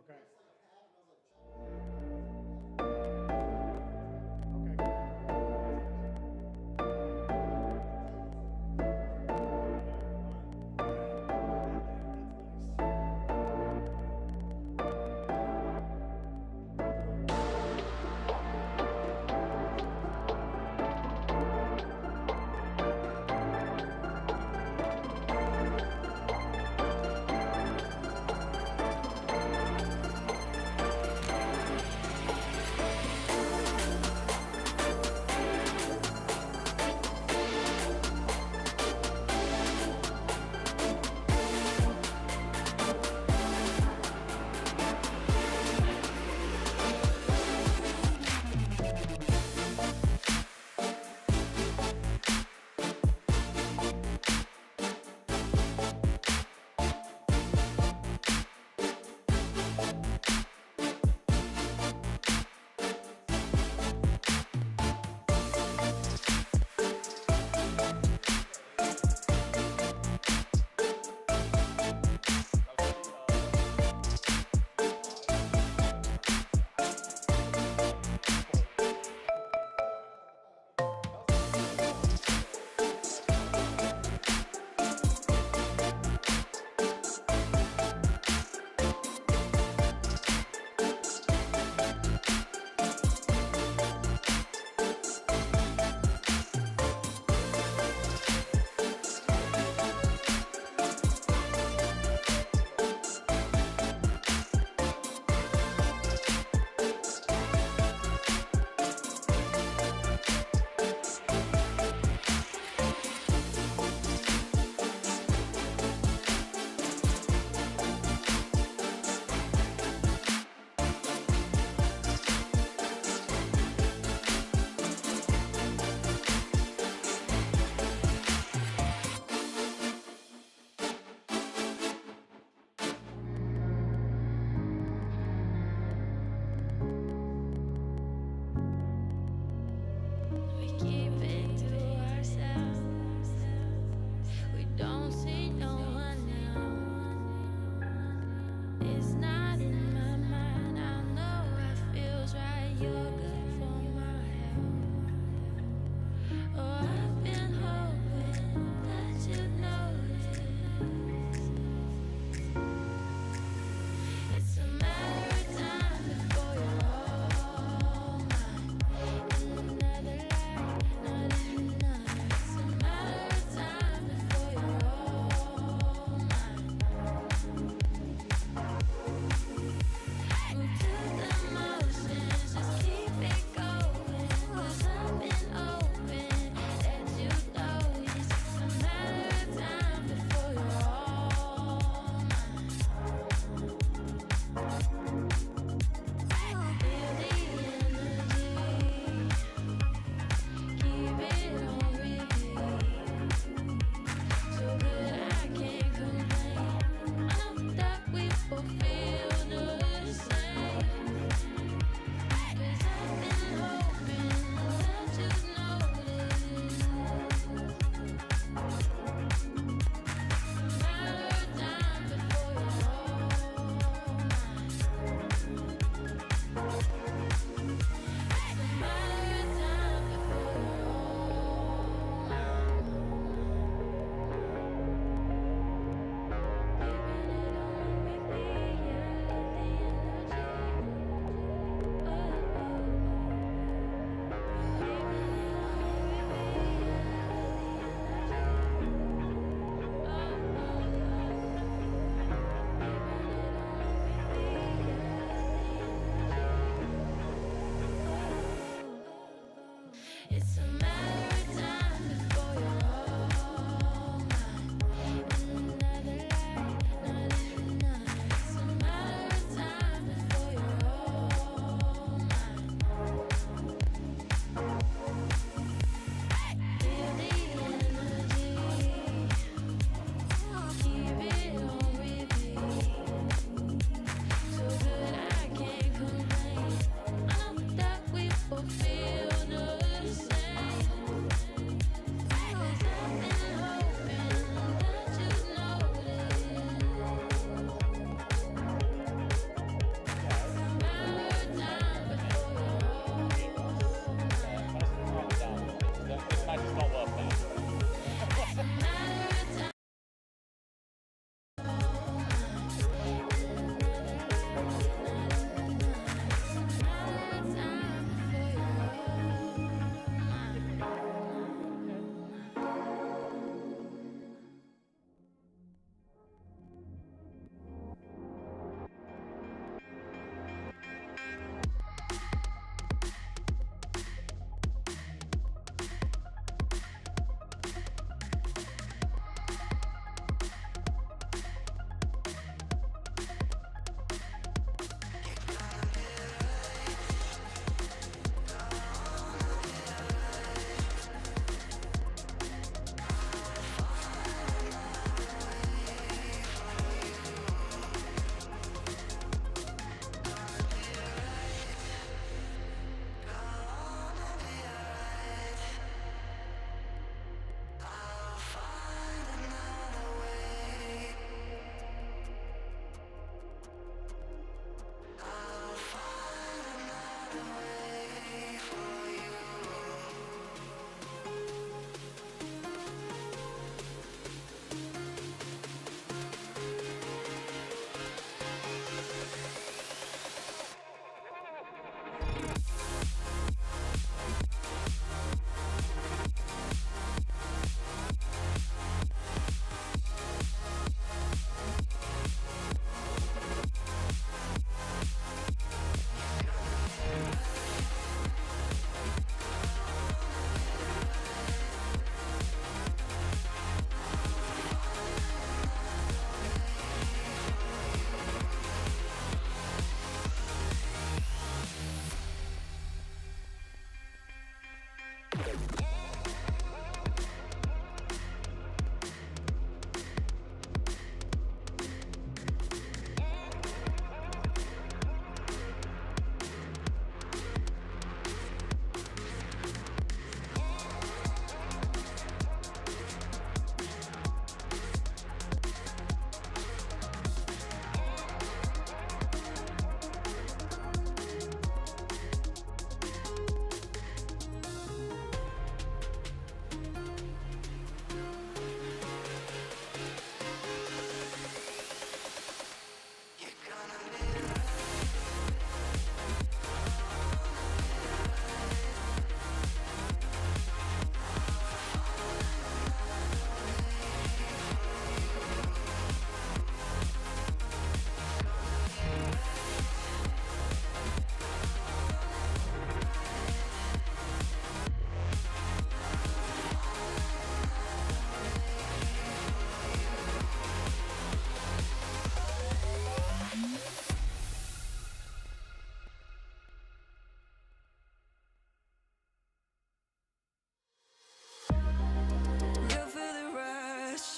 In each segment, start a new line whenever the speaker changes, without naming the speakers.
Okay. Okay.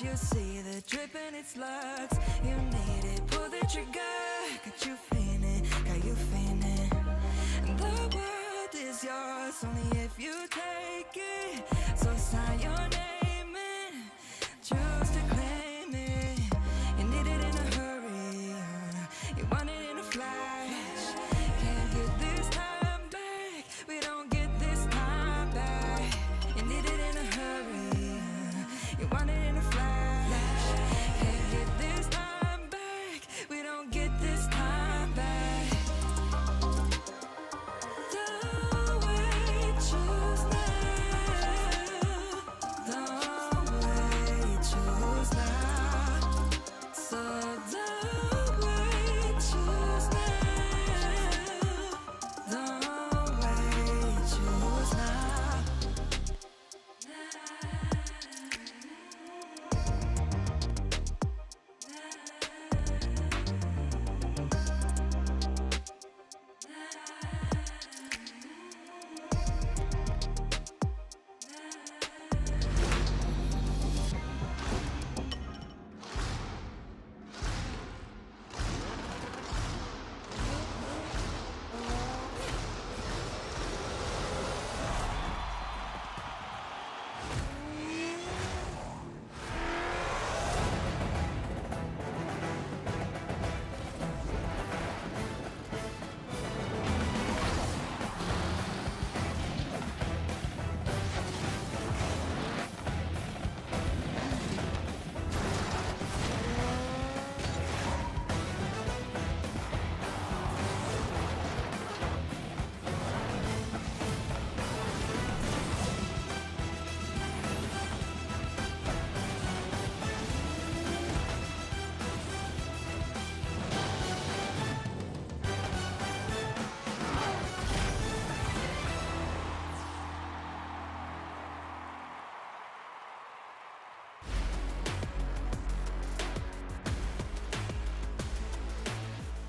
You see the drip and it slugs. You need it, pull the trigger. Got you feeling, got you feeling. The world is yours only if you take it. So sign your name and choose to claim it. You need it in a hurry, you want it in a flash. Can't get this time back, we don't get this time back. You need it in a hurry, you want it in a flash. Can't get this time back, we don't get this time back. The way you choose now, the way you choose now. So the way you choose now, the way you choose now.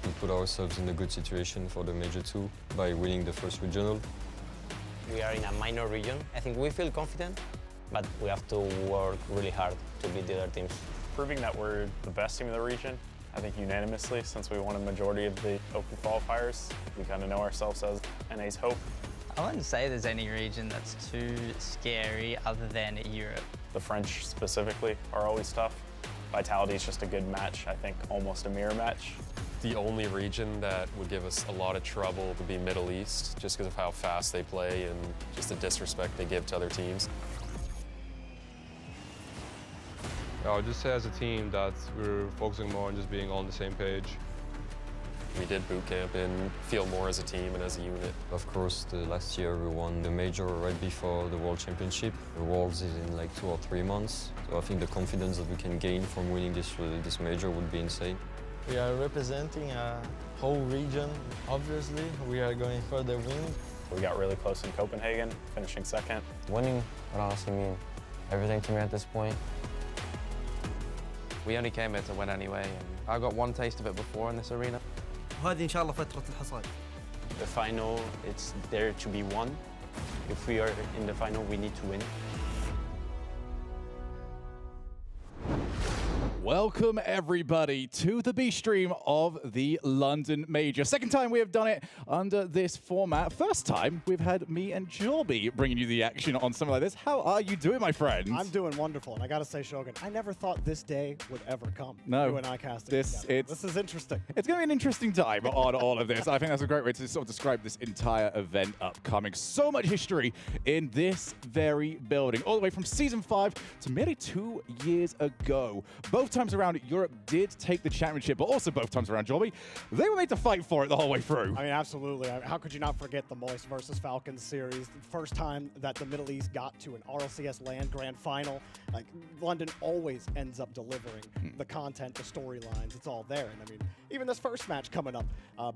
We put ourselves in a good situation for the Major 2 by winning the first regional.
We are in a minor region. I think we feel confident, but we have to work really hard to beat the other teams.
Proving that we're the best team in the region, I think unanimously, since we won a majority of the open qualifiers, we kind of know ourselves as NA's hope.
I wouldn't say there's any region that's too scary other than Europe.
The French specifically are always tough. Vitality is just a good match, I think almost a mirror match.
The only region that would give us a lot of trouble would be Middle East, just because of how fast they play and just the disrespect they give to other teams.
I would just say as a team that we're focusing more on just being on the same page.
We did boot camp and feel more as a team and as a unit.
Of course, last year we won the Major right before the World Championship. The Worlds is in like 2 or 3 months. So I think the confidence that we can gain from winning this Major would be insane.
We are representing a whole region. Obviously, we are going for the win.
We got really close in Copenhagen, finishing second.
Winning would honestly mean everything to me at this point.
We only came here to win anyway, and I got one taste of it before in this arena.
وهذه إن شاء الله فترة الحصاد.
The final, it's there to be won. If we are in the final, we need to win.
Welcome everybody to the B stream of the London Major. Second time we have done it under this format. First time we've had me and Jorby bringing you the action on something like this. How are you doing, my friend?
I'm doing wonderful, and I gotta say, Shogun, I never thought this day would ever come.
No,
you and I casting
this
is interesting.
It's going to be an interesting time on all of this. I think that's a great way to sort of describe this entire event upcoming. So much history in this very building, all the way from Season 5 to merely 2 years ago. Both times around, Europe did take the championship, but also both times around, Jorby, they were made to fight for it the whole way through.
I mean, absolutely. How could you not forget the Moist versus Falcons series? The first time that the Middle East got to an RLCS Land Grand Final. Like, London always ends up delivering the content, the storylines. It's all there. And I mean, even this first match coming up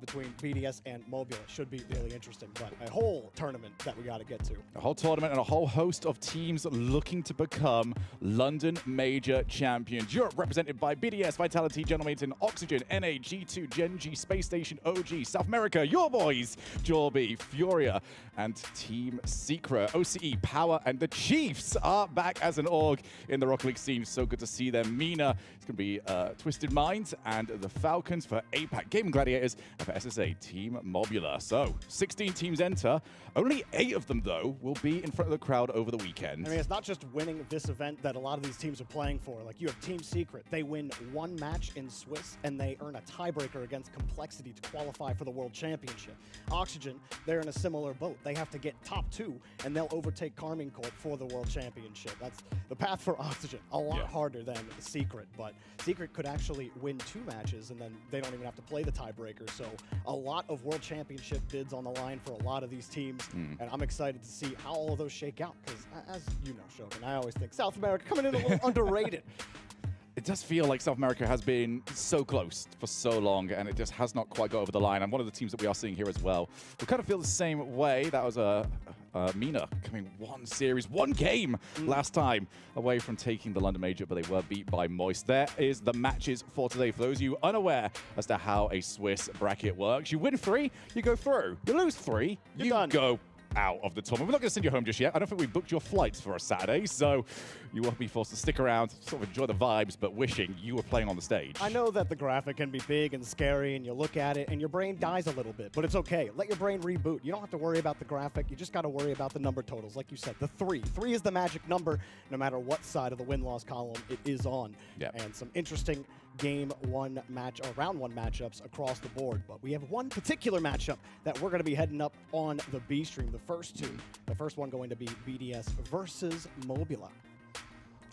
between BDS and Mobula should be really interesting. But a whole tournament that we got to get to.
A whole tournament and a whole host of teams looking to become London Major champions. Europe represented by BDS, Vitality, Gentlemen, Oxygen, NA, G2, Gen.G, Space Station, OG, South America, your boys, Jorby, Furia, and Team Secret. OCE, Power, and the Chiefs are back as an org in the Rocket League scene. So good to see them. Mina, it's going to be Twisted Minds, and the Falcons for APAC Gaming Gladiators, and for SSA, Team Mobula. So 16 teams enter. Only 8 of them, though, will be in front of the crowd over the weekend.
I mean, it's not just winning this event that a lot of these teams are playing for. Like, you have Team Secret. They win one match in Swiss, and they earn a tiebreaker against Complexity to qualify for the World Championship. Oxygen, they're in a similar boat. They have to get top 2, and they'll overtake Carmine Corp for the World Championship. That's the path for Oxygen. A lot harder than Secret, but Secret could actually win 2 matches, and then they don't even have to play the tiebreaker. So a lot of World Championship bids on the line for a lot of these teams. And I'm excited to see how all of those shake out, because as you know, Shogun, I always think South America coming in a little underrated.
It does feel like South America has been so close for so long, and it just has not quite got over the line. And one of the teams that we are seeing here as well, we kind of feel the same way. That was Mina coming 1 series, 1 game last time away from taking the London Major, but they were beat by Moist. There is the matches for today. For those of you unaware as to how a Swiss bracket works, you win 3, you go through. You lose 3, you go out of the tournament. We're not going to send you home just yet. I don't think we booked your flights for a Saturday, so you won't be forced to stick around, sort of enjoy the vibes, but wishing you were playing on the stage.
I know that the graphic can be big and scary, and you look at it, and your brain dies a little bit, but it's okay. Let your brain reboot. You don't have to worry about the graphic. You just got to worry about the number totals. Like you said, the 3. 3 is the magic number, no matter what side of the win-loss column it is on. And some interesting round 1 matchups across the board. But we have one particular matchup that we're going to be heading up on the B stream. The first 2. The first one going to be BDS versus Mobula.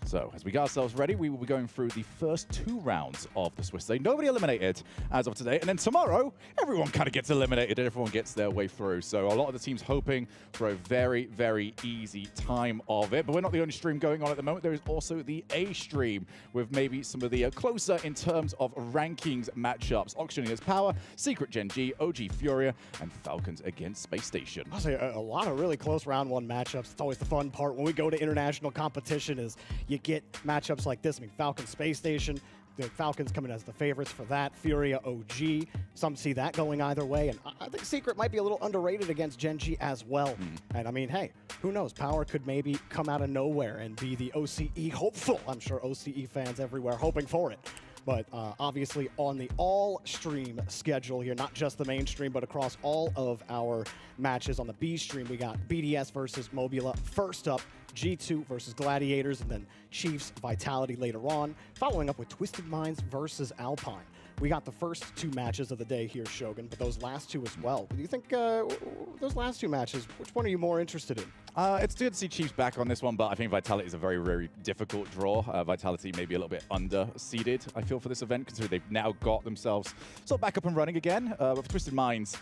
So, as we get ourselves ready, we will be going through the first 2 rounds of the Swiss day. Nobody eliminated as of today. And then tomorrow, everyone kind of gets eliminated and everyone gets their way through. So, a lot of the teams hoping for a very, very easy time of it. But we're not the only stream going on at the moment. There is also the A stream with maybe some of the closer in terms of rankings matchups. Oxygen against Power, Secret Gen.G, OG Furia, and Falcons against Space Station.
I'll say a lot of really close round 1 matchups. It's always the fun part when we go to international competition is you get matchups like this. I mean, Falcons Space Station, the Falcons coming as the favorites for that. Furia OG, some see that going either way. And I think Secret might be a little underrated against Gen.G as well. And I mean, hey, who knows? Power could maybe come out of nowhere and be the OCE hopeful. I'm sure OCE fans everywhere hoping for it. But obviously on the all-stream schedule here, not just the main stream, but across all of our matches on the B stream, we got BDS versus Mobula first up, G2 versus Gladiators, and then Chiefs Vitality later on, following up with Twisted Minds versus Alpine. We got the first 2 matches of the day here, Shogun, but those last 2 as well. Do you think those last 2 matches, which one are you more interested in?
It's good to see Chiefs back on this one, but I think Vitality is a very, very difficult draw. Vitality may be a little bit under-seeded, I feel, for this event, considering they've now got themselves sort of back up and running again. With Twisted Minds,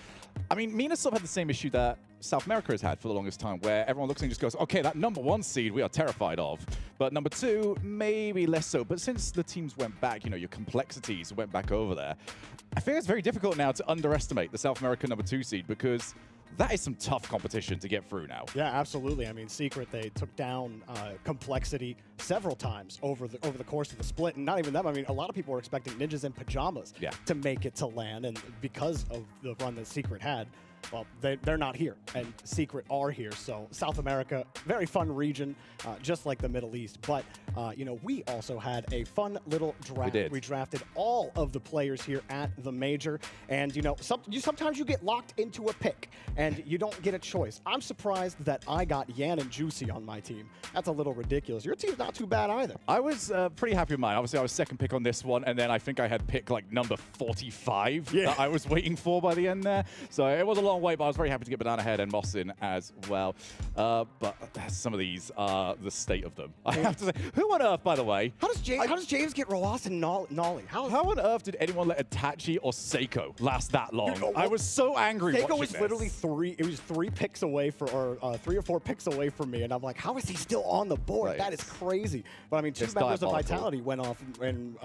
I mean, Mina sort of had the same issue that South America has had for the longest time, where everyone looks and just goes, okay, that number 1 seed we are terrified of, but number 2, maybe less so. But since the teams went back, you know, your complexities went back over there, I think it's very difficult now to underestimate the South American number 2 seed, because that is some tough competition to get through now.
Yeah, absolutely. I mean, Secret, they took down Complexity several times over the course of the split. And not even them. I mean, a lot of people were expecting Ninjas in Pajamas to make it to LAN. And because of the run that Secret had, well, they're not here, and Secret are here. So South America, very fun region, just like the Middle East. But, you know, we also had a fun little draft.
We did.
We drafted all of the players here at the Major. And, you know, sometimes you get locked into a pick, and you don't get a choice. I'm surprised that I got Yan and Juicy on my team. That's a little ridiculous. Your team's not too bad either.
I was pretty happy with mine. Obviously, I was second pick on this one, and then I think I had pick like number 45 that I was waiting for by the end there. So it was a long way, but I was very happy to get Banana Head and Mossin as well. But some of these are the state of them, I have to say. Who on earth, by the way?
How does James get Roas and Nolly? How
on earth did anyone let Itachi or Seiko last that long? You know, I was so angry
Seiko
watching
was
this.
literally 3 picks away or 3 or 4 picks away from me, and I'm like, how is he still on the board? That is crazy. But I mean, 2 members of Vitality went off and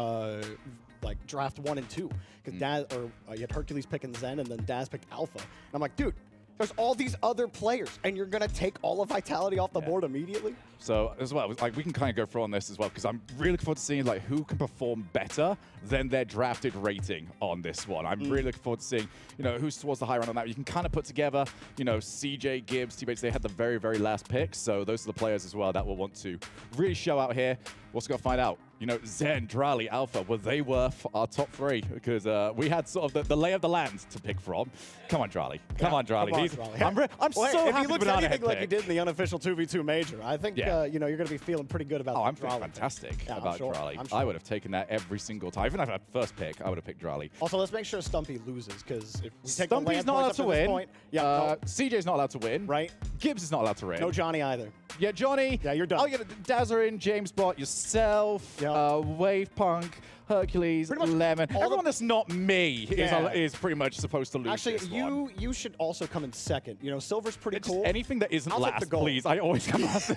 like draft 1 and 2 because you had Hercules picking Zen, and then Daz picked Alpha. And I'm like, dude, There's all these other players, and you're going to take all of Vitality off the board immediately?
So as well, like we can kind of go through on this as well, because I'm really looking forward to seeing like who can perform better than their drafted rating on this one. I'm really looking forward to seeing, you know, who's towards the high round on that. You can kind of put together, you know, CJ, Gibbs, T-Bates, they had the very, very last pick. So those are the players as well that will want to really show out here. We're also going to find out, you know, Zen, Drally, Alpha, were they worth our top 3? Because we had sort of the lay of the land to pick from. Come on, Drally. Come on, Drally. I'm so happy
if he looks
Banana
anything
Head
like he
pick.
did in the unofficial 2v2 major, I think, you know, you're going to be feeling pretty good about
I'm
Drally.
feeling fantastic
Yeah,
about Drally.
I'm sure.
I would have taken that every single time. Even if I had first pick, I would have picked Drally.
Also, let's make sure Stumpy loses, because if we take
Stumpy's
the land
not allowed
points
to
up to this
win.
point, no,
CJ's not allowed to win.
right?
Gibbs is not allowed to win.
No Johnny either.
Yeah, Johnny.
Yeah, you're done.
I'll get Dazarin, James Bot, yourself, Wave Punk, Hercules,
Pretty much
Lemon.
all
Everyone that's not me
Yeah.
is pretty much supposed to lose.
Actually,
this one.
you should also come in second. You know, Silver's pretty
Just
cool.
anything that isn't
I'll take the
last,
gold.
please. I always come last.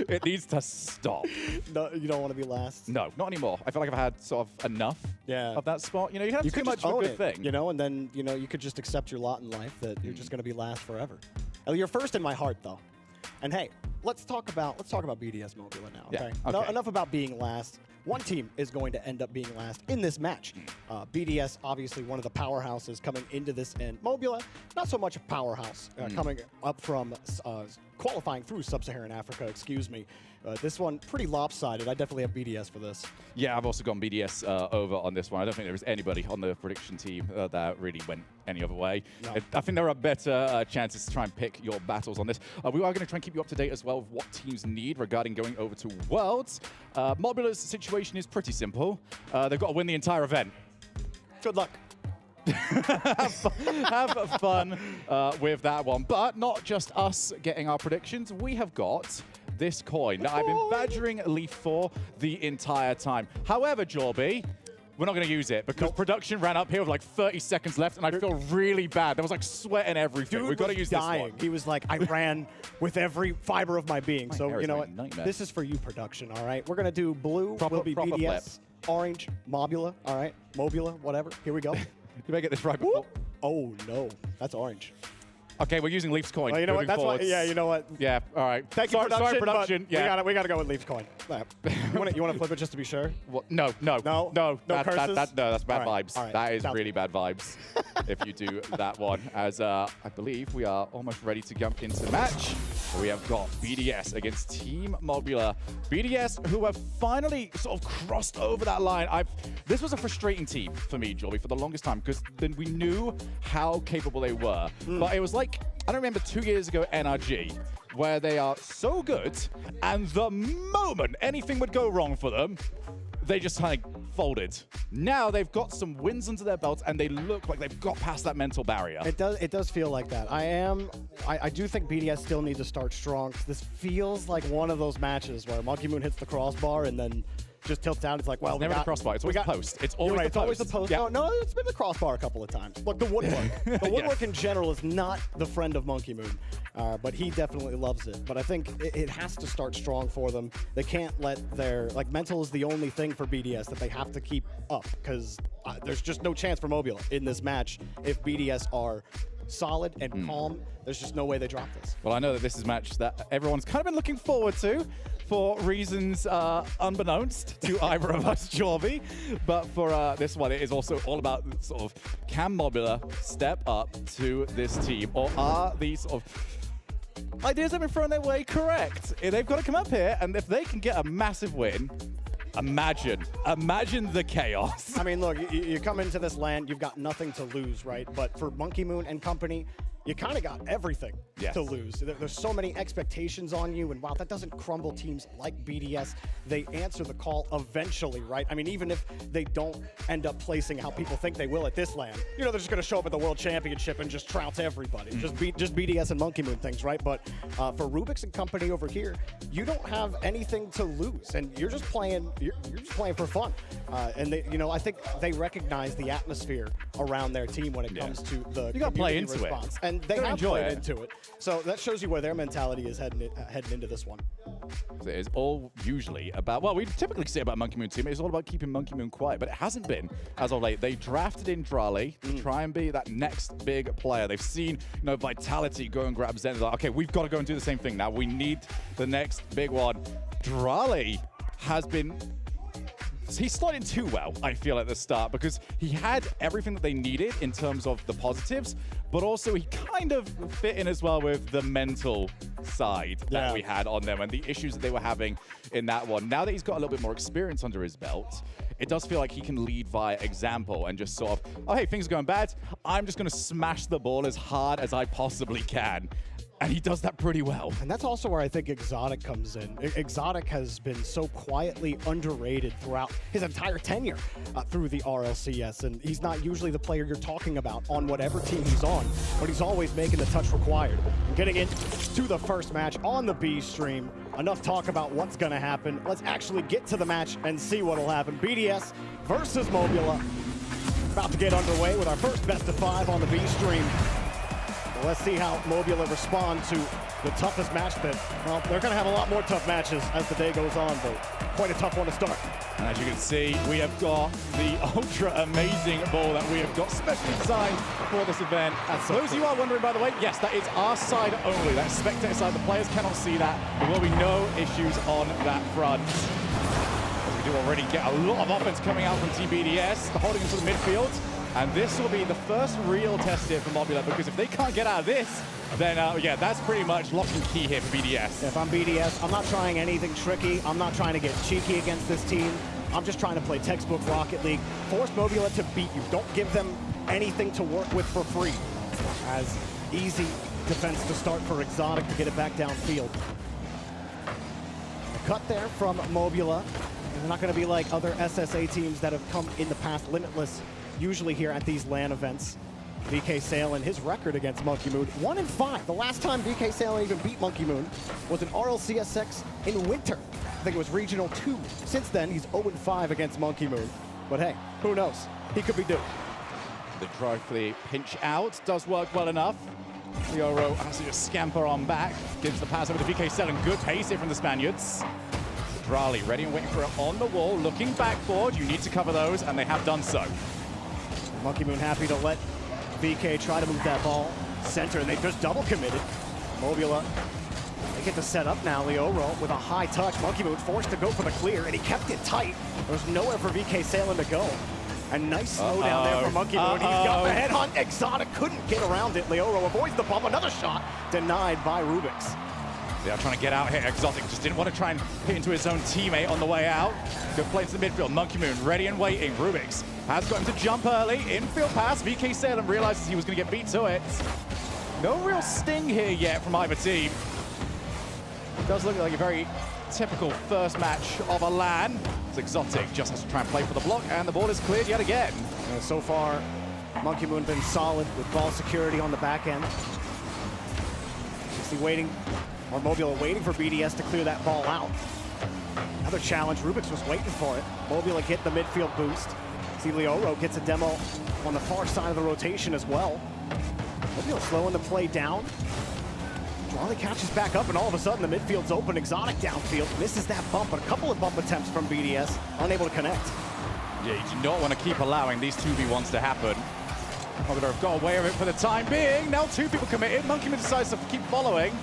It needs to stop.
No, you don't want to be last.
No, not anymore. I feel like I've had sort of enough of that spot. You know, you have
You
too
could
much
just
of a
own
good
it,
thing.
you know, and then, you know, you could just accept your lot in life that you're just going to be last forever. Oh, you're first in my heart, though. And hey, let's talk about BDS Mobula now.
Yeah,
Okay.
okay.
Enough about being last. One team is going to end up being last in this match. BDS, obviously one of the powerhouses coming into this, and Mobula, not so much a powerhouse, coming up from qualifying through Sub-Saharan Africa, excuse me. This one, pretty lopsided. I definitely have BDS for this.
Yeah, I've also gone BDS over on this one. I don't think there was anybody on the prediction team that really went any other way.
No.
I think there are better chances to try and pick your battles on this. We are going to try and keep you up to date as well with what teams need regarding going over to Worlds. Mobula's situation is pretty simple. They've got to win the entire event.
Good luck.
Have fun with that one. But not just us getting our predictions. We have got this coin that I've been badgering Leaf for the entire time. However, Jorby, we're not going to use it because production ran up here with like 30 seconds left, and I feel really bad. There was like sweat and everything. We've got to use
dying.
this one.
He was like, I ran with every fiber of my being.
My
So,
hair
you
is
know
a
what?
nightmare.
This is for you, production, all right? We're going to do blue, will be
proper
BDS, orange, Mobula, all right? Mobula, whatever. Here we go.
You better get this right before.
Oh, no. That's orange.
Okay, we're using Leaf's coin.
Well, you know what?
moving
That's why.
forwards.
Yeah, you know what?
Yeah, all right.
Thank you, production.
Sorry, production.
But
Yeah.
we gotta go with Leaf's coin. You want to flip it just to be sure?
What? No.
No curses?
No, that's bad
All right,
vibes.
all right.
That is
Sounds
really bad vibes if you do that one. As I believe we are almost ready to jump into the match. We have got BDS against Team Mobula. BDS, who have finally sort of crossed over that line. This was a frustrating team for me, Jorby, for the longest time, because then we knew how capable they were. But it was like, I don't remember 2 years ago at NRG, where they are so good, and the moment anything would go wrong for them, they just kind of folded. Now they've got some wins under their belts, and they look like they've got past that mental barrier.
It does feel like that. I do think BDS still needs to start strong. This feels like one of those matches where Monkey Moon hits the crossbar and then just tilts down. It's like, well,
It's never the crossbar. It's always the post. It's always
right,
the
it's always the
post.
post.
Yeah.
No, it's been the crossbar a couple of times. Look, the woodwork. The woodwork in general is not the friend of Monkey Moon, but he definitely loves it. But I think it has to start strong for them. They can't let their, mental is the only thing for BDS that they have to keep up, because there's just no chance for Mobula in this match if BDS are solid and calm. There's just no way they drop this.
Well, I know that this is a match that everyone's kind of been looking forward to for reasons unbeknownst to either of us, Jorby. But for this one, it is also all about sort of, can Mobula step up to this team? Or are these sort of ideas that have been thrown their way correct? They've got to come up here, and if they can get a massive win, imagine the chaos.
I mean, look, you come into this land, you've got nothing to lose, right? But for Monkey Moon and company, you kind of got everything to lose. There's so many expectations on you, and wow, that doesn't crumble teams like BDS. They answer the call eventually, right? I mean, even if they don't end up placing how people think they will at this land, you know, they're just going to show up at the World Championship and just trounce everybody. Just BDS and Monkey Moon things, right? But for Rubik's and company over here, you don't have anything to lose, and you're just playing. You're just playing for fun. And they, you know, I think they recognize the atmosphere around their team when it comes to the
You got to play
community
into
response.
it.
and they
Gonna
have
enjoy
played
it.
into it. So that shows you where their mentality is heading into this one.
It is all usually about, well, we typically say about Monkey Moon team, it's all about keeping Monkey Moon quiet, but it hasn't been as of late. They drafted in Drali to try and be that next big player. They've seen, Vitality go and grab Zen. They're like, okay, we've got to go and do the same thing now. We need the next big one. Drali has been... He's slotted in too well, I feel, at the start, because he had everything that they needed in terms of the positives, but also he kind of fit in as well with the mental side that we had on them and the issues that they were having in that one. Now that he's got a little bit more experience under his belt, it does feel like he can lead via example and just sort of, oh, hey, things are going bad. I'm just going to smash the ball as hard as I possibly can. And he does that pretty well.
And that's also where I think Exotic comes in. Exotic has been so quietly underrated throughout his entire tenure through the RLCS. And he's not usually the player you're talking about on whatever team he's on, but he's always making the touch required. And getting into the first match on the B stream, enough talk about what's going to happen. Let's actually get to the match and see what will happen. BDS versus Mobula. About to get underway with our first best of 5 on the B stream. Let's see how Mobula respond to the toughest match that, well, they're going to have a lot more tough matches as the day goes on, but quite a tough one to start.
And as you can see, we have got the ultra amazing ball that we have got specially designed for this event. For those of you who are wondering, by the way, yes, that is our side only. That's spectator side. The players cannot see that. There will be no issues on that front. As we do already get a lot of offense coming out from TBDS, holding into the midfield. And this will be the first real test here for Mobula, because if they can't get out of this, then yeah, that's pretty much lock and key here for BDS.
If I'm BDS, I'm not trying anything tricky. I'm not trying to get cheeky against this team. I'm just trying to play textbook Rocket League. Force Mobula to beat you. Don't give them anything to work with for free. As easy defense to start for Exotic to get it back downfield. A cut there from Mobula. They're not going to be like other SSA teams that have come in the past, Limitless, usually here at these LAN events. VK Salen, his record against Monkey Moon, 1-5. The last time VK Salen even beat Monkey Moon was an RLCS 6 in winter. I think it was Regional 2. Since then, he's 0-5 against Monkey Moon. But hey, who knows? He could be due.
The drive for the pinch out does work well enough. Leoro has to just scamper on back, gives the pass over to VK Salen. Good pace here from the Spaniards. Drali ready and waiting for it on the wall, looking backboard. You need to cover those, and they have done so.
Monkey Moon happy to let VK try to move that ball center, and they just double committed. Mobula, they get to set up now. Leoro with a high touch. Monkey Moon forced to go for the clear, and he kept it tight. There's nowhere for VK Salen to go. And nice slow down there for Monkey Moon. He's got the headhunt. Exotic couldn't get around it. Leoro avoids the bump. Another shot denied by Rubix.
They are trying to get out here. Exotic just didn't want to try and hit into his own teammate on the way out. Good play to the midfield. Monkey Moon ready and waiting. Rubix has got him to jump early. Infield pass. VK Salem realizes he was going to get beat to it. No real sting here yet from either team. It does look like a very typical first match of a LAN. It's Exotic just has to try and play for the block, and the ball is cleared yet again.
And so far, Monkey Moon been solid with ball security on the back end. Is he waiting? Or Mobula waiting for BDS to clear that ball out. Another challenge, Rubix was waiting for it. Mobula get the midfield boost. See Leoro gets a demo on the far side of the rotation as well. Mobula slowing the play down. Drali catches back up, and all of a sudden the midfield's open. Exotic downfield, misses that bump, but a couple of bump attempts from BDS, unable to connect.
Yeah, you do not want to keep allowing these 2v1s to happen. Mobula have got away with it for the time being. Now 2 people committed. Monkey Moon decides to keep following.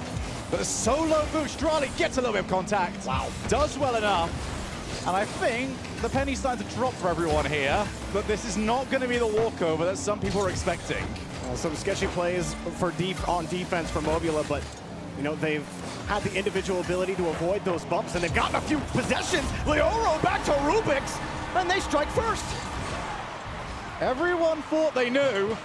But the solo boost, Drali gets a little bit of contact. Wow. Does well enough. And I think the penny's starting to drop for everyone here, but this is not going to be the walkover that some people are expecting.
Some sketchy plays for on defense for Mobula, but they've had the individual ability to avoid those bumps, and they've gotten a few possessions. Leoro back to Rubix, and they strike first.
Everyone thought they knew.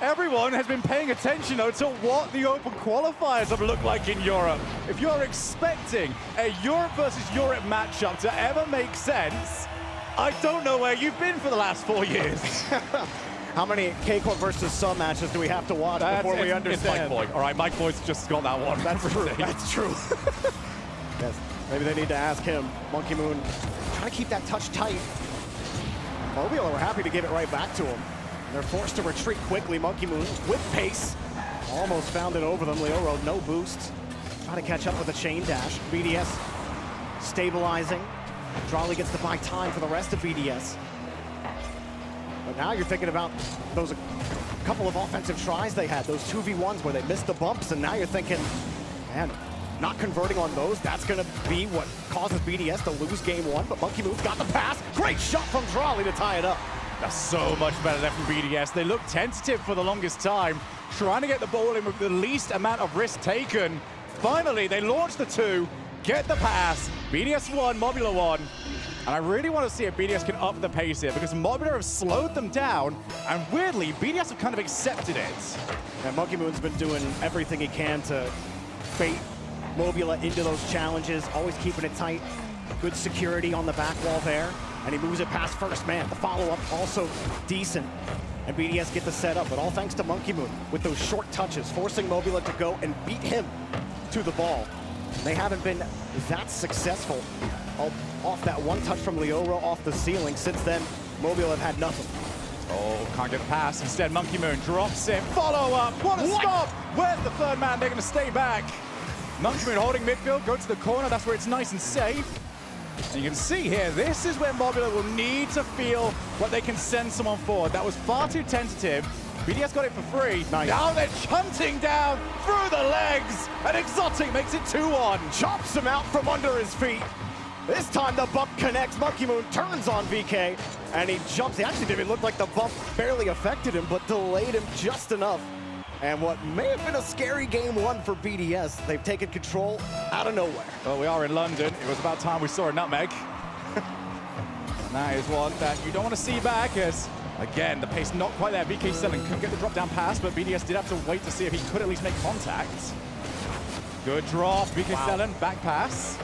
Everyone has been paying attention, though, to what the Open qualifiers have looked like in Europe. If you're expecting a Europe versus Europe matchup to ever make sense, I don't know where you've been for the last 4 years.
How many K-Corp versus Sub matches do we have to watch before we understand?
It's Mike Boy. All right, Mike Boy's just got that one.
That's true. That's true. Yes, maybe they need to ask him. Monkey Moon trying to keep that touch tight. Mobula were happy to give it right back to him. They're forced to retreat quickly. Monkey Moon with pace. Almost found it over them. Leoro, no boost. Try to catch up with a chain dash. BDS stabilizing. Drali gets to buy time for the rest of BDS. But now you're thinking about those couple of offensive tries they had, those 2v1s where they missed the bumps, and now you're thinking, man, not converting on those, that's going to be what causes BDS to lose game one. But Monkey Moon's got the pass. Great shot from Drali to tie it up.
That's so much better there from BDS. They looked tentative for the longest time, trying to get the ball in with the least amount of risk taken. Finally, they launch the two, get the pass. BDS 1, Mobula 1. And I really want to see if BDS can up the pace here, because Mobula have slowed them down, and weirdly, BDS have kind of accepted it.
And Monkey Moon's been doing everything he can to bait Mobula into those challenges, always keeping it tight. Good security on the back wall there, and he moves it past first man. The follow-up also decent, and BDS get the setup, but all thanks to Monkey Moon with those short touches, forcing Mobula to go and beat him to the ball. They haven't been that successful off that one touch from Leoro off the ceiling. Since then, Mobula have had nothing.
Oh, can't get a pass. Instead, Monkey Moon drops it. Follow up. What a stop. Where's the third man? They're going to stay back. Monkey Moon holding midfield, go to the corner. That's where it's nice and safe. And you can see here, this is where Mobula will need to feel what they can send someone forward. That was far too tentative. BDS got it for free.
Nice.
Now they're hunting down through the legs. And Exotic makes it 2-1.
Chops him out from under his feet. This time the bump connects. Monkey Moon turns on VK, and he jumps. He actually didn't look like the bump barely affected him, but delayed him just enough. And what may have been a scary game one for BDS, they've taken control out of nowhere.
Well, we are in London. It was about time we saw a nutmeg. And that is one that you don't want to see back, as, again, the pace not quite there. VK7 couldn't get the drop-down pass, but BDS did have to wait to see if he could at least make contact. Good drop. VK7, back pass.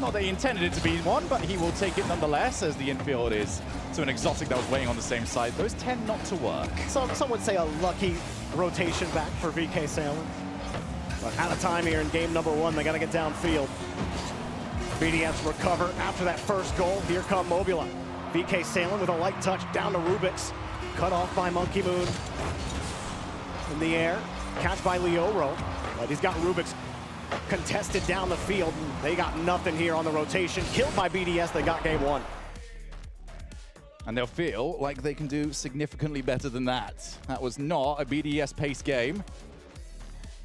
Not that he intended it to be one, but he will take it nonetheless, as the infield is to an Exotic that was waiting on the same side. Those tend not to work.
Some would say a lucky rotation back for VK Salem. But out of time here in game number one, they got to get downfield. BDS recover after that first goal. Here come Mobula. VK Salem with a light touch down to Rubik's. Cut off by Monkey Moon. In the air, catch by Leoro. But he's got Rubik's contested down the field. They got nothing here on the rotation. Killed by BDS, they got game one.
And they'll feel like they can do significantly better than that. That was not a BDS-paced game.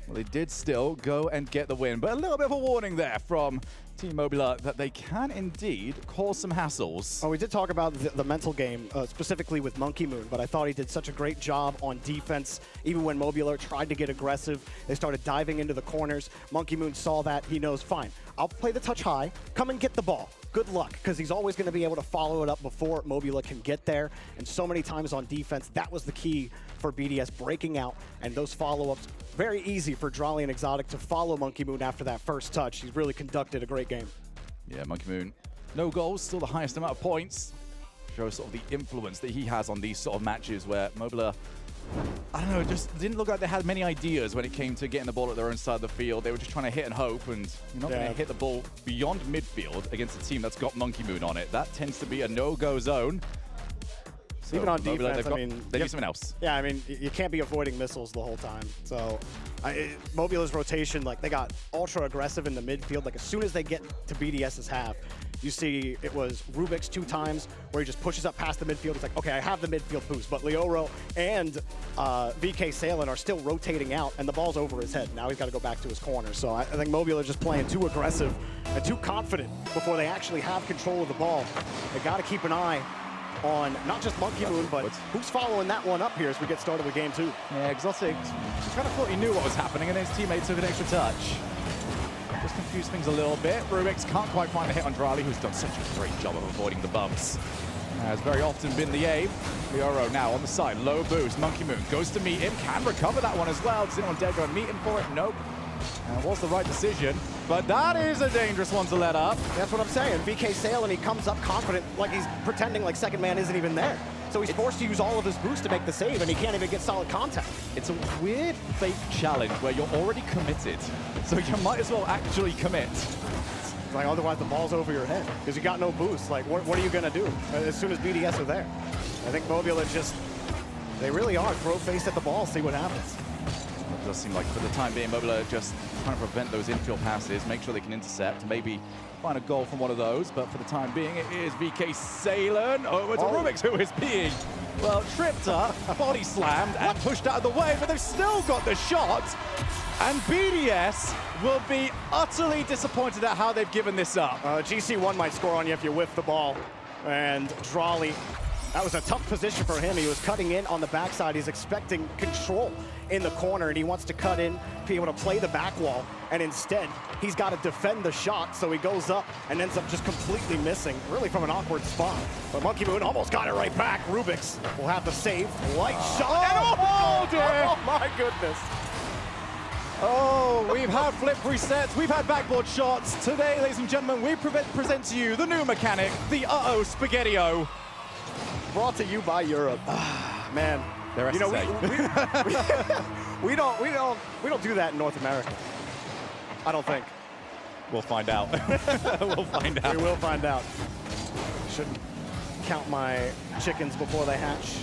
Well, they did still go and get the win, but a little bit of a warning there from Team Mobula that they can indeed cause some hassles.
Oh, we did talk about the mental game, specifically with Monkey Moon, but I thought he did such a great job on defense. Even when Mobula tried to get aggressive, they started diving into the corners. Monkey Moon saw that. He knows, fine, I'll play the touch high, come and get the ball. Good luck, because he's always going to be able to follow it up before Mobula can get there. And so many times on defense, that was the key for BDS, breaking out, and those follow-ups. Very easy for Drali and Exotic to follow Monkey Moon after that first touch. He's really conducted a great game.
Yeah, Monkey Moon, no goals, still the highest amount of points. Shows sort of the influence that he has on these sort of matches where Mobula, I don't know, just didn't look like they had many ideas when it came to getting the ball at their own side of the field. They were just trying to hit and hope, and you're not going to hit the ball beyond midfield against a team that's got Monkey Moon on it. That tends to be a no-go zone. So
even on
Mobula,
defense, I mean,
they do something else.
Yeah, I mean, you can't be avoiding missiles the whole time. So Mobula's rotation, like, they got ultra aggressive in the midfield. Like, as soon as they get to BDS's half, you see it was Rubik's 2 times where he just pushes up past the midfield. It's like, okay, I have the midfield boost, but Leoro and VK Salen are still rotating out, and the ball's over his head. Now he's got to go back to his corner. So I think Mobula is just playing too aggressive and too confident before they actually have control of the ball. They got to keep an eye on not just Monkey Moon, but who's following that one up here as we get started with game 2.
Yeah, Exotic just kind of thought he knew what was happening, and his teammate took an extra touch. Just confused things a little bit. Rubik's can't quite find a hit on Drali, who's done such a great job of avoiding the bumps. Has very often been the aim. Leoro now on the side, low boost. Monkey Moon goes to meet him, can recover that one as well. Does anyone dare go and meet him for it? Nope. And it was the right decision, but that is a dangerous one to let up.
That's what I'm saying. VK Sale, and he comes up confident, like he's pretending like second man isn't even there. So he's forced to use all of his boost to make the save, and he can't even get solid contact.
It's a weird fake challenge where you're already committed, so you might as well actually commit.
It's like, otherwise the ball's over your head, because you got no boost. Like, what are you going to do as soon as BDS are there? I think Mobula just, they really are. Throw face at the ball, see what happens.
does seem like for the time being, Mobula just trying to prevent those infield passes, make sure they can intercept, maybe find a goal from one of those. But for the time being, it is VK Salen over to Rubix, who is being, well, tripped up, body slammed, and pushed out of the way, but they've still got the shot. And BDS will be utterly disappointed at how they've given this up.
GC1 might score on you if you whiff the ball. And Drawley, that was a tough position for him. He was cutting in on the backside. He's expecting control in the corner, and he wants to cut in, be able to play the back wall. And instead, he's got to defend the shot, so he goes up and ends up just completely missing, really from an awkward spot. But Monkey Moon almost got it right back. Rubix will have the save. Light shot.
Oh, dear.
Oh, my goodness.
Oh, we've had flip resets, we've had backboard shots. Today, ladies and gentlemen, we present to you the new mechanic, the Uh-Oh Spaghetti-O.
Brought to you by Europe. Man, you know, we don't do that in North America. I don't think.
We'll find out. We'll find out.
We will find out. Shouldn't count my chickens before they hatch.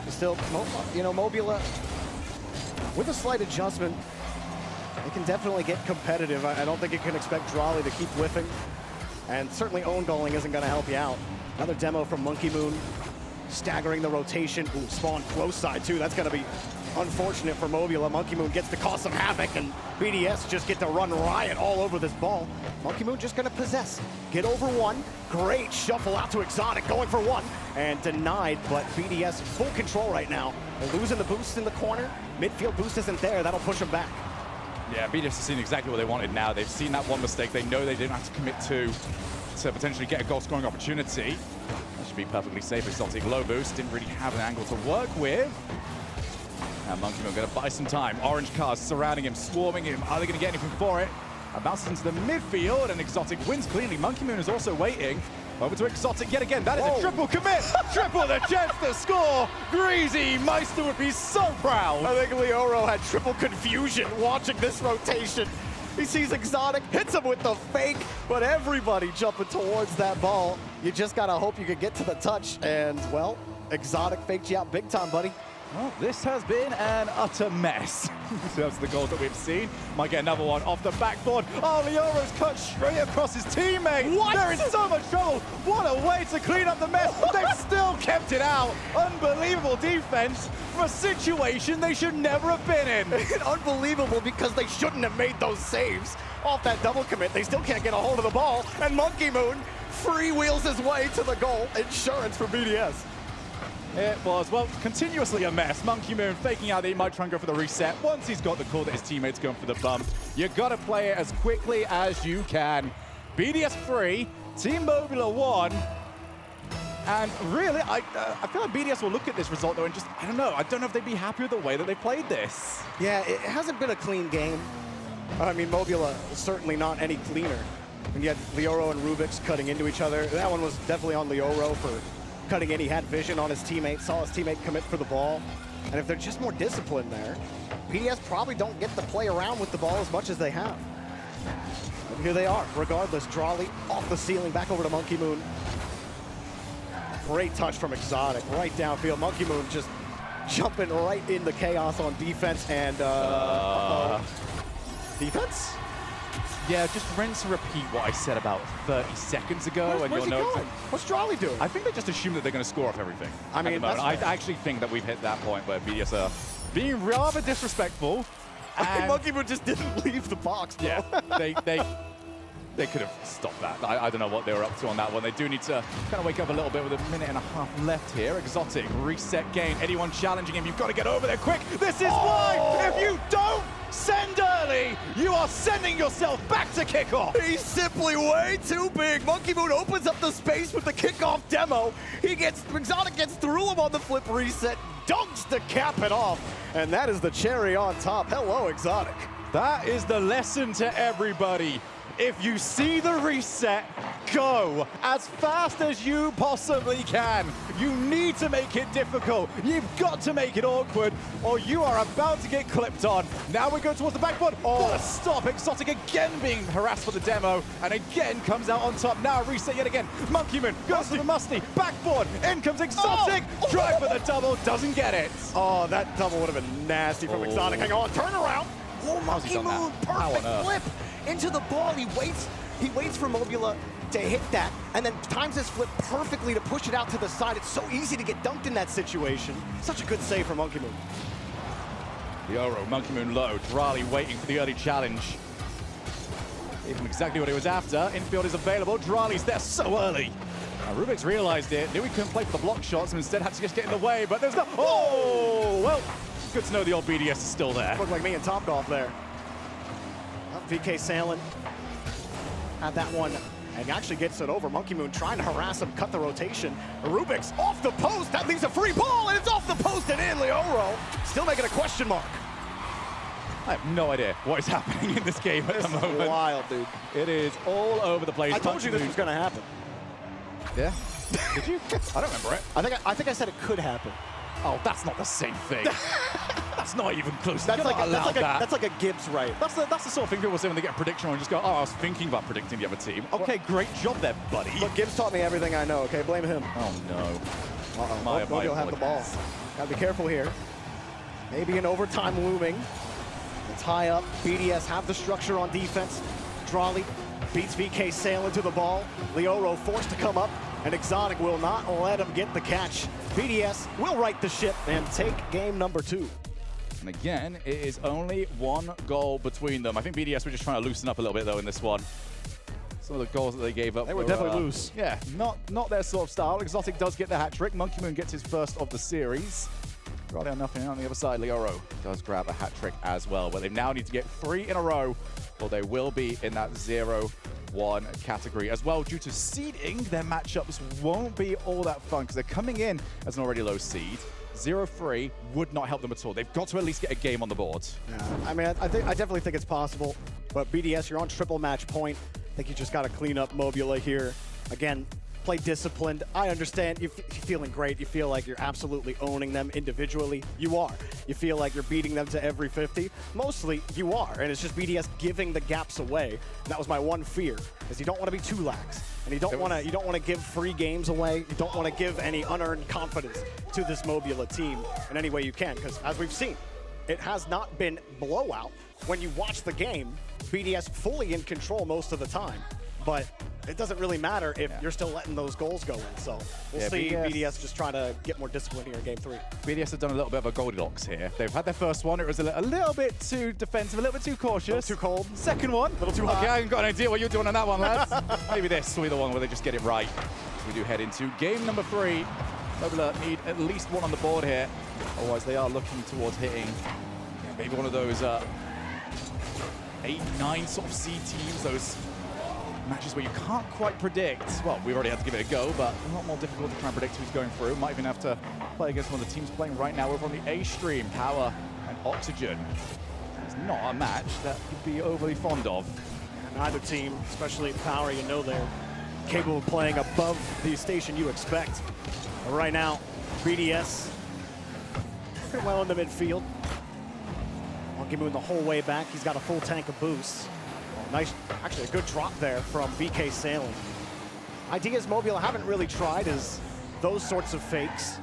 Still, you know, Mobula, with a slight adjustment, it can definitely get competitive. I don't think you can expect Drawley to keep whiffing. And certainly own goaling isn't going to help you out. Another demo from Monkey Moon, staggering the rotation. Ooh, spawn close side too. That's going to be unfortunate for Mobula. Monkey Moon gets to cause some havoc, and BDS just get to run riot all over this ball. Monkey Moon just going to possess. Get over one. Great shuffle out to Exotic, going for one. And denied, but BDS full control right now. They're losing the boost in the corner. Midfield boost isn't there. That'll push them back.
Yeah, BDS has seen exactly what they wanted now. They've seen that one mistake. They know they didn't have to commit to potentially get a goal-scoring opportunity. That should be perfectly safe. Exotic low boost, didn't really have an angle to work with. Now Monkey Moon going to buy some time. Orange cars surrounding him, swarming him. Are they going to get anything for it? Bounces into the midfield, and Exotic wins cleanly. Monkey Moon is also waiting. Over to Exotic yet again. That is a triple commit. Triple the chance to score. Greasy Meister would be so proud.
I think Leoro had triple confusion watching this rotation. He sees Exotic, hits him with the fake, but everybody jumping towards that ball. You just got to hope you could get to the touch, and, well, Exotic faked you out big time, buddy.
Well, this has been an utter mess. So that's the goals that we've seen. Might get another one off the backboard. Oh, Leoro's cut straight across his teammate.
What?
They're in so much trouble. What a way to clean up the mess. They've still kept it out. Unbelievable defense from a situation they should never have been in.
Unbelievable, because they shouldn't have made those saves off that double commit. They still can't get a hold of the ball, and Monkey Moon freewheels his way to the goal. Insurance for BDS.
It was, well, continuously a mess. Monkey Moon faking out that he might try and go for the reset. Once he's got the call that his teammate's going for the bump, you got to play it as quickly as you can. BDS 3, Team Mobula 1. And really, I feel like BDS will look at this result, though, and just, I don't know if they'd be happy with the way that they played this.
Yeah, it hasn't been a clean game. I mean, Mobula is certainly not any cleaner. And yet, Leoro and Rubix cutting into each other. That one was definitely on Leoro for cutting in. He had vision on his teammate, saw his teammate commit for the ball. And if they're just more disciplined there, BDS probably don't get to play around with the ball as much as they have. And here they are, regardless. Drawley off the ceiling, back over to Monkey Moon. Great touch from Exotic, right downfield. Monkey Moon just jumping right in the chaos on defense, and defense?
Yeah, just rinse and repeat what I said about 30 seconds ago.
Where's he going? What's Drawley doing?
I think they just assume that they're going to score off everything.
I mean,
I actually think that we've hit that point where BDS are being rather disrespectful. And
Monkey Moon just didn't leave the box, bro.
Yeah, they could have stopped that. I don't know what they were up to on that one. They do need to kind of wake up a little bit with a minute and a half left here. Exotic, reset game. Anyone challenging him, you've got to get over there quick. This is why, if you don't send early, you are sending yourself back to kickoff.
He's simply way too big. Monkey Moon opens up the space with the kickoff demo. Exotic gets through him on the flip reset, dunks to cap it off. And that is the cherry on top. Hello, Exotic.
That is the lesson to everybody. If you see the reset, go as fast as you possibly can. You need to make it difficult. You've got to make it awkward, or you are about to get clipped on. Now we go towards the backboard. What a stop. Exotic again being harassed for the demo, and again comes out on top. Now a reset yet again. Monkey Moon goes to the Musty. Backboard. In comes Exotic. Try for the double. Doesn't get it.
Oh, that double would have been nasty from Exotic. Hang on. Turn around. Oh, Monkey Moon. Perfect flip into the ball. He waits for Mobula to hit that, and then times his flip perfectly to push it out to the side. It's so easy to get dunked in that situation. Such a good save for Monkey Moon.
Yoro, Monkey Moon low. Drali waiting for the early challenge. Gave him exactly what he was after. Infield is available. Drali's there so early. Rubik's realized it. Knew he couldn't play for the block shots and instead had to just get in the way, but there's no... Oh! Well, good to know the old BDS is still there.
Looked like me and Topgolf there. VK Sailing had that one and actually gets it over. Monkey Moon trying to harass him, cut the rotation. Rubik's off the post. That leaves a free ball, and it's off the post and in. Leoro still making a question mark.
I have no idea what is happening in this game at the moment.
It's wild, dude.
It is all over the place.
I told you this was going to happen.
Yeah? Did you? I don't remember it.
I think I said it could happen.
Oh, that's not the same thing. That's not even close.
That's like a Gibbs right.
That's the sort of thing people say when they get a prediction and just go, oh, I was thinking about predicting the other team. Okay, great job there, buddy.
Look, Gibbs taught me everything I know, okay? Blame him.
Oh, no.
Uh-oh. Mobile have the ball. Gotta be careful here. Maybe an overtime looming. It's high up. BDS have the structure on defense. Drali beats VK Sailing to the ball. Leoro forced to come up, and Exotic will not let him get the catch. BDS will right the ship and take game number 2.
And again, it is only one goal between them. I think BDS were just trying to loosen up a little bit, though, in this one. Some of the goals that they gave up
were definitely loose.
Yeah, not their sort of style. Exotic does get the hat trick. Monkey Moon gets his first of the series. Right down nothing on the other side. Leoro does grab a hat trick as well, but they now need to get 3 in a row, or they will be in that 0-1 category. As well, due to seeding, their matchups won't be all that fun because they're coming in as an already low seed. 0-3 would not help them at all. They've got to at least get a game on the board.
Yeah, I mean, I definitely think it's possible, but BDS, you're on triple match point. I think you just got to clean up Mobula here. Again, play disciplined. I understand you're feeling great. You feel like you're absolutely owning them individually. You are. You feel like you're beating them to every 50. Mostly, you are, and it's just BDS giving the gaps away. And that was my one fear, is you don't want to be too lax, and you don't want to give free games away. You don't want to give any unearned confidence to this Mobula team in any way you can, because as we've seen, it has not been blowout. When you watch the game, BDS fully in control most of the time, but it doesn't really matter if you're still letting those goals go in. So we'll see BDS just trying to get more discipline here in game 3.
BDS have done a little bit of a Goldilocks here. They've had their first one. It was a little bit too defensive, a little bit too cautious.
A little too cold.
Second one.
A little too hot.
Okay, I haven't got an idea what you're doing on that one, lads. Maybe this will be the one where they just get it right. We do head into game number 3. Mobula need at least 1 on the board here. Otherwise, they are looking towards hitting maybe one of those 8, 9 sort of seed teams, those matches where you can't quite predict. Well, we've already had to give it a go, but a lot more difficult to try and predict who's going through. Might even have to play against one of the teams playing right now over on the A stream, Power and Oxygen. It's not a match that you'd be overly fond of.
Neither team, especially Power, you know they're capable of playing above the station you expect. But right now, BDS pretty well in the midfield. Monkey Moon the whole way back. He's got a full tank of boosts. Nice, actually a good drop there from VK Sailing. Ideas Mobula haven't really tried is those sorts of fakes.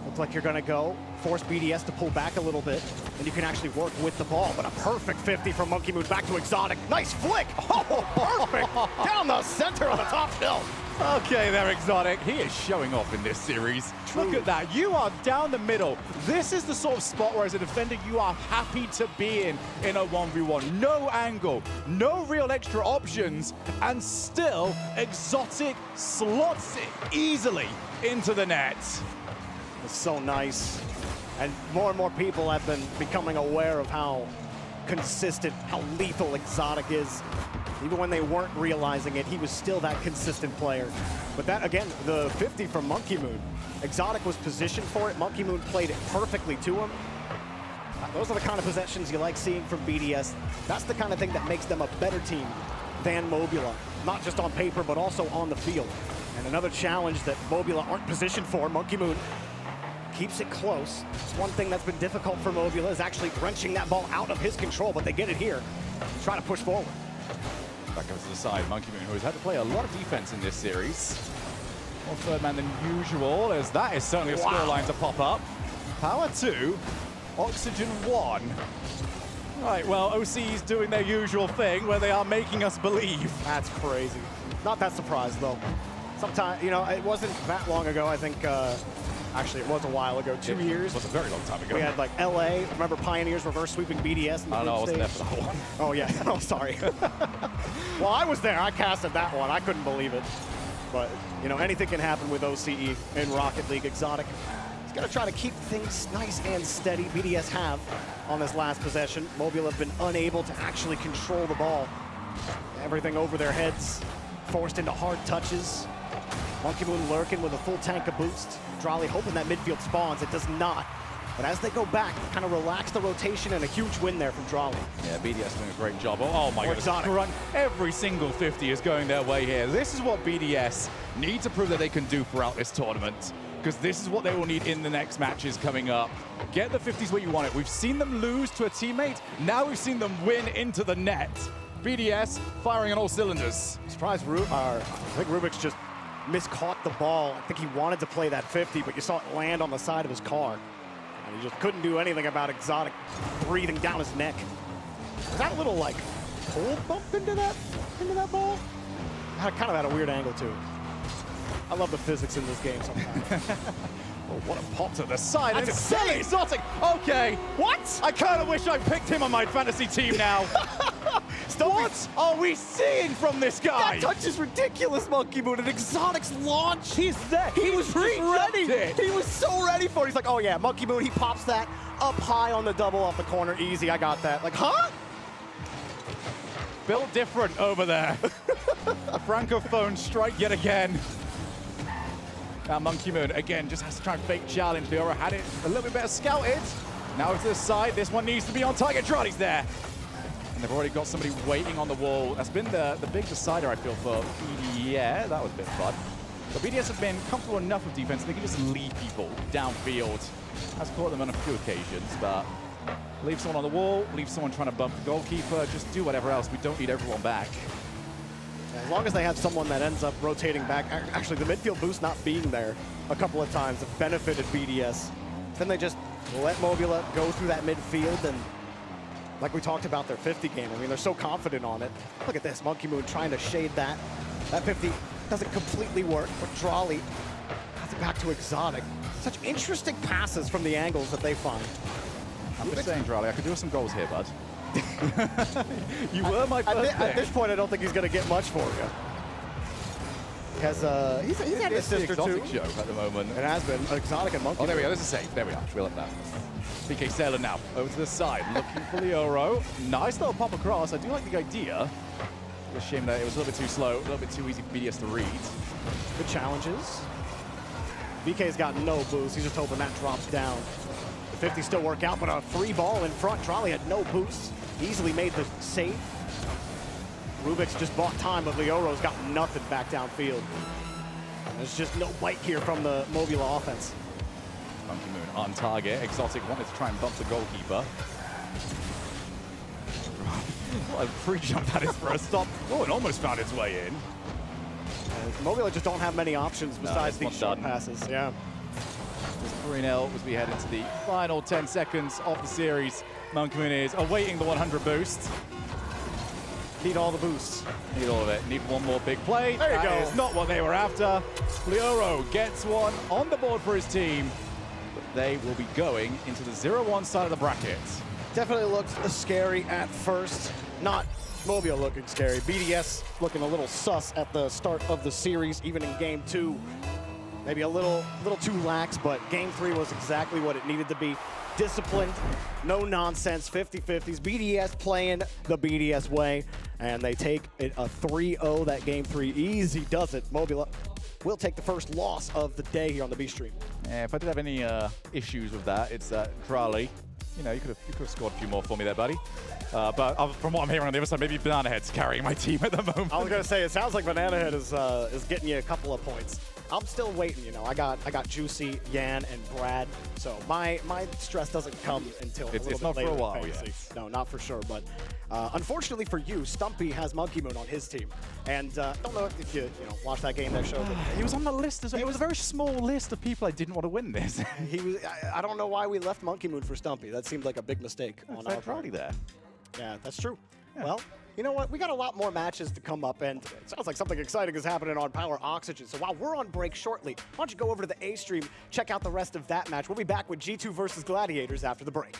Looks like you're gonna go, force BDS to pull back a little bit, and you can actually work with the ball, but a perfect 50 from Monkey Moon back to Exotic. Nice flick, oh, perfect, down the center of the top hill.
Okay, there, Exotic. He is showing off in this series. True. Look at that. You are down the middle. This is the sort of spot where, as a defender, you are happy to be in a 1v1. No angle, no real extra options, and still Exotic slots it easily into the net.
It's so nice. And more people have been becoming aware of how consistent, how lethal Exotic is. Even when they weren't realizing it, he was still that consistent player. But that, again, the 50 from Monkey Moon. Exotic was positioned for it. Monkey Moon played it perfectly to him. Those are the kind of possessions you like seeing from BDS. That's the kind of thing that makes them a better team than Mobula, not just on paper, but also on the field. And another challenge that Mobula aren't positioned for, Monkey Moon keeps it close. It's one thing that's been difficult for Mobula is actually wrenching that ball out of his control, but they get it here. Try to push forward.
Back over to the side, Monkey Moon, who has had to play a lot of defense in this series. More third man than usual, as that is certainly a scoreline to pop up. Power 2, Oxygen 1. Right, well, OC's doing their usual thing where they are making us believe.
That's crazy. Not that surprised, though. Sometimes, you know, it wasn't that long ago, I think, actually, it was a while ago, 2 years.
It was a very long time ago.
We had, like, LA. Remember Pioneers reverse sweeping BDS in the
I know, I wasn't there
stage?
for that one.
Oh, yeah. Oh, sorry. Well, I was there. I casted that one. I couldn't believe it. But, you know, anything can happen with OCE in Rocket League. Exotic is going to try to keep things nice and steady. BDS have on this last possession. Mobula have been unable to actually control the ball. Everything over their heads, forced into hard touches. Monkey Moon lurking with a full tank of boost. Drolly hoping that midfield spawns. It does not. But as they go back, kind of relax the rotation, and a huge win there from Drolly.
Yeah, BDS doing a great job. Oh my goodness.
Exotic.
Every single 50 is going their way here. This is what BDS need to prove that they can do throughout this tournament, because this is what they will need in the next matches coming up. Get the 50s where you want it. We've seen them lose to a teammate. Now we've seen them win into the net. BDS firing on all cylinders.
Surprised I think Rubik's just miscaught the ball. I think he wanted to play that 50, but you saw it land on the side of his car. And he just couldn't do anything about Exotic breathing down his neck. Was that a little, like, cold bump into that ball? Kind of had a weird angle, too. I love the physics in this game sometimes.
Oh, what a pop to the side.
That's
It's silly. Exotic. Okay.
What?
I kind of wish I picked him on my fantasy team now. What are we seeing from this guy?
That touch is ridiculous, Monkey Moon. And Exotic's launch.
He's there.
He was ready.
It.
He was so ready for it. He's like, oh yeah, Monkey Moon, he pops that up high on the double off the corner. Easy, I got that. Like, huh?
Built different over there. A Francophone strike yet again. Now Monkey Moon, again, just has to try and fake challenge. Fiora had it a little bit better scouted. Now to the side. This one needs to be on target. Charlie's there. And they've already got somebody waiting on the wall. That's been the big decider, I feel, for BDS. Yeah, that was a bit of fun. But BDS have been comfortable enough with defense. They can just lead people downfield. Has caught them on a few occasions, but leave someone on the wall, leave someone trying to bump the goalkeeper, just do whatever else. We don't need everyone back.
As long as they have someone that ends up rotating back, actually the midfield boost not being there a couple of times have benefited BDS. Then they just let Mobula go through that midfield, and like we talked about their 50 game, I mean, they're so confident on it. Look at this, Monkey Moon trying to shade that. That 50 doesn't completely work, but Drolly has it back to Exotic. Such interesting passes from the angles that they find.
I'm just saying, Drolly, I could do with some goals here, bud. You were my first pick.
At this point, I don't think he's going to get much for you. Because he's had his sister too.
Exotic show at the moment.
It has been Exotic and Monkey.
Oh, there we go. This is safe. There we are. We'll let that. BK Sailor now over to the side, looking for Leoro. Nice little pop across. I do like the idea. A shame that it was a little bit too slow, a little bit too easy for BDS to read.
Good challenges. BK's got no boost. He's just hoping that drops down. The 50 still work out, but a free ball in front. Drolly had no boost. Easily made the save. Rubik's just bought time, but Leoro's got nothing back downfield. And there's just no bite here from the Mobula offense.
Monkey Moon on target. Exotic wanted to try and bump the goalkeeper. What a free jump that is for a stop. Oh, it almost found its way in.
Mobula just don't have many options besides these short passes. Yeah.
It's 3-0 as we head into the final 10 seconds of the series. Monkey Moon is awaiting the 100 boost.
Need all the boosts.
Need all of it. Need one more big play.
There you go.
That is not what they were after. Leoro gets one on the board for his team. But they will be going into the 0-1 side of the bracket.
Definitely looked scary at first. Not Mobula looking scary. BDS looking a little sus at the start of the series, even in game 2. Maybe a little too lax, but game 3 was exactly what it needed to be. Disciplined, no nonsense, 50-50s. BDS playing the BDS way, and they take it a 3-0 that game 3. Easy does it. Mobula will take the first loss of the day here on the B stream.
Yeah, if I did have any issues with that, it's Drolly You know, you could have scored a few more for me there, buddy. But from what I'm hearing on the other side, maybe Banana Head's carrying my team at the moment.
I was gonna say, it sounds like Banana Head is getting you a couple of points. I'm still waiting, you know. I got Juicy, Yan, and Brad, so my stress doesn't come until
it's not for a while yet.
No, not for sure. But unfortunately for you, Stumpy has Monkey Moon on his team, and I don't know if you watched that game there, show.
He was on the list as well. It was a very small list of people I didn't want to win this.
He was. I don't know why we left Monkey Moon for Stumpy. That seemed like a big mistake on our part.
There.
Yeah, that's true. Yeah. Well, you know what? We got a lot more matches to come up, and it sounds like something exciting is happening on Power Oxygen. So while we're on break shortly, why don't you go over to the A stream, check out the rest of that match. We'll be back with G2 versus Gladiators after the break.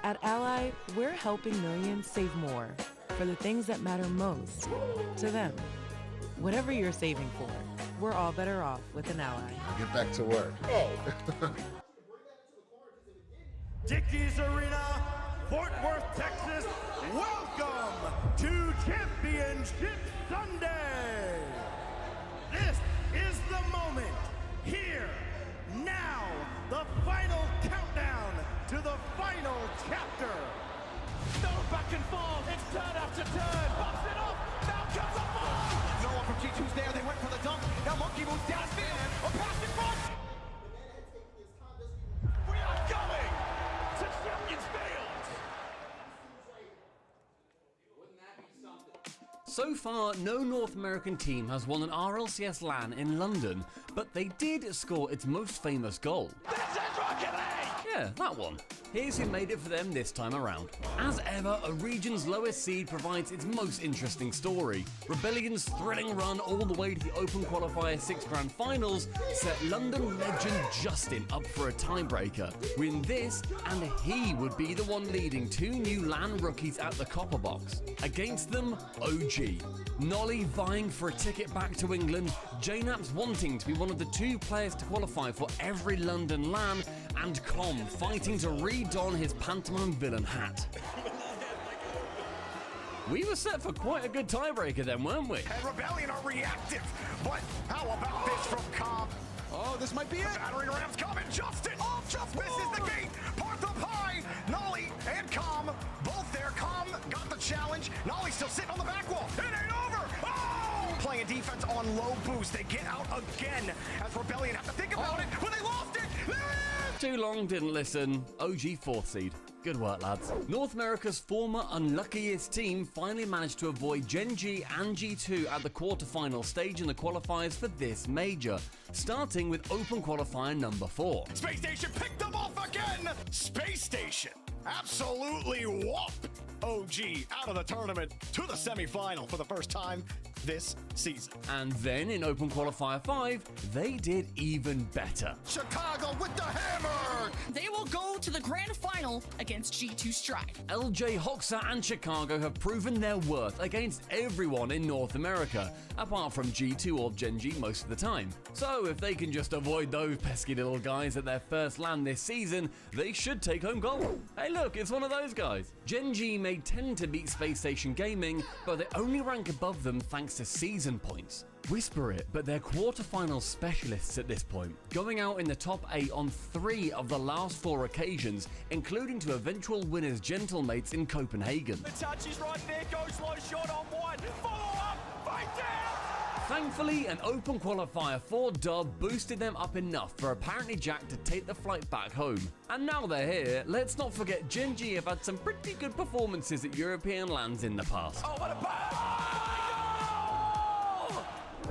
At Ally, we're helping millions save more for the things that matter most to them. Whatever you're saving for, we're all better off with an Ally.
Get back to work.
Dickies Arena, Fort Worth, Texas. Welcome to Championship Sunday. This is the moment. Here, now, the final countdown to the final chapter. No back and forth. It's turn after turn. Bumps it off. Now comes a ball. No one from G2's there. They went for the dunk. Now Monkey moves downfield. A pass in front. We are going to Champions Field.
So far, no North American team has won an RLCS LAN in London, but they did score its most famous goal.
This is Rocket League!
Yeah, that one. Here's who made it for them this time around. As ever, a region's lowest seed provides its most interesting story. Rebellion's thrilling run all the way to the Open Qualifier 6 Grand Finals set London legend Justin up for a tiebreaker. Win this, and he would be the one leading two new LAN rookies at the Copper Box. Against them, OG. Nolly vying for a ticket back to England, JNAPS wanting to be one of the two players to qualify for every London LAN, and Com fighting to redon his pantomime villain hat. We were set for quite a good tiebreaker then, weren't we?
And Rebellion are reactive, but how about this from Com?
Oh, this might be it.
Battering rams coming, Justin! Oh, just misses the gate! Parth up high! Nolly and Com, both there. Com got the challenge. Nolly still sitting on the back wall. It ain't over! Oh! Playing defense on low boost. They get out again as Rebellion have to think about it, but they lost it!
Too long, didn't listen. OG 4th seed. Good work, lads. North America's former unluckiest team finally managed to avoid Gen.G and G2 at the quarterfinal stage in the qualifiers for this major, starting with Open Qualifier number 4.
Space Station picked them off again! Space Station absolutely whooped OG out of the tournament to the semifinal for the first time this season.
And then in Open Qualifier 5, they did even better.
Chicago with the hammer!
They will go to the grand final against G2 Strive.
LJ Hoxha and Chicago have proven their worth against everyone in North America, apart from G2 or Gen.G most of the time. So if they can just avoid those pesky little guys at their first LAN this season, they should take home gold. Hey look, it's one of those guys. Gen.G may tend to beat Space Station Gaming, but they only rank above them thanks to season points. Whisper it, but they're quarterfinal specialists at this point, going out in the top 8 on 3 of the last 4 occasions, including to eventual winners Gentlemates in Copenhagen.
The touch is right there, goes low, shot on one, follow up, fight down!
Thankfully, an Open Qualifier 4 dub boosted them up enough for apparently Jack to take the flight back home. And now they're here, let's not forget Gen.G have had some pretty good performances at European LANs in the past.
Oh, what a ball!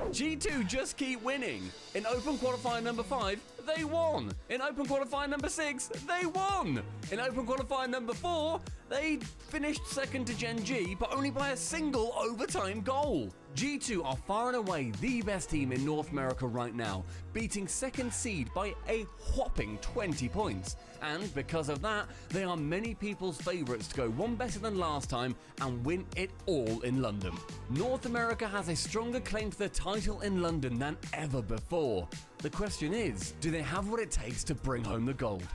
G2 just keep winning. In Open Qualifier number 5, they won. In Open Qualifier number 6, they won. In Open Qualifier number 4, they finished second to Gen.G, but only by a single overtime goal. G2 are far and away the best team in North America right now, beating second seed by a whopping 20 points. And because of that, they are many people's favourites to go one better than last time and win it all in London. North America has a stronger claim to the title in London than ever before. The question is, do they have what it takes to bring home the gold?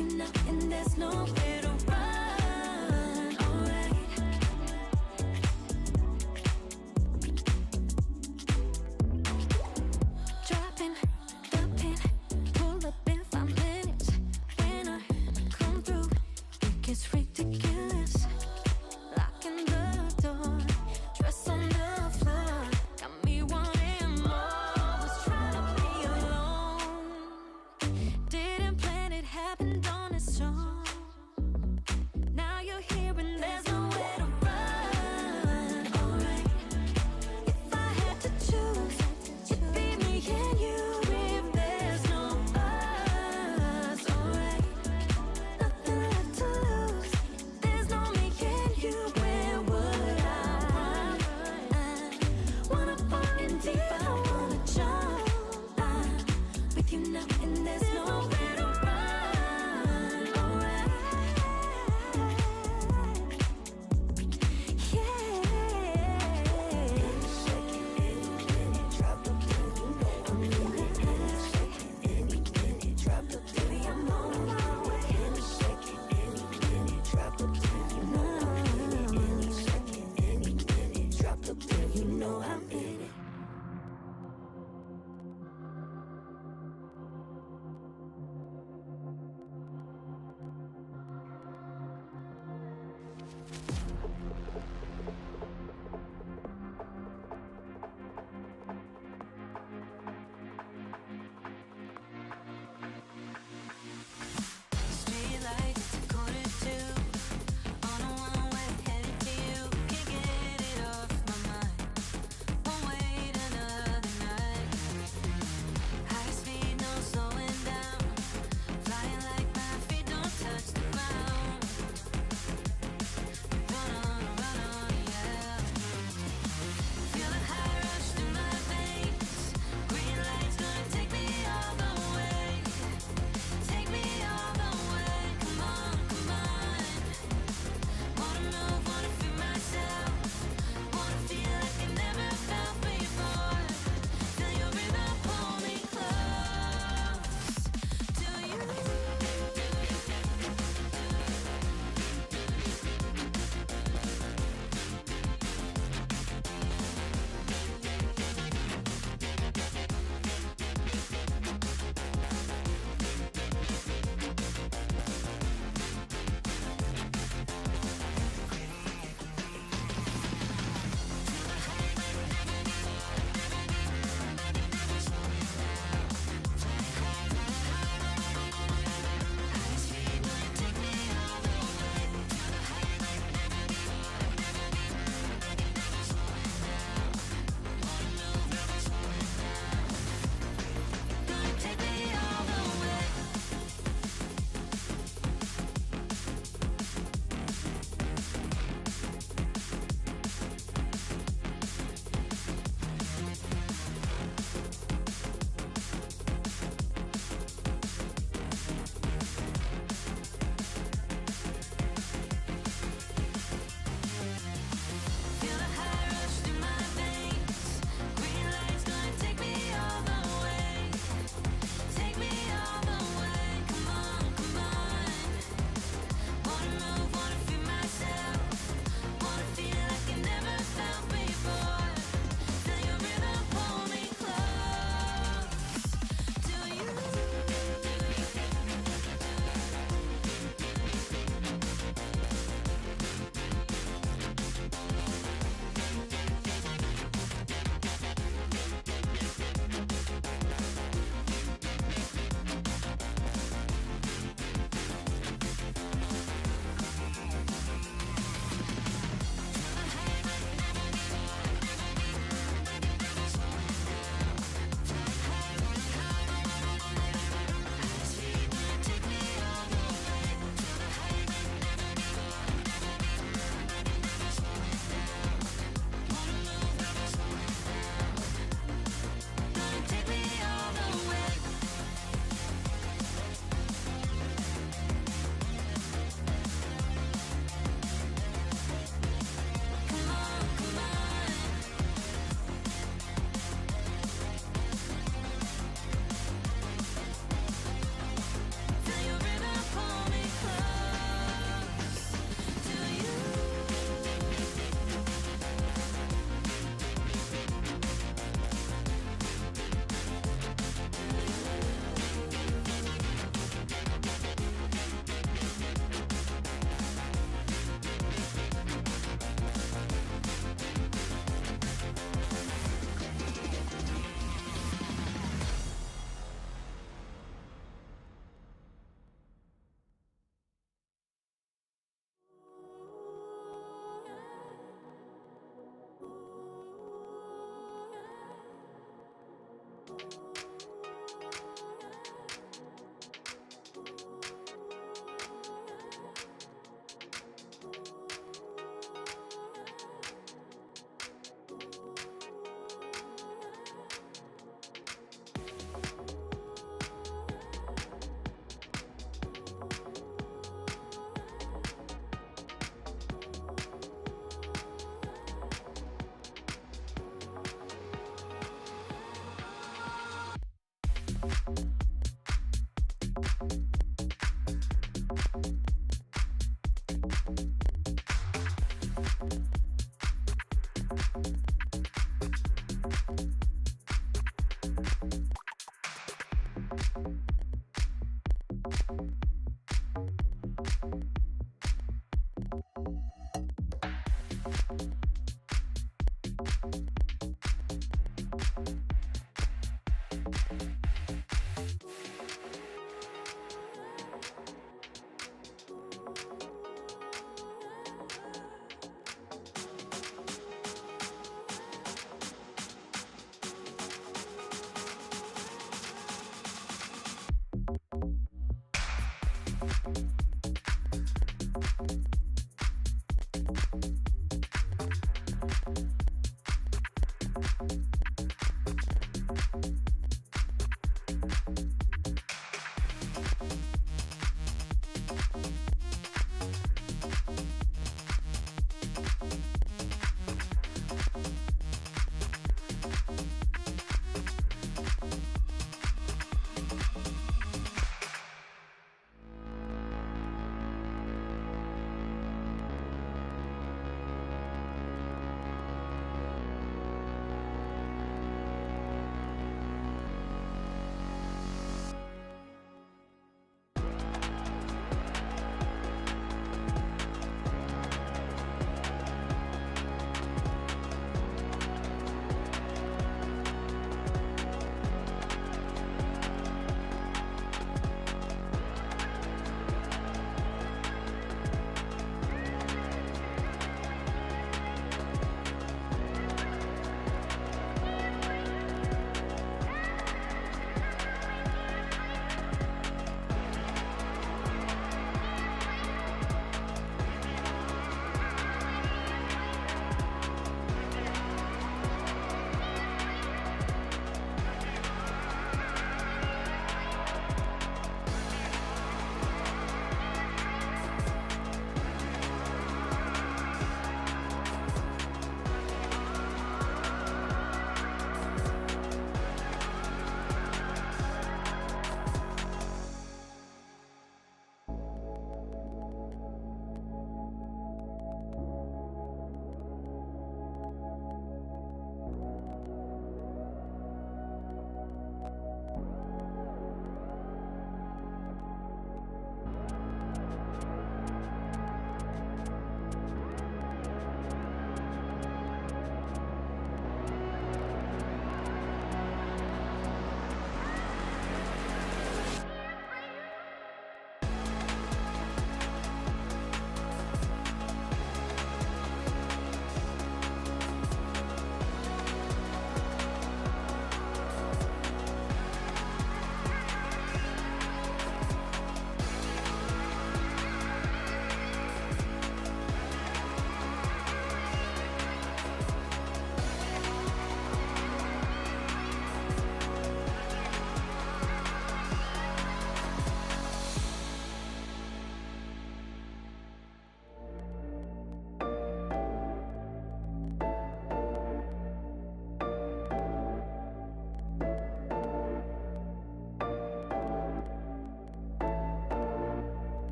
Nothing left to lose.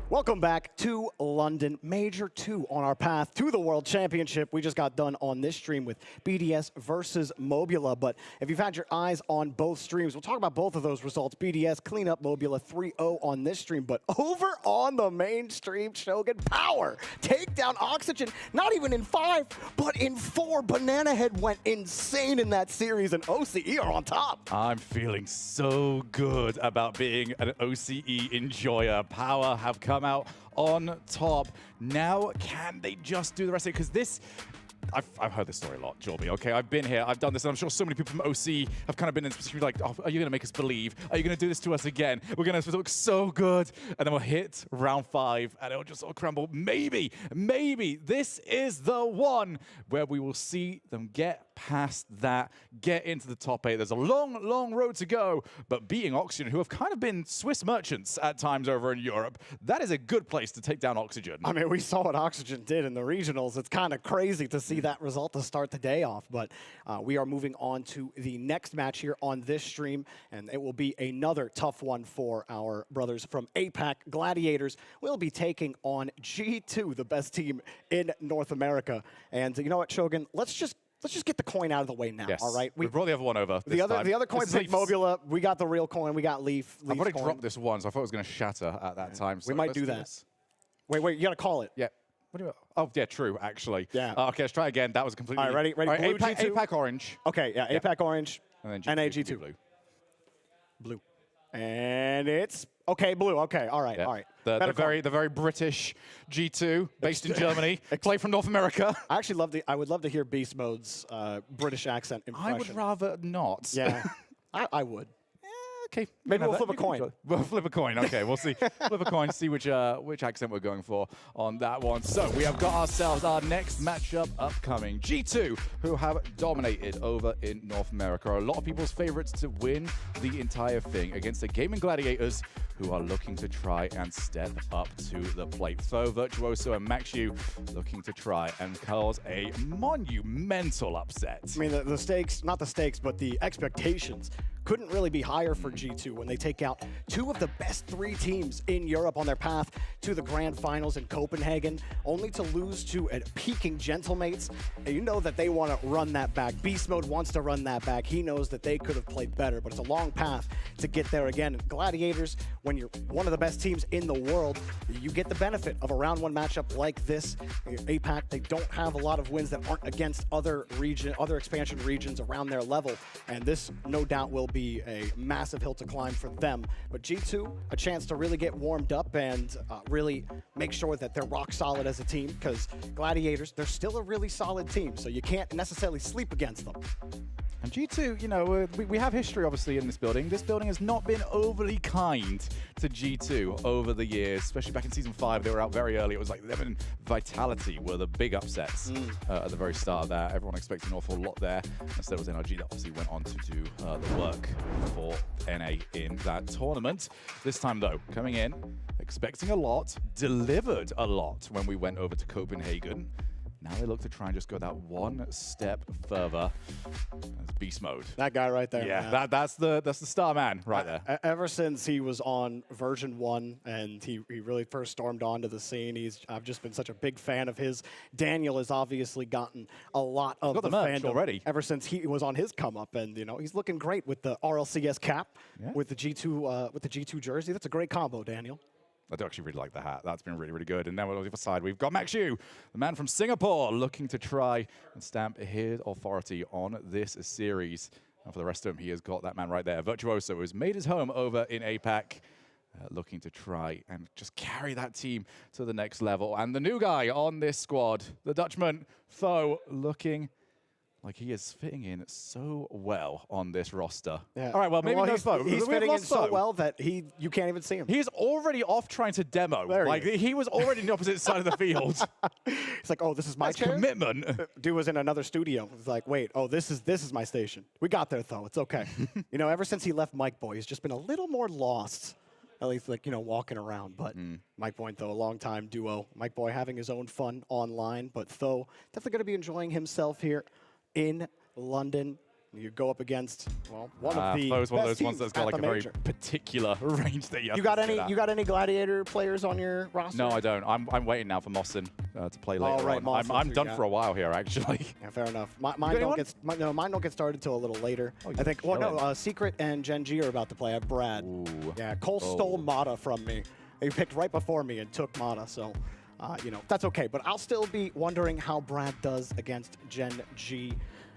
Welcome back to London Major 2 on our path to the World Championship. We just got done on this stream with BDS versus Mobula, but if you've had your eyes on both streams, we'll talk about both of those results. BDS clean up Mobula 3-0 on this stream, but over on the main stream, Shogun Power take down Oxygen, not even in 5, but in 4. Banana Head went insane in that series, and OCE are on top.
I'm feeling so good about being an OCE enjoyer. Power have come out on top. Now, can they just do the rest of it? Because this, I've heard this story a lot, Jorby, okay? I've been here, I've done this, and I'm sure so many people from OC have kind of been in specifically like, oh, are you going to make us believe? Are you going to do this to us again? We're going to look so good. And then we'll hit round 5, and it'll just all crumble. Maybe this is the one where we will see them get past that, get into the top 8. There's a long, long road to go, but beating Oxygen, who have kind of been Swiss merchants at times over in Europe, that is a good place to take down Oxygen.
I mean, we saw what Oxygen did in the regionals. It's kind of crazy to see see that result to start the day off. But we are moving on to the next match here on this stream, and it will be another tough one for our brothers from APAC. Gladiators will be taking on G2, the best team in North America. And you know what, Shogun? Let's just get the coin out of the way now,
Yes.
all right?
We brought the other one over.
The other coin's like Mobula. We got the real coin. We got Leaf.
I've already dropped this once. I thought it was going to shatter at that time. So
we might do that.
This.
Wait, you got to call it.
Yeah. What do you? Oh, yeah, true, actually.
Yeah.
Okay, let's try again. That was completely...
All right, ready? Blue,
APAC,
G2?
APAC orange.
Okay, yeah, APAC orange.
And then
NA
G2.
G2. Blue. And it's... Okay, blue. Okay, all right,
Yeah.
all right.
The very British G2, based in Germany, play from North America.
I actually I would love to hear Beast Mode's British accent impression.
I would rather not.
Yeah, I would.
Okay,
Maybe we'll flip a coin.
We'll flip a coin. Okay, we'll see. Flip a coin, see which accent we're going for on that one. So we have got ourselves our next matchup upcoming. G2, who have dominated over in North America, are a lot of people's favorites to win the entire thing against the Gaming Gladiators, who are looking to try and step up to the plate. So Virtuoso and Maxu looking to try and cause a monumental upset.
I mean, the stakes, not the stakes, but the expectations couldn't really be higher for G2 when they take out two of the best 3 teams in Europe on their path to the grand finals in Copenhagen, only to lose to a peaking Gentlemates. And you know that they want to run that back. Beast Mode wants to run that back. He knows that they could have played better, but it's a long path to get there again. Gladiators, when you're one of the best teams in the world, you get the benefit of a round 1 matchup like this. APAC, they don't have a lot of wins that aren't against other expansion regions around their level, and this no doubt will be a massive hill to climb for them. But G2, a chance to really get warmed up and really make sure that they're rock solid as a team, because Gladiators, they're still a really solid team, so you can't necessarily sleep against them.
And G2, you know, we have history, obviously, in this building. This building has not been overly kind to G2 over the years, especially back in Season 5. They were out very early. It was like them and Vitality were the big upsets at the very start of that. Everyone expected an awful lot there. Instead, it was NRG that obviously went on to do the work for NA in that tournament. This time, though, coming in, expecting a lot, delivered a lot when we went over to Copenhagen. Now they look to try and just go that one step further. That's Beast Mode.
That guy right there.
Yeah,
man.
that's the star man right there.
Ever since he was on version 1 and he really first stormed onto the scene, I've just been such a big fan of his. Daniel has obviously gotten a lot of the
merch
fandom
already
ever since he was on his come up, and you know he's looking great with the RLCS cap, with the G2 jersey. That's a great combo, Daniel.
I do actually really like the hat. That's been really, really good. And then on the other side, we've got Maxu, the man from Singapore, looking to try and stamp his authority on this series. And for the rest of him, he has got that man right there. Virtuoso, who's made his home over in APAC, looking to try and just carry that team to the next level. And the new guy on this squad, the Dutchman, Tho, looking like he is fitting in so well on this roster.
Yeah.
All right, well, maybe no Tho.
He's fitting in so well that you can't even see him.
He's already off trying to demo. He was already on the opposite side of the field.
It's like, oh, this is my
That's
chair?
commitment.
Dude was in another studio. It's like, wait, oh, this is my station. We got there, though. It's okay. You know, ever since he left Mike Boy, he's just been a little more lost. At least, like, you know, walking around. But Mike Boy and Tho, a long-time duo. Mike Boy having his own fun online, but Tho definitely going to be enjoying himself here in London. You go up against, well, one of the
Tho's one of
best
those ones that's got like a very
major.
particular range that you have
You got
to
any?
sit at.
You got any Gladiator players on your roster?
No, I don't. I'm waiting now for Mawson to play later
right,
on.
Mawson
I'm
too,
done
yeah.
for a while here, actually.
Yeah, fair enough. Mine don't get started till a little later.
Oh,
I think. Well, no. Secret and Gen.G are about to play. I have Brad.
Ooh.
Yeah, Cole stole Mata from me. He picked right before me and took Mata. So, you know, that's okay. But I'll still be wondering how Brad does against Gen.G.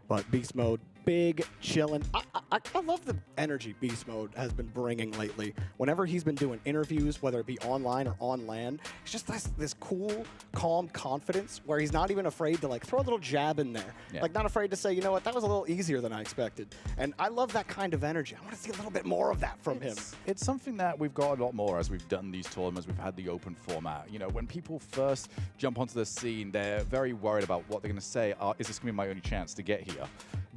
But Beast Mode, big, chillin'. I love the energy Beast Mode has been bringing lately. Whenever he's been doing interviews, whether it be online or on land, it's just this cool, calm confidence where he's not even afraid to like throw a little jab in there.
Yeah.
Like not afraid to say, you know what, that was a little easier than I expected. And I love that kind of energy. I want to see a little bit more of that from him.
It's something that we've got a lot more as we've done these tournaments. We've had the open format. You know, when people first jump onto the scene, they're very worried about what they're going to say. Is this going to be my only chance to get here?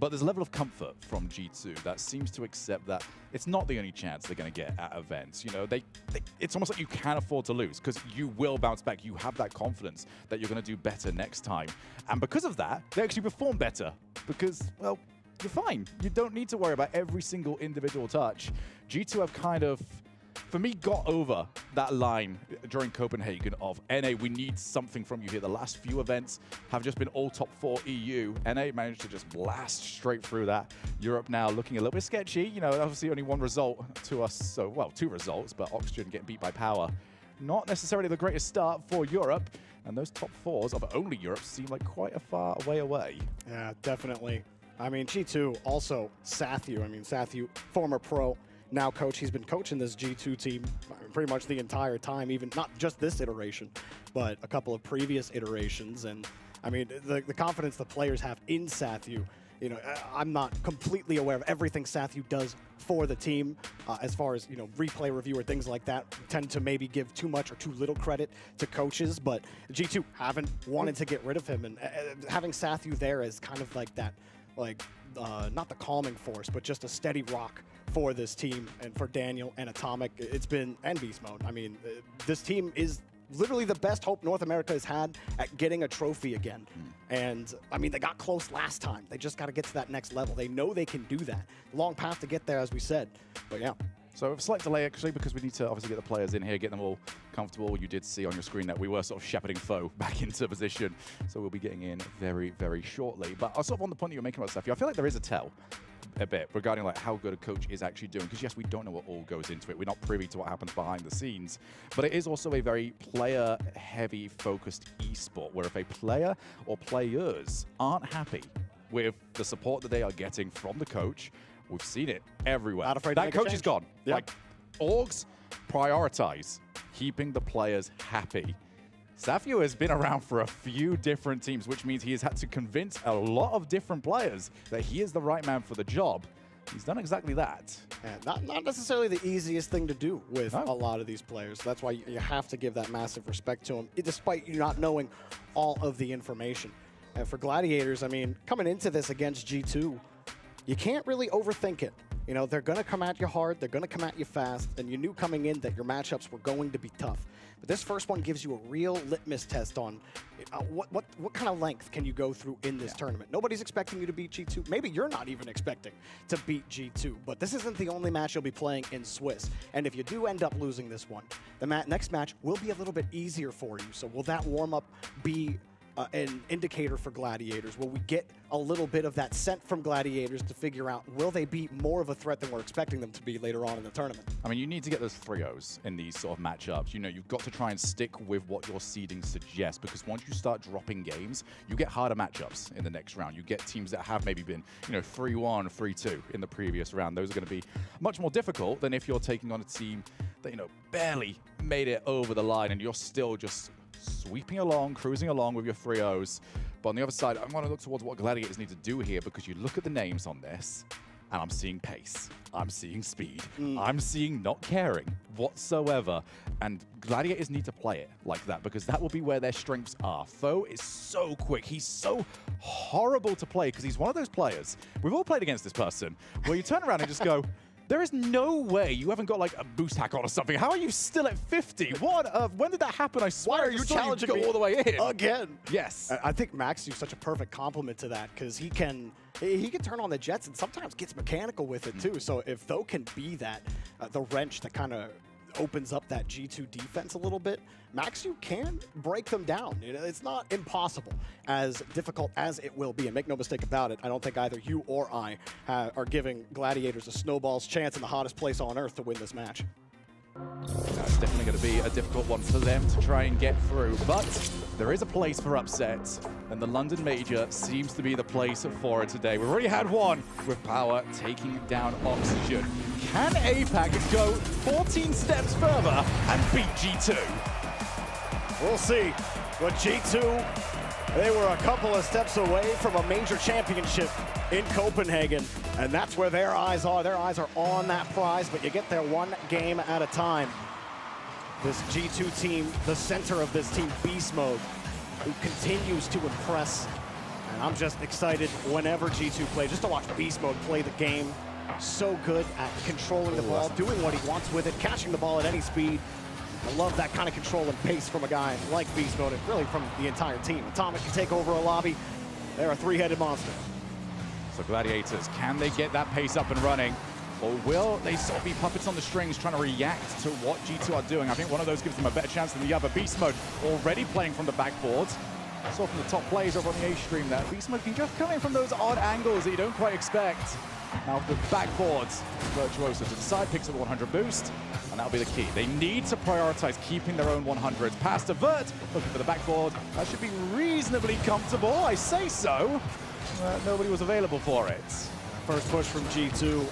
But there's a level of comfort from G2 that seems to accept that it's not the only chance they're going to get at events. You know, it's almost like you can't afford to lose because you will bounce back. You have that confidence that you're going to do better next time. And because of that, they actually perform better because, well, you're fine. You don't need to worry about every single individual touch. G2 have kind of, for me, got over that line during Copenhagen of, NA, we need something from you here. The last few events have just been all top 4 EU. NA managed to just blast straight through that. Europe now looking a little bit sketchy. You know, obviously only one result to us. So, well, 2 results, but Oxygen getting beat by Power. Not necessarily the greatest start for Europe. And those top 4s of only Europe seem like quite a far way away.
Yeah, definitely. I mean, G2, also Sathu. I mean, Sathu, former pro, now coach. He's been coaching this G2 team pretty much the entire time, even not just this iteration, but a couple of previous iterations. And I mean, the confidence the players have in Sathu, you know, I'm not completely aware of everything Sathu does for the team as far as, you know, replay review or things like that. Tend to maybe give too much or too little credit to coaches, but G2 haven't wanted to get rid of him. And having Sathu there is kind of like that, like, not the calming force, but just a steady rock for this team and for Daniel and Atomic. It's been, and Beast Mode. I mean, this team is literally the best hope North America has had at getting a trophy again. And I mean, they got close last time. They just got to get to that next level. They know they can do that. Long path to get there, as we said. But yeah.
So a slight delay, actually, because we need to obviously get the players in here, get them all comfortable. You did see on your screen that we were sort of shepherding foe back into position. So we'll be getting in very, very shortly. But sort of on the point that you're making about Sathu, I feel like there is a tell a bit regarding like how good a coach is actually doing. Because yes, we don't know what all goes into it. We're not privy to what happens behind the scenes. But it is also a very player-heavy focused esport, where if a player or players aren't happy with the support that they are getting from the coach, we've seen it everywhere.
Not afraid
that
to
coach is gone.
Yep.
Like, orgs prioritize keeping the players happy. Sathu has been around for a few different teams, which means he has had to convince a lot of different players that he is the right man for the job. He's done exactly that.
Yeah, not necessarily the easiest thing to do with a lot of these players. That's why you have to give that massive respect to him, despite you not knowing all of the information. And for Gladiators, I mean, coming into this against G2, you can't really overthink it. You know, they're going to come at you hard, they're going to come at you fast, and you knew coming in that your matchups were going to be tough. But this first one gives you a real litmus test on what kind of length can you go through in this tournament. Nobody's expecting you to beat G2. Maybe you're not even expecting to beat G2, but this isn't the only match you'll be playing in Swiss. And if you do end up losing this one, the next match will be a little bit easier for you. So will that warm-up be an indicator for Gladiators? Will we get a little bit of that scent from Gladiators to figure out, will they be more of a threat than we're expecting them to be later on in the tournament?
I mean, you need to get those 3-0s in these sort of matchups. You know, you've got to try and stick with what your seeding suggests, because once you start dropping games, you get harder matchups in the next round. You get teams that have maybe been, you know, 3-1, 3-2 in the previous round. Those are going to be much more difficult than if you're taking on a team that, you know, barely made it over the line and you're still just sweeping along, cruising along with your 3-0s. But on the other side, I want to look towards what Gladiators need to do here, because you look at the names on this, and I'm seeing pace, I'm seeing speed, I'm seeing not caring whatsoever. And Gladiators need to play it like that, because that will be where their strengths are. Foe is so quick. He's so horrible to play, because he's one of those players, we've all played against this person, where you turn around and just go, there is no way you haven't got like a boost hack on or something. How are you still at 50? What? When did that happen? I swear.
Why are you challenging
you
me
go all the way in
again?
Yes.
I think Max is such a perfect compliment to that, because he can turn on the jets and sometimes gets mechanical with it too. So if Tho can be that the wrench that kind of opens up that G2 defense a little bit, Maxu can break them down. You know, it's not impossible, as difficult as it will be. And make no mistake about it, I don't think either you or I are giving Gladiators a snowball's chance in the hottest place on earth to win this match.
It's definitely going to be a difficult one for them to try and get through, but there is a place for upsets, and the London Major seems to be the place for it today. We've already had one with Power taking down Oxygen. Can APAC go 14 steps further and beat G2?
We'll see. But G2, they were a couple of steps away from a major championship in Copenhagen, and that's where their eyes are. Their eyes are on that prize, but you get there one game at a time. This G2 team, the center of this team, Beast Mode, who continues to impress. And I'm just excited whenever G2 plays, just to watch Beast Mode play the game. So good at controlling the ball, doing what he wants with it, catching the ball at any speed. I love that kind of control and pace from a guy like Beast Mode, and really from the entire team. Atomic can take over a lobby. They're a three-headed monster.
So Gladiators, can they get that pace up and running? Or will they sort of be puppets on the strings trying to react to what G2 are doing? I think one of those gives them a better chance than the other. Beast Mode already playing from the backboard. Saw from the top plays over on the A stream that Beast Mode can just come in from those odd angles that you don't quite expect. Now the backboards, Virtuoso to the side, picks up the 100 boost, and that'll be the key. They need to prioritize keeping their own 100s. Pass to Vert, looking for the backboard. That should be reasonably comfortable, I say so. Nobody was available for it.
First push from G2.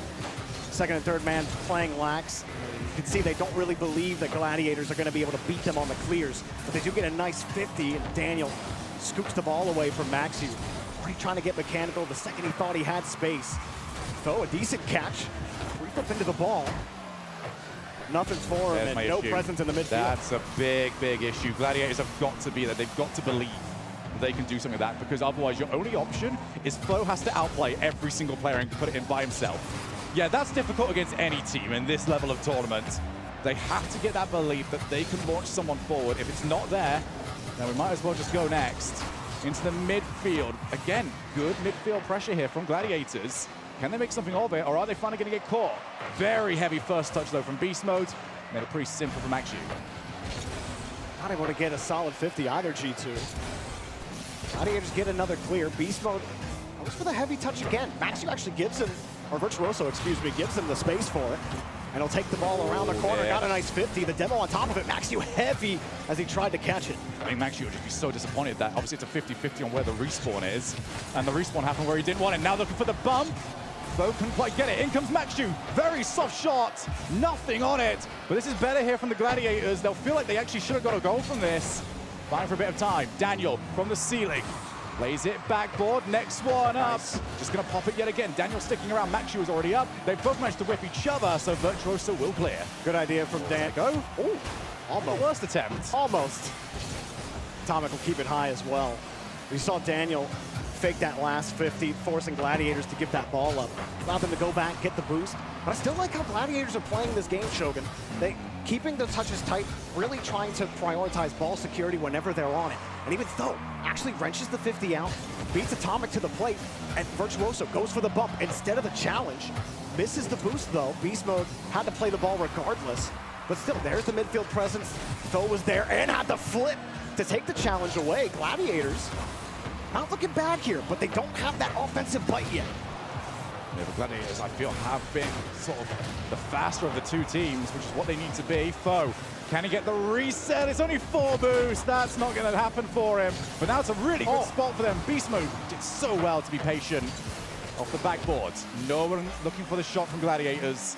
Second and third man playing lax. You can see they don't really believe that Gladiators are going to be able to beat them on the clears, but they do get a nice 50, and Daniel scoops the ball away from Maxiu. Already trying to get mechanical the second he thought he had space. Though a decent catch, free-flip into the ball. Nothing's for him, and no presence in the midfield.
That's a big, big issue. Gladiators have got to be there. They've got to believe they can do something like that, because otherwise your only option is Flo has to outplay every single player and put it in by himself. Yeah, that's difficult against any team in this level of tournament. They have to get that belief that they can launch someone forward. If it's not there, then we might as well just go next into the midfield. Again, good midfield pressure here from Gladiators. Can they make something of it, or are they finally going to get caught? Very heavy first touch, though, from Beast Mode. Made it pretty simple for Maxiu.
Not able to get a solid 50 either, G2. Gladiators get another clear. Beast Mode goes for the heavy touch again. Maxiu actually gives him, or Virtuoso, excuse me, gives him the space for it. And he'll take the ball around the corner. Got a nice 50. The demo on top of it. Maxiu heavy as he tried to catch it.
I think Maxiu would just be so disappointed that obviously it's a 50-50 on where the respawn is. And the respawn happened where he didn't want it. Now looking for the bump. Though couldn't quite get it. In comes Maxiu. Very soft shot. Nothing on it. But this is better here from the Gladiators. They'll feel like they actually should have got a goal from this. Fighting for a bit of time. Daniel from the ceiling. Plays it backboard, next one up. Just gonna pop it yet again. Daniel sticking around, Maxiu is already up. They've both managed to whip each other, so Virtuoso will clear.
Good idea from Dan. Go. Oh, almost.
Worst attempt.
Almost. Atomic will keep it high as well. We saw Daniel fake that last 50, forcing Gladiators to give that ball up. Allow them to go back, get the boost. But I still like how Gladiators are playing this game, Shogun. They keeping the touches tight, really trying to prioritize ball security whenever they're on it. And even though actually wrenches the 50 out, beats Atomic to the plate, and Virtuoso goes for the bump instead of the challenge. Misses the boost though. Beast Mode had to play the ball regardless. But still, there's the midfield presence. Tho was there and had the flip to take the challenge away. Gladiators not looking bad here, but they don't have that offensive bite yet.
Yeah, the Gladiators, I feel, have been sort of the faster of the two teams, which is what they need to be. Tho, can he get the reset? It's only 4 boosts. That's not going to happen for him. But now it's a really good spot for them. Beast Mode did so well to be patient off the backboard. No one looking for the shot from Gladiators.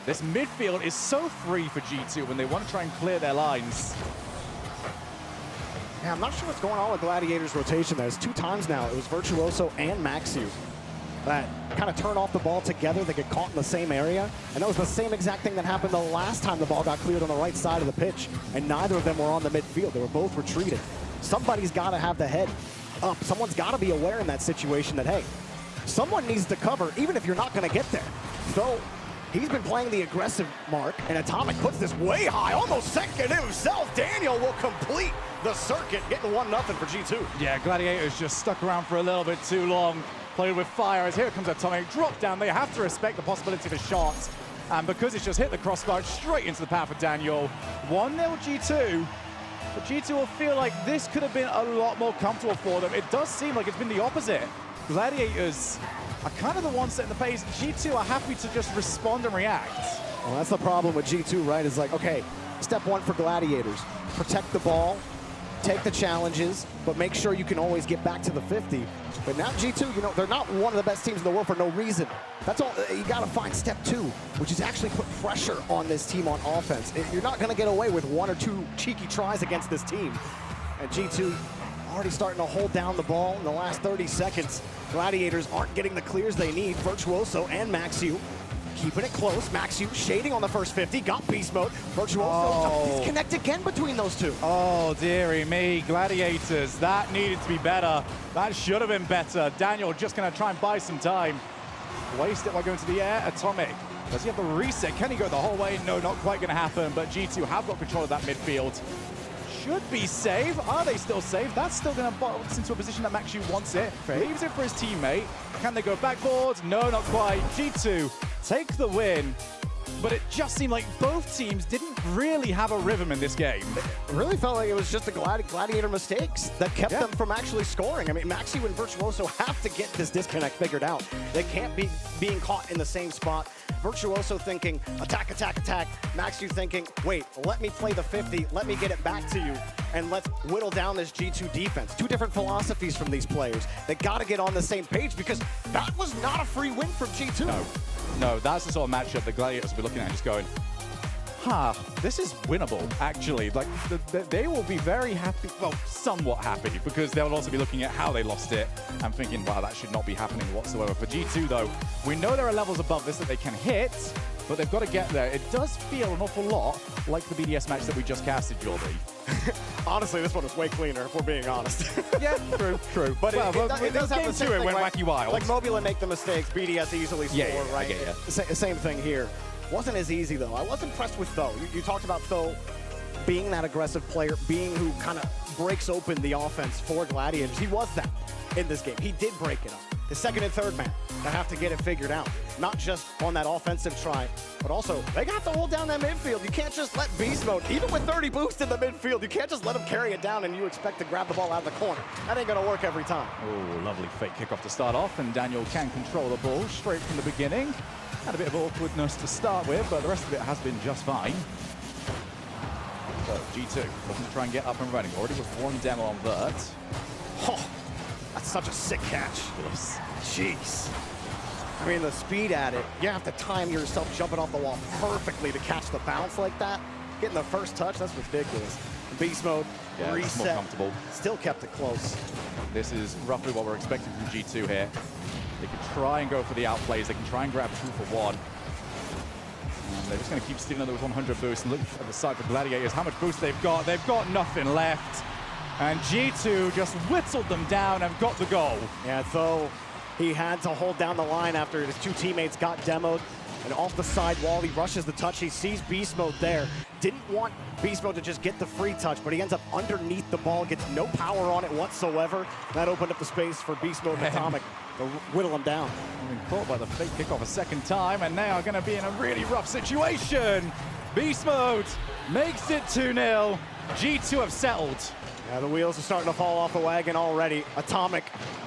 This midfield is so free for G2 when they want to try and clear their lines.
Yeah, I'm not sure what's going on with Gladiators' rotation there. It's 2 times now. It was Virtuoso and Maxiu that kind of turn off the ball together. They get caught in the same area. And that was the same exact thing that happened the last time the ball got cleared on the right side of the pitch. And neither of them were on the midfield. They were both retreated. Somebody's got to have the head up. Someone's got to be aware in that situation that, hey, someone needs to cover, even if you're not going to get there. So he's been playing the aggressive mark, and Atomic puts this way high, almost second himself. Daniel will complete the circuit, getting 1-0 for G2.
Yeah, Gladiators just stuck around for a little bit too long. Played with fire as here comes Atomic. Drop down. They have to respect the possibility of a shot. And because it's just hit the crossbar straight into the path of Daniel. 1-0 G2. But G2 will feel like this could have been a lot more comfortable for them. It does seem like it's been the opposite. Gladiators are kind of the ones setting the pace. G2 are happy to just respond and react.
Well, that's the problem with G2, right? It's like, okay, step 1 for Gladiators. Protect the ball, take the challenges, but make sure you can always get back to the 50. But now G2, you know, they're not one of the best teams in the world for no reason. That's all, you gotta find step 2, which is actually put pressure on this team on offense. You're not gonna get away with 1 or 2 cheeky tries against this team. And G2 already starting to hold down the ball in the last 30 seconds. Gladiators aren't getting the clears they need. Virtuoso and Maxiu keeping it close. Maxiu shading on the first 50, got beast mode. Virtuoso disconnect again between those two.
Oh, dearie me, Gladiators, that needed to be better. That should have been better. Daniel just gonna try and buy some time. Waste it while going to the air. Atomic, does he have the reset? Can he go the whole way? No, not quite gonna happen, but G2 have got control of that midfield. Should be safe. Are they still safe? That's still going to box into a position that Maxiu wants it. Leaves it for his teammate. Can they go backboard? No, not quite. G2 take the win. But it just seemed like both teams didn't really have a rhythm in this game.
It really felt like it was just the Gladiator mistakes that kept them from actually scoring. I mean, Maxiu and Virtuoso have to get this disconnect figured out. They can't be being caught in the same spot. Virtuoso thinking, attack, attack, attack. Maxiu thinking, wait, let me play the 50, let me get it back to you, and let's whittle down this G2 defense. Two different philosophies from these players. They got to get on the same page because that was not a free win from G2.
No, that's the sort of matchup the Gladiators will be looking at and just going, this is winnable, actually. Like, they will be very happy, well, somewhat happy, because they'll also be looking at how they lost it and thinking, wow, that should not be happening whatsoever. For G2, though, we know there are levels above this that they can hit, but they've got to get there. It does feel an awful lot like the BDS match that we just casted, Jordy.
Honestly, this one is way cleaner, if we're being honest.
Yeah, true. But
it does have the same thing,
went
right?
wacky wild.
Like Mobula make the mistakes, BDS easily score, right?
I get you.
Same thing here. Wasn't as easy, though. I was impressed with Tho. You talked about Tho being that aggressive player, being who kind of breaks open the offense for Gladiators. He was that in this game. He did break it up. The second and third man that have to get it figured out. Not just on that offensive try, but also they got to hold down that midfield. You can't just let beast mode, even with 30 boost in the midfield, you can't just let him carry it down and you expect to grab the ball out of the corner. That ain't gonna work every time.
Oh, lovely fake kickoff to start off, and Daniel can control the ball straight from the beginning. Had a bit of awkwardness to start with, but the rest of it has been just fine. So G2 looking to try and get up and running. Already with one demo on Vert.
Oh, that's such a sick catch. Jeez. I mean, the speed at it, you have to time yourself jumping off the wall perfectly to catch the bounce like that. Getting the first touch, that's ridiculous. Beast mode, reset,
more comfortable.
Still kept it close.
This is roughly what we're expecting from G2 here. They can try and go for the outplays. They can try and grab 2 for 1. And they're just going to keep stealing those 100 boosts. And look at the side for Gladiators, how much boost they've got. They've got nothing left. And G2 just whittled them down and got the goal.
Yeah, though he had to hold down the line after his 2 teammates got demoed. And off the side wall, he rushes the touch. He sees Beast Mode there. Didn't want Beast Mode to just get the free touch, but he ends up underneath the ball, gets no power on it whatsoever. That opened up the space for Beast Mode and Atomic to whittle him down.
Been caught by the fake kickoff a second time, and they are going to be in a really rough situation. Beast Mode makes it 2-0. G2 have settled.
Yeah, the wheels are starting to fall off the wagon already. Atomic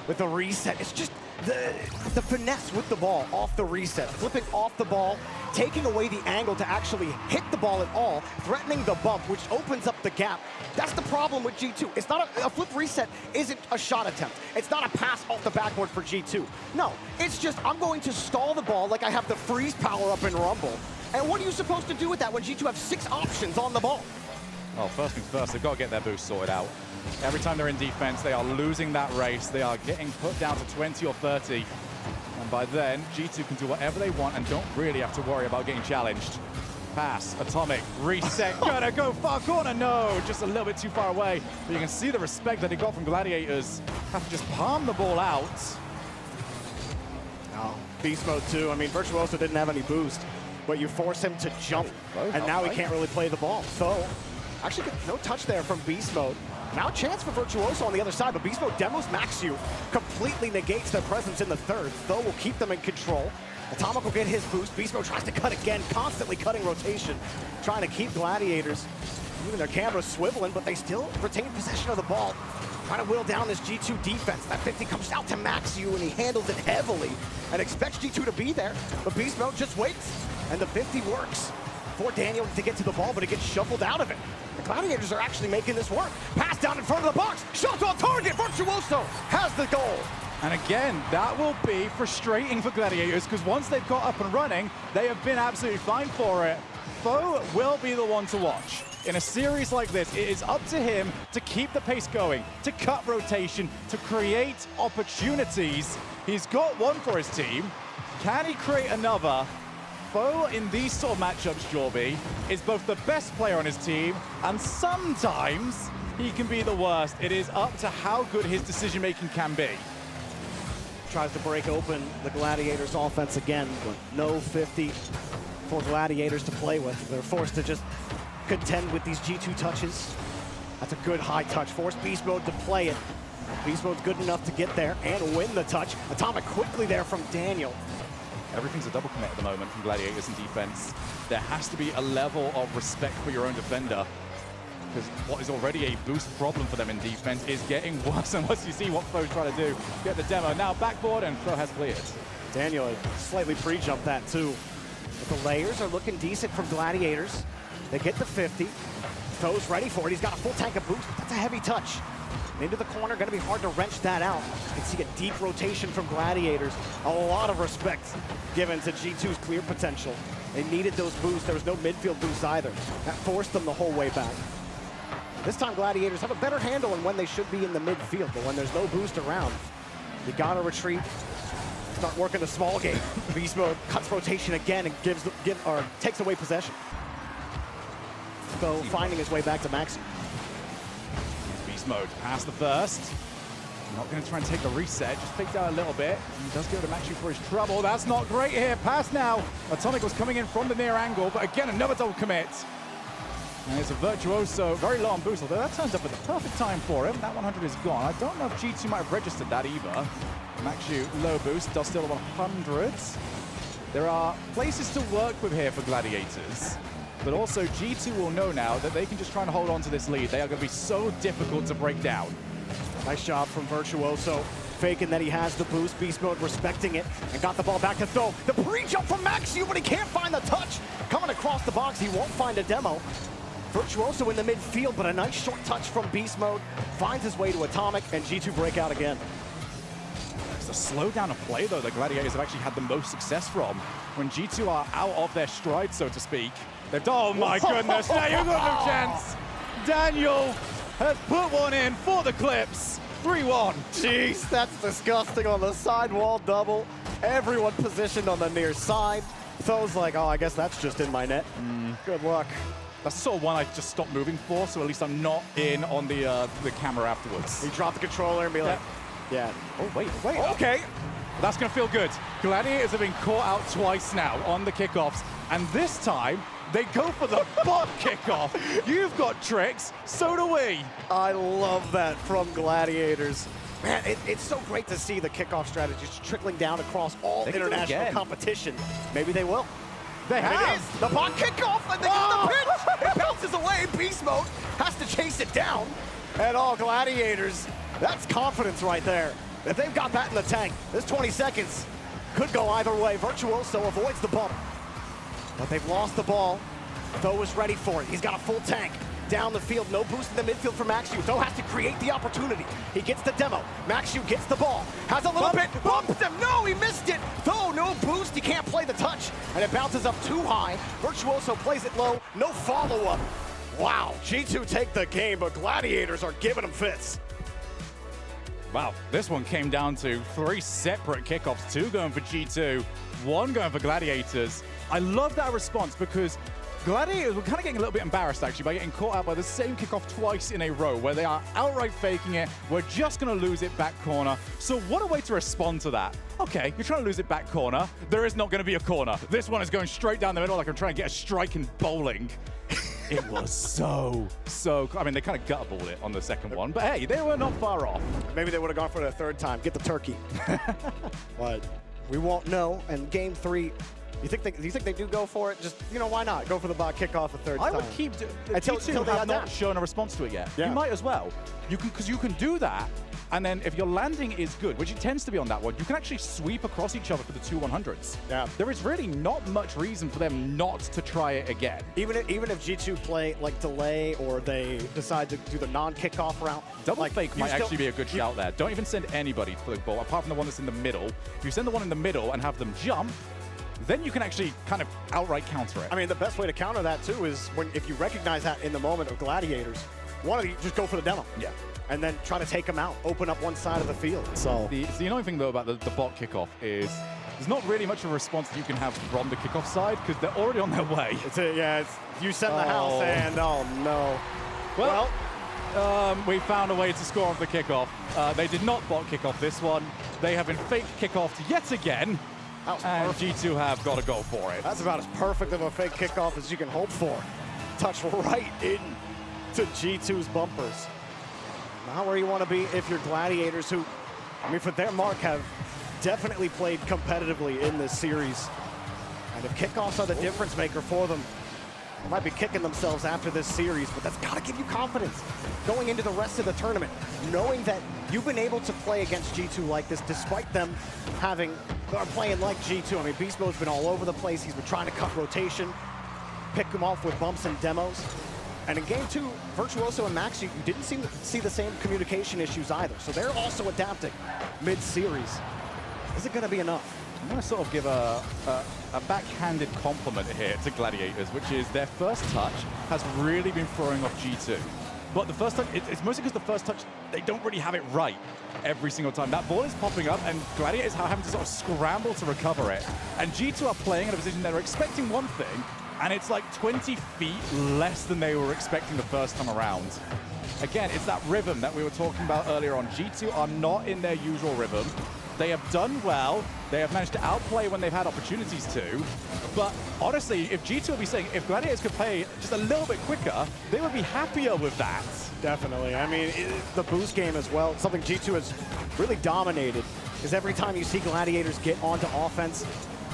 with the reset. It's just the finesse with the ball off the reset, flipping off the ball, taking away the angle to actually hit the ball at all, threatening the bump, which opens up the gap. That's the problem with G2. It's not a flip reset isn't a shot attempt. It's not a pass off the backboard for G2. No, it's just I'm going to stall the ball like I have the freeze power up in Rumble. And what are you supposed to do with that when G2 have 6 options on the ball?
Well, first things first, they've got to get their boost sorted out. Every time they're in defense, they are losing that race. They are getting put down to 20 or 30. And by then, G2 can do whatever they want and don't really have to worry about getting challenged. Pass, Atomic, reset, gonna go far corner, no, just a little bit too far away. But you can see the respect that he got from Gladiators. Have to just palm the ball out.
No, Beast Mode too. I mean, Virtuoso didn't have any boost, but you force him to jump, and now he can't really play the ball. So, actually, no touch there from Beast Mode. Now a chance for Virtuoso on the other side, but Beast Mode demos Maxiu, completely negates their presence in the third. Though will keep them in control. Atomic will get his boost. Beast Mode tries to cut again, constantly cutting rotation, trying to keep Gladiators, even their cameras swiveling, but they still retain possession of the ball. Trying to whittle down this G2 defense. That 50 comes out to Maxiu, and he handles it heavily and expects G2 to be there, but Beast Mode just waits, and the 50 works for Daniel to get to the ball, but it gets shuffled out of it. The Gladiators are actually making this work. Pass down in front of the box. Shot on target. Virtuoso has the goal.
And again, that will be frustrating for Gladiators because once they've got up and running, they have been absolutely fine for it. Foe will be the one to watch. In a series like this, it is up to him to keep the pace going, to cut rotation, to create opportunities. He's got one for his team. Can he create another? Foe in these sort of matchups, Jorby, is both the best player on his team, and sometimes he can be the worst. It is up to how good his decision-making can be.
Tries to break open the Gladiators offense again, but no 50 for Gladiators to play with. They're forced to just contend with these G2 touches. That's a good high touch. Force Beast Mode to play it. Beast Mode's good enough to get there and win the touch. Atomic quickly there from Daniel.
Everything's a double commit at the moment from Gladiators in defense. There has to be a level of respect for your own defender, because what is already a boost problem for them in defense is getting worse unless you see what Foe's trying to do. Get the demo now backboard, and Foe has cleared.
Daniel slightly pre-jumped that too. But the layers are looking decent from Gladiators. They get the 50. Foe's ready for it. He's got a full tank of boost. That's a heavy touch. Into the corner, gonna be hard to wrench that out. You can see a deep rotation from Gladiators. A lot of respect given to G2's clear potential. They needed those boosts. There was no midfield boost either. That forced them the whole way back. This time Gladiators have a better handle on when they should be in the midfield, but when there's no boost around, you gotta retreat, start working the small game. Beast Mode cuts rotation again and takes away possession. Foe finding his way back to Maxi.
Beast Mode past the first. Not going to try and take the reset, just faked out a little bit. He does go to Maxi for his trouble. That's not great here. Pass now. Atomic was coming in from the near angle, but again, another double commit. And it's a Virtuoso, very low on boost, although that turns up at the perfect time for him. That 100 is gone. I don't know if G2 might have registered that either. Maxi, low boost, does still 100. There are places to work with here for Gladiators. But also G2 will know now that they can just try and hold on to this lead. They are going to be so difficult to break down.
Nice job from Virtuoso, faking that he has the boost. Beast Mode respecting it and got the ball back to Tho. The pre-jump from Maxi, but he can't find the touch. Coming across the box, he won't find a demo. Virtuoso in the midfield, but a nice short touch from Beast Mode. Finds his way to Atomic, and G2 break out again.
It's a slowdown of play, though, the Gladiators have actually had the most success from. When G2 are out of their stride, so to speak. Oh my goodness, now you've got no chance. Daniel has put one in for the clips. 3-1.
Jeez, that's disgusting on the sidewall double. Everyone positioned on the near side. Tho's like, oh, I guess that's just in my net. Good luck.
That's sort of one I just stopped moving for, so at least I'm not in on the camera afterwards.
He dropped the controller and be like, yeah.
Oh, wait. Okay. That's going to feel good. Gladiators have been caught out twice now on the kickoffs, and this time, they go for the bot kickoff. You've got tricks, so do we.
I love that from Gladiators. Man, it's so great to see the kickoff strategies trickling down across all international competition. Maybe they will.
They have.
It is the bot kickoff, and they get the pitch. It bounces away. Beast Mode has to chase it down. And all Gladiators, that's confidence right there. If they've got that in the tank, this 20 seconds could go either way. Virtuoso avoids the bump. But they've lost the ball. Tho is ready for it. He's got a full tank. Down the field, no boost in the midfield for Maxu. Tho has to create the opportunity. He gets the demo. Maxu gets the ball. Has a little bit. Bumps him. No, he missed it. Tho, no boost. He can't play the touch. And it bounces up too high. Virtuoso plays it low. No follow-up. Wow. G2 take the game, but Gladiators are giving them fits.
Wow, this one came down to 3 separate kickoffs. 2 going for G2, 1 going for Gladiators. I love that response because Gladiators were kind of getting a little bit embarrassed, actually, by getting caught out by the same kickoff twice in a row, where they are outright faking it. We're just going to lose it back corner. So what a way to respond to that. Okay, you're trying to lose it back corner. There is not going to be a corner. This one is going straight down the middle like I'm trying to get a strike in bowling. It was so, I mean, they kind of gutter-balled it on the second one, but hey, they were not far off.
Maybe they would have gone for it a third time. Get the turkey. But we won't know. And game 3, do you think they do go for it? Just, you know, why not? Go for the bot kickoff a third time.
I would keep
until
G2
they
have not shown a response to it yet. Yeah. You might as well. Because you can do that, and then if your landing is good, which it tends to be on that one, you can actually sweep across each other for the 2 100s.
Yeah.
There is really not much reason for them not to try it again.
Even if G2 play like delay or they decide to do the non-kickoff route.
Double fake might actually be a good shout there. Don't even send anybody to the ball, apart from the one that's in the middle. If you send the one in the middle and have them jump, then you can actually kind of outright counter it.
I mean, the best way to counter that, too, is if you recognize that in the moment of Gladiators, one of you just go for the demo.
Yeah.
And then try to take them out, open up one side of the field. So
the annoying thing, though, about the bot kickoff is there's not really much of a response that you can have from the kickoff side because they're already on their way.
You send the house and oh no.
Well, we found a way to score off the kickoff. They did not bot kickoff this one. They have been fake kickoffed yet again. And G2 have got to go for it.
That's about as perfect of a fake kickoff as you can hope for. Touch right into G2's bumpers. Not where you want to be if you're Gladiators, who, I mean, for their mark, have definitely played competitively in this series. And if kickoffs are the difference maker for them, they might be kicking themselves after this series, but that's got to give you confidence going into the rest of the tournament, knowing that you've been able to play against G2 like this, despite them playing like G2. I mean, Beast Mode's been all over the place. He's been trying to cut rotation, pick them off with bumps and demos. And in game 2, Virtuoso and Max, you didn't see the same communication issues either. So they're also adapting mid-series. Is it going to be enough?
I'm going to sort of give a backhanded compliment here to Gladiators, which is their first touch has really been throwing off G2. But the first touch, it's mostly because the first touch, they don't really have it right every single time. That ball is popping up, and Gladiators are having to sort of scramble to recover it. And G2 are playing in a position they're expecting one thing, and it's like 20 feet less than they were expecting the first time around. Again, it's that rhythm that we were talking about earlier on. G2 are not in their usual rhythm. They have done well. They have managed to outplay when they've had opportunities to. But honestly, if G2 would be saying, if Gladiators could play just a little bit quicker, they would be happier with that.
Definitely. I mean, the boost game as well, something G2 has really dominated, is every time you see Gladiators get onto offense,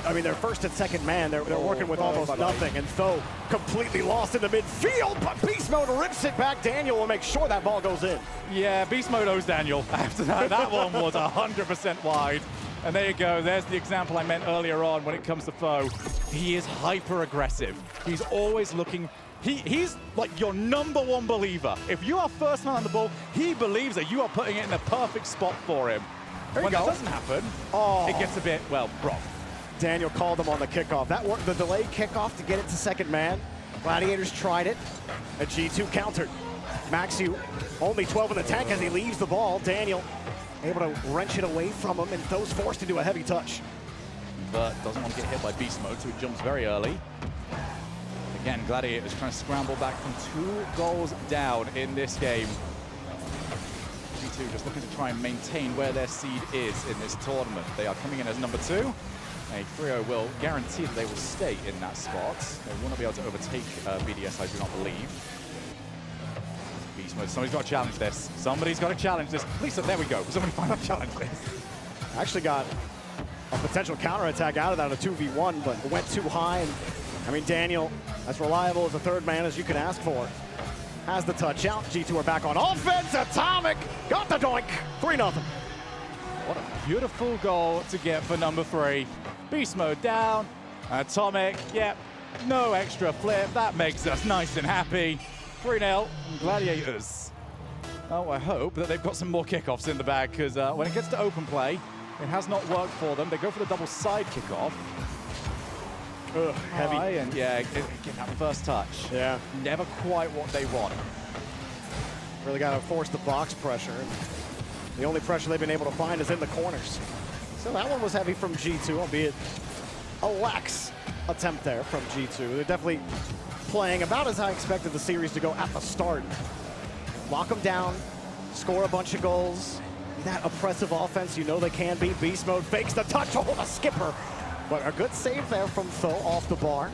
I mean, they're first and second man. They're working with almost nothing. And Tho completely lost in the midfield, but Beast Mode rips it back. Daniel will make sure that ball goes in.
Yeah, Beast Mode owes Daniel after that. That one was 100% wide. And there you go. There's the example I meant earlier on when it comes to Tho. He is hyper-aggressive. He's always looking. He's like your #1 believer. If you are first man on the ball, he believes that you are putting it in the perfect spot for him. When that doesn't happen, it gets a bit, well, rough.
Daniel called him on the kickoff. That worked, the delayed kickoff to get it to second man. Gladiators tried it, and G2 countered. Maxu only 12 in the tank as he leaves the ball. Daniel able to wrench it away from him, and Tho's forced into a heavy touch.
But doesn't want to get hit by Beast Mode, so he jumps very early. Again, Gladiators trying to scramble back from 2 goals down in this game. G2 just looking to try and maintain where their seed is in this tournament. They are coming in as #2. A Furia will guarantee that they will stay in that spot. They will not be able to overtake BDS, I do not believe. Beast Mode, somebody's got to challenge this. Somebody's got to challenge this. Lisa, there we go. Somebody finally challenge this.
Actually got a potential counterattack out of that, a 2v1, but it went too high. And I mean, Daniel, as reliable as a third man as you could ask for, has the touch out. G2 are back on offense. Atomic got the doink. 3-0.
What a beautiful goal to get for #3. Beast Mode down. Atomic, yep. No extra flip. That makes us nice and happy. 3-0 Gladiators. Oh, I hope that they've got some more kickoffs in the bag, because when it gets to open play, it has not worked for them. They go for the double side kickoff.
Heavy.
And yeah, get that first touch.
Yeah.
Never quite what they want.
Really got to force the box pressure. The only pressure they've been able to find is in the corners. So that one was heavy from G2, albeit a lax attempt there from G2. They're definitely playing about as I expected the series to go at the start. Lock them down, score a bunch of goals. That oppressive offense, you know they can be. Beast Mode fakes the touch, a skipper. But a good save there from Tho off the bar.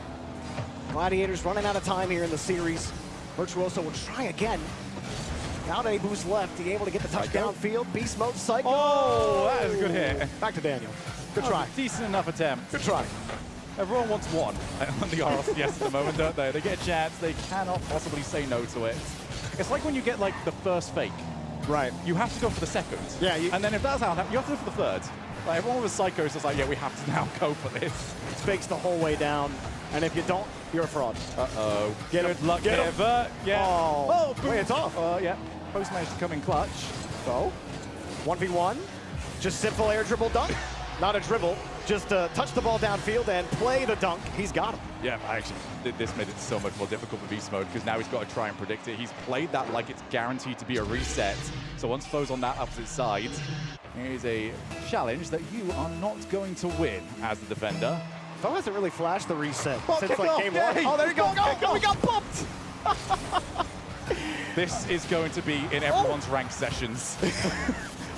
Gladiators running out of time here in the series. Virtuoso will try again. Now that he boosts left, he able to get the touch downfield. Beast Mode cycle.
Oh, that is a good hit.
Back to Daniel. Good try.
Decent enough attempt.
Good try.
Everyone wants one on the RLCS at the moment, don't they? They get a chance. They cannot possibly say no to it. It's like when you get like the first fake.
Right.
You have to go for the second.
Yeah.
And then if that's how it happens, you have to go for the third. Like everyone with Psychos is like, yeah, we have to now go for this.
It fakes the whole way down. And if you don't, you're a fraud.
Uh-oh.
Good
luck here, Bert. Yeah.
Oh, wait, it's off.
Yeah. Post managed to come in clutch.
So, 1v1. Just simple air dribble dunk. Not a dribble. Just touch the ball downfield and play the dunk. He's got him.
Yeah, actually, this made it so much more difficult for Beast Mode, because now he's got to try and predict it. He's played that like it's guaranteed to be a reset. So once Tho's on that opposite side, It is a challenge that you are not going to win as the defender.
Phil hasn't really flashed the reset since
kick
like
off,
game
yay!
1. Oh, there you go.
Go.
We got bumped.
This is going to be in everyone's ranked sessions.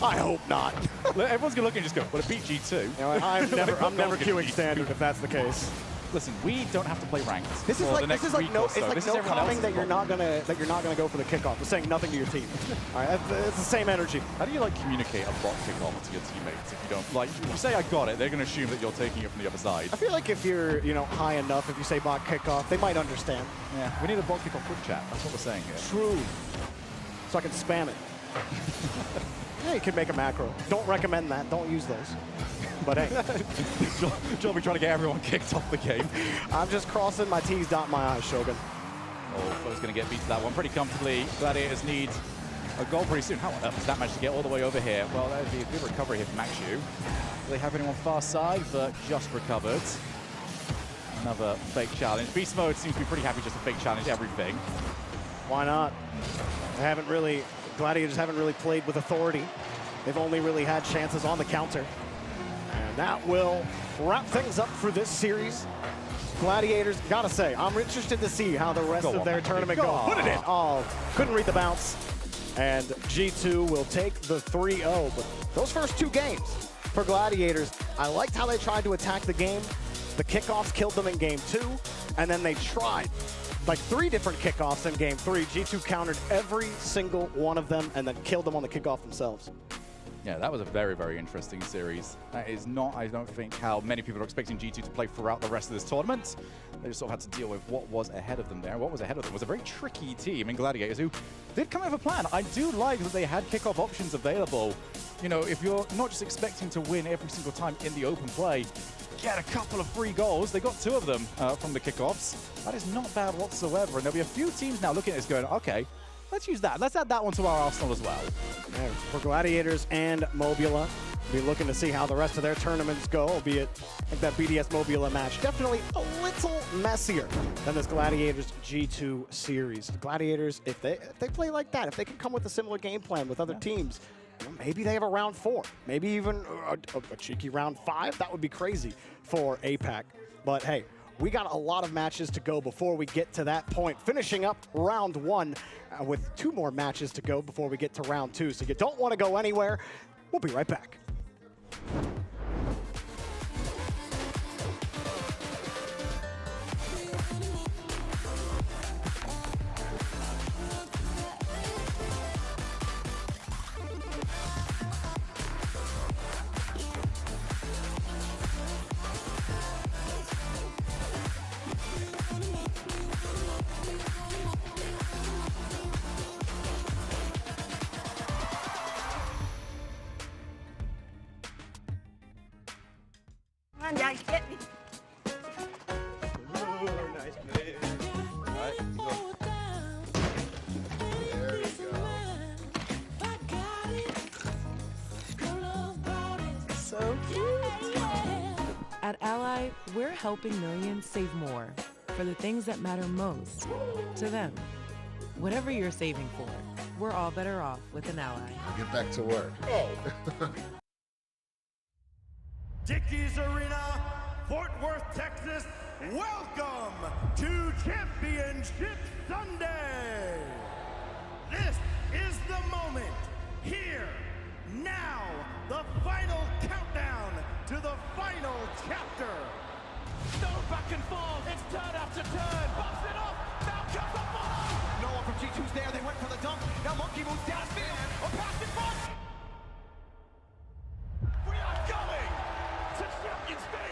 I hope not.
Everyone's gonna look and just go, well, it beat G2.
You know, I'm never queuing standard if that's the case.
Listen, we don't have to play ranked.
This is like no comment that you're not gonna go for the kickoff. It's saying nothing to your team. All right, it's the same energy.
How do you like communicate a bot kickoff to your teammates if you don't like? If you say I got it, they're gonna assume that you're taking it from the other side.
I feel like if you're high enough, if you say bot kickoff, they might understand.
Yeah, we need a bot kickoff quick chat. That's what we're saying here.
True. So I can spam it. Yeah, you can make a macro. Don't recommend that. Don't use those. But hey,
John, we're trying to get everyone kicked off the game.
I'm just crossing my T's, dotting my I's, Shogun.
Oh, Fo's going to get beat to that one pretty comfortably. Gladiators need a goal pretty soon. How on earth does that manage to get all the way over here? Well, that would be a good recovery here from Maxu. Do they have anyone far side, but just recovered. Another fake challenge. Beast Mode seems to be pretty happy just to fake challenge everything.
Why not? Gladiators haven't really played with authority. They've only really had chances on the counter. And that will wrap things up for this series. Gladiators, gotta say, I'm interested to see how the rest of their tournament goes. Put it in! Oh, couldn't read the bounce. And G2 will take the 3-0. But those first two games for Gladiators, I liked how they tried to attack the game. The kickoffs killed them in game 2, and then they tried like 3 different kickoffs in game 3. G2 countered every single one of them and then killed them on the kickoff themselves.
Yeah, that was a very, very interesting series. That is not, I don't think, how many people are expecting G2 to play throughout the rest of this tournament. They just sort of had to deal with what was ahead of them there. What was ahead of them was a very tricky team in Gladiators who did come up with a plan. I do like that they had kickoff options available. You know, if you're not just expecting to win every single time in the open play, get a couple of free goals. They got 2 of them from the kickoffs. That is not bad whatsoever. And there'll be a few teams now looking at this going, okay, let's use that. Let's add that one to our arsenal as well.
Yeah, for Gladiators and Mobula, we'll be looking to see how the rest of their tournaments go, albeit I think that BDS Mobula match definitely a little messier than this Gladiators G2 series. The Gladiators, if they play like that, if they can come with a similar game plan with other teams, maybe they have a round 4, maybe even a cheeky round 5. That would be crazy for APAC. But hey, we got a lot of matches to go before we get to that point. Finishing up round 1 with 2 more matches to go before we get to round 2. So you don't want to go anywhere. We'll be right back.
Get me.
Nice play. Alright, go. There we go.
So cute. At Ally, we're helping millions save more for the things that matter most to them. Whatever you're saving for, we're all better off with an Ally.
I'll get back to work.
Dickies Arena, Fort Worth, Texas, welcome to Championship Sunday. This is the moment. Here, now, the final countdown to the final chapter.
No back and forth, it's turn after turn, bumps it off, now comes the follow. No one from G2's there, they went for the dunk, now Monkey moves downfield, or pass it front. We are going to Champions Field.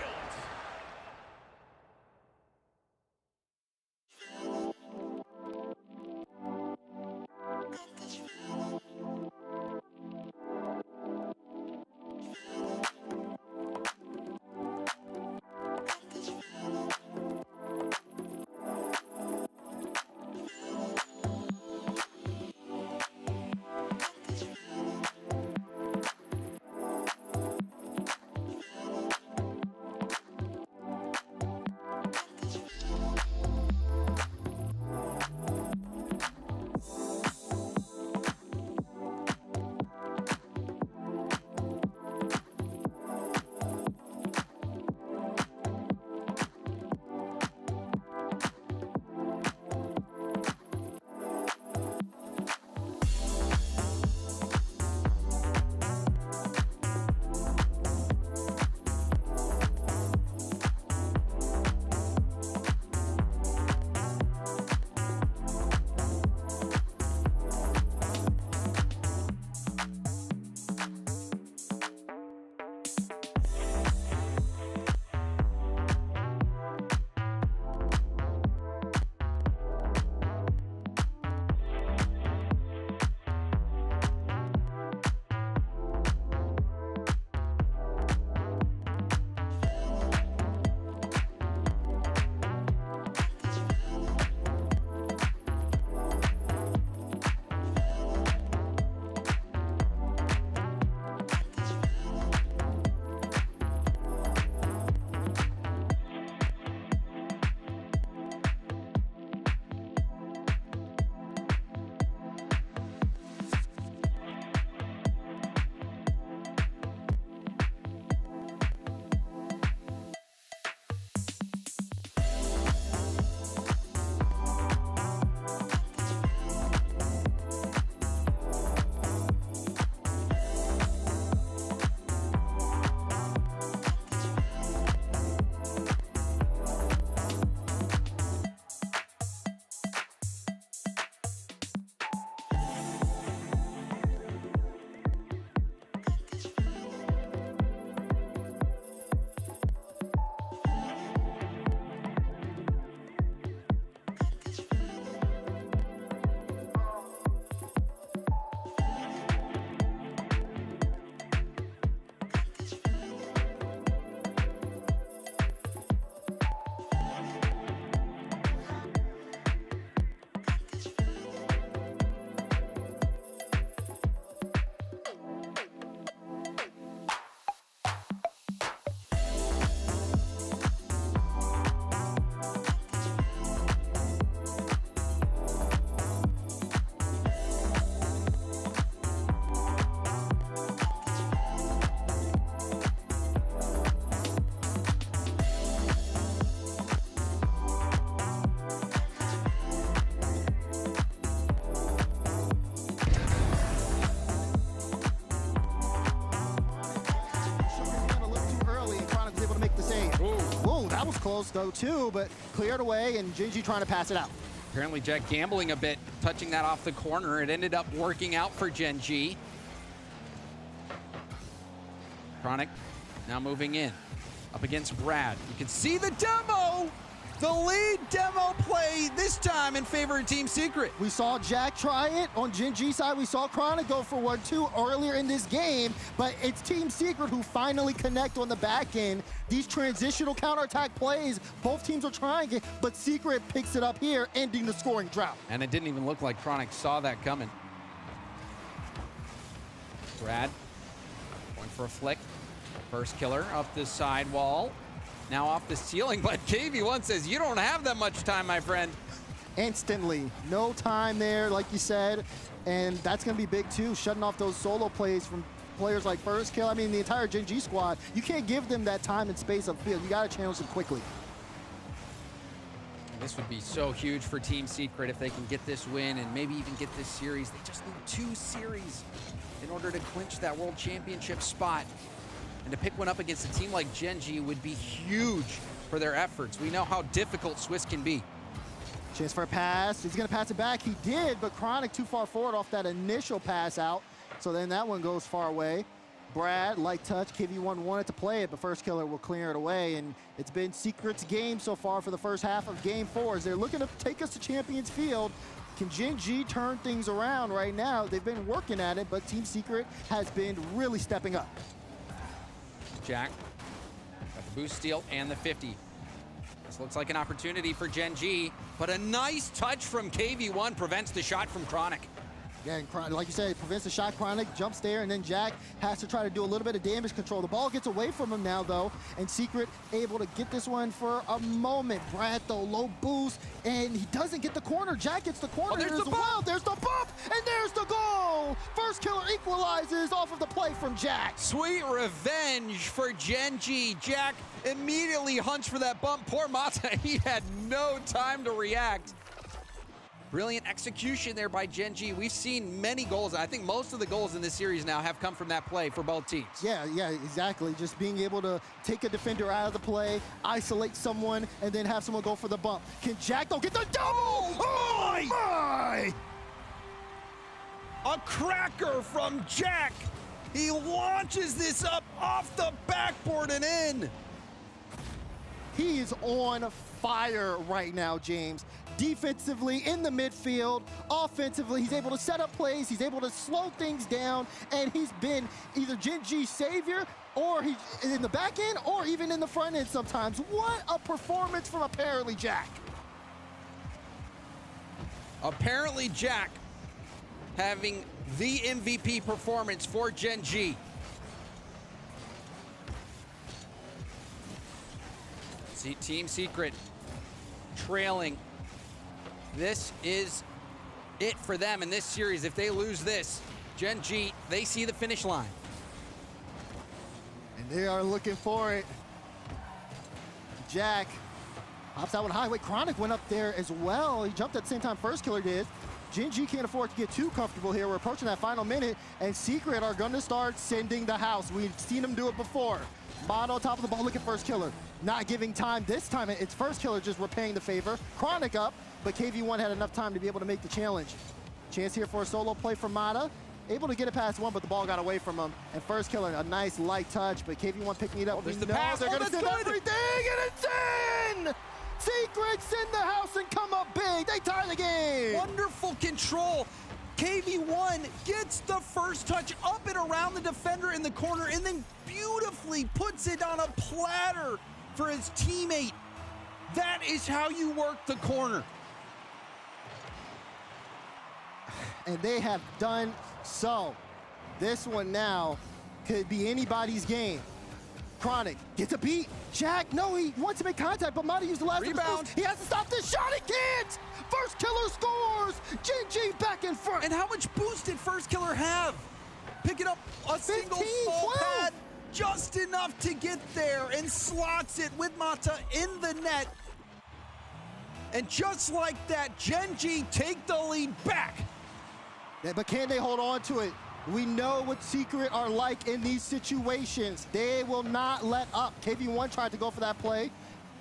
That was close though too, but cleared away and Gen.G trying to pass it out.
Apparently Jack gambling a bit, touching that off the corner. It ended up working out for Gen.G. Chronic now moving in, up against Brad. You can see the demo! The lead demo play this time in favor of Team Secret.
We saw Jack try it on Gen.G side. We saw Chronic go for 1-2 earlier in this game, but it's Team Secret who finally connect on the back end. These transitional counterattack plays, both teams are trying it, but Secret picks it up here, ending the scoring drought.
And it didn't even look like Chronic saw that coming. Brad going for a flick. First killer up the side wall. Now off the ceiling, but KV1 says, you don't have that much time, my friend.
Instantly, no time there, like you said, and that's gonna be big too, shutting off those solo plays from players like First Kill. I mean, the entire Gen.G squad, you can't give them that time and space upfield. You gotta challenge them quickly.
This would be so huge for Team Secret if they can get this win and maybe even get this series. They just need 2 series in order to clinch that World Championship spot. And to pick one up against a team like Gen.G would be huge for their efforts. We know how difficult Swiss can be.
Chance for a pass. He's going to pass it back. He did, but Chronic too far forward off that initial pass out. So then that one goes far away. Brad, light touch. KV1 wanted to play it, but First Killer will clear it away. And it's been Secret's game so far for the first half of Game 4 as they're looking to take us to Champions Field. Can Gen.G turn things around right now? They've been working at it, but Team Secret has been really stepping up.
Jack, got the boost steal and the 50. This looks like an opportunity for Gen.G, but a nice touch from KV1 prevents the shot from Chronic.
Yeah, and like you said, it prevents the shot. Chronic jumps there, and then Jack has to try to do a little bit of damage control. The ball gets away from him now, though, and Secret able to get this one for a moment. Brad, though, low boost, and he doesn't get the corner. Jack gets the corner
there's
as
the
well. There's the bump, and there's the goal! First Killer equalizes off of the play from Jack.
Sweet revenge for Gen.G. Jack immediately hunts for that bump. Poor Mata, he had no time to react. Brilliant execution there by Gen.G. We've seen many goals. I think most of the goals in this series now have come from that play for both teams.
Yeah, exactly. Just being able to take a defender out of the play, isolate someone, and then have someone go for the bump. Can Jack, though, get the double? Oh, my!
A cracker from Jack. He launches this up off the backboard and in.
He is on fire right now, James. Defensively, in the midfield, offensively, he's able to set up plays, he's able to slow things down, and he's been either Gen.G's savior, or he's in the back end, or even in the front end sometimes. What a performance from apparently Jack.
Apparently Jack having the MVP performance for Gen.G. See, Team Secret trailing. This is it for them in this series. If they lose this, Gen.G, they see the finish line.
And they are looking for it. Jack hops out with highway. Chronic went up there as well. He jumped at the same time First Killer did. Gen.G can't afford to get too comfortable here. We're approaching that final minute, and Secret are going to start sending the house. We've seen them do it before. Mod on top of the ball, look at First Killer. Not giving time. This time, it's First Killer just repaying the favor. Chronic up, but KV1 had enough time to be able to make the challenge. Chance here for a solo play from Mata. Able to get it past one, but the ball got away from him. And First Killer, a nice light touch, but KV1 picking it up.
There's the pass.
They're going to send everything, and it's in! Secrets in the house and come up big. They tie the game.
Wonderful control. KV1 gets the first touch up and around the defender in the corner and then beautifully puts it on a platter for his teammate. That is how you work the corner.
And they have done so. This one now could be anybody's game. Chronic gets a beat. Jack, no, he wants to make contact, but Mata used the last
rebound.
He has to stop this shot. He can't. First Killer scores. Gen.G back in front.
And how much boost did First Killer have? Picking up a single small pad, just enough to get there, and slots it with Mata in the net. And just like that, Gen.G take the lead back.
Yeah, but can they hold on to it? We know what Secret are like in these situations. They will not let up. KV1 tried to go for that play.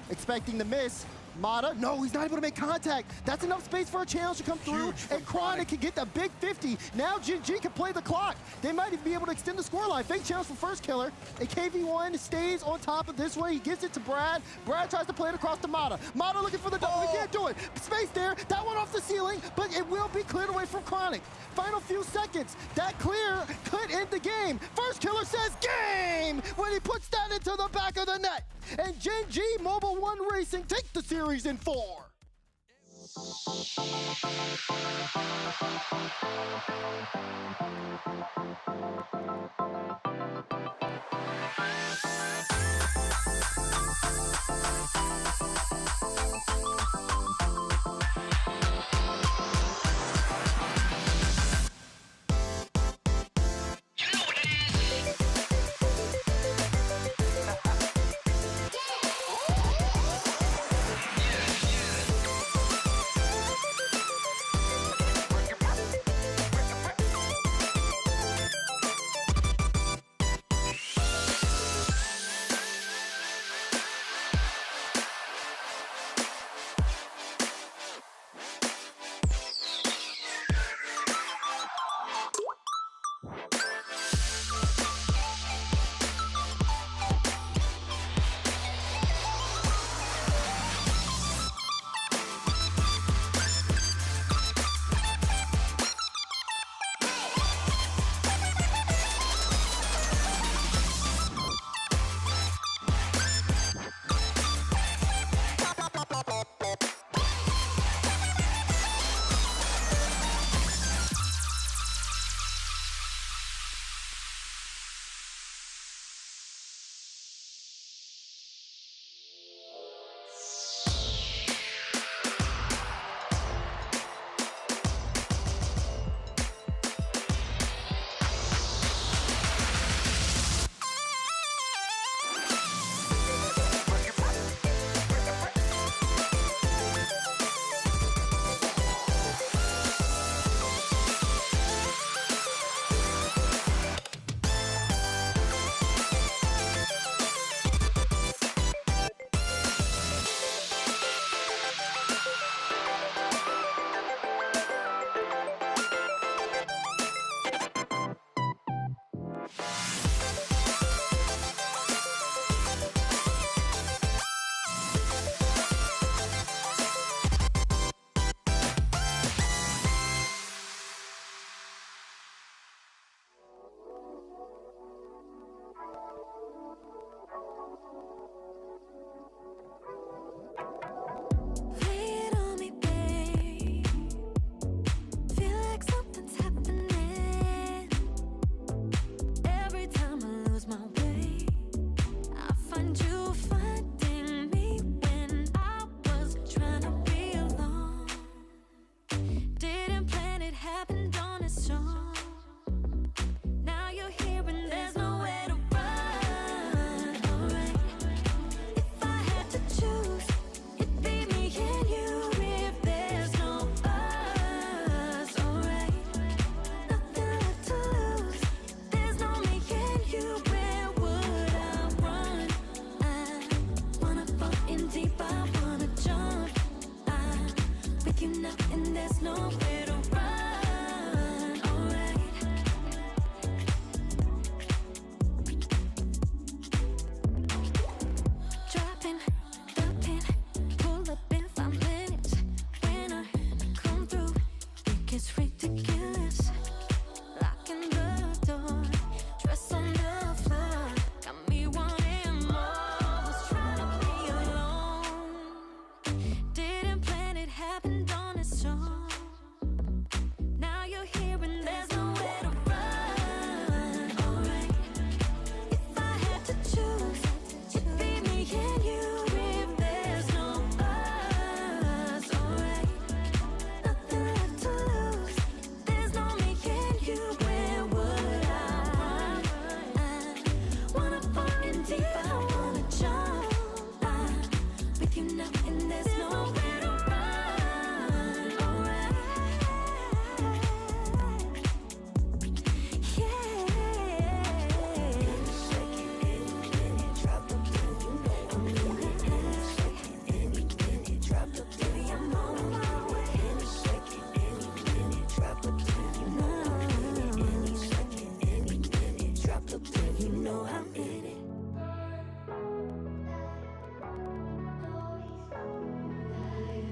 expecting the miss. Mata, no, he's not able to make contact. That's enough space for a challenge to come through, and Chronic can get the big 50. Now Gen.G can play the clock. They might even be able to extend the scoreline. Fake challenge for first killer. And KV1 stays on top of this way. He gives it to Brad. Brad tries to play it across to Mata. Mata looking for the double. He can't do it. Space there. That one off the ceiling, but it will be cleared away from Chronic. Final few seconds. That clear could end the game. First killer says game when he puts that into the back of the net. And Gen.G Mobile 1 Racing take the series in 4.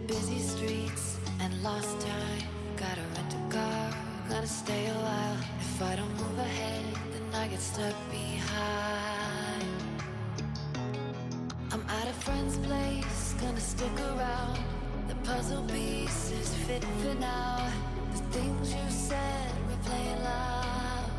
busy streets and lost time. Gotta rent a car, gotta stay a while. If I don't move ahead, then I get stuck behind. I'm at a friend's place, gonna stick around. The puzzle pieces fit for now. The things you said replaying loud.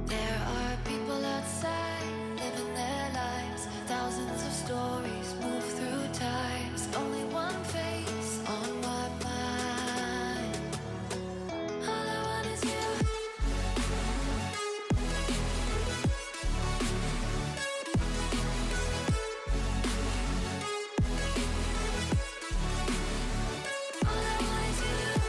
There are people outside living their lives. Thousands of stories move through time. There's only one face on my mind. All I want is you. All I want is you.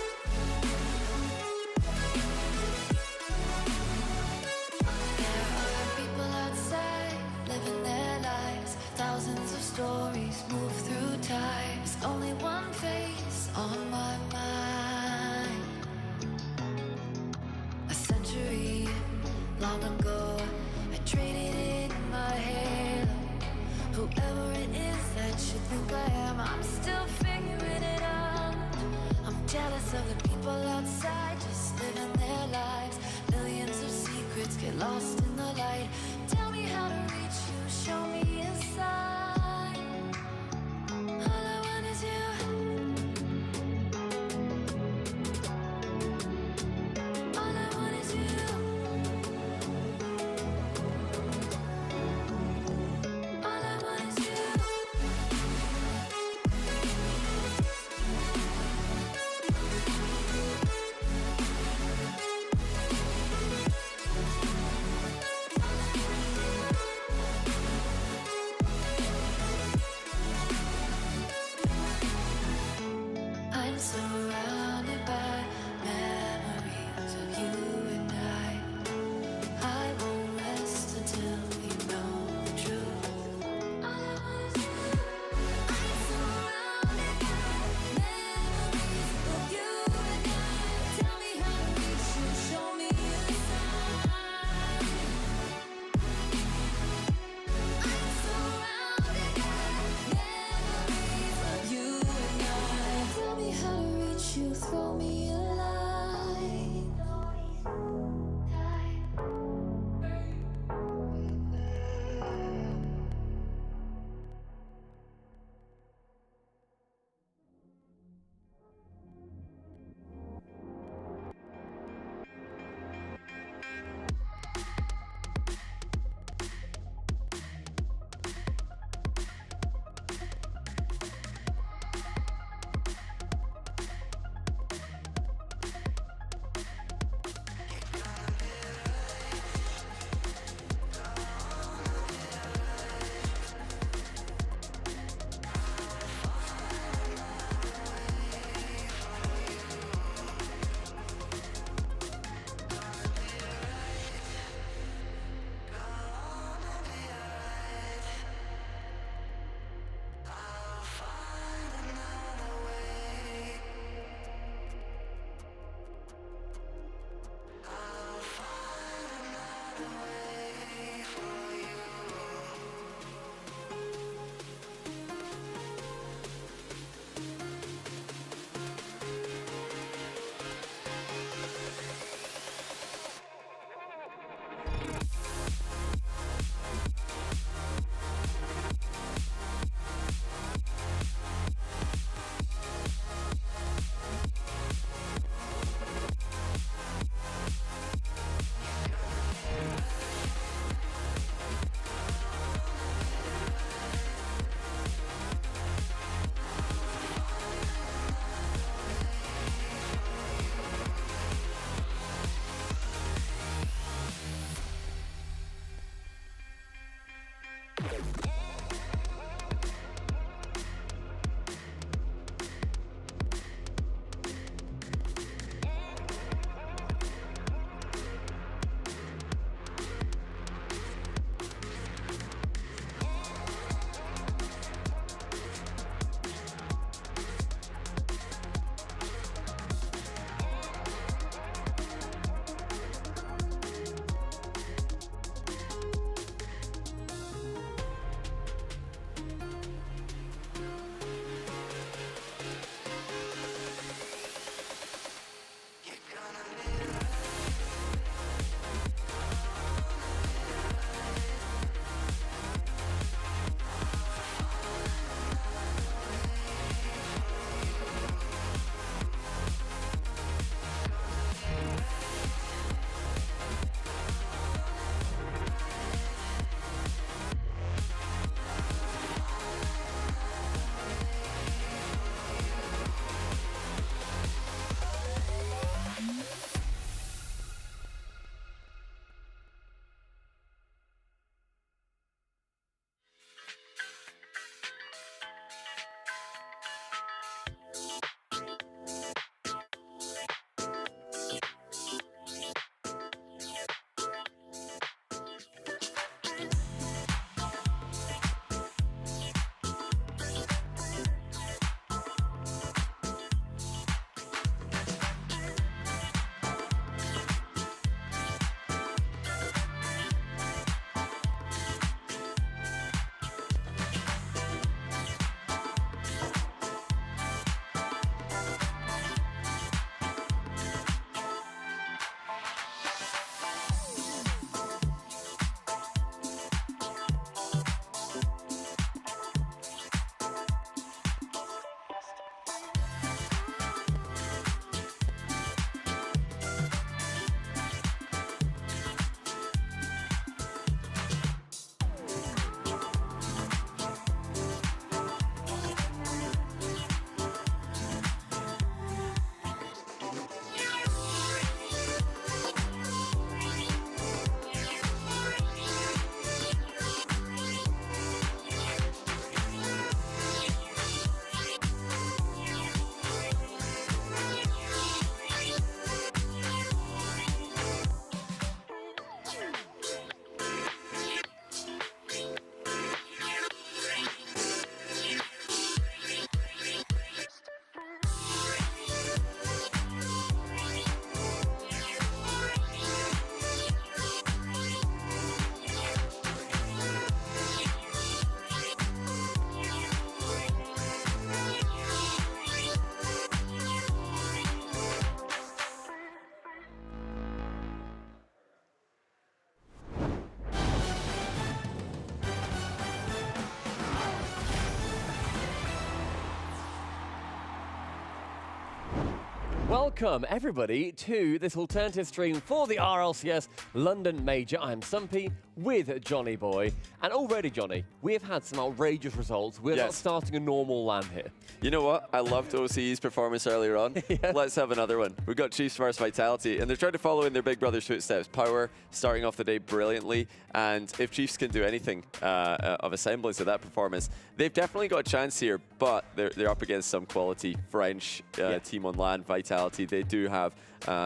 Welcome, everybody, to this alternative stream for the RLCS London Major. I'm Stumpy with Johnny Boy. And already, Johnny, we have had some outrageous results. We're not starting a normal LAN here.
You know what? I loved OCE's performance earlier on. Let's have another one. We've got Chiefs versus Vitality, and they're trying to follow in their big brother's footsteps. Power starting off the day brilliantly, and if Chiefs can do anything of a semblance of that performance, they've definitely got a chance here, but they're up against some quality French team on LAN, Vitality. They do have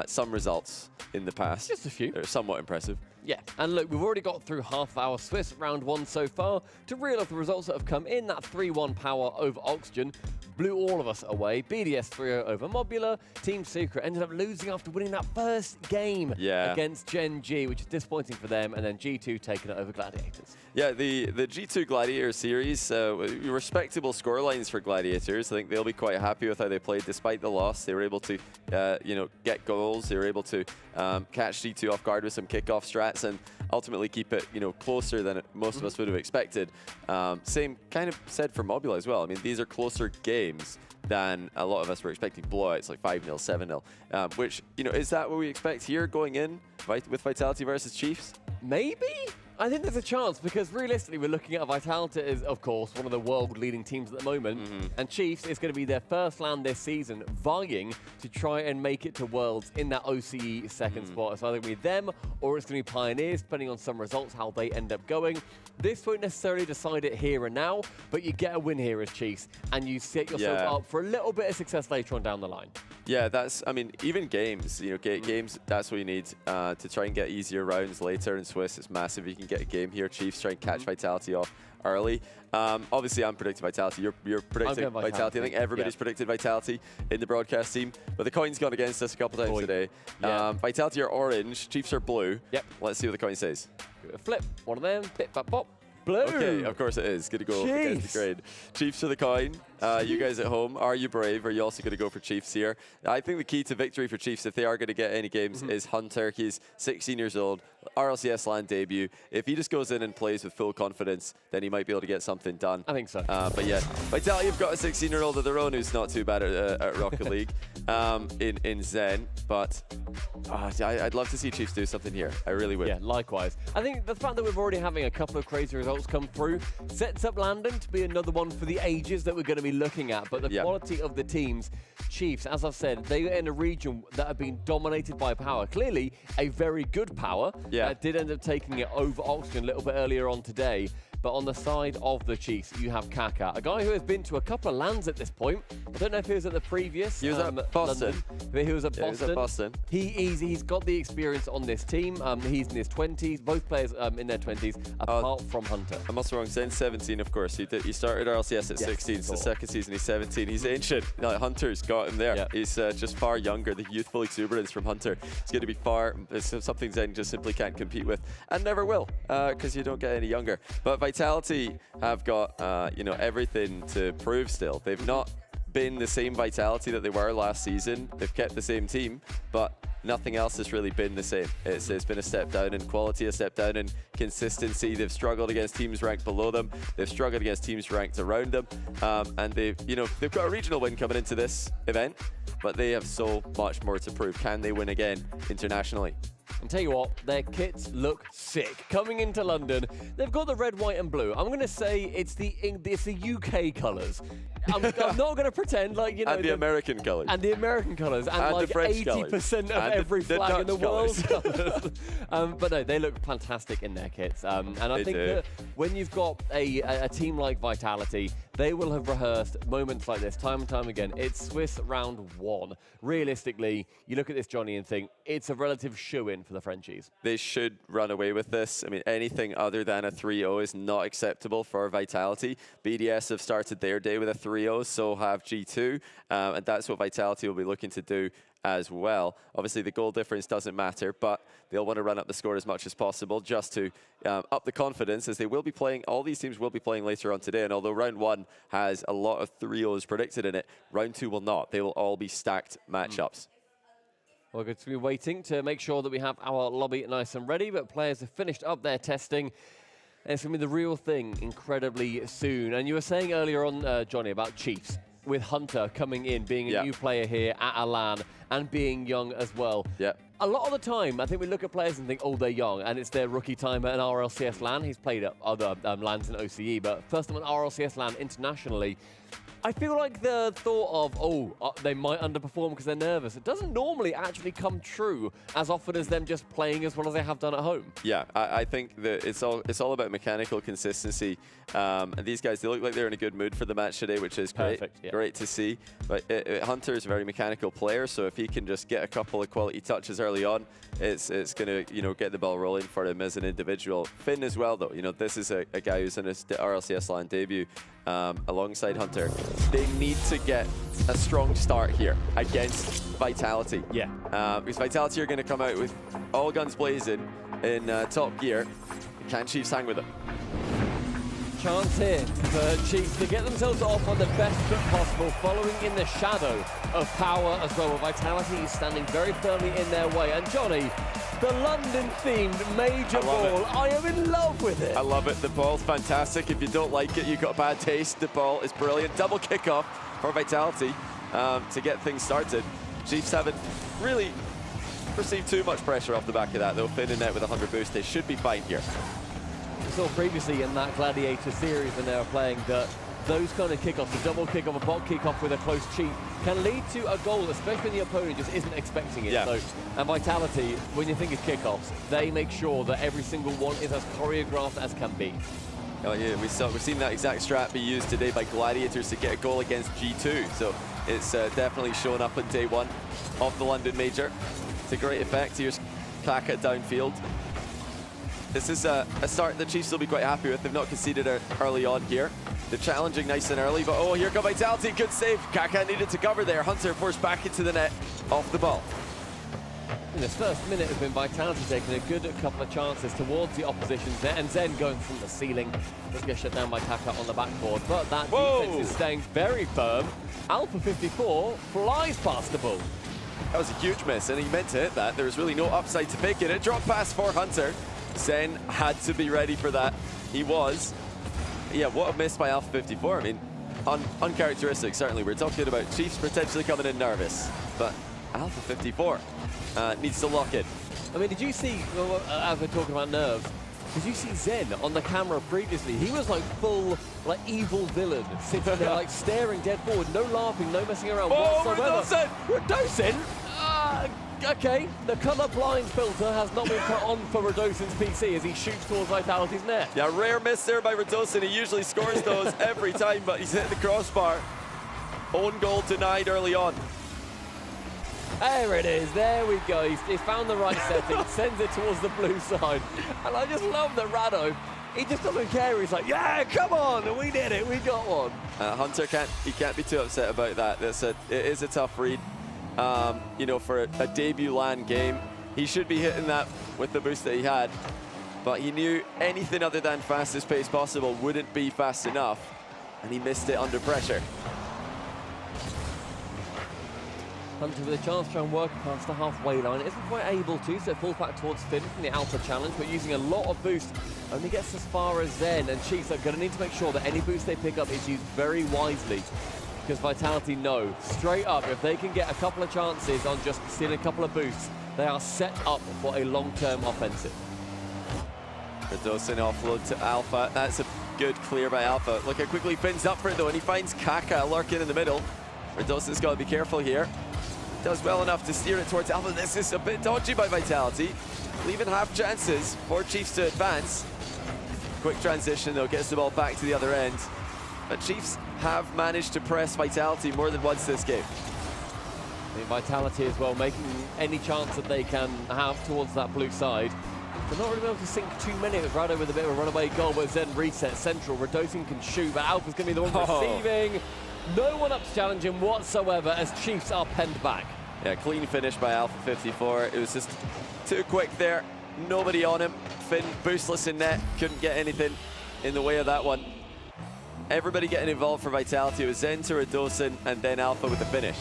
some results in the past.
Just a few.
They're somewhat impressive.
Yeah, and look, we've already got through half our Swiss round 1 so far. To reel off the results that have come in, that 3-1 power over Oxygen blew all of us away. BDS 3-0 over Mobula. Team Secret ended up losing after winning that first game against Gen.G, which is disappointing for them, and then G2 taking it over Gladiators.
Yeah, the G2 Gladiator series, respectable scorelines for Gladiators. I think they'll be quite happy with how they played despite the loss. They were able to, get goals. They were able to catch G2 off guard with some kickoff strats and ultimately keep it, closer than most of us would have expected. Same kind of said for Mobula as well. I mean, these are closer games than a lot of us were expecting. Blowouts like 5-0, 7-0, which, is that what we expect here going in with Vitality versus Chiefs?
Maybe? I think there's a chance, because realistically we're looking at Vitality as, of course, one of the world-leading teams at the moment, and Chiefs is going to be their first LAN this season, vying to try and make it to Worlds in that OCE second spot. So either going to be them, or it's going to be Pioneers, depending on some results, how they end up going. This won't necessarily decide it here and now, but you get a win here as Chiefs, and you set yourself up for a little bit of success later on down the line.
Yeah, even games, games, that's what you need to try and get easier rounds later in Swiss. It's massive. You can get a game here. Chiefs try and catch Vitality off early. Obviously, I'm predicting Vitality. You're predicting Vitality. I think everybody's predicted Vitality in the broadcast team, but the coin's gone against us a couple times today. Vitality are orange, Chiefs are blue. Yep. Let's see what the coin says.
Flip, one of them, bip, bop, bop. Blue.
Okay, of course it is. Going to go against the grain. Chiefs for the coin. You guys at home, are you brave? Are you also going to go for Chiefs here? I think the key to victory for Chiefs, if they are going to get any games, is Hunter. He's 16 years old, RLCS LAN debut. If he just goes in and plays with full confidence, then he might be able to get something done.
I think so.
But yeah, Vitality have got a 16-year-old of their own who's not too bad at Rocket League in Zen. But I'd love to see Chiefs do something here. I really would.
Yeah, likewise. I think the fact that we're already having a couple of crazy results come through sets up London to be another one for the ages that we're going to be looking at. But the quality of the teams, Chiefs, as I've said, they are in a region that have been dominated by power. Clearly, a very good power that did end up taking it over Oxygen a little bit earlier on today. But on the side of the Chiefs, you have Kaka, a guy who has been to a couple of LANs at this point. I don't know if he was at the previous.
He was at Boston.
London, he was at Boston.
He was at Boston.
He's got the experience on this team. He's in his 20s. Both players in their 20s, apart from Hunter.
I'm also wrong. Zen's 17, of course. He started RLCS at 16. It's the second season. He's 17. He's ancient. Hunter's got him there. He's just far younger. The youthful exuberance from Hunter is going to be it's something Zen just simply can't compete with, and never will, because you don't get any younger. But Vitality have got everything to prove still. They've not been the same Vitality that they were last season. They've kept the same team, but nothing else has really been the same. It's been a step down in quality, a step down in consistency. They've struggled against teams ranked below them. They've struggled against teams ranked around them. And they've got a regional win coming into this event, but they have so much more to prove. Can they win again internationally?
And tell you what, their kits look sick. Coming into London, they've got the red, white, and blue. I'm going to say it's the UK colours. I'm not going to pretend like,
And the American colours.
And the American colours. And like
the French
80% of every flag in the world's colours. But no, they look fantastic in their kits. And I think that when you've got a team like Vitality, they will have rehearsed moments like this time and time again. It's Swiss round 1. Realistically, you look at this, Johnny, and think it's a relative shoe-in for the Frenchies.
They should run away with this. I mean, anything other than a 3-0 is not acceptable for Vitality. BDS have started their day with a 3-0, so have G2, and that's what Vitality will be looking to do as well. Obviously, the goal difference doesn't matter, but they'll want to run up the score as much as possible just to up the confidence, as they will be playing, all these teams will be playing later on today, and although round 1 has a lot of 3-0s predicted in it, round 2 will not. They will all be stacked matchups.
We're going to be waiting to make sure that we have our lobby nice and ready, but players have finished up their testing. And it's going to be the real thing incredibly soon. And you were saying earlier on, Johnny, about Chiefs. with Hunter coming in, being a new player here at a LAN, and being young as well. A lot of the time, I think we look at players and think, oh, they're young, and it's their rookie time at an RLCS LAN. He's played at other LANs in OCE, but first time at RLCS LAN internationally. I feel like the thought of, they might underperform because they're nervous, it doesn't normally actually come true as often as them just playing as well as they have done at home.
Yeah, I think that it's all about mechanical consistency. And these guys, they look like they're in a good mood for the match today, which is great.
Perfect,
Great to see. But Hunter is a very mechanical player, so if he can just get a couple of quality touches early on, it's going to get the ball rolling for him as an individual. Finn as well, though. This is a guy who's in his RLCS LAN debut alongside Hunter. They need to get a strong start here against Vitality. Because Vitality are going to come out with all guns blazing in top gear. Can Chiefs hang with them?
Chance here for Chiefs to get themselves off on the best foot possible, following in the shadow of Power as well. Vitality is standing very firmly in their way. And Johnny, the London-themed Major ball, I am in love with it.
I love it. The ball's fantastic. If you don't like it, you've got a bad taste. The ball is brilliant. Double kickoff for Vitality to get things started. Chiefs haven't really received too much pressure off the back of that, though. Finn in net with 100 boost. They should be fine here.
We saw previously in that Gladiator series when they were playing that those kind of kickoffs, a double kickoff, a bot kickoff with a close cheat, can lead to a goal, especially when the opponent just isn't expecting it. So, and Vitality, when you think of kickoffs, they make sure that every single one is as choreographed as can be.
Oh yeah, we've seen that exact strat be used today by Gladiators to get a goal against G2. So it's definitely shown up on day one of the London Major. It's a great effect. Here's Kaka downfield. This is a start the Chiefs will be quite happy with. They've not conceded early on here. They're challenging nice and early, but here come Vitality. Good save. Kaka needed to cover there. Hunter forced back into the net off the ball.
In this first minute has been Vitality taking a good couple of chances towards the opposition there, and Zen going from the ceiling. Doesn't get shut down by Kaka on the backboard, but that defense is staying very firm. Alpha 54 flies past the ball.
That was a huge miss, and he meant to hit that. There was really no upside to pick it. It dropped pass for Hunter. Zen had to be ready for that. He was. Yeah, what a miss by Alpha 54. I mean, uncharacteristic, certainly. We're talking about Chiefs potentially coming in nervous, but Alpha 54 needs to lock in.
I mean, did you see, as we're talking about nerves, did you see Zen on the camera previously? He was like full, like evil villain, sitting there like staring dead forward, no laughing, no messing around whatsoever. Radosin! Okay, the colour blind filter has not been put on for Radosin's PC as he shoots towards Vitality's net.
Yeah, rare miss there by Radosin. He usually scores those every time, but he's hit the crossbar. Own goal denied early on.
There it is, there we go. He's found the right setting, sends it towards the blue side. And I just love that Rado, he just doesn't care. He's like, yeah, come on, we did it, we got one.
Hunter can't be too upset about that. It is a tough read. For a debut LAN game, he should be hitting that with the boost that he had, but he knew anything other than fastest pace possible wouldn't be fast enough, and he missed it under pressure.
Hunter with a chance to try and work past the halfway line. Isn't quite able to, so falls back towards Finn from the Alpha challenge, but using a lot of boost. Only gets as far as Zen, and Chiefs are going to need to make sure that any boost they pick up is used very wisely. Because Vitality know, straight up, if they can get a couple of chances on just stealing a couple of boosts, they are set up for a long-term offensive.
Radosin offload to Alpha. That's a good clear by Alpha. Look how quickly Finn's up for it, though, and he finds Kaka lurking in the middle. Radosin's got to be careful here. Does well enough to steer it towards Alpha. This is a bit dodgy by Vitality, leaving half chances for Chiefs to advance. Quick transition, though, gets the ball back to the other end. But Chiefs have managed to press Vitality more than once this game.
I mean, Vitality as well, making any chance that they can have towards that blue side. They're not really able to sink too many with Rado with a bit of a runaway goal, but then reset central. Radosin can shoot, but Alpha's going to be the one receiving. No one up to challenge him whatsoever as Chiefs are penned back.
Yeah, clean finish by Alpha 54. It was just too quick there. Nobody on him. Finn boostless in net. Couldn't get anything in the way of that one. Everybody getting involved for Vitality. It was Zen to Radosin and then Alpha with the finish.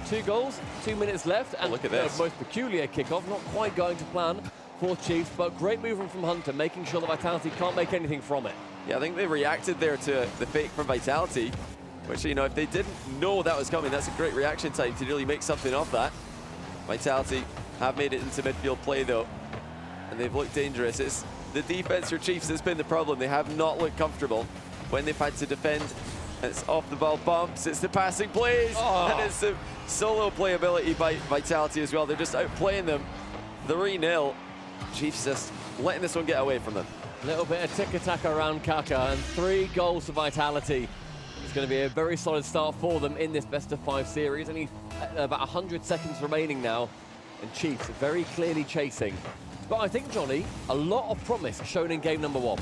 2 goals, 2 minutes left, and
look at this.
The most peculiar kickoff, not quite going to plan for Chiefs, but great movement from Hunter, making sure that Vitality can't make anything from it.
Yeah, I think they reacted there to the fake from Vitality. which, you know, if they didn't know that was coming, that's a great reaction time to really make something of that. Vitality have made it into midfield play, though, and they've looked dangerous. It's the defense for Chiefs that's been the problem. They have not looked comfortable when they've had to defend. It's off the ball bumps, it's the passing plays, and it's the solo playability by Vitality as well. They're just outplaying them 3-0. Chiefs just letting this one get away from them.
A little bit of tick-attack around Kaka, and 3 goals for Vitality. It's going to be a very solid start for them in this best-of-5 series. Only about 100 seconds remaining now, and Chiefs very clearly chasing. But I think, Johnny, a lot of promise shown in game number 1.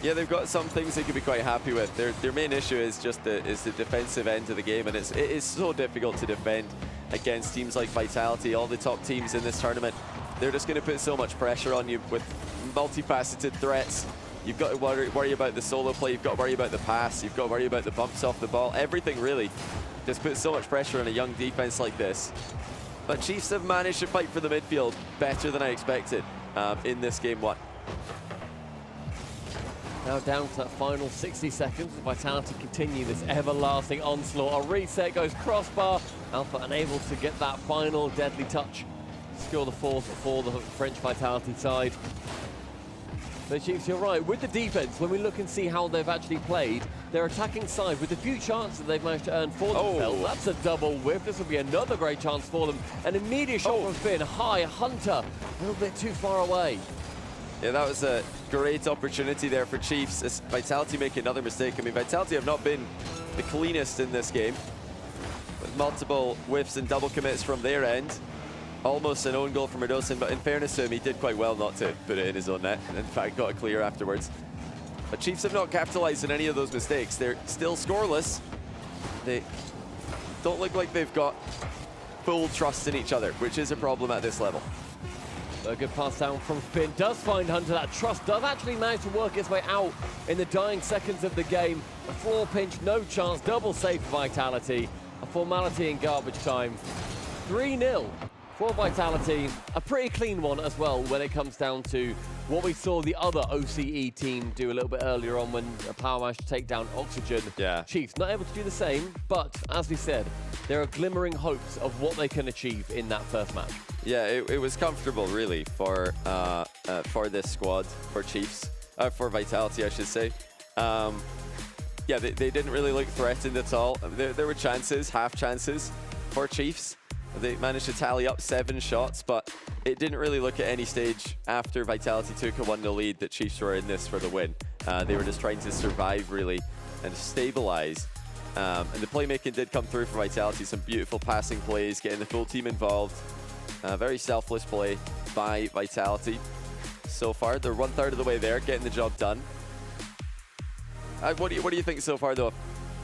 Yeah, they've got some things they could be quite happy with. Their main issue is just the defensive end of the game, and it is so difficult to defend against teams like Vitality. All the top teams in this tournament, they're just going to put so much pressure on you with multifaceted threats. You've got to worry about the solo play, you've got to worry about the pass, you've got to worry about the bumps off the ball. Everything really just puts so much pressure on a young defense like this. But Chiefs have managed to fight for the midfield better than I expected in this game 1.
Now down to that final 60 seconds. Vitality continue this everlasting onslaught. A reset goes crossbar. Alpha unable to get that final deadly touch. Score the 4th for the French Vitality side. But Chiefs, you're right. With the defense, when we look and see how they've actually played, their attacking side, with the few chances they've managed to earn for themselves, that's a double whiff. This will be another great chance for them. An immediate shot from Finn. High, Hunter, a little bit too far away.
Yeah, that was a great opportunity there for Chiefs. As Vitality make another mistake. I mean, Vitality have not been the cleanest in this game, with multiple whiffs and double commits from their end. Almost an own goal from Radosin, but in fairness to him, he did quite well not to put it in his own net, and in fact got it clear afterwards. But Chiefs have not capitalized on any of those mistakes. They're still scoreless. They don't look like they've got full trust in each other, which is a problem at this level.
A good pass down from Finn. Does find Hunter. That trust does actually manage to work its way out in the dying seconds of the game. A floor pinch, no chance. Double save for Vitality. A formality in garbage time. 3-0 for Vitality. A pretty clean one as well when it comes down to what we saw the other OCE team do a little bit earlier on when Power managed to take down Oxygen.
Yeah.
Chiefs not able to do the same, but as we said, there are glimmering hopes of what they can achieve in that first match.
Yeah, it was comfortable really for this squad, for Chiefs, for Vitality, I should say. Yeah, they didn't really look threatened at all. There were chances, half chances for Chiefs. They managed to tally up 7 shots, but it didn't really look at any stage after Vitality took a 1-0 lead that Chiefs were in this for the win. They were just trying to survive really and stabilize. And the playmaking did come through for Vitality. Some beautiful passing plays, getting the full team involved. Very selfless play by Vitality. So far, they're 1/3 of the way there, getting the job done. What do you think so far, though, of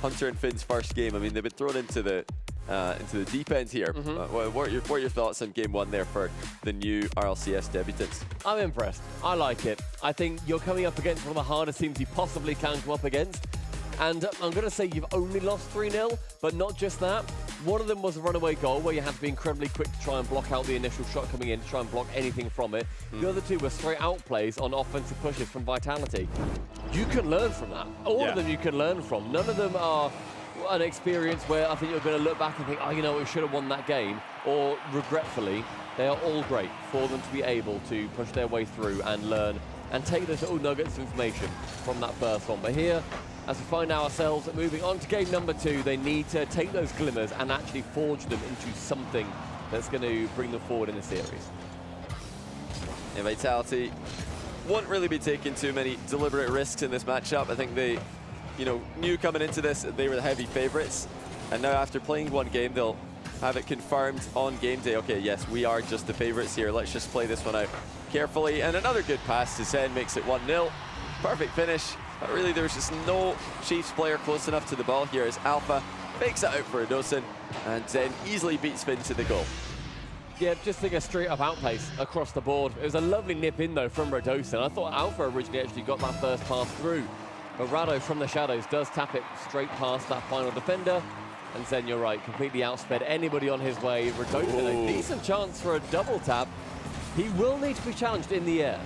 Hunter and Finn's first game? I mean, they've been thrown into the deep end here. What are your thoughts on game 1 there for the new RLCS debutants?
I'm impressed. I like it. I think you're coming up against one of the hardest teams you possibly can come up against. And I'm going to say you've only lost 3-0, but not just that. One of them was a runaway goal where you had to be incredibly quick to try and block out the initial shot coming in, to try and block anything from it. The other 2 were straight out plays on offensive pushes from Vitality. You can learn from that. All of them you can learn from. None of them are an experience where I think you're going to look back and think, oh, you know, we should have won that game. Or regretfully, they are all great for them to be able to push their way through and learn and take those little nuggets of information from that first one. But here, as we find ourselves moving on to game number 2, they need to take those glimmers and actually forge them into something that's going to bring them forward in the series.
Yeah, Vitality won't really be taking too many deliberate risks in this matchup. I think they, knew coming into this they were the heavy favorites, and now after playing one game, they'll have it confirmed on game day. Okay, yes, we are just the favorites here. Let's just play this one out carefully. And another good pass to Zen makes it 1-0. Perfect finish. But really, there was just no Chiefs player close enough to the ball here as Alpha fakes it out for Radosin, and Zen easily beats Finn to the goal.
Yeah, just think a straight-up outpace across the board. It was a lovely nip in, though, from Radosin. I thought Alpha originally actually got that first pass through, but Rado from the shadows does tap it straight past that final defender. And Zen, you're right, completely outsped anybody on his way. Radosin, a decent chance for a double tap. He will need to be challenged in the air.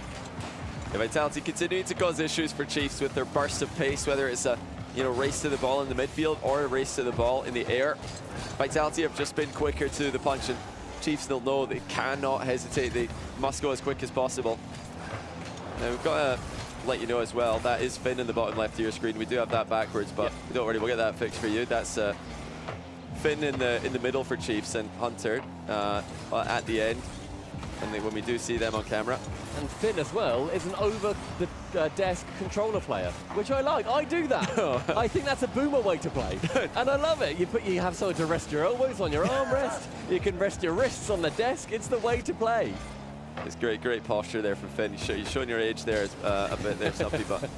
The Vitality continuing to cause issues for Chiefs with their burst of pace, whether it's a you know, race to the ball in the midfield or a race to the ball in the air. Vitality have just been quicker to the punch, and Chiefs, they'll know they cannot hesitate. They must go as quick as possible. Now, we've got to let you know as well, that is Finn in the bottom left of your screen. We do have that backwards, but don't worry, we'll get that fixed for you. That's Finn in the middle for Chiefs, and Hunter at the end, and when we do see them on camera.
And Finn as well is an over-the-desk controller player, which I like. I do that. I think that's a boomer way to play, and I love it. You have something to rest your elbows on your armrest. You can rest your wrists on the desk. It's the way to play.
It's great posture there from Finn. You're showing your age there a bit there, Stumpy, but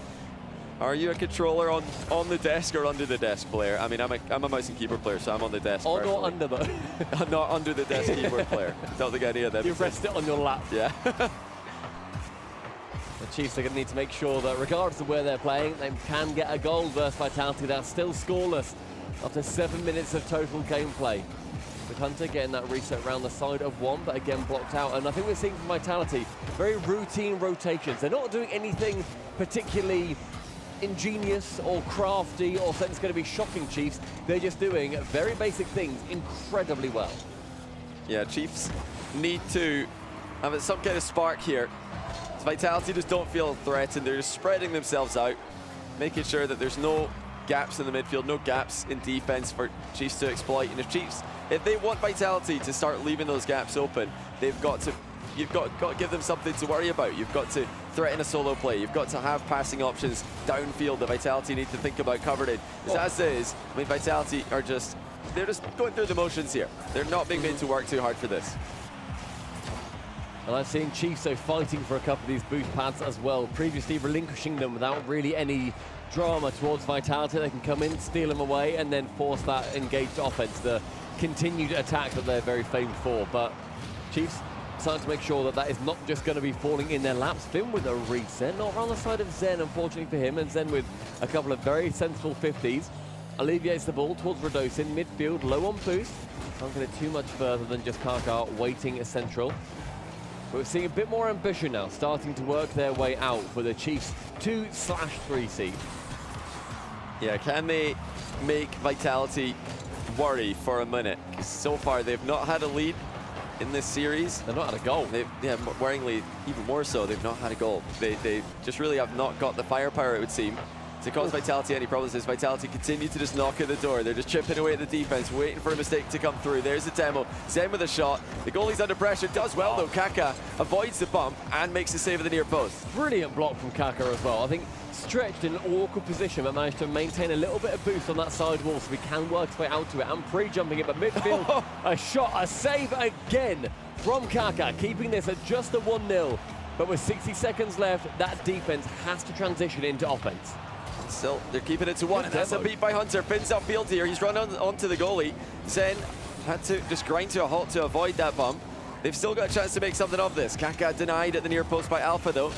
are you a controller on the desk or under the desk player? I mean, I'm a mouse and keyboard player, so I'm on the desk.
On or under though?
I'm not under the desk keyboard player. Don't think any of them.
You rest it on your lap.
Yeah.
The Chiefs are going to need to make sure that regardless of where they're playing, they can get a goal versus Vitality. They're still scoreless after 7 minutes of total gameplay. With Hunter getting that reset around the side of one, but again blocked out. And I think we're seeing from Vitality very routine rotations. They're not doing anything particularly ingenious or crafty or something that's going to be shocking Chiefs. They're just doing very basic things incredibly well.
Yeah, Chiefs need to have some kind of spark here. Vitality just don't feel threatened. They're just spreading themselves out, making sure that there's no gaps in the midfield, no gaps in defense for Chiefs to exploit. And if they want Vitality to start leaving those gaps open, you've got to give them something to worry about. You've got to threaten a solo play. You've got to have passing options downfield that Vitality need to think about covering. As is, I mean, Vitality are they're just going through the motions here. They're not being made to work too hard for this.
And I've seen Chiefs fighting for a couple of these boost pads as well, previously relinquishing them without really any drama towards Vitality. They can come in, steal them away, and then force that engaged offense, the continued attack that they're very famed for. But Chiefs starting to make sure that that is not just going to be falling in their laps. Finn with a reset, not on the side of Zen, unfortunately for him, and Zen with a couple of very sensible 50s. Alleviates the ball towards Radosin, midfield, low on boost. Can't get it too much further than just Kaka waiting central. But we're seeing a bit more ambition now, starting to work their way out for the Chiefs 2/3 seed.
Yeah, can they make Vitality worry for a minute? Because so far they've not had a lead in this series.
They've not had a goal.
Yeah, worryingly, even more so, they've not had a goal. They just really have not got the firepower, it would seem, to cause Vitality any problems. As Vitality continue to just knock at the door. They're just chipping away at the defense, waiting for a mistake to come through. There's the demo. Zen with a shot. The goalie's under pressure. Does well, though. Kaka avoids the bump and makes the save at the near post.
Brilliant block from Kaka as well. I think stretched in an awkward position, but managed to maintain a little bit of boost on that side wall so we can work his way out to it. And pre-jumping it, but midfield, a shot, a save again from Kaka, keeping this at just a 1-0. But with 60 seconds left, that defense has to transition into offense.
Still, they're keeping it to 1, and that's a beat by Hunter. Finn's upfield here. He's run onto the goalie. Zen had to just grind to a halt to avoid that bump. They've still got a chance to make something of this. Kaka denied at the near post by Alpha, though.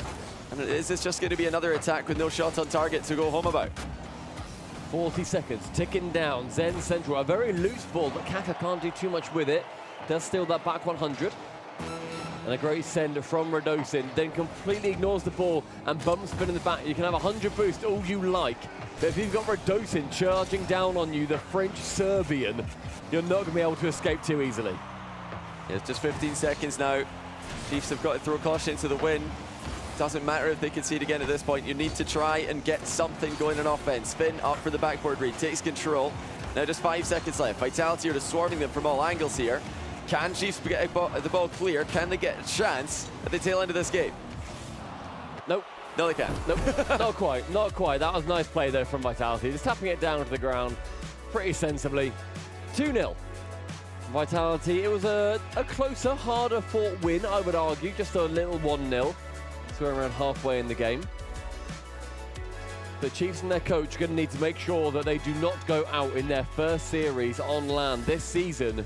And is this just going to be another attack with no shot on target to go home about?
40 seconds, ticking down. Zen central, a very loose ball, but Kaka can't do too much with it. Does steal that back 100. And a great send from Radosin, then completely ignores the ball and bumps Finn in the back. You can have 100 boost all you like, but if you've got Radosin charging down on you, the French Serbian, you're not going to be able to escape too easily.
Yeah, it's just 15 seconds now. Chiefs have got to throw caution into the wind. Doesn't matter if they concede again at this point. You need to try and get something going on offense. Finn up for the backboard read, takes control. Now just 5 seconds left. Vitality are just swarming them from all angles here. Can Chiefs get the ball clear? Can they get a chance at the tail end of this game?
Nope.
No, they can't.
Nope. Not quite. Not quite. That was a nice play, though, from Vitality. Just tapping it down to the ground pretty sensibly. 2-0. Vitality. It was a closer, harder fought win, I would argue. Just a little 1-0. So we're around halfway in the game. The Chiefs and their coach are going to need to make sure that they do not go out in their first series on land this season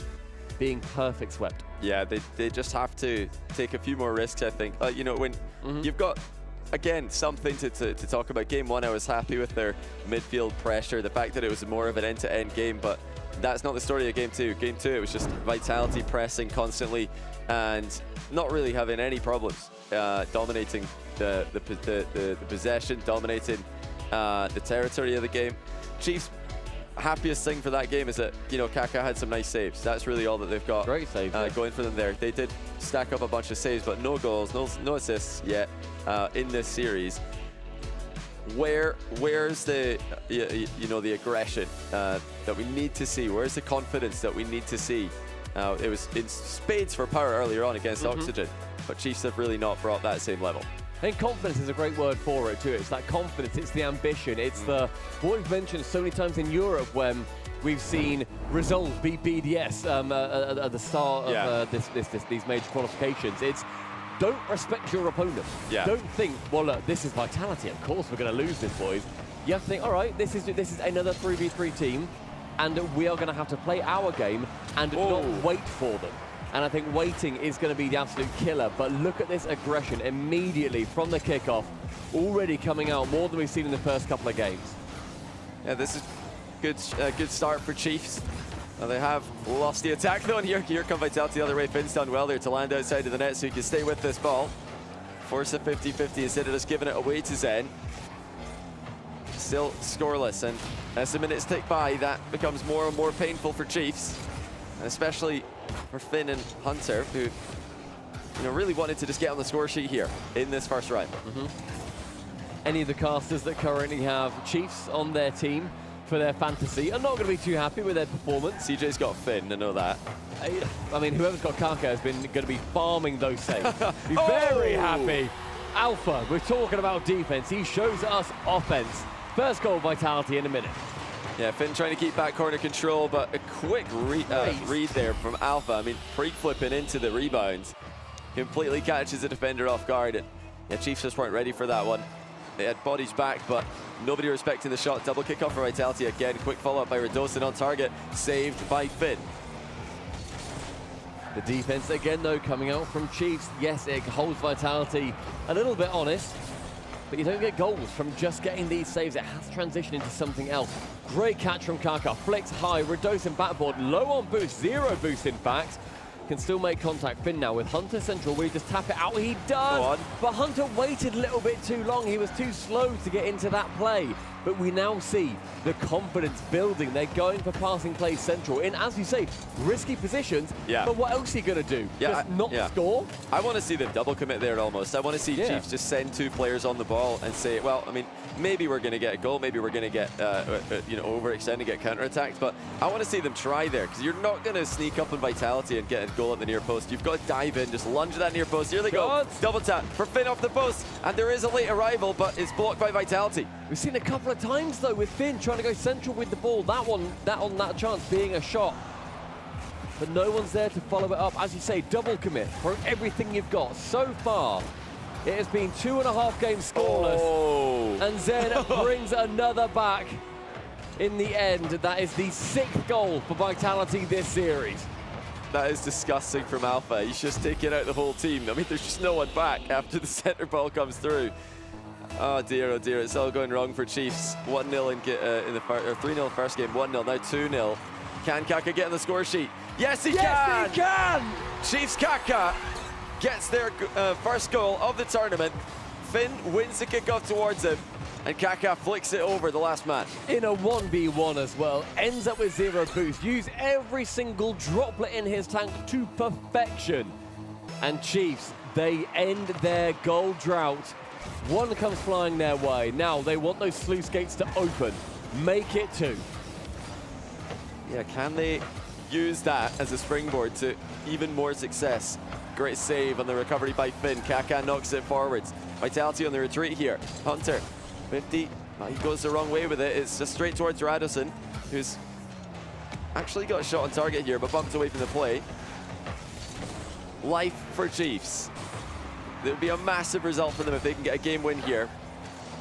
being perfect swept.
Yeah, they just have to take a few more risks, I think. You know, when you've got, again, something to talk about. Game 1, I was happy with their midfield pressure, the fact that it was more of an end-to-end game, but that's not the story of Game 2. Game 2, it was just Vitality pressing constantly and not really having any problems dominating the possession, dominating the territory of the game. Chiefs' happiest thing for that game is that, you know, Kaka had some nice saves. That's really all that they've got.
Great save,
going for them there. They did stack up a bunch of saves, but no goals, no assists yet in this series. Where's the you know, the aggression that we need to see? Where's the confidence that we need to see? It was in spades for power earlier on against Oxygen, but Chiefs have really not brought that same level.
I think confidence is a great word for it too. It's that confidence, it's the ambition, it's the what we've mentioned so many times in Europe when we've seen Resolve beat BDS at the start of these major qualifications. It's don't respect your opponent. Don't think, well, look, this is Vitality. Of course we're going to lose this, boys. You have to think, all right, this is another 3v3 team, and we are going to have to play our game and not wait for them. And I think waiting is going to be the absolute killer. But look at this aggression immediately from the kickoff, already coming out more than we've seen in the first couple of games.
Yeah, this is good start for Chiefs. They have lost the attack though, and here come Vitality the other way. Finn's done well there to land outside of the net so he can stay with this ball. Force a 50-50 instead of just giving it away to Zen. Still scoreless, and as the minutes tick by, that becomes more and more painful for Chiefs, and especially for Finn and Hunter, who, you know, really wanted to just get on the score sheet here in this first round.
Any of the casters that currently have Chiefs on their team for their fantasy are not going to be too happy with their performance.
CJ's got Finn, I know that.
I mean, whoever's got Kaka has been going to be farming those saves. He's very happy. Alpha, we're talking about defense. He shows us offense. First goal, Vitality in a minute.
Yeah, Finn trying to keep back corner control, but a quick read there from Alpha. I mean, pre-flipping into the rebounds. Completely catches the defender off guard. And yeah, Chiefs just weren't ready for that one. They had bodies back, but nobody respecting the shot. Double kick off for Vitality again. Quick follow-up by Radosin on target. Saved by Finn.
The defense again, though, coming out from Chiefs. Yes, it holds Vitality a little bit honest, but you don't get goals from just getting these saves. It has transitioned into something else. Great catch from Kaka. Flicks high. Radosin backboard. Low on boost. 0 boost, in fact. Can still make contact. Finn now with Hunter central. We just tap it out. He does. But Hunter waited a little bit too long. He was too slow to get into that play. But we now see the confidence building. They're going for passing plays central in, as you say, risky positions. But what else are you going to do? Just not score?
I want to see them double commit there almost. I want to see Chiefs just send 2 players on the ball and say, well, I mean, maybe we're going to get a goal. Maybe we're going to get, you know, overextend and get counterattacked. But I want to see them try there, because you're not going to sneak up on Vitality and get a goal at the near post. You've got to dive in, just lunge that near post. Here they go. Double tap for Finn off the post. And there is a late arrival, but it's blocked by Vitality.
We've seen a couple of times, though, with Finn trying to go central with the ball. That chance being a shot. But no one's there to follow it up. As you say, double commit. Throw everything you've got. So far, it has been 2.5 games scoreless. And Zen brings another back in the end. That is the 6th goal for Vitality this series.
That is disgusting from Alpha. He's just taking out the whole team. I mean, there's just no one back after the center ball comes through. Oh dear, it's all going wrong for Chiefs. 1-0 in the 3-0 first game, 1-0, now 2-0. Can Kaka get on the score sheet? Yes, he can!
Yes, he can!
Chiefs Kaka gets their first goal of the tournament. Finn wins the kickoff towards him, and Kaka flicks it over the last man.
In a 1v1 as well, ends up with 0 boost. Use every single droplet in his tank to perfection. And Chiefs, they end their goal drought. One comes flying their way. Now they want those sluice gates to open. Make it 2.
Yeah, can they use that as a springboard to even more success? Great save on the recovery by Finn. Kaka knocks it forwards. Vitality on the retreat here. Hunter, 50. He goes the wrong way with it. It's just straight towards Radosin, who's actually got a shot on target here, but bumped away from the play. Life for Chiefs. It would be a massive result for them if they can get a game win here.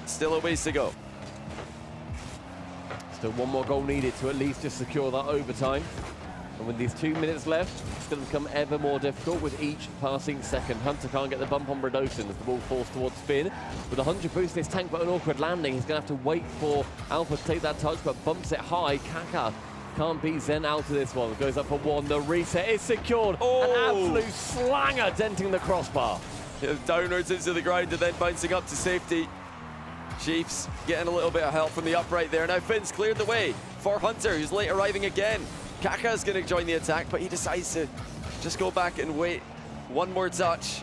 Still a ways to go.
Still 1 more goal needed to at least just secure that overtime. And with these 2 minutes left, it's going to become ever more difficult with each passing second. Hunter can't get the bump on Radosin as the ball falls towards Finn. With 100 boost in his tank, but an awkward landing, he's going to have to wait for Alpha to take that touch, but bumps it high. Kaka can't beat Zen out of this one. Goes up for 1. The reset is secured. An absolute slanger denting the crossbar.
Downwards into the ground and then bouncing up to safety. Chiefs getting a little bit of help from the upright there. Now Finn's cleared the way for Hunter, who's late arriving again. Kaka's going to join the attack, but he decides to just go back and wait one more touch.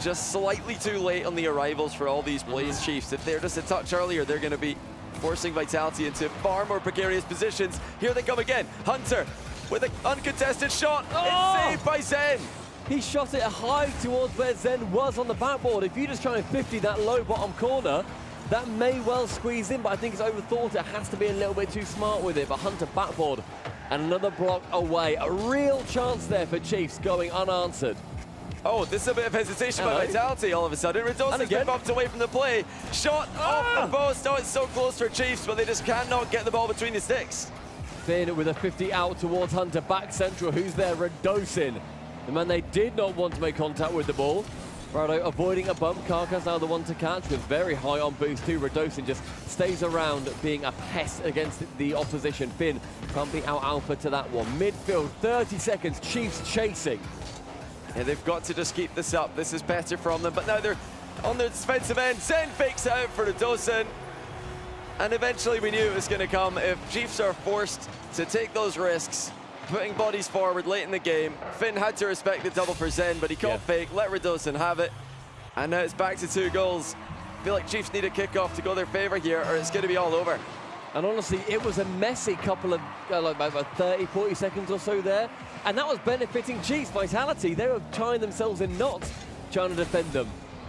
Just slightly too late on the arrivals for all these plays, Chiefs. If they're just a touch earlier, they're going to be forcing Vitality into far more precarious positions. Here they come again. Hunter with an uncontested shot. It's saved by Zen.
He shot it high towards where Zen was on the backboard. If you just try and 50 that low bottom corner, that may well squeeze in, but I think it's overthought. It has to be a little bit too smart with it. But Hunter backboard and another block away. A real chance there for Chiefs going unanswered.
Oh, this is a bit of hesitation by Vitality all of a sudden. Redosa's been bumped away from the play. Shot off the post. Oh, it's so close for Chiefs, but they just cannot get the ball between the sticks.
Finn with a 50 out towards Hunter, back central. Who's there? Redosin. The man they did not want to make contact with the ball. Rado avoiding a bump. Kaka's now the one to catch with very high on boost too. Redosin just stays around being a pest against the opposition. Finn can't be out alpha to that one. Midfield, 30 seconds. Chiefs chasing.
Yeah, they've got to just keep this up. This is better from them, but now they're on the defensive end. Zen fakes out for Redosin. And eventually we knew it was going to come. If Chiefs are forced to take those risks, putting bodies forward late in the game, Finn had to respect the double for Zen, but he caught fake, let Redosin have it. And now it's back to 2 goals. I feel like Chiefs need a kickoff to go their favor here, or it's going to be all over.
And honestly, it was a messy couple of, like about 30, 40 seconds or so there. And that was benefiting Chiefs. Vitality, they were tying themselves in knots, trying to defend them.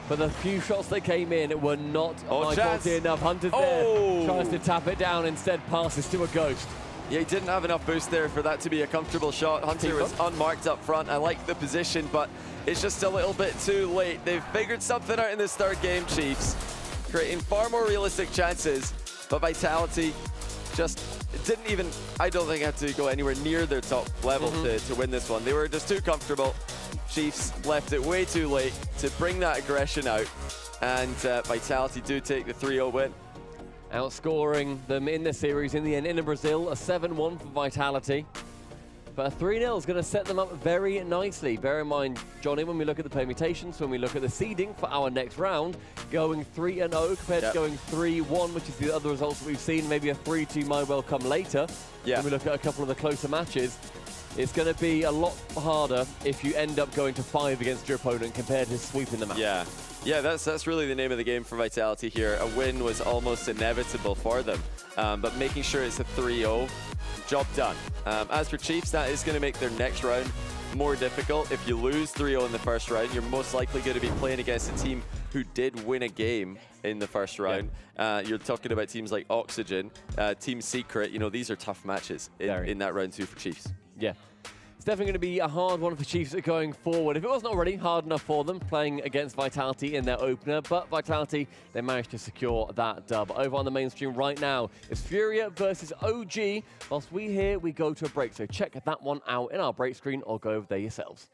But the few shots that came in were not high quality enough. Hunter's there, tries to tap it down, instead passes to a Ghost.
Yeah, he didn't have enough boost there for that to be a comfortable shot. Hunter was unmarked up front. I like the position, but it's just a little bit too late. They've figured something out in this third game, Chiefs, creating far more realistic chances, but Vitality just didn't even, I don't think, have to go anywhere near their top level to win this one. They were just too comfortable. Chiefs left it way too late to bring that aggression out, and Vitality do take the 3-0 win.
Outscoring them in the series in the end in Brazil, a 7-1 for Vitality. But a 3-0 is going to set them up very nicely. Bear in mind, Johnny, when we look at the permutations, when we look at the seeding for our next round, going 3-0 compared to going 3-1, which is the other results that we've seen. Maybe a 3-2 might well come later. When we look at a couple of the closer matches, it's going to be a lot harder if you end up going to 5 against your opponent compared to sweeping them out.
Yeah, that's really the name of the game for Vitality here. A win was almost inevitable for them, but making sure it's a 3-0, job done. As for Chiefs, that is going to make their next round more difficult. If you lose 3-0 in the first round, you're most likely going to be playing against a team who did win a game in the first round. You're talking about teams like Oxygen, Team Secret. You know, these are tough matches in that round 2 for Chiefs.
Yeah. It's definitely going to be a hard one for Chiefs going forward. If it wasn't already hard enough for them playing against Vitality in their opener, but Vitality, they managed to secure that dub. Over on the mainstream right now, it's Furia versus OG. Whilst we go to a break, so check that one out in our break screen or go over there yourselves.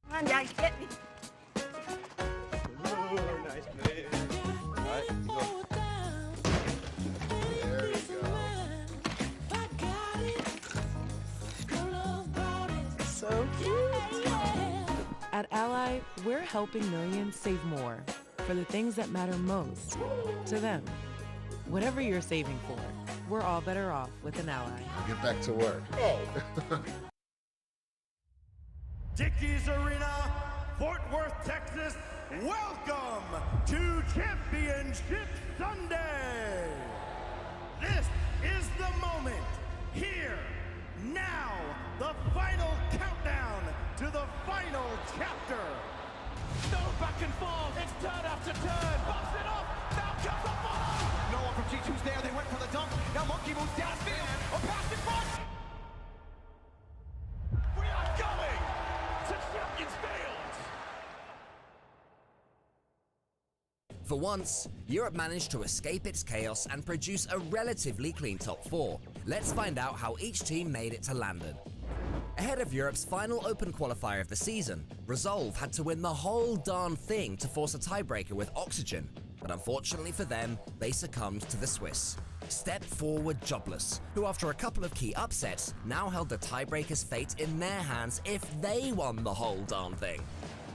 Come on, guys, get me.
Nice play. All right, go. There we go.
So cute. At Ally, we're helping millions save more for the things that matter most to them. Whatever you're saving for, we're all better off with an Ally.
Get back to work.
Dickies Arena, Fort Worth, Texas, welcome to Championship Sunday. This is the moment, here, now, the final countdown to the final chapter.
No back and forth, it's turn after turn, bumps it off, now comes the follow. No one from G2's there, they went for the dunk, now Monkey moves downfield, a pass in front. We are going to Champions Field.
For once, Europe managed to escape its chaos and produce a relatively clean top 4. Let's find out how each team made it to London. Ahead of Europe's final open qualifier of the season, Resolve had to win the whole darn thing to force a tiebreaker with Oxygen, but unfortunately for them, they succumbed to the Swiss. Step forward Jobless, who after a couple of key upsets, now held the tiebreaker's fate in their hands if they won the whole darn thing.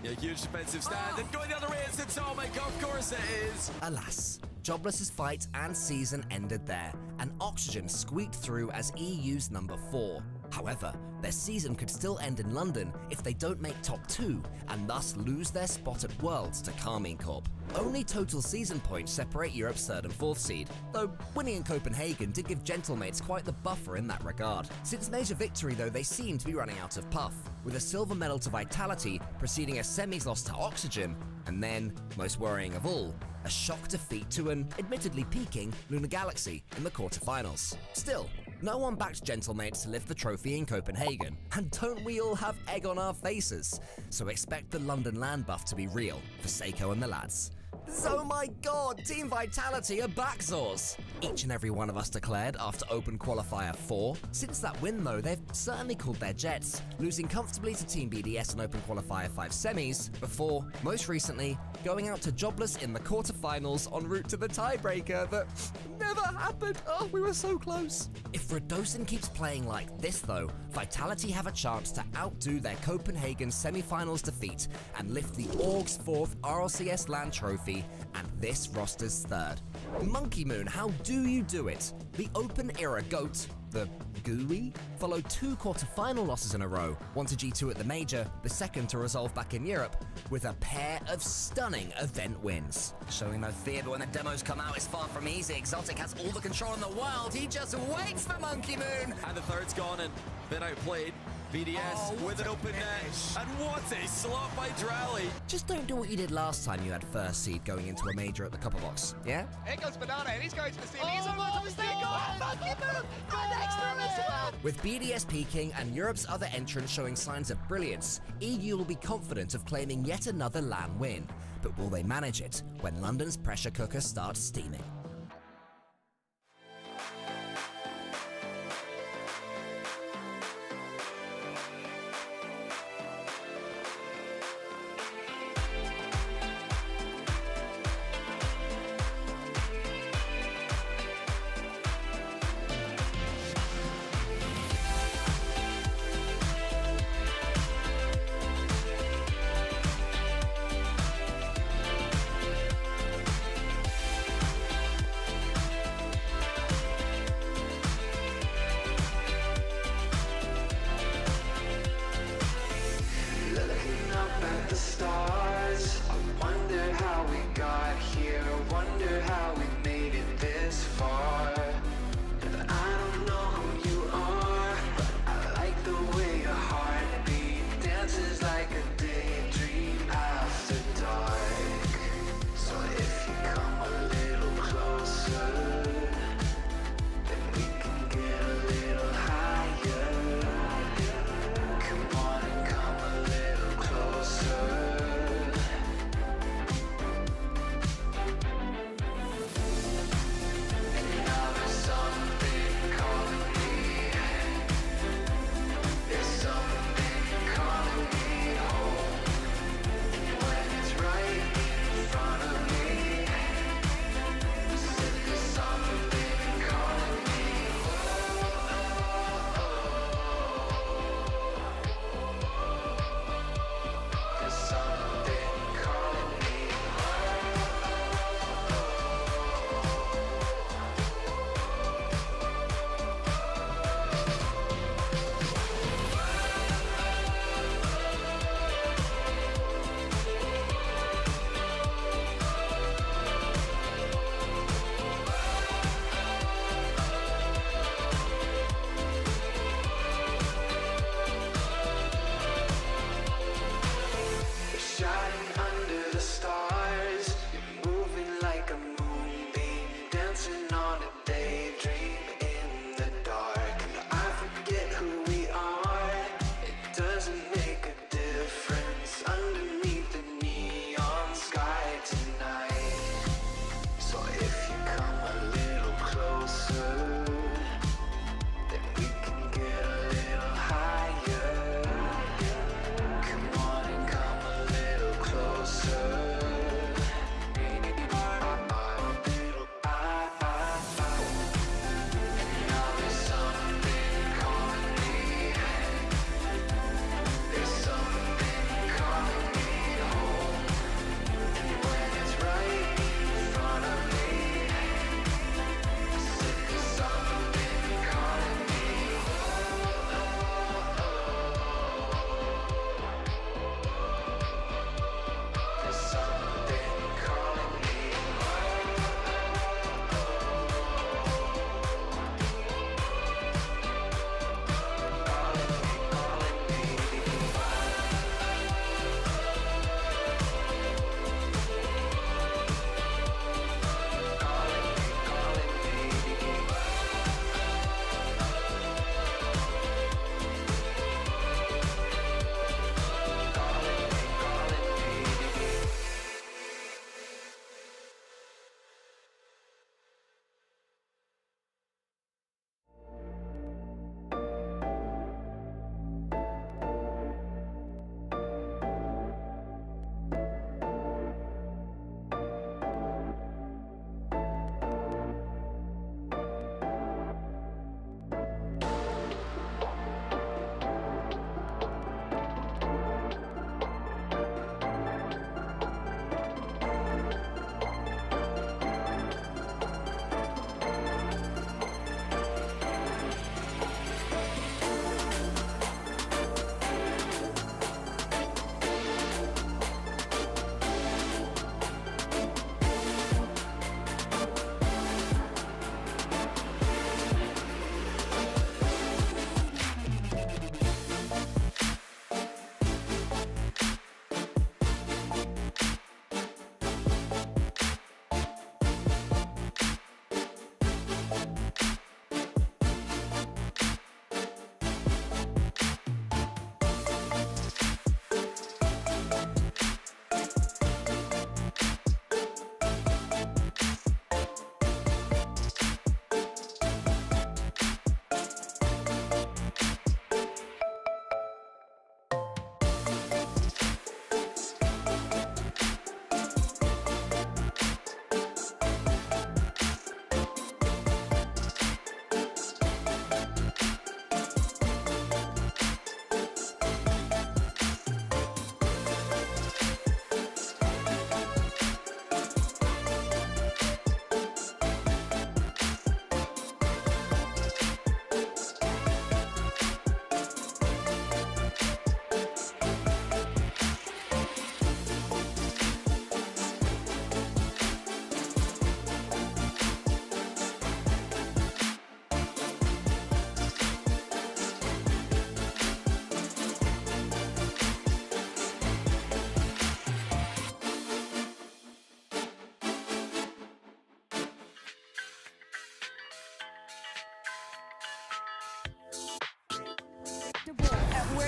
Yeah, huge defensive stand, and going the other way, it's Atomic, of course it is!
Alas, Jobless's fight and season ended there, and Oxygen squeaked through as EU's number 4. However, their season could still end in London if they don't make top 2, and thus lose their spot at Worlds to Carmine Corp. Only total season points separate Europe's 3rd and 4th seed, though winning in Copenhagen did give Gentlemates quite the buffer in that regard. Since major victory though, they seem to be running out of puff, with a silver medal to Vitality preceding a semis loss to Oxygen, and then, most worrying of all, a shock defeat to an admittedly peaking Lunar Galaxy in the quarterfinals. Still, no one backed Gentlemates to lift the trophy in Copenhagen, and don't we all have egg on our faces? So expect the London land buff to be real for Seiko and the lads. Oh my god, Team Vitality are backsaws! Each and every one of us declared after Open Qualifier 4. Since that win though, they've certainly called their jets, losing comfortably to Team BDS in Open Qualifier 5 semis, before, most recently, going out to Jobless in the quarterfinals en route to the tiebreaker that never happened. Oh, we were so close. If Radosin keeps playing like this though, Vitality have a chance to outdo their Copenhagen semi-finals defeat and lift the Org's 4th RLCS LAN trophy and this roster's 3rd. Monkey Moon, how do you do it? The Open era GOAT, the GUI, followed 2 quarter-final losses in a row, one to G2 at the Major, the second to Resolve back in Europe, with a pair of stunning event wins. Showing no fear, but when the demos come out, it's far from easy. Exotic has all the control in the world. He just waits for Monkey Moon.
And the third's gone and been outplayed. BDS with an open net, and what a slot by Drally!
Just don't do what you did last time you had 1st seed going into a major at the Copper Box, yeah?
Here goes Banana, and he's going to the ceiling. He's over to the ceiling. Monkey Moon! Got next to him as well!
With BDS peaking and Europe's other entrants showing signs of brilliance, EU will be confident of claiming yet another LAN win. But will they manage it when London's pressure cooker starts steaming?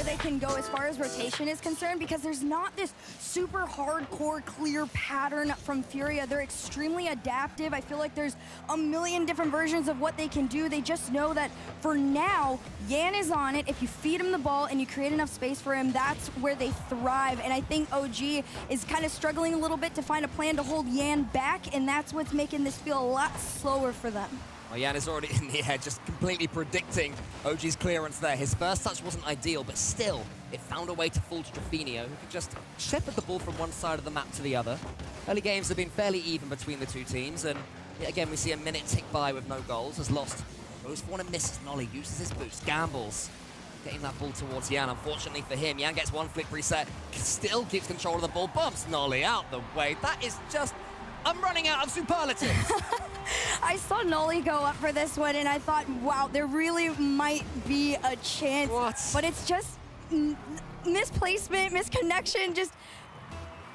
they can go as far as rotation is concerned, because there's not this super hardcore clear pattern from Furia. They're extremely adaptive. I feel like there's a million different versions of what they can do. They just know that for now, Yan is on it. If you feed him the ball and you create enough space for him, that's where they thrive. And I think OG is kind of struggling a little bit to find a plan to hold Yan back, and that's what's making this feel a lot slower for them.
Well, Yan is already in the air, just completely predicting OG's clearance there. His first touch wasn't ideal, but still, it found a way to fall to Drafinio, who could just shepherd the ball from one side of the map to the other. Early games have been fairly even between the two teams, and yet again, we see a minute tick by with no goals, as Lost goes for one and misses. Nolly uses his boost, gambles, getting that ball towards Yan. Unfortunately for him, Yan gets one flick reset, still keeps control of the ball, bumps Nolly out the way. That is just... I'm running out of superlatives.
I saw Nolly go up for this one, and I thought, wow, there really might be a chance.
What?
But it's just misplacement, misconnection, just...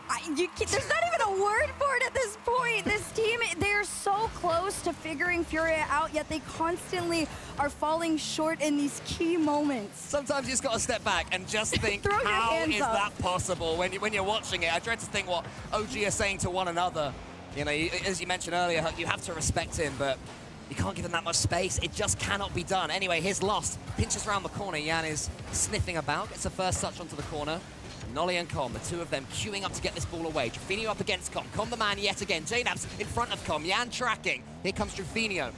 there's not even a word for it at this point. This team, they're so close to figuring Furia out, yet they constantly are falling short in these key moments.
Sometimes you just got to step back and just think, how is that possible when you're watching it? I dread to think what OG are saying to one another. You know, as you mentioned earlier, you have to respect him, but you can't give him that much space. It just cannot be done. Anyway, here's Lost. Pinches around the corner. Yan is sniffing about, gets a first touch onto the corner. Nolly and Com, the two of them queuing up to get this ball away. Drafinio up against Com. Com the man yet again. JNAP's in front of Com. Yan tracking. Here comes Drafinio.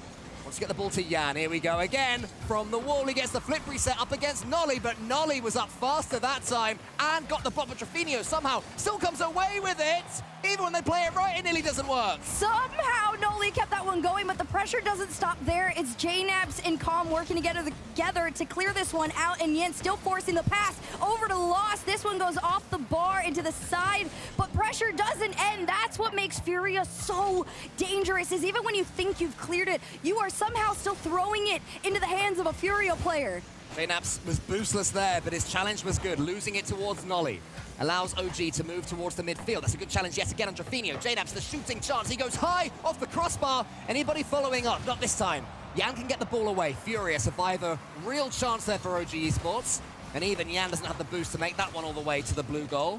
Wants to get the ball to Yan. Here we go again. From the wall, he gets the flip reset up against Nolly, but Nolly was up faster that time and got the ball, but Drafinio somehow still comes away with it. Even when they play it right, it nearly doesn't work.
Somehow Nolly kept that one going, but the pressure doesn't stop there. It's JNAPS and Com working together to clear this one out, and Yin still forcing the pass over to Lost. This one goes off the bar into the side, but pressure doesn't end. That's what makes Furia so dangerous, is even when you think you've cleared it, you are somehow still throwing it into the hands of a Furia player.
JNAPS was boostless there, but his challenge was good, losing it towards Nolly. Allows OG to move towards the midfield. That's a good challenge yet again on Drafinio. JNAPS, the shooting chance. He goes high off the crossbar. Anybody following up? Not this time. Yan can get the ball away. Furia survive a real chance there for OG Esports. And even Yan doesn't have the boost to make that one all the way to the blue goal.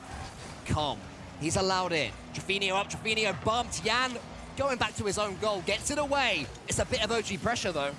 Com, he's allowed in. Drafinio up, Drafinio bumped. Yan going back to his own goal, gets it away. It's a bit of OG pressure though.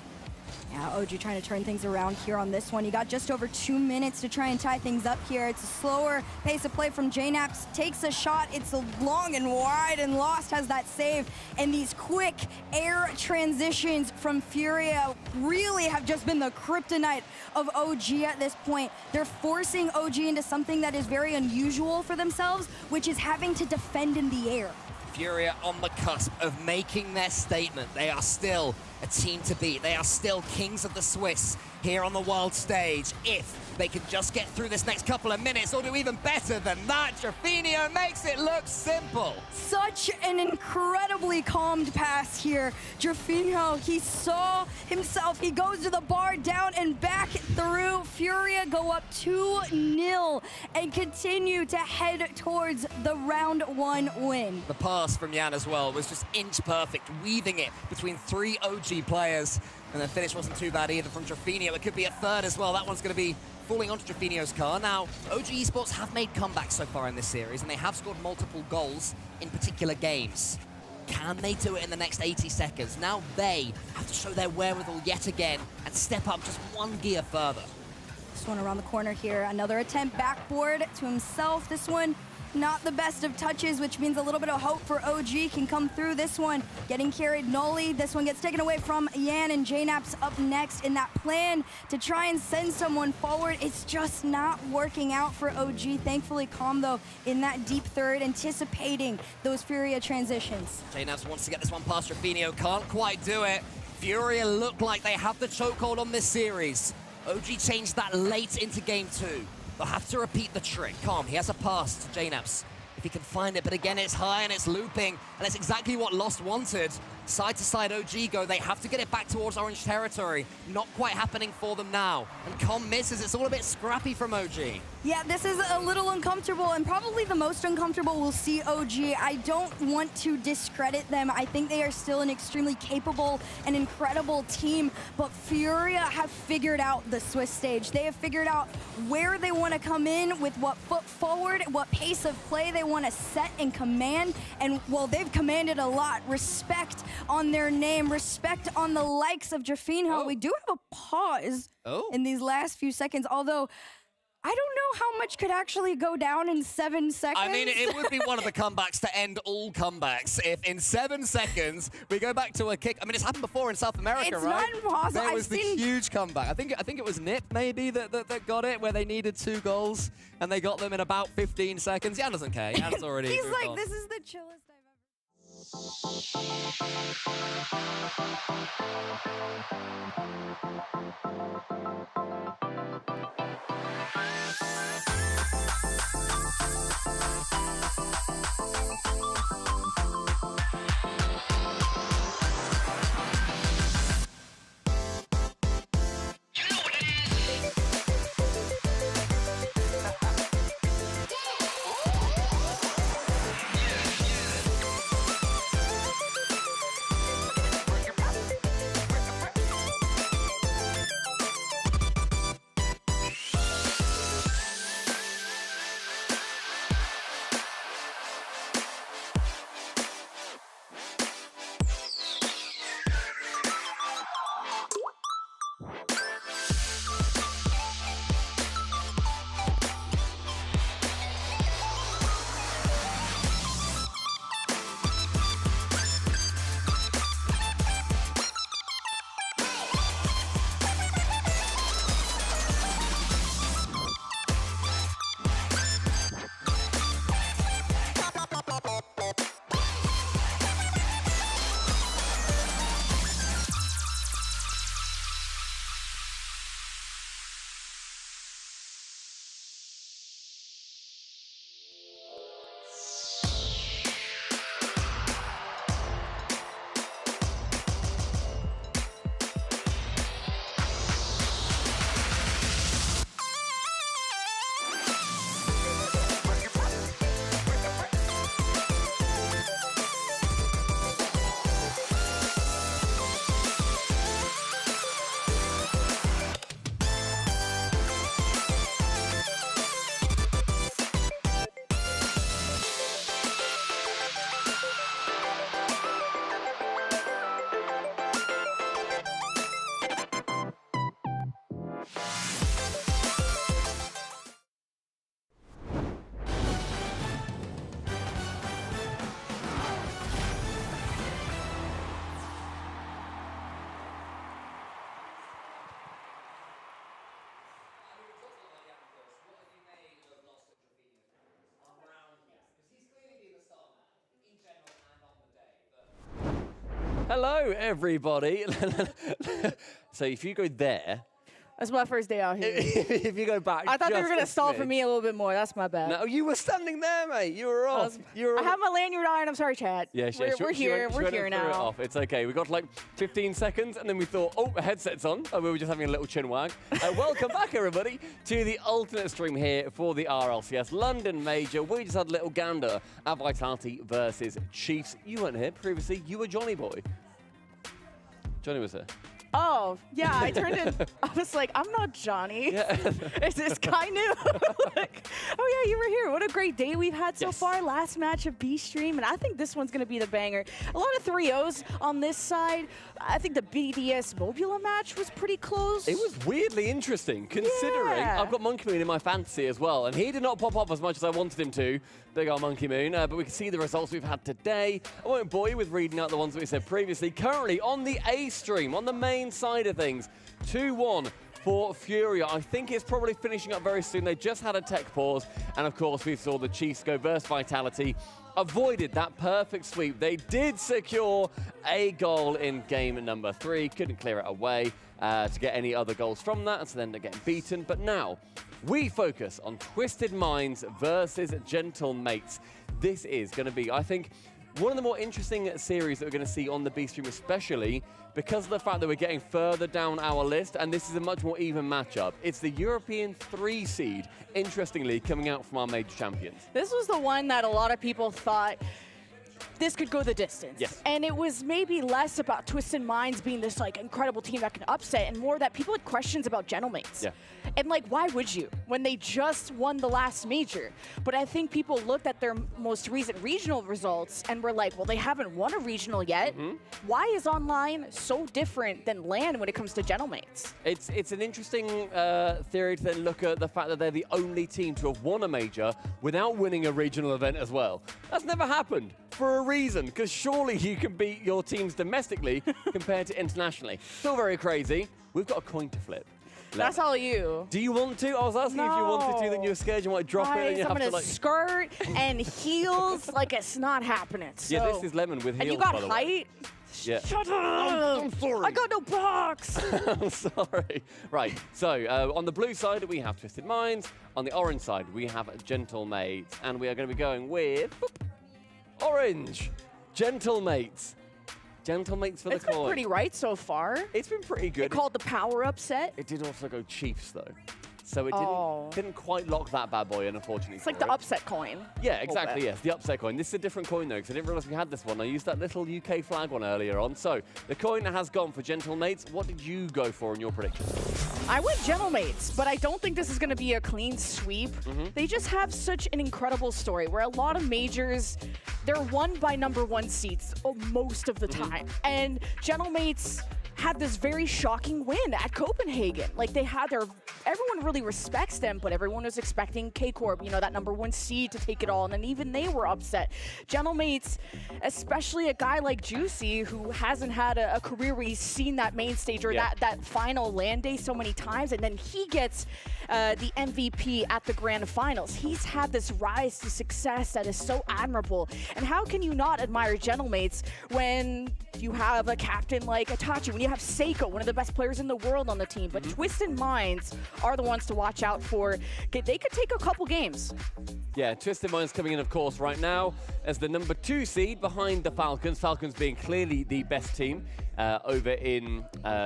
Yeah, OG trying to turn things around here on this one. He got just over 2 minutes to try and tie things up here. It's a slower pace of play from JNAPS. Takes a shot. It's a long and wide, and Lost has that save. And these quick air transitions from Furia really have just been the kryptonite of OG at this point. They're forcing OG into something that is very unusual for themselves, which is having to defend in the air.
Furia on the cusp of making their statement. They are still a team to beat. They are still kings of the Swiss here on the world stage. If they can just get through this next couple of minutes or do even better than that, Drafinio makes it look simple.
Such an incredibly calmed pass here. Drafinio, he saw himself. He goes to the bar, down and back through. Furia go up 2-0 and continue to head towards the round 1 win.
The pass from Yan as well was just inch perfect, weaving it between 3 OG players. And the finish wasn't too bad either from Drafinio. It could be a third as well. That one's going to be falling onto Drafinio's car. Now, OG Esports have made comebacks so far in this series, and they have scored multiple goals in particular games. Can they do it in the next 80 seconds? Now they have to show their wherewithal yet again and step up just one gear further.
This one around the corner here. Another attempt backboard to himself. This one not the best of touches, which means a little bit of hope for OG can come through. This one getting carried Nolly. This one gets taken away from Yan, and JNAP's up next in that plan to try and send someone forward. It's just not working out for OG. Thankfully, Com, though, in that deep third, anticipating those Furia transitions.
JNAPS wants to get this one past Drafinio. Can't quite do it. Furia look like they have the chokehold on this series. OG changed that late into game 2. They'll have to repeat the trick. Com, he has a pass to JNAPS. if he can find it. But again, it's high and it's looping, and it's exactly what Lost wanted. Side to side OG go. They have to get it back towards orange territory. Not quite happening for them now. And Com misses. It's all a bit scrappy from OG.
Yeah, this is a little uncomfortable, and probably the most uncomfortable we'll see OG. I don't want to discredit them. I think they are still an extremely capable and incredible team, but Furia have figured out the Swiss stage. They have figured out where they want to come in, with what foot forward, what pace of play they want to set and command, and well, they've commanded a lot. Respect on their name, respect on the likes of Jaffinho. We do have a pause in these last few seconds, although I don't know how much could actually go down in 7 seconds.
I mean, it would be one of the comebacks to end all comebacks if in 7 seconds we go back to a kick. I mean, it's happened before in South America,
it's
right?
It's not impossible.
There was the huge comeback. I think it was Nip maybe that got it, where they needed 2 goals and they got them in about 15 seconds. Jan doesn't care. Jan's already
He's
moved
like,
on.
this is the chillest I've
Hello, everybody. So if you go there...
That's my first day out here.
If you go back,
I thought they were going to stall for
smidge.
me a little bit more. That's my bad.
No, you were standing there, mate. You were off.
I have my lanyard on. I'm sorry, Chad.
Yeah,
We're here. We're here
Threw it
now.
off. It's okay. We got like 15 seconds, and then we thought, oh, a headset's on. And we were just having a little chin wag. Welcome back, everybody, to the alternate stream here for the RLCS London Major. We just had a little gander at Vitality versus Chiefs. You weren't here previously. You were Johnny Boy. Johnny was here.
Oh, yeah, I turned in. I was like, I'm not Johnny.
Yeah.
Is this guy new? Like, oh, yeah, you were here. What a great day we've had so far. Last match of B-Stream, and I think this one's going to be the banger. A lot of 3-0s on this side. I think the BDS Mobula match was pretty close.
It was weirdly interesting, considering I've got Monkey Moon in my fantasy as well, and he did not pop off as much as I wanted him to. Big old Monkey Moon, but we can see the results we've had today. I won't bore you with reading out the ones that we said previously. Currently on the A stream, on the main side of things, 2-1 for Furia. I think it's probably finishing up very soon. They just had a tech pause, and of course we saw the Chiefs go versus Vitality. avoided that perfect sweep. They did secure a goal in game number 3. Couldn't clear it away to get any other goals from that, and so then they're getting beaten. But now, we focus on Twisted Minds versus Gentle Mates. This is going to be, I think, one of the more interesting series that we're going to see on the B stream, especially because of the fact that we're getting further down our list, and this is a much more even matchup. It's the European 3 seed, interestingly, coming out from our major champions.
This was the one that a lot of people thought this could go the distance.
Yes.
And it was maybe less about Twisted Minds being this like incredible team that can upset, and more that people had questions about Gentlemates.
Yeah.
And like, why would you when they just won the last major? But I think people looked at their most recent regional results and were like, well, they haven't won a regional yet. Why is online so different than LAN when it comes to Gentlemates?
It's an interesting theory to then look at the fact that they're the only team to have won a major without winning a regional event as well. That's never happened for a reason, because surely you can beat your teams domestically compared to internationally. Still very crazy. We've got a coin to flip.
That's all you.
Do you want to? I was asking if you wanted to, then you were scared you might drop it and you
I'm
have to
gonna
like...
skirt and heels like it's not happening. So.
Yeah, this is Lemon with heels,
And you got
by the way.
height?
Yeah.
Shut up!
I'm sorry.
I got no box!
I'm sorry. Right, so on the blue side, we have Twisted Minds. On the orange side, we have Gentle Mates. And we are going to be going with orange. Gentle Mates. Gentle Mates for the coin.
It's been pretty right so far.
It's been pretty good.
They called the power upset.
It did also go Chiefs, though. So it didn't quite lock that bad boy in, unfortunately.
It's like the upset coin.
Yeah, exactly, yes, the upset coin. This is a different coin, though, because I didn't realize we had this one. I used that little UK flag one earlier on. So the coin has gone for Gentle Mates. What did you go for in your prediction?
I went Gentlemates, but I don't think this is going to be a clean sweep. They just have such an incredible story where a lot of majors, they're won by #1 seeds most of the time. And Gentlemates had this very shocking win at Copenhagen. Like they had everyone really respects them, but everyone was expecting K-Corp, you know, that #1 seed to take it all, and then even they were upset. Gentlemates, especially a guy like Juicy, who hasn't had a career where he's seen that main stage or that final LAN day so many times, and then he gets the MVP at the grand finals. He's had this rise to success that is so admirable. And how can you not admire Gentlemates when you have a captain like Itachi, when you have Seiko, one of the best players in the world on the team? But Twisted Minds are the ones to watch out for. They could take a couple games.
Yeah, Twisted Minds coming in, of course, right now as the #2 seed behind the Falcons. Falcons being clearly the best team over in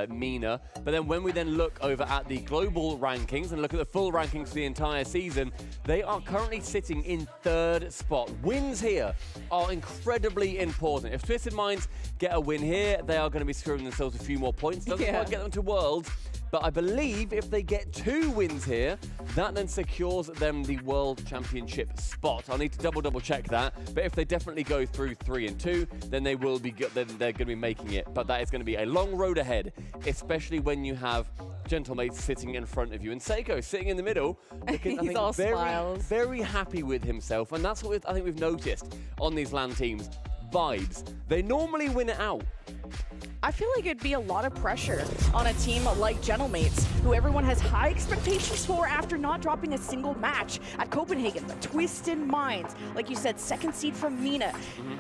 MENA. But then when we then look over at the global rankings and look at the full rankings for the entire season, they are currently sitting in 3rd spot. Wins here are incredibly important. If Twisted Minds get a win here, they are going to be securing themselves a few more points. Doesn't quite get them to Worlds. But I believe if they get 2 wins here, that then secures them the World Championship spot. I'll need to double check that. But if they definitely go through 3 and 2, then they will be then they're going to be making it. But that is going to be a long road ahead, especially when you have Gentlemates sitting in front of you and Seiko sitting in the middle, looking, I think,
all smiles.
very happy with himself. And that's what I think we've noticed on these LAN teams. Vibes. They normally win it out.
I feel like it'd be a lot of pressure on a team like Gentlemates, who everyone has high expectations for after not dropping a single match at Copenhagen. The Twisted Minds, like you said, 2nd seed from MENA.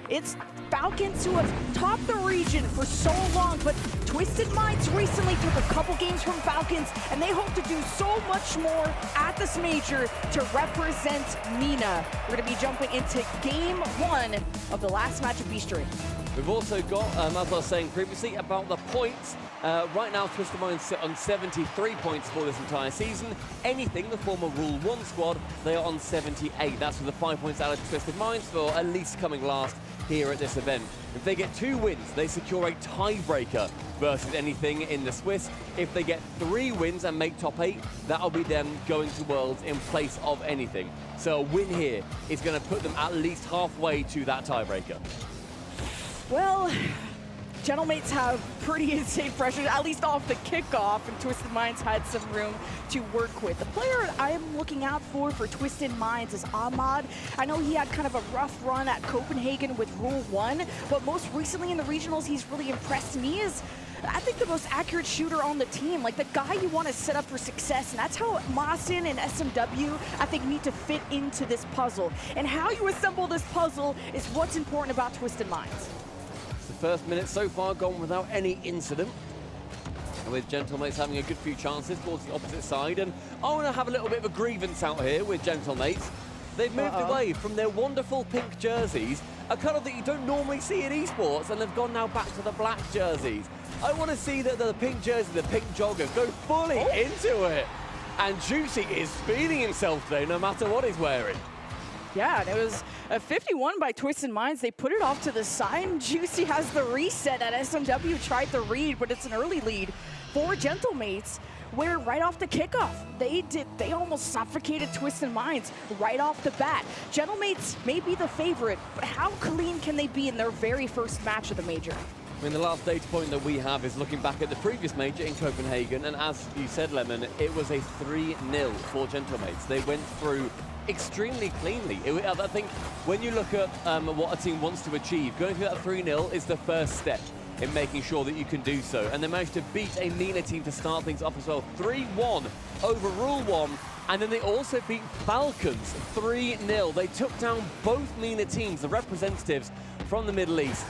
It's Falcons who have topped the region for so long, but Twisted Minds recently took a couple games from Falcons, and they hope to do so much more at this major to represent MENA. We're going to be jumping into Game 1 of the last match of B-Stream.
We've also got, as I was saying previously, about the points. Right now, Twisted Minds sit on 73 points for this entire season. Anything, the former Rule 1 squad, they are on 78. That's with the 5 points out of Twisted Minds for at least coming last here at this event. If they get 2 wins, they secure a tiebreaker versus anything in the Swiss. If they get 3 wins and make top 8, that'll be them going to Worlds in place of anything. So a win here is going to put them at least halfway to that tiebreaker.
Well, Gentlemates have pretty insane pressure, at least off the kickoff, and Twisted Minds had some room to work with. The player I am looking out for Twisted Minds is Ahmad. I know he had kind of a rough run at Copenhagen with Rule 1, but most recently in the regionals, he's really impressed me as I think, the most accurate shooter on the team, like the guy you want to set up for success. And that's how Mawson and SMW, I think, need to fit into this puzzle. And how you assemble this puzzle is what's important about Twisted Minds.
The first minute so far gone without any incident. And with Gentlemates having a good few chances towards the opposite side. And I want to have a little bit of a grievance out here with Gentlemates. They've moved away from their wonderful pink jerseys, a colour that you don't normally see in esports, and they've gone now back to the black jerseys. I want to see that the pink jersey, the pink joggers, go fully into it. And Juicy is feeling himself today, no matter what he's wearing.
Yeah, and it was a 51 by Twisted Minds. They put it off to the side. Juicy has the reset at SMW, tried the read, but it's an early lead for Gentlemates, where right off the kickoff, they almost suffocated Twisted Minds right off the bat. Gentlemates may be the favorite, but how clean can they be in their very first match of the major?
I mean, the last data point that we have is looking back at the previous major in Copenhagen, and as you said, Lemon, it was a 3-0 for Gentlemates. They went through extremely cleanly. I think when you look at what a team wants to achieve, going through that 3-0 is the first step in making sure that you can do so. And they managed to beat a MENA team to start things off as well. 3-1 over Rule 1. And then they also beat Falcons 3-0. They took down both MENA teams, the representatives from the Middle East.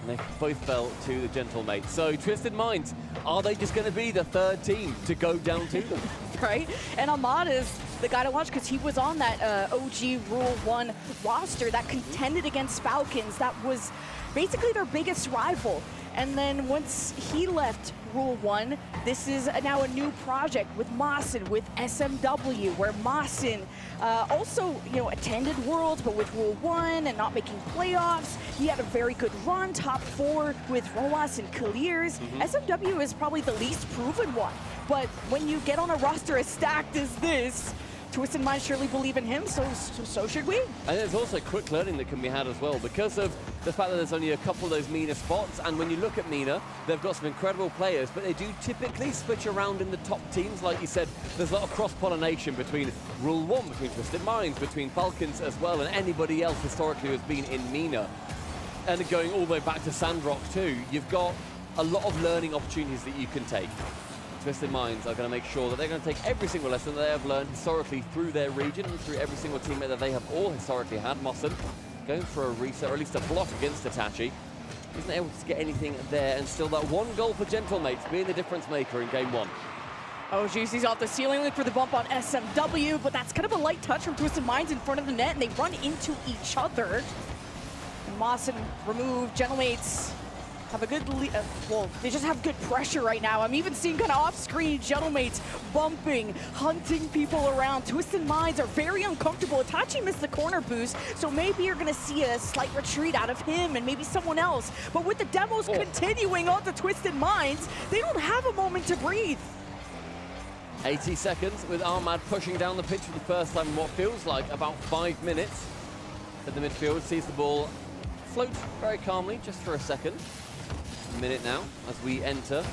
And they both fell to the Gentlemates. So Twisted Minds, are they just going to be the third team to go down to them?
Right? And Ahmad is the guy to watch because he was on that OG Rule 1 roster that contended against Falcons. That was basically their biggest rival. And then once he left Rule 1, this is now a new project with Mawson, with SMW, where Mawson also, attended Worlds, but with Rule 1 and not making playoffs. He had a very good run, top 4 with Roas and Clears. SMW is probably the least proven one. But when you get on a roster as stacked as this, Twisted Minds surely believe in him, so should we.
And there's also quick learning that can be had as well because of the fact that there's only a couple of those MENA spots. And when you look at MENA, they've got some incredible players, but they do typically switch around in the top teams. Like you said, there's a lot of cross-pollination between Rule 1, between Twisted Minds, between Falcons as well, and anybody else historically who has been in MENA. And going all the way back to Sandrock too, you've got a lot of learning opportunities that you can take. Twisted Minds are going to make sure that they're going to take every single lesson that they have learned historically through their region and through every single teammate that they have all historically had. Mawson going for a reset, or at least a block against Itachi. Isn't able to get anything there, and still that one goal for Gentlemates being the difference maker in game 1.
Oh, Juicy's off the ceiling, looking for the bump on SMW, but that's kind of a light touch from Twisted Minds in front of the net, and they run into each other. And Mawson removed. Gentlemates have a good lead. Well, they just have good pressure right now. I'm even seeing kind of off-screen Gentlemates bumping, hunting people around. Twisted Minds are very uncomfortable. Itachi missed the corner boost, so maybe you're going to see a slight retreat out of him and maybe someone else. But with the demos continuing on to Twisted Minds, they don't have a moment to breathe.
80 seconds with Ahmad pushing down the pitch for the first time in what feels like about 5 minutes. At the midfield, sees the ball float very calmly just for a second. Minute now as we enter.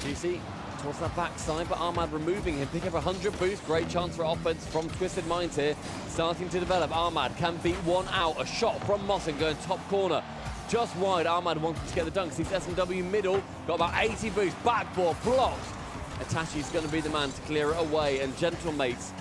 Juicy towards that backside, but Ahmad removing him. Pick up 100 boost. Great chance for offense from Twisted Minds here. Starting to develop. Ahmad can beat one out. A shot from Mawson going top corner. Just wide. Ahmad wanting to get the dunk. Sees SMW middle. Got about 80 boost. Backboard blocked. Itachi's going to be the man to clear it away. And Gentlemates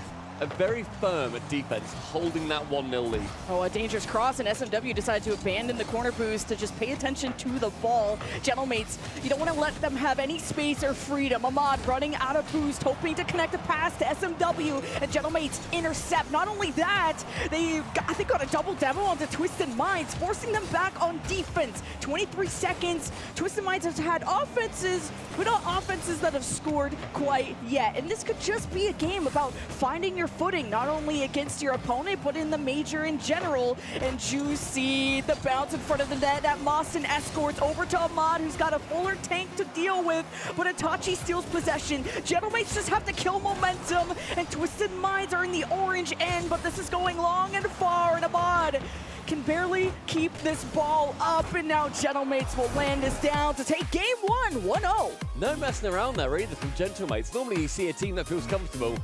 are very firm at defense, holding that 1-0 lead.
Oh, a dangerous cross, and SMW decided to abandon the corner boost to just pay attention to the ball. Gentlemates, you don't want to let them have any space or freedom. Ahmad running out of boost, hoping to connect a pass to SMW, and Gentlemates intercept. Not only that, they I think got a double demo onto Twisted Minds, forcing them back on defense. 23 seconds. Twisted Minds has had offenses, but not offenses that have scored quite yet. And this could just be a game about finding your footing, not only against your opponent, but in the major in general. And Juicy, the bounce in front of the net at Mawson escorts over to Ahmad, who's got a fuller tank to deal with, but Itachi steals possession. Gentlemates just have to kill momentum, and Twisted Minds are in the orange end, but this is going long and far, and Ahmad can barely keep this ball up, and now Gentlemates will land this down to take game 1, 1-0.
No messing around there either from Gentlemates. Normally you see a team that feels comfortable,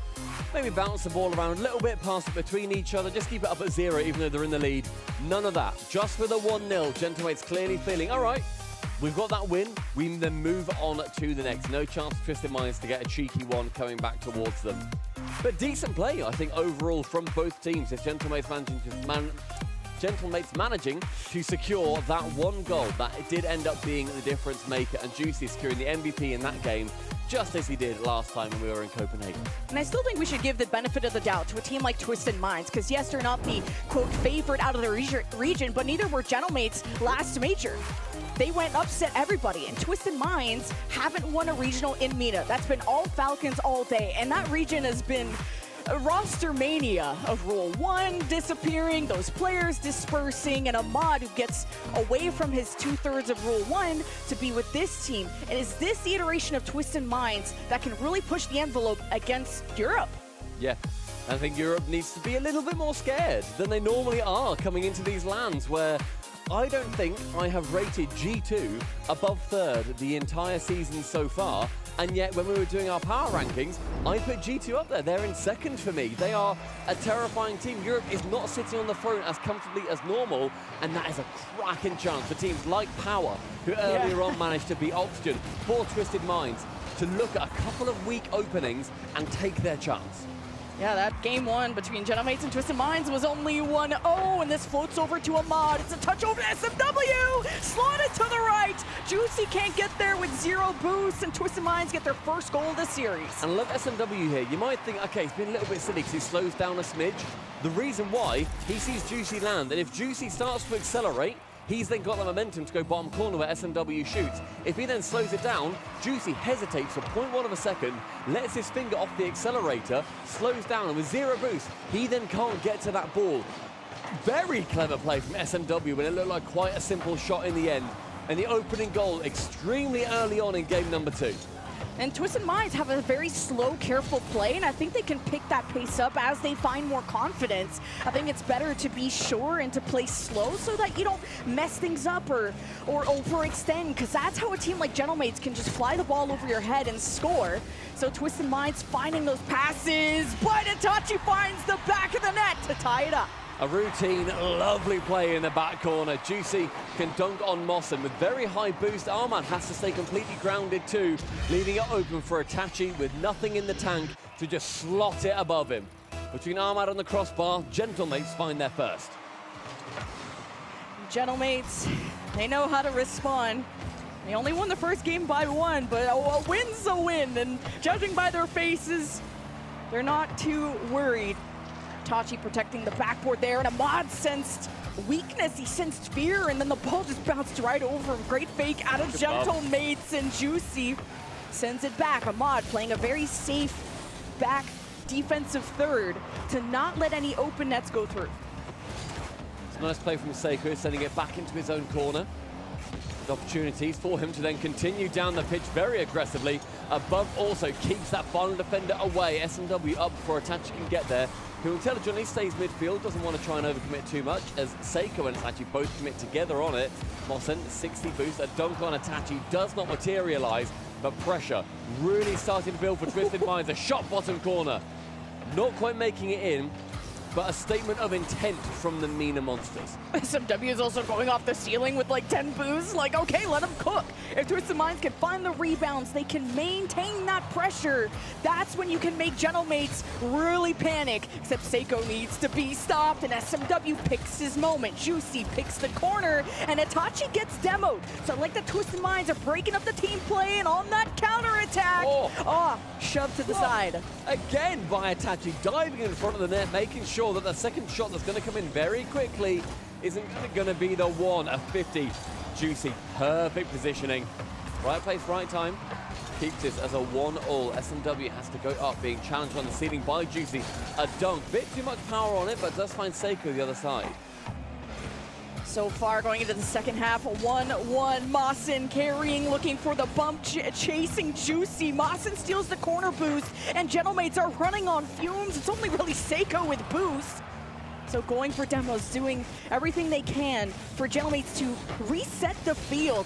maybe bounce the ball around a little bit, pass it between each other, just keep it up at 0 even though they're in the lead. None of that. Just for the 1-0, Gentlemates clearly feeling, all right, We've got that win, we then move on to the next. No chance for Twisted Minds to get a cheeky one coming back towards them. But decent play, I think, overall from both teams. If Gentlemates managing to secure that one goal, that it did end up being the difference maker, and Juicy securing the MVP in that game, just as he did last time when we were in Copenhagen.
And I still think we should give the benefit of the doubt to a team like Twisted Minds, because yes, they're not the, quote, favorite out of the region, but neither were Gentlemates last major. They went and upset everybody, and Twisted Minds haven't won a regional in MENA. That's been all Falcons all day, and that region has been a roster mania of Rule 1 disappearing, those players dispersing, and Ahmad who gets away from his 2/3 of Rule 1 to be with this team. And is this the iteration of Twisted Minds that can really push the envelope against Europe?
Yeah, I think Europe needs to be a little bit more scared than they normally are coming into these lands where I don't think I have rated G2 above 3rd the entire season so far, and yet when we were doing our power rankings, I put G2 up there. They're in 2nd for me. They are a terrifying team. Europe is not sitting on the throne as comfortably as normal, and that is a cracking chance for teams like Power, who earlier on managed to beat Oxygen, for Twisted Minds, to look at a couple of weak openings and take their chance.
Yeah, that game 1 between Gentlemates and Twisted Minds was only 1-0, and this floats over to Ahmad. It's a touch over to SMW, slotted to the right. Juicy can't get there with 0 boosts, and Twisted Minds get their first goal of the series.
And look, SMW here, you might think, okay, he's been a little bit silly because he slows down a smidge. The reason why, he sees Juicy land, and if Juicy starts to accelerate, he's then got the momentum to go bottom corner where SMW shoots. If he then slows it down, Juicy hesitates for 0.1 of a second, lets his finger off the accelerator, slows down, and with 0 boost, he then can't get to that ball. Very clever play from SMW when it looked like quite a simple shot in the end. And the opening goal extremely early on in game number 2.
And Twisted Minds have a very slow, careful play, and I think they can pick that pace up as they find more confidence. I think it's better to be sure and to play slow so that you don't mess things up or overextend, because that's how a team like Gentlemates can just fly the ball over your head and score. So Twisted Minds finding those passes, but Itachi finds the back of the net to tie it up.
A routine, lovely play in the back corner. Juicy can dunk on Mossen with very high boost. Ahmad has to stay completely grounded too, leaving it open for Itachi with nothing in the tank to just slot it above him. Between Ahmad and the crossbar, Gentlemates find their first.
Gentlemates, they know how to respond. They only won the first game by 1, but a win's a win, and judging by their faces, they're not too worried. Tachi protecting the backboard there, and Ahmad sensed weakness, he sensed fear, and then the ball just bounced right over him. Great fake out of Gentlemates, and Juicy sends it back. Ahmad playing a very safe back defensive 3rd to not let any open nets go through.
It's a nice play from Seiko, sending it back into his own corner. With opportunities for him to then continue down the pitch very aggressively. Above also keeps that final defender away. SMW up before Itachi can get there, who intelligently stays midfield, doesn't want to try and overcommit too much, as Seiko and Itachi both commit together on it. Mossen, 60 boost, a dunk on Itachi does not materialize, but pressure really starting to build for Twisted Minds. A shot bottom corner, not quite making it in, but a statement of intent from the MENA monsters.
SMW is also going off the ceiling with like 10 boosts. Like, okay, let them cook. If Twisted Minds can find the rebounds, they can maintain that pressure. That's when you can make Gentlemates really panic. Except Seiko needs to be stopped, and SMW picks his moment. Juicy picks the corner, and Itachi gets demoed. So I like that Twisted Minds are breaking up the team play, and on that counterattack, shoved to the side.
Again by Itachi, diving in front of the net, making sure that the second shot that's going to come in very quickly isn't going to be the one of 50. Juicy, perfect positioning. Right place, right time. Keeps this as a 1-all. SMW has to go up, being challenged on the ceiling by Juicy. A dunk, bit too much power on it, but does find Seiko the other side.
So far, going into the second half, 1-1. Mossen carrying, looking for the bump, chasing Juicy. Mossen steals the corner boost, and Gentlemates are running on fumes. It's only really Seiko with boost. So going for demos, doing everything they can for Gentlemates to reset the field.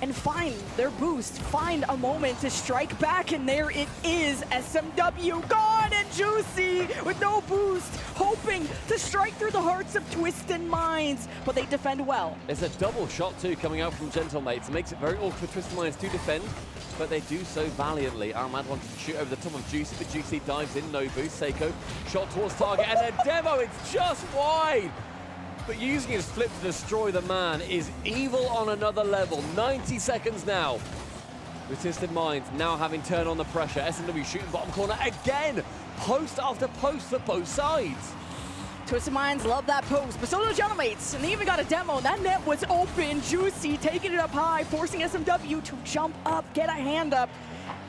and find their boost, find a moment to strike back, and there it is. SMW gone, and Juicy with no boost, hoping to strike through the hearts of Twisted Minds, but they defend well.
There's a double shot too coming out from Gentlemates. It makes it very awkward for Twisted Minds to defend, but they do so valiantly. Armad wanted to shoot over the top of Juicy, but Juicy dives in, no boost. Seiko, shot towards target, and then Demo, it's just wide! But using his flip to destroy the man is evil on another level. 90 seconds now. With Twisted Minds now having turned on the pressure. SMW shooting bottom corner again. Post after post for both sides.
Twisted Minds love that post, but so do Gentlemates, and they even got a demo. That net was open. Juicy taking it up high, forcing SMW to jump up, get a hand up.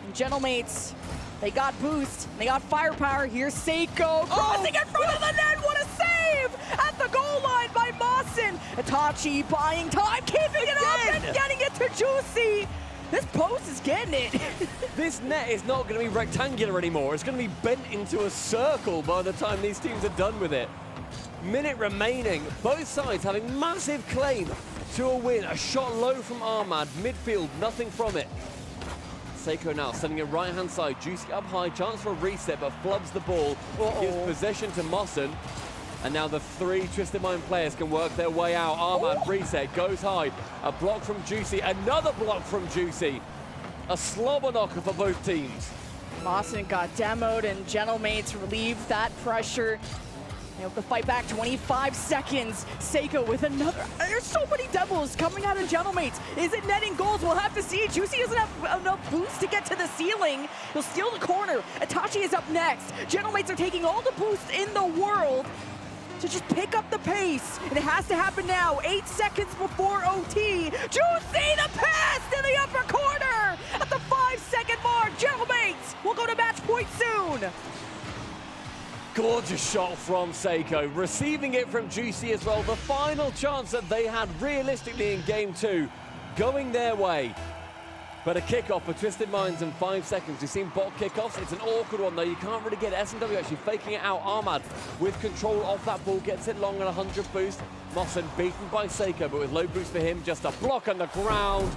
And Gentlemates, they got boost, they got firepower. Here's Seiko crossing in front of the net. What a save at the goal line by Mawson. Itachi buying time, keeping it up and getting it to Juicy. This post is getting it.
This net is not going to be rectangular anymore. It's going to be bent into a circle by the time these teams are done with it. Minute remaining. Both sides having massive claim to a win. A shot low from Armad. Midfield, nothing from it. Seiko now sending it right-hand side. Juicy up high, chance for a reset, but flubs the ball. Gives possession to Mawson. And now the three Twisted Mind players can work their way out. Armad reset, goes high. A block from Juicy, another block from Juicy. A slobber knocker for both teams.
Mawson got demoed, and Gentlemates relieved that pressure. They hope to fight back. 25 seconds. Seiko with another. There's so many demos coming out of Gentlemates. Is it netting goals? We'll have to see. Juicy doesn't have enough boost to get to the ceiling. He'll steal the corner. Itachi is up next. Gentlemates are taking all the boost in the world to just pick up the pace. And it has to happen now. 8 seconds before OT. Juicy, the pass to the upper corner at the 5-second mark. Gentlemates will go to match point soon.
Gorgeous shot from Seiko, receiving it from Juicy as well. The final chance that they had realistically in game 2 going their way. But a kickoff for Twisted Minds in 5 seconds. We've seen bot kickoffs. It's an awkward one though. You can't really get SMW actually faking it out. Armad with control of that ball gets it long at 100 boost. Mawson beaten by Seiko, but with low boost for him, just a block on the ground.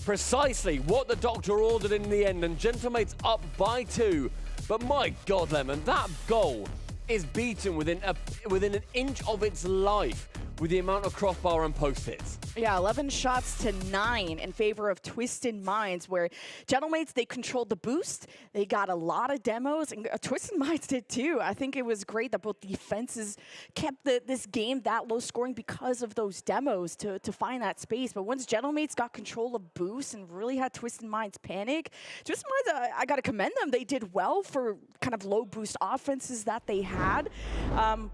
Precisely what the doctor ordered in the end, and Gentlemates up by 2. But my God, Lemon, that goal is beaten within an inch of its life with the amount of crossbar and post hits.
Yeah, 11 shots to 9 in favor of Twisted Minds, where Gentlemates, they controlled the boost. They got a lot of demos, and Twisted Minds did too. I think it was great that both defenses kept this game that low scoring because of those demos to find that space. But once Gentlemates got control of boost and really had Twisted Minds panic, Twisted Minds, I got to commend them. They did well for kind of low boost offenses that they had.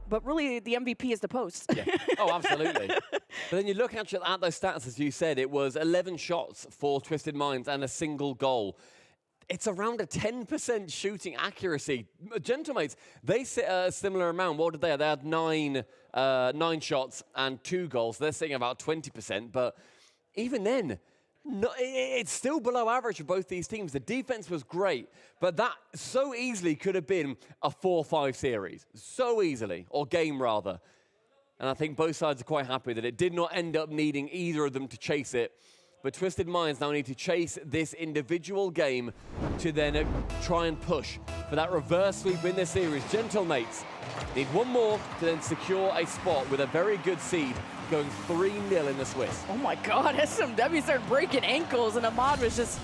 But really, the MVP is the post.
Yeah. Oh, absolutely. But then you look actually at those stats, as you said, it was 11 shots for Twisted Minds and a single goal. It's around a 10% shooting accuracy. Gentlemates, they sit a similar amount. What did they have? They had nine shots and 2 goals. They're sitting about 20%, but even then, no, it's still below average for both these teams. The defense was great, but that so easily could have been a 4-5 series. So easily, or game rather. And I think both sides are quite happy that it did not end up needing either of them to chase it. But Twisted Minds now need to chase this individual game to then try and push for that reverse sweep in this series. Gentlemates need one more to then secure a spot with a very good seed, going 3-0 in the Swiss.
Oh my God, SMW started breaking ankles, and Ahmad was just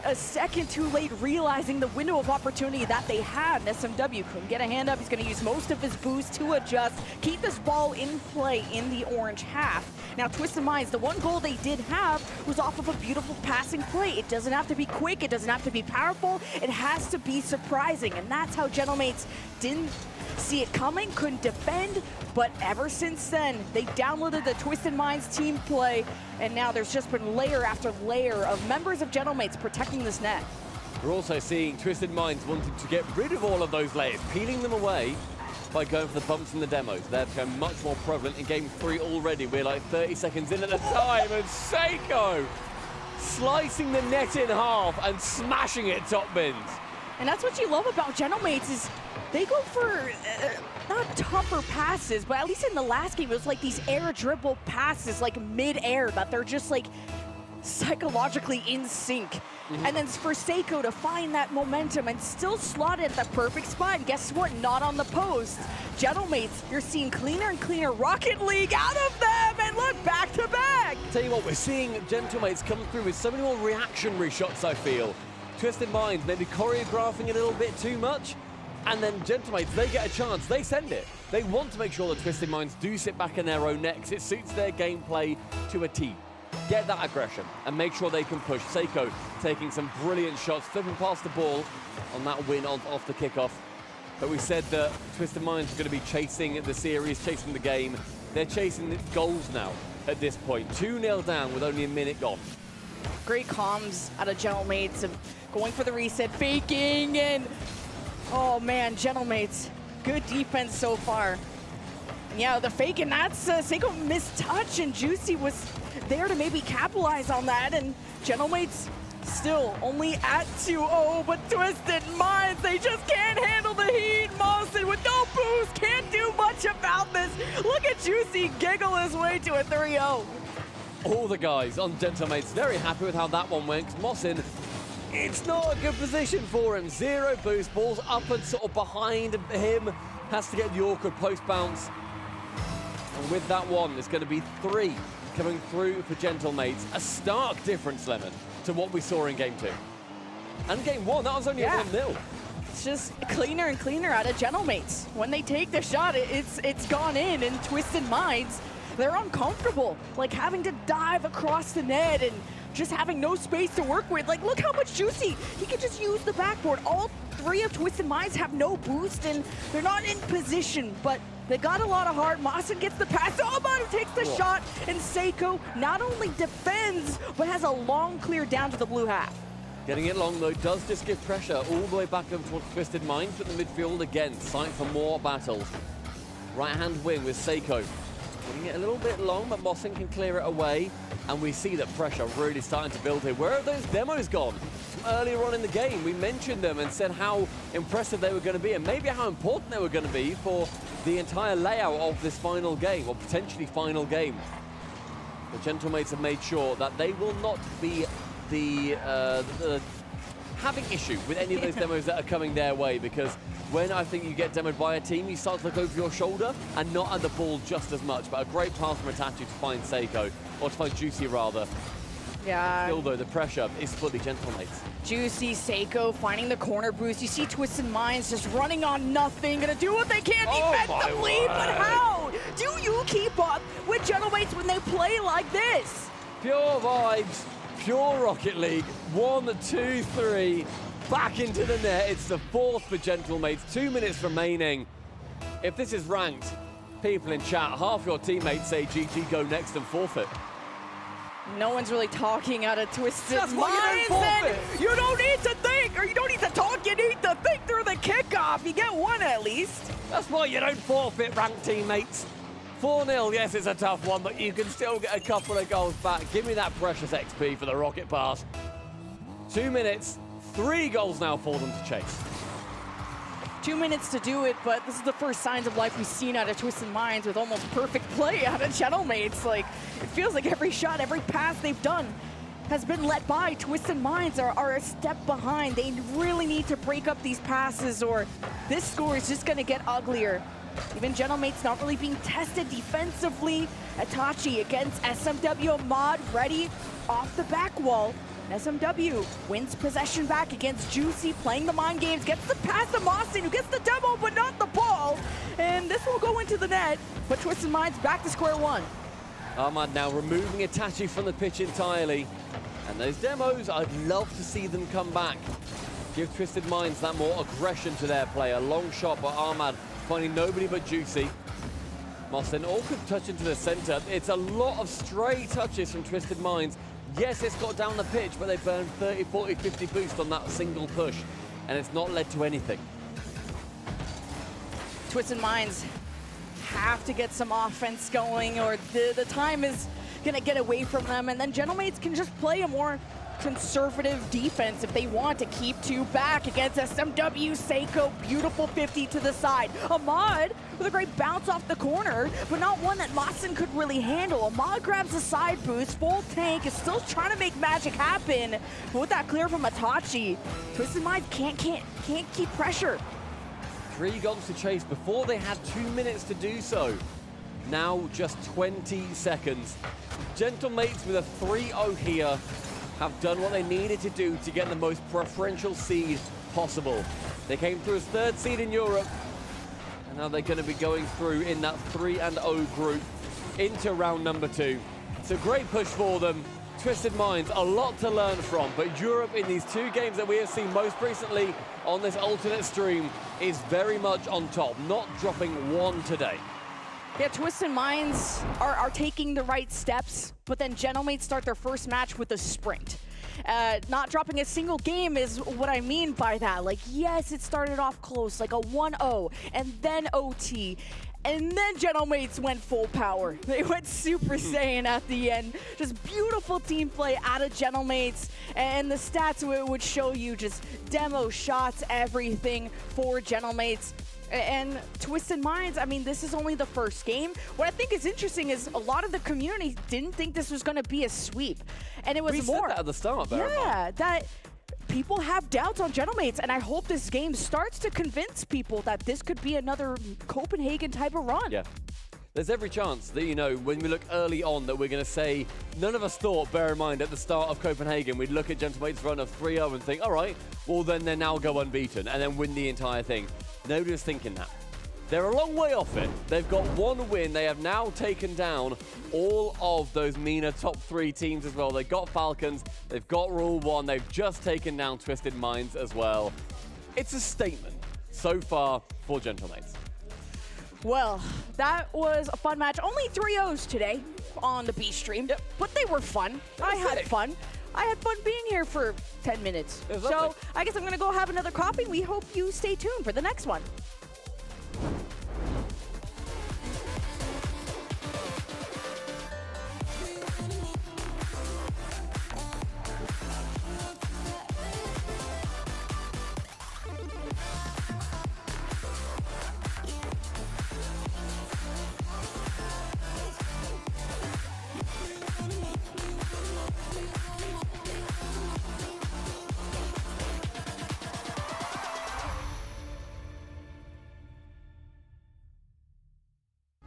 a second too late, realizing the window of opportunity that they had. And SMW couldn't get a hand up. He's going to use most of his boost to adjust, keep this ball in play in the orange half. Now, Twisted Minds, the one goal they did have was off of a beautiful passing play. It doesn't have to be quick. It doesn't have to be powerful. It has to be surprising. And that's how Gentlemates didn't see it coming, couldn't defend. But ever since then, they downloaded the Twisted Minds team play, and now there's just been layer after layer of members of Gentlemates protecting this net.
We're also seeing Twisted Minds wanting to get rid of all of those layers, peeling them away by going for the bumps and the demos. They've become much more prevalent in game 3 already. We're like 30 seconds in at the time, and Seiko slicing the net in half and smashing it top bins.
And that's what you love about Gentlemates is they go for not tougher passes, but at least in the last game, it was like these air dribble passes, like mid-air, that they're just like psychologically in sync. And then for Seiko to find that momentum and still slot it at the perfect spot. And guess what? Not on the post. Gentlemates, you're seeing cleaner and cleaner Rocket League out of them. And look, back to back.
Tell you what, we're seeing Gentlemates come through with so many more reactionary shots, I feel. Twisted Minds maybe choreographing a little bit too much. And then Gentlemates, they get a chance. They send it. They want to make sure that Twisted Minds do sit back in their own necks. It suits their gameplay to a T. Get that aggression and make sure they can push. Seiko taking some brilliant shots, flipping past the ball on that win off the kickoff. But we said that Twisted Minds are going to be chasing the series, chasing the game. They're chasing the goals now at this point. 2-0 down with only a minute gone.
Great comms out of Gentlemates and going for the reset, faking, and oh man, Gentlemates, good defense so far. And yeah, the fake, and that's Seiko missed touch, and Juicy was there to maybe capitalize on that, and Gentlemates still only at 2-0, but Twisted Minds, they just can't handle the heat. Mawson with no boost, can't do much about this. Look at Juicy giggle his way to a 3-0.
All the guys on Gentlemates very happy with how that one went. Mawson, it's not a good position for him. 0 boost, balls up and sort of behind him. Has to get the awkward post bounce. And with that one, there's going to be 3 coming through for Gentlemates. A stark difference, Lemon, to what we saw in Game 2. And Game 1, that was only a 1-0.
It's just cleaner and cleaner out of Gentlemates. When they take the shot, it's gone in, and Twisted Minds, they're uncomfortable. Like having to dive across the net and just having no space to work with. Like, look how much Juicy, he can just use the backboard. All 3 of Twisted Minds have no boost, and they're not in position, but they got a lot of heart. Mawson gets the pass. Almadu takes the shot, and Seiko not only defends, but has a long clear down to the blue half.
Getting it long, though, does just give pressure all the way back over towards Twisted Minds, but the midfield again, sight for more battles. Right-hand wing with Seiko. Getting it a little bit long, but Mawson can clear it away. And we see that pressure really starting to build here. Where have those demos gone? From earlier on in the game, we mentioned them and said how impressive they were going to be and maybe how important they were going to be for the entire layout of this final game, or potentially final game. The Gentlemates have made sure that they will not be having issue with any of those demos that are coming their way, because when I think you get demoed by a team, you start to look over your shoulder and not at the ball just as much. But a great pass from Itachi to find Seiko, or to find Juicy rather.
Yeah.
Still though, the pressure is fully Gentlemates.
Juicy, Seiko finding the corner boost. You see Twisted Minds just running on nothing, gonna do what they can defensively, but how do you keep up with Gentlemates when they play like this?
Pure vibes, pure Rocket League. 1, 2, 3. Back into the net. It's the 4th for Gentlemates. 2 minutes remaining. If this is ranked, people in chat, half your teammates say GG, go next and forfeit.
No one's really talking out of Twisted
That's why you don't
Minds.
forfeit.
You don't need to think, or you don't need to talk. You need to think through the kickoff. You get one at least.
That's why you don't forfeit, ranked teammates. 4-0, yes, it's a tough one, but you can still get a couple of goals back. Give me that precious XP for the rocket pass. 2 minutes, 3 goals now for them to chase.
2 minutes to do it, but this is the first signs of life we've seen out of Twisted Minds with almost perfect play out of Gentlemates. Like, it feels like every shot, every pass they've done has been let by. Twisted Minds are a step behind. They really need to break up these passes, or this score is just gonna get uglier. Even Gentlemates not really being tested defensively. Itachi against SMW, Mod ready off the back wall. SMW wins possession back against Juicy, playing the mind games, gets the pass to Mawson, who gets the demo, but not the ball. And this will go into the net, but Twisted Minds back to square one.
Ahmad now removing Itachi from the pitch entirely. And those demos, I'd love to see them come back. Give Twisted Minds that more aggression to their play. A long shot, but Ahmad finding nobody but Juicy. Mawson all could touch into the center. It's a lot of stray touches from Twisted Minds. Yes, it's got down the pitch, but they burned 30, 40, 50 boost on that single push, and it's not led to anything.
Twisted Minds have to get some offense going, or the time is gonna get away from them, and then Gentlemates can just play a more conservative defense if they want to keep two back against SMW. Seiko, beautiful 50 to the side. Ahmad with a great bounce off the corner, but not one that Lawson could really handle. Ahmad grabs a side boost, full tank, is still trying to make magic happen. But with that clear from Itachi, Twisted Minds can't keep pressure.
3 guns to chase before they had 2 minutes to do so. Now just 20 seconds. Gentlemates with a 3-0 here have done what they needed to do to get the most preferential seed possible. They came through as 3rd seed in Europe, and now they're going to be going through in that 3-0 group into round number 2. It's a great push for them. Twisted Minds, a lot to learn from, but Europe in these 2 games that we have seen most recently on this alternate stream is very much on top, not dropping one today.
Yeah, Twisted Minds are taking the right steps, but then Gentlemates start their first match with a sprint. Not dropping a single game is what I mean by that. Like, yes, it started off close, like a 1-0, and then OT. And then Gentlemates went full power. They went Super Saiyan at the end. Just beautiful team play out of Gentlemates. And the stats would show you just demo shots, everything for Gentlemates. And Twisted Minds, I mean, this is only the first game. What I think is interesting is a lot of the community didn't think this was going to be a sweep. And it was
we
more.
said that at the start,
yeah, that people have doubts on Gentlemates, and I hope this game starts to convince people that this could be another Copenhagen type of run.
Yeah. There's every chance that, you know, when we look early on that we're going to say, none of us thought, bear in mind, at the start of Copenhagen, we'd look at Gentlemates' run of 3-0 and think, all right, well, then they now go unbeaten and then win the entire thing. Nobody's thinking that. They're a long way off it. They've got 1 win. They have now taken down all of those MENA top 3 teams as well. They've got Falcons, they've got Rule 1, they've just taken down Twisted Minds as well. It's a statement so far for Gentlemates.
Well, that was a fun match. Only 3-0s today on the B stream, but they were fun. I had fun. I had fun being here for 10 minutes. So I guess I'm going to go have another coffee. We hope you stay tuned for the next one.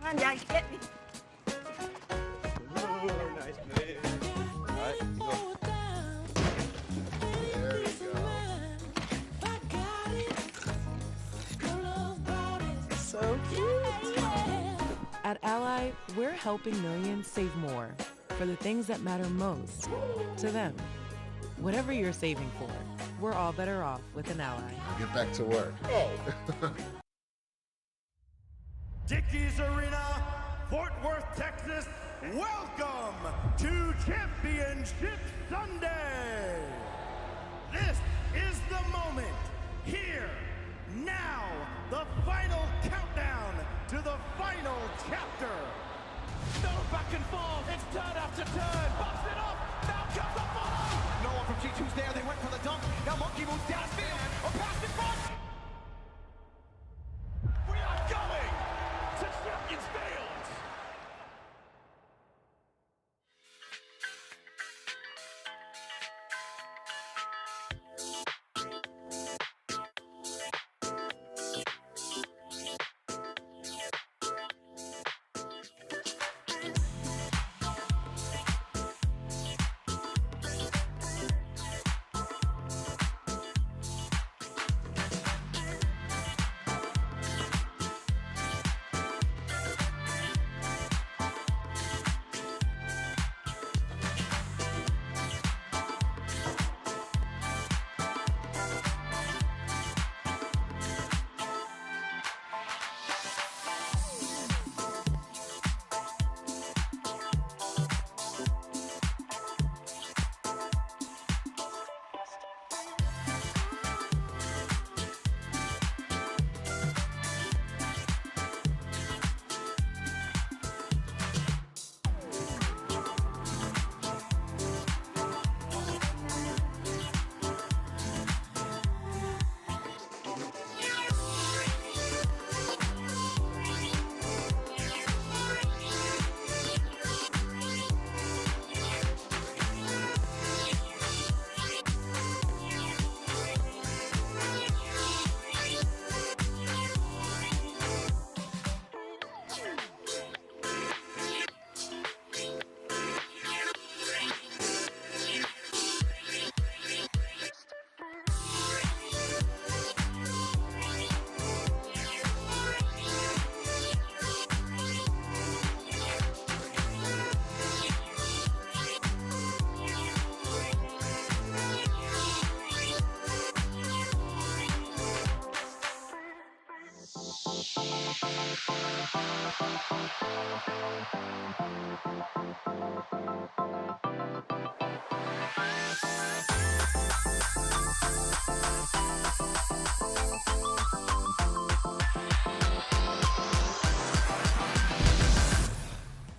Come on, guys, get me.
Ooh, nice play. All right, you go. There we go.
So cute. At Ally, we're helping millions save more for the things that matter most to them. Whatever you're saving for, we're all better off with an Ally.
Get back to work.
Dickies Arena, Fort Worth, Texas, welcome to Championship Sunday. This is the moment, here, now, the final countdown to the final chapter.
No back and forth, it's turn after turn, buffs it off, now comes the follow! No one from G2's there, they went for the dunk, now Monkey moves downfield, or past in front! We are going to Champions Field!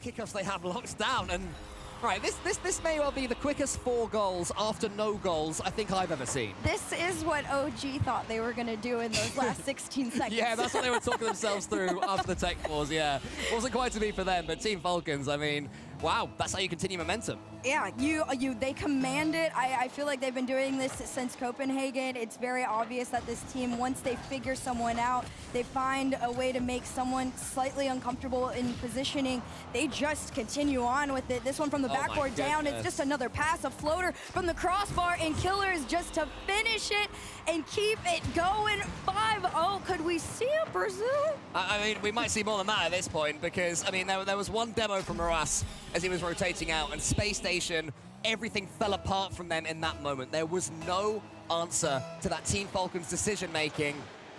Kickoffs they have locked down, and right, this may well be the quickest 4 goals after no goals I think I've ever seen.
This is what OG thought they were going to do in those last 16 seconds.
Yeah, that's what they were talking themselves through after the tech pause, yeah. Wasn't quite to be for them, but Team Falcons, I mean, wow, that's how you continue momentum.
Yeah, they command it. I feel like they've been doing this since Copenhagen. It's very obvious that this team, once they figure someone out, they find a way to make someone slightly uncomfortable in positioning. They just continue on with it. This one from the backboard down. It's just another pass, a floater from the crossbar, and Killers just to finish it and keep it going. 5-0. Could we see a Brazil?
I mean, we might see more than that at this point because, I mean, there was one demo from Moras as he was rotating out, and Space Station, everything fell apart from them in that moment. There was no answer to that Team Falcons decision-making.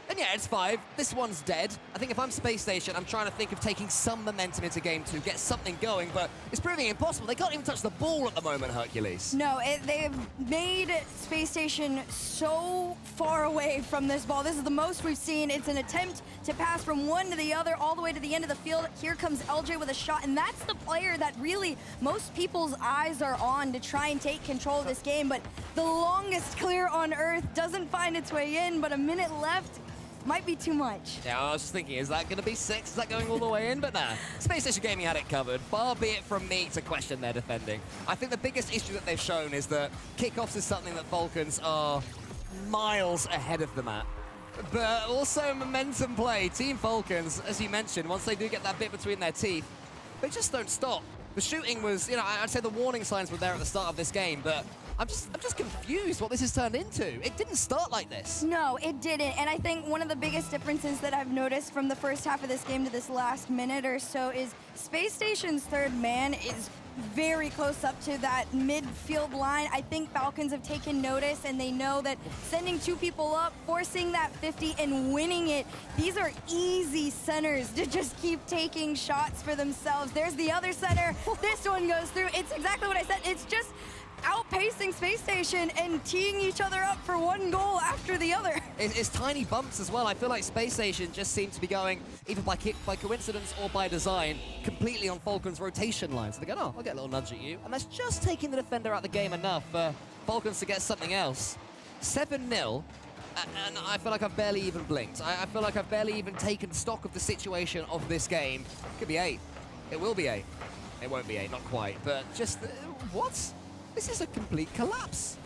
And yeah, it's 5. This one's dead. I think if I'm Space Station, I'm trying to think of taking some momentum into game 2, get something going, but it's proving impossible. They can't even touch the ball at the moment, Hercules.
No, they've made Space Station so far away from this ball. This is the most we've seen. It's an attempt to pass from one to the other, all the way to the end of the field. Here comes LJ with a shot, and that's the player that really most people's eyes are on to try and take control of this game, but the longest clear on Earth doesn't find its way in, but a minute left. Might be too much.
Yeah, I was just thinking, is that going to be 6? Is that going all the way in? But nah, Space Station Gaming had it covered. Far be it from me to question their defending. I think the biggest issue that they've shown is that kickoffs is something that Falcons are miles ahead of them at. But also momentum play. Team Falcons, as you mentioned, once they do get that bit between their teeth, they just don't stop. The shooting was, you know, I'd say the warning signs were there at the start of this game, but I'm just confused what this has turned into. It didn't start like this.
No, it didn't. And I think one of the biggest differences that I've noticed from the first half of this game to this last minute or so is Space Station's third man is very close up to that midfield line. I think Falcons have taken notice, and they know that sending 2 people up, forcing that 50 and winning it, these are easy centers to just keep taking shots for themselves. There's the other center. This one goes through. It's exactly what I said. It's just outpacing Space Station and teeing each other up for one goal after the other.
It's tiny bumps as well. I feel like Space Station just seems to be going, either by coincidence or by design, completely on Falcons' rotation lines. So they go, oh, I'll get a little nudge at you. And that's just taking the defender out of the game enough for Falcons to get something else. 7-0, and I feel like I've barely even blinked. I feel like I've barely even taken stock of the situation of this game. Could be 8. It will be 8. It won't be 8, not quite. But just, what? This is a complete collapse.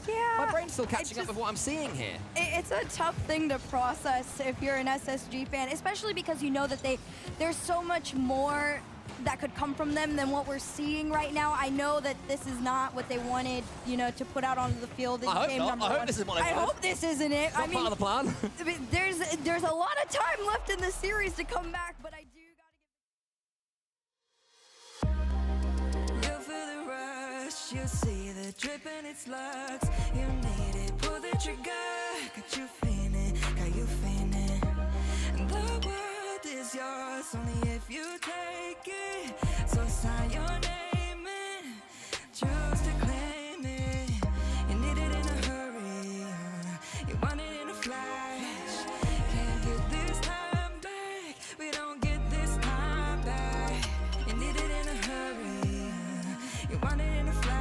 Yeah.
My brain's still catching up with what I'm seeing here.
It's a tough thing to process if you're an SSG fan, especially because you know that there's so much more that could come from them than what we're seeing right now. I know that this is not what they wanted, you know, to put out onto the field in game number 1.
I hope this is what
I hope this isn't it.
It's not part of the plan.
I mean, there's a lot of time left in the series to come back, but I do
you see the drip and it slugs. You need it, pull the trigger. Got you feeling, got you feeling. The world is yours only if you take it. So sign your name in, choose to claim it. You need it in a hurry, you want it in a flash. Can't get this time back, we don't get this time back. You need it in a hurry, you want it in a flash.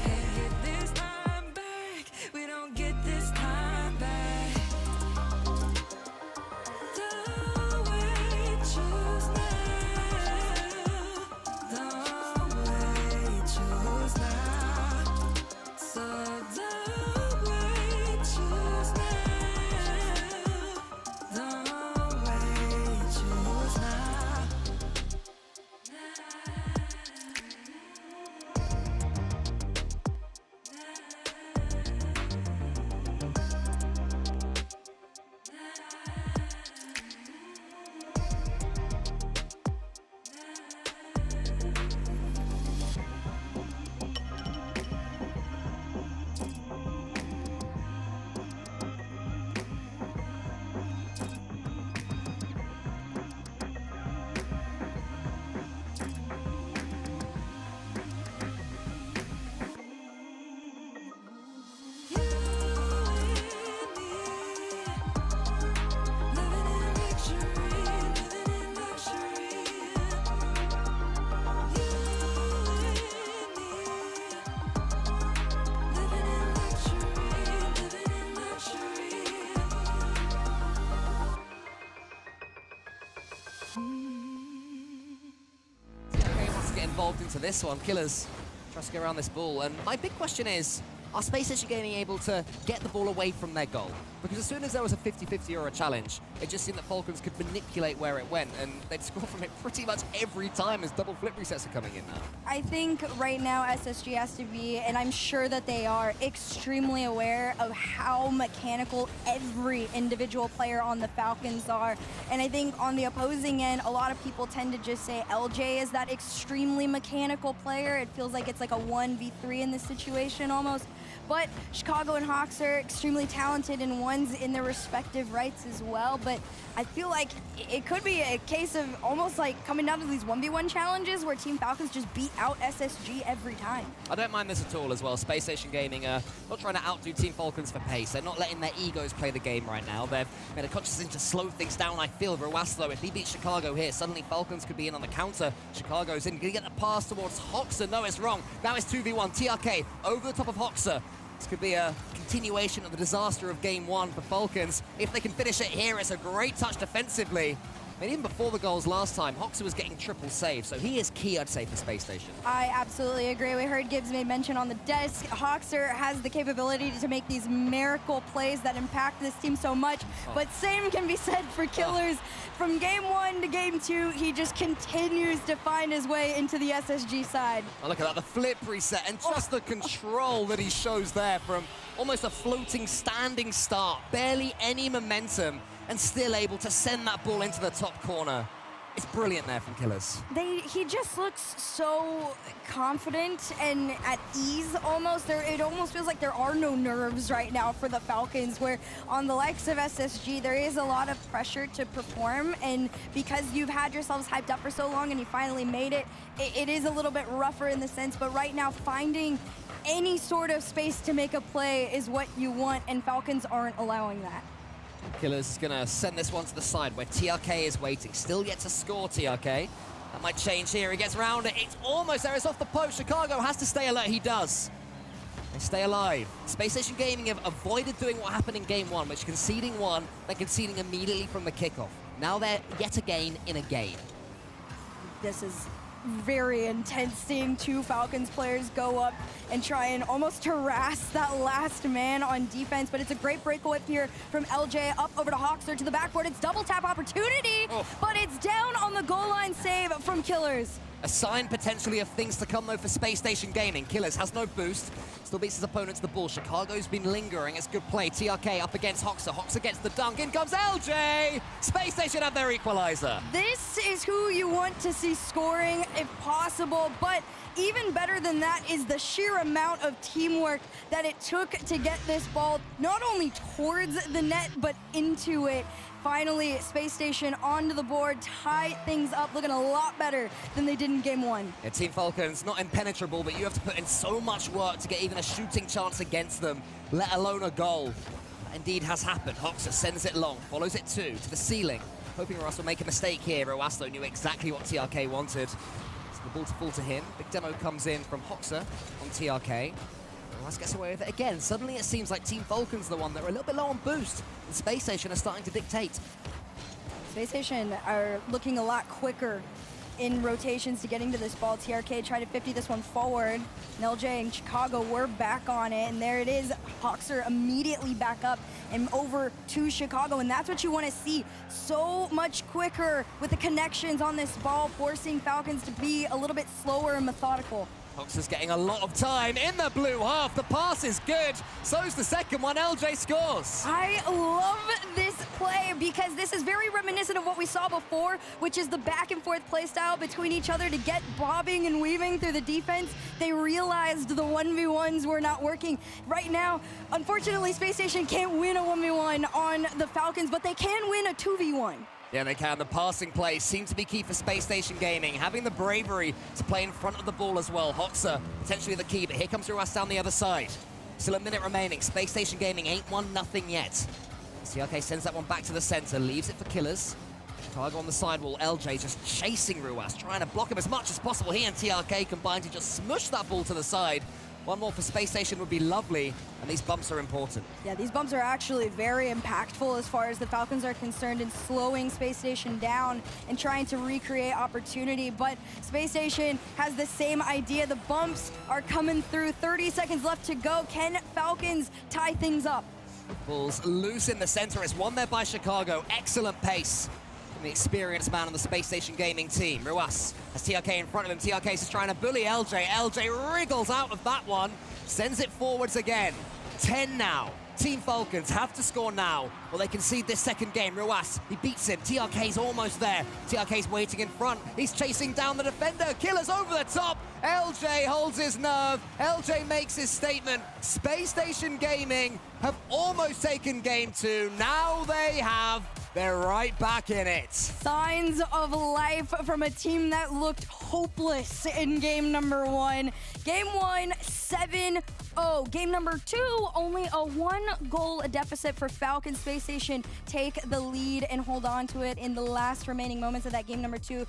Can't get this time back, we don't get this time back.
involved into this one. Killers tries to go around this ball, and my big question is, are Space Station Gaming able to get the ball away from their goal? Because as soon as there was a 50-50 or a challenge, it just seemed that Falcons could manipulate where it went, and they'd score from it pretty much every time as double flip resets are coming in now.
I think right now SSG has to be, and I'm sure that they are, extremely aware of how mechanical every individual player on the Falcons are. And I think on the opposing end, a lot of people tend to just say LJ is that extremely mechanical player. It feels like it's like a 1v3 in this situation almost. But Chicago and Hawks are extremely talented and ones in their respective rights as well. But I feel like it could be a case of almost like coming down to these 1v1 challenges where Team Falcons just beat out SSG every time.
I don't mind this at all as well. Space Station Gaming are not trying to outdo Team Falcons for pace. They're not letting their egos play the game right now. They've made a conscious decision to slow things down, I feel. Roaslo, if he beats Chicago here, suddenly Falcons could be in on the counter. Chicago's in. Gonna get the pass towards Hoxer. No, it's wrong. Now it's 2v1. TRK over the top of Hoxer. This could be a continuation of the disaster of Game 1 for Falcons. If they can finish it here, it's a great touch defensively. I mean, even before the goals last time, Hoxer was getting triple saves, so he is key, I'd say, for Space Station.
I absolutely agree. We heard Gibbs made mention on the desk. Hoxer has the capability to make these miracle plays that impact this team so much, but same can be said for Killers. From Game 1 to Game 2, he just continues to find his way into the SSG side.
Oh, look at that, the flip reset, and just the control that he shows there from almost a floating, standing start, barely any momentum, and still able to send that ball into the top corner. It's brilliant there from Killers.
He just looks so confident and at ease almost. It almost feels like there are no nerves right now for the Falcons, where on the likes of SSG, there is a lot of pressure to perform, and because you've had yourselves hyped up for so long and you finally made it, it is a little bit rougher in the sense, but right now finding any sort of space to make a play is what you want, and Falcons aren't allowing that.
Killers is going to send this one to the side where TRK is waiting. Still yet to score, TRK. That might change here. He gets around it. It's almost there. It's off the post. Chicago has to stay alert. He does. They stay alive. Space Station Gaming have avoided doing what happened in Game 1, which conceding one, then conceding immediately from the kickoff. Now they're yet again in a game.
This is very intense, seeing two Falcons players go up and try and almost harass that last man on defense, but it's a great breakaway here from LJ up over to Hoxer to the backboard. It's double tap opportunity, but it's down on the goal line save from Killers.
A sign potentially of things to come though for Space Station Gaming. Killers has no boost, still beats his opponent to the ball. Chicago's been lingering, it's good play. TRK up against Hoxer. Hoxer gets the dunk, in comes LJ! Space Station have their equalizer.
This is who you want to see scoring if possible, but even better than that is the sheer amount of teamwork that it took to get this ball not only towards the net, but into it. Finally, Space Station onto the board, tie things up, looking a lot better than they did in Game 1.
Yeah, Team Falcons, not impenetrable, but you have to put in so much work to get even a shooting chance against them, let alone a goal. That indeed has happened. Hoxer sends it long, follows it to the ceiling. Hoping Ross will make a mistake here. Roaslo knew exactly what TRK wanted. So the ball to fall to him. Big demo comes in from Hoxer on TRK. Ross gets away with it again. Suddenly it seems like Team Falcons are the one that are a little bit low on boost. And Space Station are starting to dictate.
Space Station are looking a lot quicker in rotations to getting to this ball. TRK tried to 50 this one forward. And LJ and Chicago were back on it, and there it is. Hoxer immediately back up and over to Chicago, and that's what you want to see. So much quicker with the connections on this ball, forcing Falcons to be a little bit slower and methodical.
Hoxer's getting a lot of time in the blue half. The pass is good. So's the second one. LJ scores.
I love this play because this is very reminiscent of what we saw before, which is the back and forth play style between each other to get bobbing and weaving through the defense. They realized the 1v1s were not working. Right now, unfortunately, Space Station can't win a 1v1 on the Falcons, but they can win a 2v1.
Yeah, they can. The passing plays seem to be key for Space Station Gaming. Having the bravery to play in front of the ball as well. Hoxer, potentially the key, but here comes Ruas down the other side. Still a minute remaining. Space Station Gaming ain't won nothing yet. TRK sends that one back to the center, leaves it for Killers. Chicago on the sidewall. LJ just chasing Ruas, trying to block him as much as possible. He and TRK combined to just smush that ball to the side. One more for Space Station would be lovely, and these bumps are important.
Yeah, these bumps are actually very impactful as far as the Falcons are concerned in slowing Space Station down and trying to recreate opportunity. But Space Station has the same idea. The bumps are coming through. 30 seconds left to go. Can Falcons tie things up?
Bulls loose in the center. It's won there by Chicago. Excellent pace from the experienced man on the Space Station Gaming team. Ruas has TRK in front of him. TRK is trying to bully LJ. LJ wriggles out of that one, sends it forwards again. 10 now. Team Falcons have to score now, or they concede this second game. Ruas, he beats him. TRK's almost there. TRK's waiting in front. He's chasing down the defender. Killer's over the top. LJ holds his nerve. LJ makes his statement. Space Station Gaming have almost taken game 2. Now they have. They're right back in it.
Signs of life from a team that looked hopeless in game number 1. Game 1, 7-0. Game number 2, only a 1-goal deficit for Falcons. Space Station take the lead and hold on to it in the last remaining moments of that game number 2.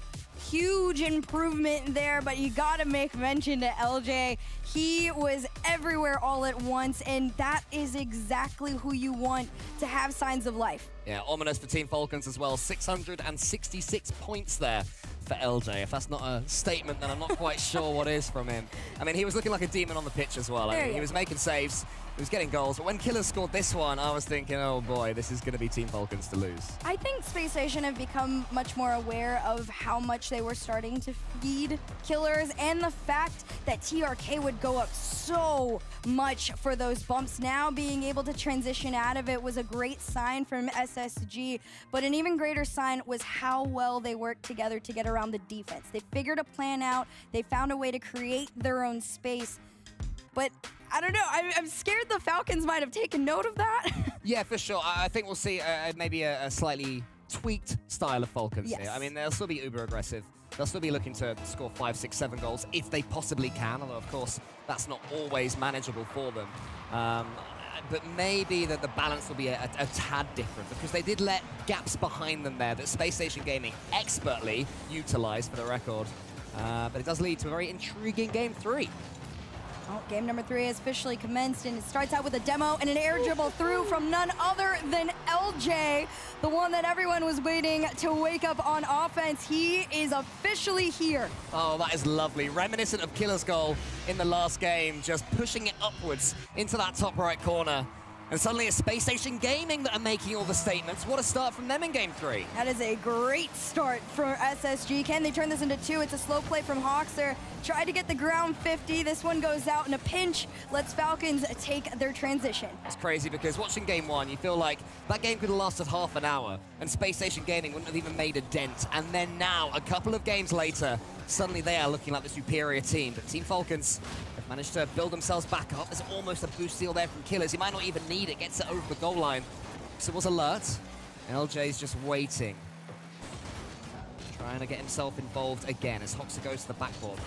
Huge improvement there, but you gotta make mention to LJ. He was everywhere all at once, and that is exactly who you want to have signs of life.
Yeah, ominous for Team Falcons as well. 666 points there for LJ. If that's not a statement, then I'm not quite sure what is from him. I mean, he was looking like a demon on the pitch as well. I mean, he was making saves, he was getting goals, but when Killer scored this one, I was thinking, oh boy, this is going to be Team Falcons to lose.
I think Space Station have become much more aware of how much they were starting to feed Killers, and the fact that TRK would go up so much for those bumps. Now being able to transition out of it was a great sign from SSG, but an even greater sign was how well they worked together to get around the defense. They figured a plan out, they found a way to create their own space, but I don't know, I'm scared the Falcons might have taken note of that.
Yeah, for sure. I think we'll see maybe a slightly tweaked style of Falcons
Yes.
here. I mean, they'll still be uber aggressive. They'll still be looking to score 5, 6, 7 goals if they possibly can, although, of course, that's not always manageable for them. But maybe the balance will be a tad different, because they did let gaps behind them there that Space Station Gaming expertly utilized, for the record. But it does lead to a very intriguing game 3.
Oh, game number 3 has officially commenced, and it starts out with a demo and an air dribble through from none other than LJ, the one that everyone was waiting to wake up on offense. He is officially here.
Oh, that is lovely. Reminiscent of Killer's goal in the last game, just pushing it upwards into that top right corner. And suddenly it's Space Station Gaming that are making all the statements. What a start from them in game 3.
That is a great start for SSG. Can they turn this into 2? It's a slow play from Hawkster. Tried to get the ground 50. This one goes out in a pinch. Lets Falcons take their transition.
It's crazy because watching game 1, you feel like that game could have lasted half an hour and Space Station Gaming wouldn't have even made a dent. And then now, a couple of games later, suddenly they are looking like the superior team. But Team Falcons have managed to build themselves back up. There's almost a boost steal there from Killers. He might not even need it. Gets it over the goal line. So it was alert. LJ's just waiting. Trying to get himself involved again as Hoxer goes to the backboard.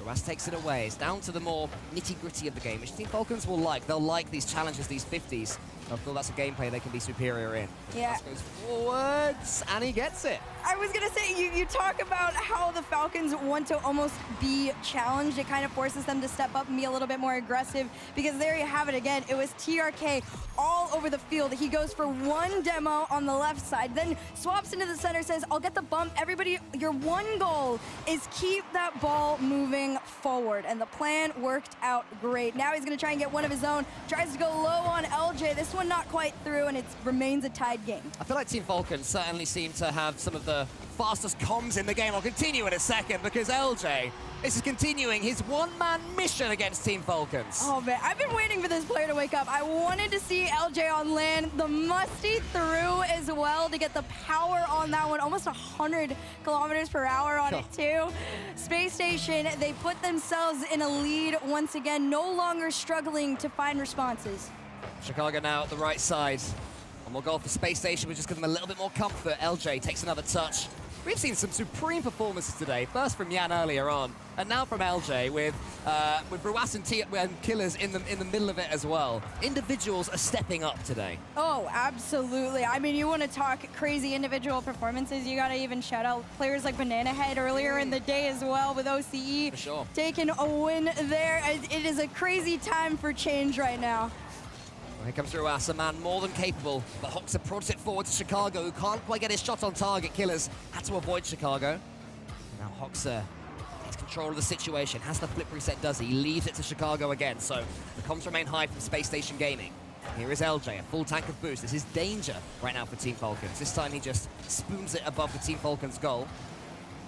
Ruas takes it away. It's down to the more nitty-gritty of the game, which Team Falcons will like. They'll like these challenges, these 50s. I feel that's a gameplay they can be superior in.
Yeah.
Ruas goes forwards, and he gets it.
I was going to say, you talk about how the Falcons want to almost be challenged. It kind of forces them to step up and be a little bit more aggressive, because there you have it again. It was TRK all over the field. He goes for one demo on the left side, then swaps into the center, says, I'll get the bump. Everybody, your one goal is keep that ball moving forward. And the plan worked out great. Now he's going to try and get one of his own. Tries to go low on LJ. This one not quite through, and it remains a tied game.
I feel like Team Falcons certainly seem to have some of the fastest comms in the game. I'll continue in a second, because LJ, this is continuing his one-man mission against Team Falcons.
Oh man, I've been waiting for this player to wake up. I wanted to see LJ on land, the musty through as well to get the power on that one, almost 100 kilometers per hour on it too. Space Station, they put themselves in a lead once again, no longer struggling to find responses.
Chicago now at the right side. And we'll go for Space Station, which just gives them a little bit more comfort. LJ takes another touch. We've seen some supreme performances today. First from Yan earlier on, and now from LJ with Ruas and Killers in the middle of it as well. Individuals are stepping up today.
Oh, absolutely. I mean, you want to talk crazy individual performances, you got to even shout out players like Banana Head earlier in the day as well with OCE.
For sure.
Taking a win there. It is a crazy time for change right now.
Here comes Ruas, a man more than capable, but Hoxer prods it forward to Chicago, who can't quite get his shot on target. Killers had to avoid Chicago. Now Hoxer takes control of the situation, has the flip reset, does he? Leaves it to Chicago again, so the comms remain high from Space Station Gaming. Here is LJ, a full tank of boost. This is danger right now for Team Falcons. This time he just spoons it above the Team Falcons goal.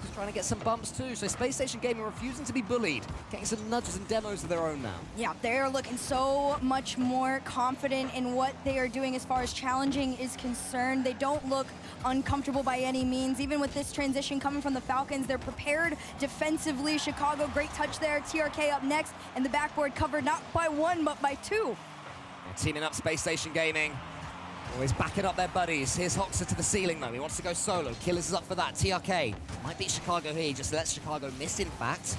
He's trying to get some bumps too, so Space Station Gaming refusing to be bullied, getting some nudges and demos of their own now.
Yeah, they're looking so much more confident in what they are doing as far as challenging is concerned. They don't look uncomfortable by any means. Even with this transition coming from the Falcons, they're prepared defensively. Chicago, great touch there. TRK up next, and the backboard covered not by one, but by two.
They're teaming up Space Station Gaming. Always backing up their buddies. Here's Hoxer to the ceiling, though. He wants to go solo. Killers is up for that. TRK might beat Chicago here. He just lets Chicago miss, in fact.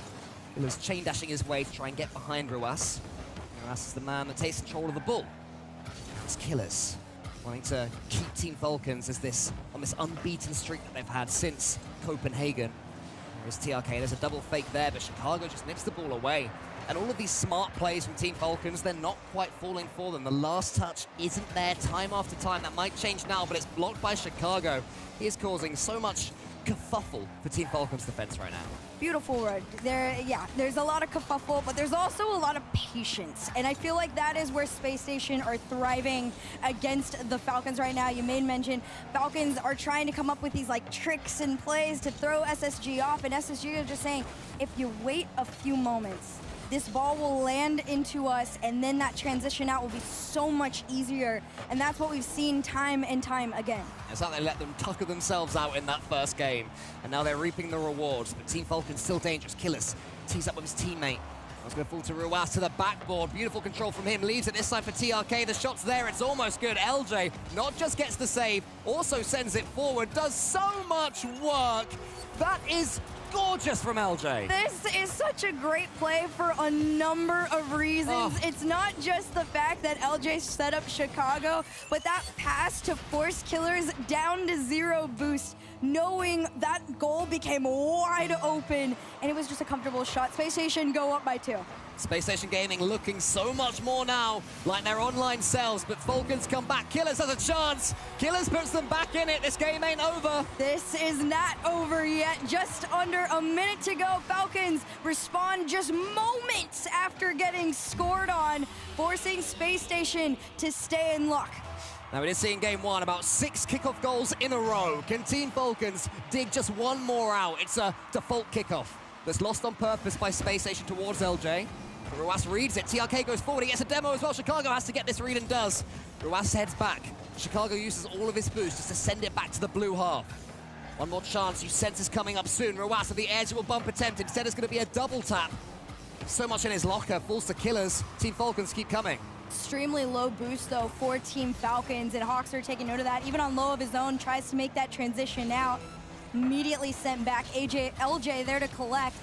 Killers chain dashing his way to try and get behind Ruas. Ruas is the man that takes control of the ball. It's Killers wanting to keep Team Falcons on this unbeaten streak that they've had since Copenhagen. There's TRK. There's a double fake there, but Chicago just nips the ball away. And all of these smart plays from Team Falcons, they're not quite falling for them. The last touch isn't there time after time. That might change now, but it's blocked by Chicago. He is causing so much kerfuffle for Team Falcons defense right now.
Beautiful word. There's a lot of kerfuffle, but there's also a lot of patience. And I feel like that is where Space Station are thriving against the Falcons right now. You made mention Falcons are trying to come up with these like tricks and plays to throw SSG off, and SSG are just saying, if you wait a few moments, this ball will land into us, and then that transition out will be so much easier. And that's what we've seen time and time again.
It's like they let them tucker themselves out in that first game, and now they're reaping the rewards. But Team Falcon's still dangerous. Killers tees up with his teammate. I was going to fall to Ruas to the backboard. Beautiful control from him. Leaves it this side for TRK. The shot's there. It's almost good. LJ not just gets the save, also sends it forward. Does so much work. That is gorgeous from LJ.
This is such a great play for a number of reasons.
Oh.
It's not just the fact that LJ set up Chicago, but that pass to force Killers down to 0 boost, knowing that goal became wide open, and it was just a comfortable shot. Space Station go up by 2.
Space Station Gaming looking so much more now like their online selves, but Falcons come back. Killers has a chance. Killers puts them back in it. This game ain't over.
This is not over yet. Just under a minute to go. Falcons respond just moments after getting scored on, forcing Space Station to stay in luck.
Now, we did see in game 1 about 6 kickoff goals in a row. Can Team Falcons dig just one more out? It's a default kickoff that's lost on purpose by Space Station towards LJ. Ruas reads it. TRK goes forward. He gets a demo as well. Chicago has to get this read and does. Ruas heads back. Chicago uses all of his boost just to send it back to the blue half. One more chance. You sense is coming up soon. Ruas at the edge will bump attempt. Instead, it's going to be a double tap. So much in his locker. Falls to Killers. Team Falcons keep coming.
Extremely low boost, though, for Team Falcons, and Hoxer taking note of that. Even on low of his own, tries to make that transition out. Immediately sent back. LJ there to collect.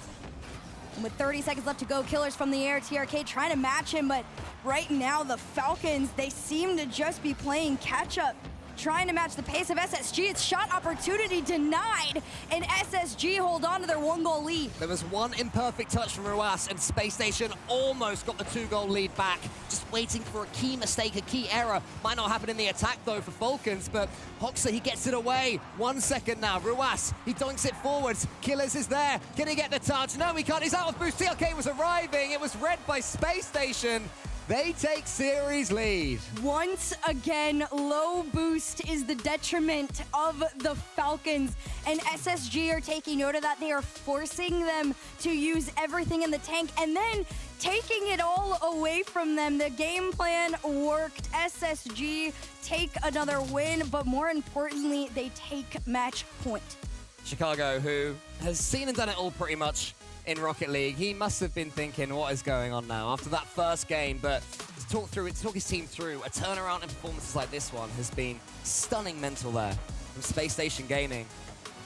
And with 30 seconds left to go, Killers from the air. TRK trying to match him, but right now the Falcons, they seem to just be playing catch-up, trying to match the pace of SSG. It's shot opportunity denied, and SSG hold on to their 1-goal lead.
There was one imperfect touch from Ruas, and Space Station almost got the 2-goal lead back. Just waiting for a key mistake, a key error. Might not happen in the attack, though, for Falcons, but Hoxer, he gets it away. 1 second now. Ruas, he dunks it forwards. Killers is there. Can he get the touch? No, he can't. He's out of boost. TRK was arriving. It was read by Space Station. They take series lead.
Once again, low boost is the detriment of the Falcons, and SSG are taking note of that. They are forcing them to use everything in the tank and then taking it all away from them. The game plan worked. SSG take another win, but more importantly, they take match point.
Chicago, who has seen and done it all pretty much in Rocket League, he must have been thinking, what is going on now after that first game? But to talk his team through, a turnaround in performances like this one has been stunning mental there from Space Station Gaming.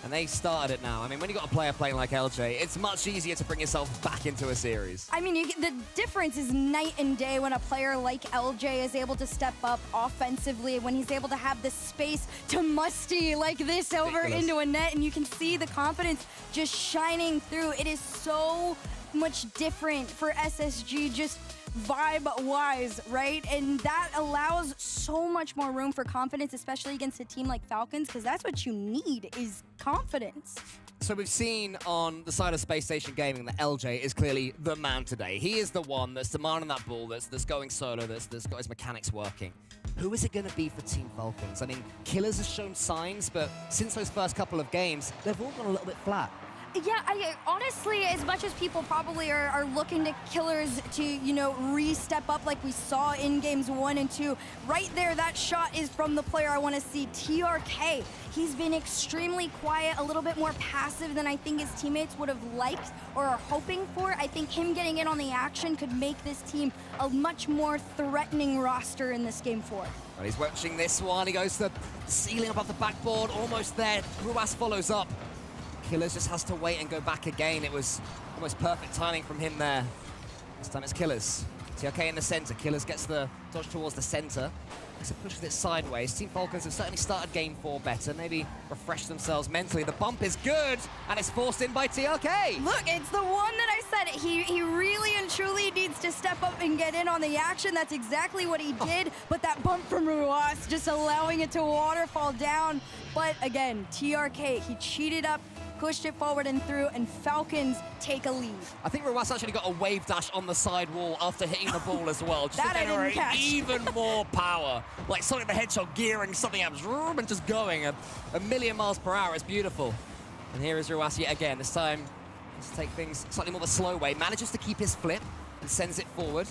And they started it now. I mean, when you got a player playing like LJ, it's much easier to bring yourself back into a series.
I mean, the difference is night and day when a player like LJ is able to step up offensively, when he's able to have the space to musty like this over into a net, and you can see the confidence just shining through. It is so much different for SSG, just vibe-wise, right? And that allows so much more room for confidence, especially against a team like Falcons, because that's what you need is confidence.
So we've seen on the side of Space Station Gaming that LJ is clearly the man today. He is the one that's demanding that ball, that's going solo, that's got his mechanics working. Who is it going to be for Team Falcons? I mean, Killers has shown signs, but since those first couple of games, they've all gone a little bit flat.
Yeah, honestly, as much as people probably are looking to Killers to, you know, re-step up like we saw in games 1 and 2, right there, that shot is from the player I want to see, TRK. He's been extremely quiet, a little bit more passive than I think his teammates would have liked or are hoping for. I think him getting in on the action could make this team a much more threatening roster in this game 4.
Well, he's watching this one. He goes to the ceiling above the backboard, almost there. Ruas follows up. Killers just has to wait and go back again. It was almost perfect timing from him there. This time it's Killers. TRK in the center. Killers gets the dodge towards the center. So pushes it sideways. Team Falcons have certainly started game 4 better. Maybe refresh themselves mentally. The bump is good, and it's forced in by TRK.
Look, it's the one that I said. He really and truly needs to step up and get in on the action. That's exactly what he did. But that bump from Ruas, just allowing it to waterfall down. But again, TRK, he cheated up, pushed it forward and through, and Falcons take a lead.
I think Ruas actually got a wave dash on the side wall after hitting the ball as well, just to generate even more power. Like Sonic the Hedgehog gearing something up and just going a million miles per hour. It's beautiful. And here is Ruas yet again. This time, let's take things slightly more the slow way. Manages to keep his flip and sends it forward.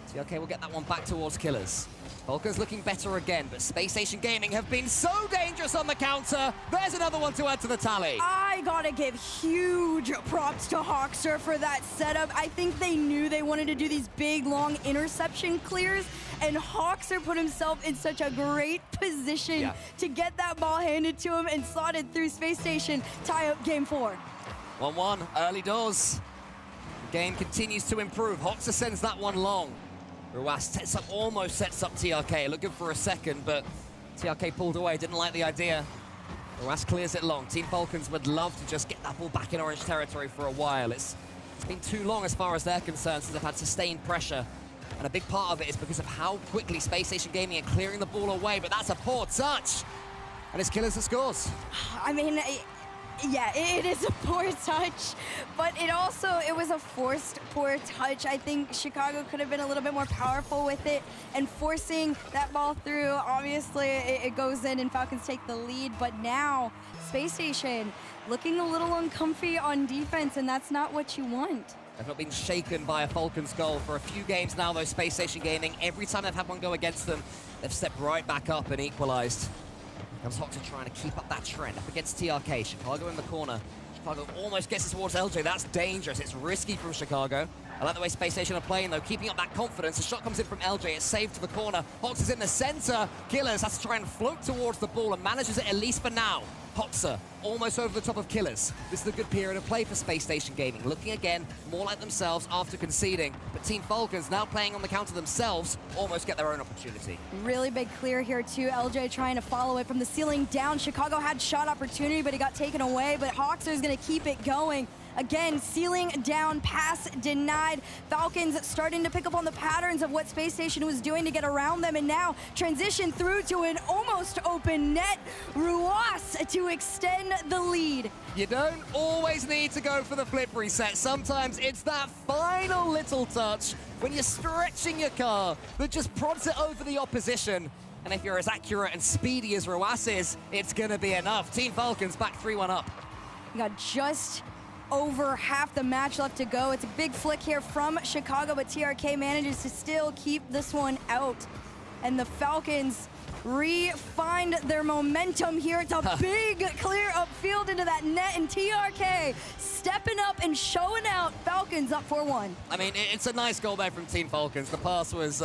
So, okay, we'll get that one back towards Killers. Falcons looking better again, but Space Station Gaming have been so dangerous on the counter. There's another one to add to the tally.
I gotta give huge props to Hawkster for that setup. I think they knew they wanted to do these big, long interception clears, and Hawkster put himself in such a great position to get that ball handed to him and slotted through Space Station, tie up game 4.
1-1, early doors. The game continues to improve. Hawkster sends that one long. Ruas almost sets up TRK. Looked good for a second, but TRK pulled away, didn't like the idea. Ruas clears it long. Team Falcons would love to just get that ball back in orange territory for a while. It's been too long as far as they're concerned since they've had sustained pressure. And a big part of it is because of how quickly Space Station Gaming are clearing the ball away, but that's a poor touch. And it's Killers that scores.
I mean, yeah, it is a poor touch, but it was a forced poor touch. I think Chicago could have been a little bit more powerful with it and forcing that ball through. Obviously, it goes in and Falcons take the lead, but now Space Station looking a little uncomfy on defense, and that's not what you want.
They've not been shaken by a Falcons goal for a few games now, though. Space Station Gaming, every time they've had one go against them, they've stepped right back up and equalized. Comes Hawkster trying to keep up that trend up against TRK. Chicago in the corner. Chicago almost gets it towards LJ. That's dangerous. It's risky from Chicago. I like the way Space Station are playing, though, keeping up that confidence. The shot comes in from LJ. It's saved to the corner. Hawkster's in the center. Killers has to try and float towards the ball and manages it, at least for now. Hawkster almost over the top of Killers. This is a good period of play for Space Station Gaming. Looking again more like themselves after conceding. But Team Falcons now playing on the counter themselves almost get their own opportunity.
Really big clear here too. LJ trying to follow it from the ceiling down. Chicago had shot opportunity, but it got taken away. But Hawkster is going to keep it going. Again, ceiling down, pass denied. Falcons starting to pick up on the patterns of what Space Station was doing to get around them, and now transition through to an almost open net. Ruas to extend the lead.
You don't always need to go for the flip reset. Sometimes it's that final little touch when you're stretching your car that just prods it over the opposition. And if you're as accurate and speedy as Ruas is, it's going to be enough. Team Falcons back 3-1 up.
You got just over half the match left to go. It's a big flick here from Chicago, but TRK manages to still keep this one out. And the Falcons re-find their momentum here. It's a big clear upfield into that net, and TRK stepping up and showing out. Falcons up 4-1.
I mean, it's a nice goal there from Team Falcons. The pass was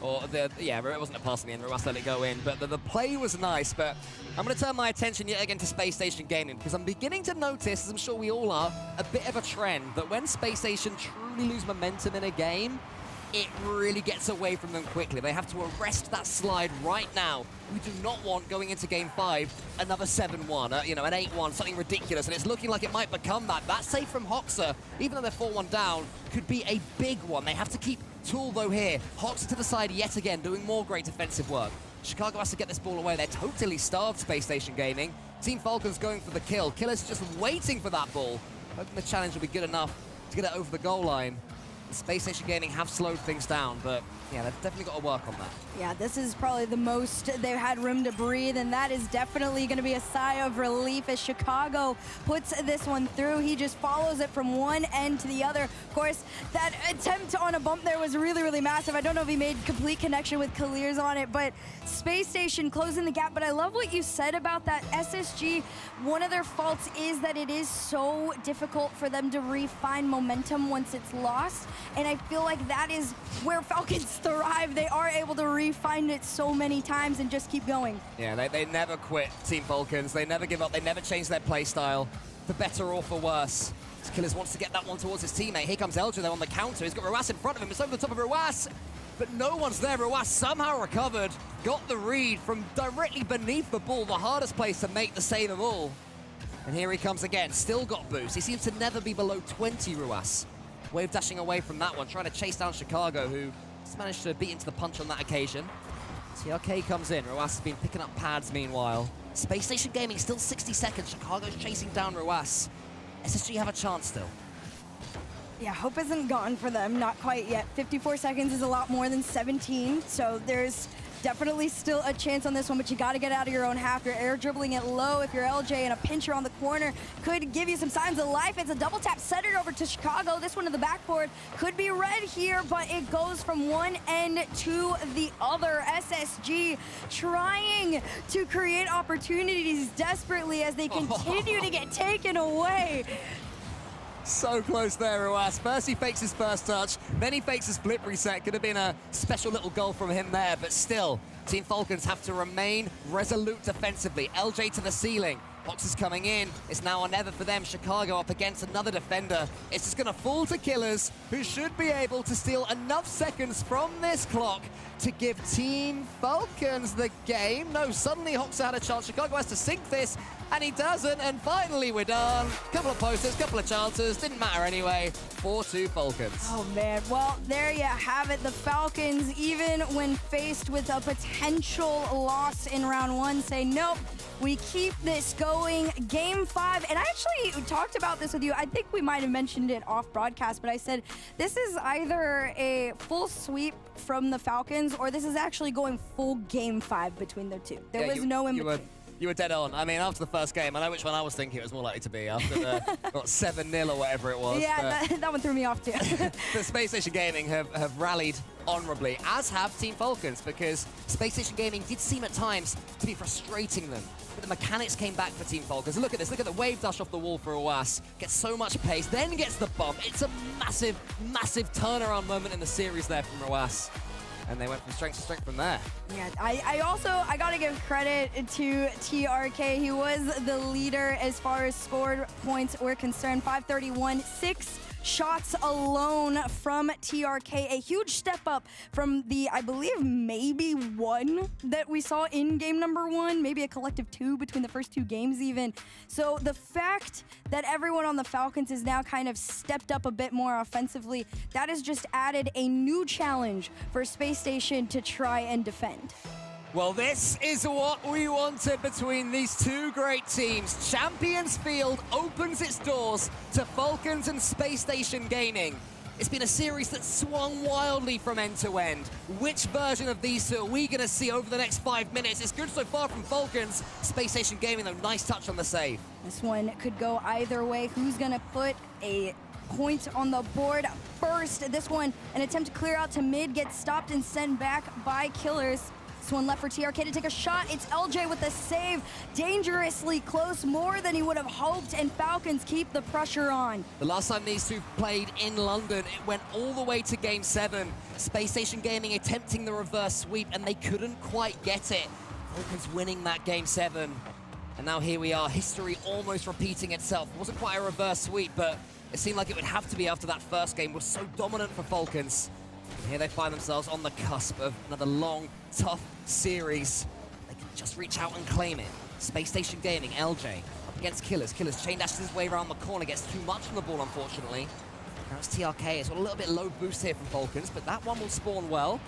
Or yeah, it wasn't a pass in the end. Ruas let it go in, but the play was nice. But I'm going to turn my attention yet again to Space Station Gaming because I'm beginning to notice, as I'm sure we all are, a bit of a trend that when Space Station truly lose momentum in a game, it really gets away from them quickly. They have to arrest that slide right now. We do not want, going into Game 5, another 7-1, you know, an 8-1, something ridiculous, and it's looking like it might become that. That save from Hoxha, even though they're 4-1 down, could be a big one. They have to keep Tool, though, here. Hoxha to the side yet again, doing more great defensive work. Chicago has to get this ball away. They're totally starved, Space Station Gaming. Team Falcons going for the kill. Killer's just waiting for that ball. Hoping the challenge will be good enough to get it over the goal line. Space Station Gaming have slowed things down, but yeah, they've definitely got to work on that.
Yeah, this is probably the most they've had room to breathe, and that is definitely going to be a sigh of relief as Chicago puts this one through. He just follows it from one end to the other. Of course, that attempt on a bump there was really, really massive. I don't know if he made complete connection with Kalirs on it, but Space Station closing the gap. But I love what you said about that SSG. One of their faults is that it is so difficult for them to refine momentum once it's lost. And I feel like that is where Falcons thrive. They are able to refine it so many times and just keep going.
Yeah, they never quit, Team Falcons. They never give up. They never change their play style, for better or for worse. Killers wants to get that one towards his teammate. Here comes LJ, though, on the counter. He's got Ruas in front of him. It's over the top of Ruas, but no one's there. Ruas somehow recovered, got the read from directly beneath the ball, the hardest place to make the save of all. And here he comes again, still got boost. He seems to never be below 20, Ruas. Wave dashing away from that one, trying to chase down Chicago, who just managed to beat into the punch on that occasion. TRK comes in. Ruas has been picking up pads meanwhile. Space Station Gaming still 60 seconds. Chicago's chasing down Ruas. SSG have a chance still.
Yeah, hope isn't gone for them. Not quite yet. 54 seconds is a lot more than 17, so there's definitely still a chance on this one, but you got to get out of your own half. You're air dribbling it low. If you're LJ and a pincher on the corner could give you some signs of life. It's a double tap, set it over to Chicago. This one to the backboard could be red here, but it goes from one end to the other. SSG trying to create opportunities desperately as they continue to get taken away.
So close there, Ruas. First he fakes his first touch, then he fakes his blip reset. Could have been a special little goal from him there, but still, Team Falcons have to remain resolute defensively. LJ to the ceiling. Hox is coming in. It's now or never for them. Chicago up against another defender. It's just going to fall to Killers, who should be able to steal enough seconds from this clock to give Team Falcons the game. No, suddenly Hoxha had a chance. Chicago has to sink this, and he doesn't. And finally, we're done. Couple of posters, couple of chances. Didn't matter anyway. 4-2 Falcons.
Oh, man. Well, there you have it. The Falcons, even when faced with a potential loss in round one, say, nope, we keep this going. Game 5, and I actually talked about this with you. I think we might have mentioned it off broadcast, but I said this is either a full sweep from the Falcons or this is actually going full Game 5 between the two. There was no in between.
You were dead on. I mean, after the first game, I know which one I was thinking it was more likely to be after the 7-0 or whatever it was.
Yeah, that one threw me off too.
The Space Station Gaming have rallied honorably, as have Team Falcons, because Space Station Gaming did seem at times to be frustrating them. But the mechanics came back for Team Falcons. Look at this. Look at the wave dash off the wall for Ruas. Gets so much pace, then gets the bump. It's a massive, massive turnaround moment in the series there from Ruas. And they went from strength to strength from there.
Yeah, I got to give credit to TRK. He was the leader as far as scored points were concerned. 531, 6 shots alone from TRK. A huge step up from the, I believe, maybe 1 that we saw in game number 1, maybe a collective 2 between the first 2 games even. So the fact that everyone on the Falcons is now kind of stepped up a bit more offensively, that has just added a new challenge for Space Station to try and defend.
Well, this is what we wanted between these two great teams. Champions Field opens its doors to Falcons and Space Station Gaming. It's been a series that swung wildly from end to end. Which version of these two are we going to see over the next 5 minutes? It's good so far from Falcons. Space Station Gaming, though, nice touch on the save.
This one could go either way. Who's going to put a point on the board first? This one, an attempt to clear out to mid, gets stopped and sent back by Killers. This one left for TRK to take a shot. It's LJ with the save. Dangerously close, more than he would have hoped, and Falcons keep the pressure on.
The last time these two played in London, it went all the way to Game 7. Space Station Gaming attempting the reverse sweep, and they couldn't quite get it. Falcons winning that Game 7. And now here we are, history almost repeating itself. It wasn't quite a reverse sweep, but it seemed like it would have to be after that first game. It was so dominant for Falcons. And here they find themselves on the cusp of another long, tough series. They can just reach out and claim it. Space Station Gaming, LJ, up against Killers. Killers chain dashes his way around the corner, gets too much from the ball, unfortunately. Now it's TRK, it's got a little bit low boost here from Falcons, but that one will spawn well.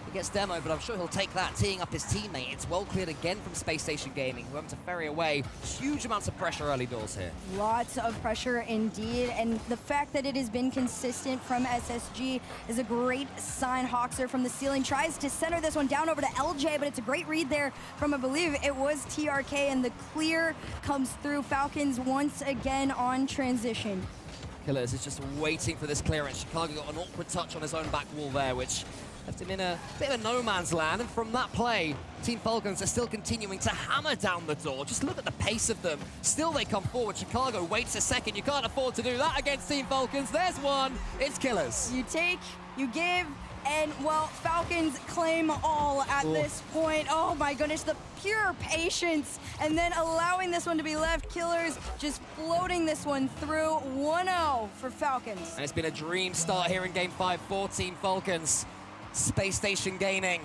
He gets demoed, but I'm sure he'll take that, teeing up his teammate. It's well cleared again from Space Station Gaming, who happen to ferry away. Huge amounts of pressure early doors here.
Lots of pressure indeed, and the fact that it has been consistent from SSG is a great sign. Hoxer from the ceiling tries to center this one down over to LJ, but it's a great read there from, I believe it was TRK, and the clear comes through. Falcons once again on transition.
Killers is just waiting for this clearance. Chicago got an awkward touch on his own back wall there, which left him in a bit of a no man's land. And from that play, Team Falcons are still continuing to hammer down the door. Just look at the pace of them. Still they come forward. Chicago waits a second. You can't afford to do that against Team Falcons. There's one. It's Killers.
You take, you give, and, well, Falcons claim all at this point. Oh my goodness, the pure patience, and then allowing this one to be left. Killers just floating this one through. 1-0 for Falcons.
And it's been a dream start here in Game 5 for Team Falcons. Space Station Gaming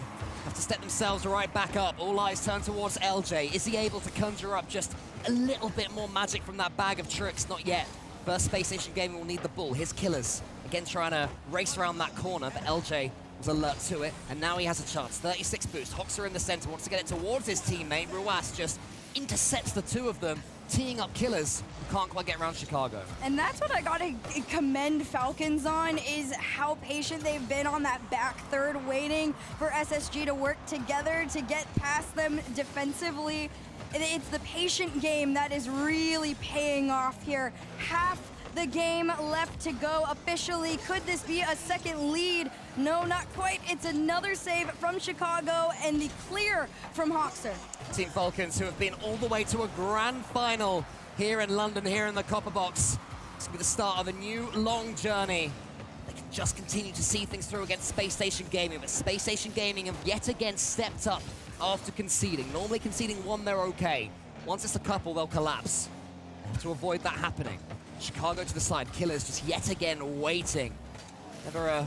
have to step themselves right back up. All eyes turn towards LJ. Is he able to conjure up just a little bit more magic from that bag of tricks? Not yet. First, Space Station Gaming will need the ball. Here's Killers. Again, trying to race around that corner, but LJ was alert to it, and now he has a chance. 36 boost. Hoxer in the center, wants to get it towards his teammate. Ruas just intercepts the two of them, teeing up Killers, who can't quite get around Chicago.
And that's what I gotta commend Falcons on, is how patient they've been on that back third, waiting for SSG to work together to get past them defensively. It's the patient game that is really paying off here. Half the game left to go officially. Could this be a second lead? No, not quite. It's another save from Chicago and the clear from Hoxer.
Team Falcons, who have been all the way to a grand final here in London, here in the Copper Box. This will be the start of a new long journey. They can just continue to see things through against Space Station Gaming, but Space Station Gaming have yet again stepped up after conceding. Normally conceding one, they're okay. Once it's a couple, they'll collapse. To avoid that happening, Chicago to the side. Killers just yet again waiting. Never a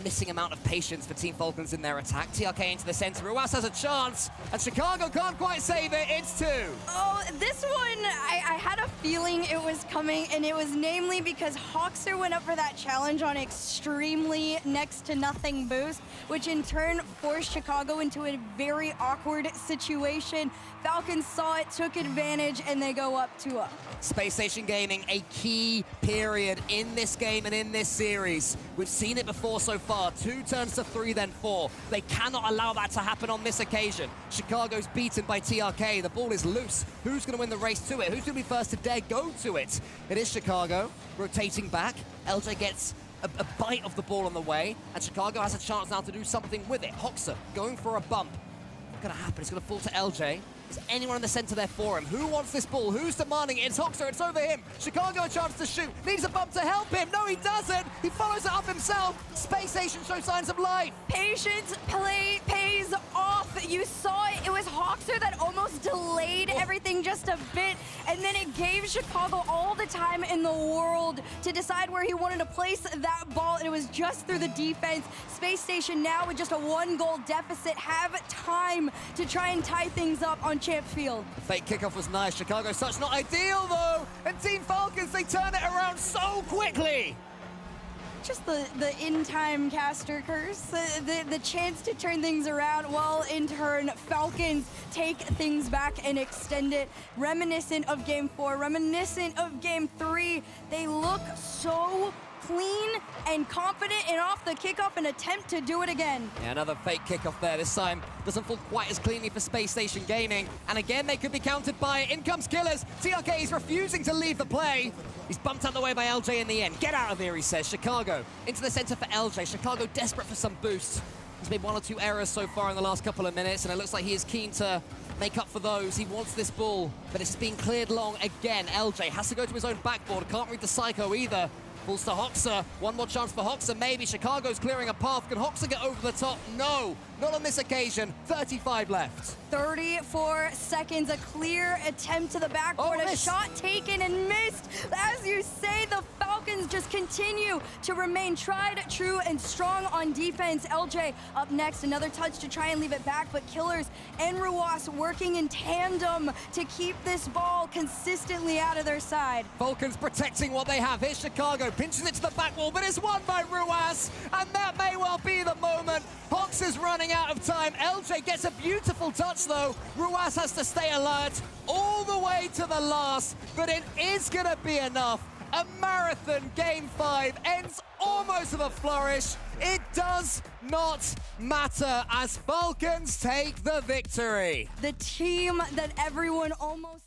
missing amount of patience for Team Falcons in their attack. TRK into the center. Ruas has a chance, and Chicago can't quite save it. It's 2.
Oh, this one, I had a feeling it was coming, and it was namely because Hoxer went up for that challenge on extremely next to nothing boost, which in turn forced Chicago into a very awkward situation. Falcons saw it, took advantage, and they go up 2-0.
Space Station Gaming, a key period in this game and in this series. We've seen it before so far. 2 turns to 3, then 4. They cannot allow that to happen on this occasion. Chicago's beaten by TRK. The ball is loose. Who's going to win the race to it? Who's going to be first to dare go to it? It is Chicago, rotating back. LJ gets a bite of the ball on the way, and Chicago has a chance now to do something with it. Hoxer going for a bump. What's going to happen? It's going to fall to LJ. Is anyone in the center there for him? Who wants this ball? Who's demanding it? It's Hoxer. It's over him. Chicago a chance to shoot. Needs a bump to help him. No, he doesn't. He follows it up himself. Space Station shows signs of life.
Patience pays off. You saw it. It was Hoxer that almost delayed everything just a bit, and then it gave Chicago all the time in the world to decide where he wanted to place that ball, and it was just through the defense. Space Station now with just a 1-goal deficit have time to try and tie things up on Champ Field.
The fake kickoff was nice. Chicago's touch not ideal though, and Team Falcons, they turn it around so quickly.
Just the in-time caster curse, the chance to turn things around, while in turn Falcons take things back and extend it. Reminiscent of Game 4, reminiscent of Game 3. They look so clean and confident, and off the kickoff an attempt to do it again.
Yeah, another fake kickoff there. This time doesn't fall quite as cleanly for Space Station Gaming. And again, they could be countered by it. In comes Killers. TRK is refusing to leave the play. He's bumped out the way by LJ in the end. Get out of here, he says. Chicago into the center for LJ. Chicago desperate for some boost. He's made 1 or 2 errors so far in the last couple of minutes, and it looks like he is keen to make up for those. He wants this ball, but it's being cleared long again. LJ has to go to his own backboard. Can't read the Psycho either. Falls to Hoxer. One more chance for Hoxer, maybe. Chicago's clearing a path. Can Hoxer get over the top? No, not on this occasion. 35 left.
34 seconds, a clear attempt to the backboard, a shot taken and missed. As you say, the Falcons just continue to remain tried, true, and strong on defense. LJ up next, another touch to try and leave it back, but Killers and Ruas working in tandem to keep this ball consistently out of their side.
Falcons protecting what they have. Here's Chicago, pinches it to the back wall, but it's won by Ruas, and that may well be the moment. Hox is running out of time. LJ gets a beautiful touch, though. Ruas has to stay alert all the way to the last, but it is going to be enough. A marathon Game 5 ends almost with a flourish. It does not matter as Falcons take the victory.
The team that everyone almost...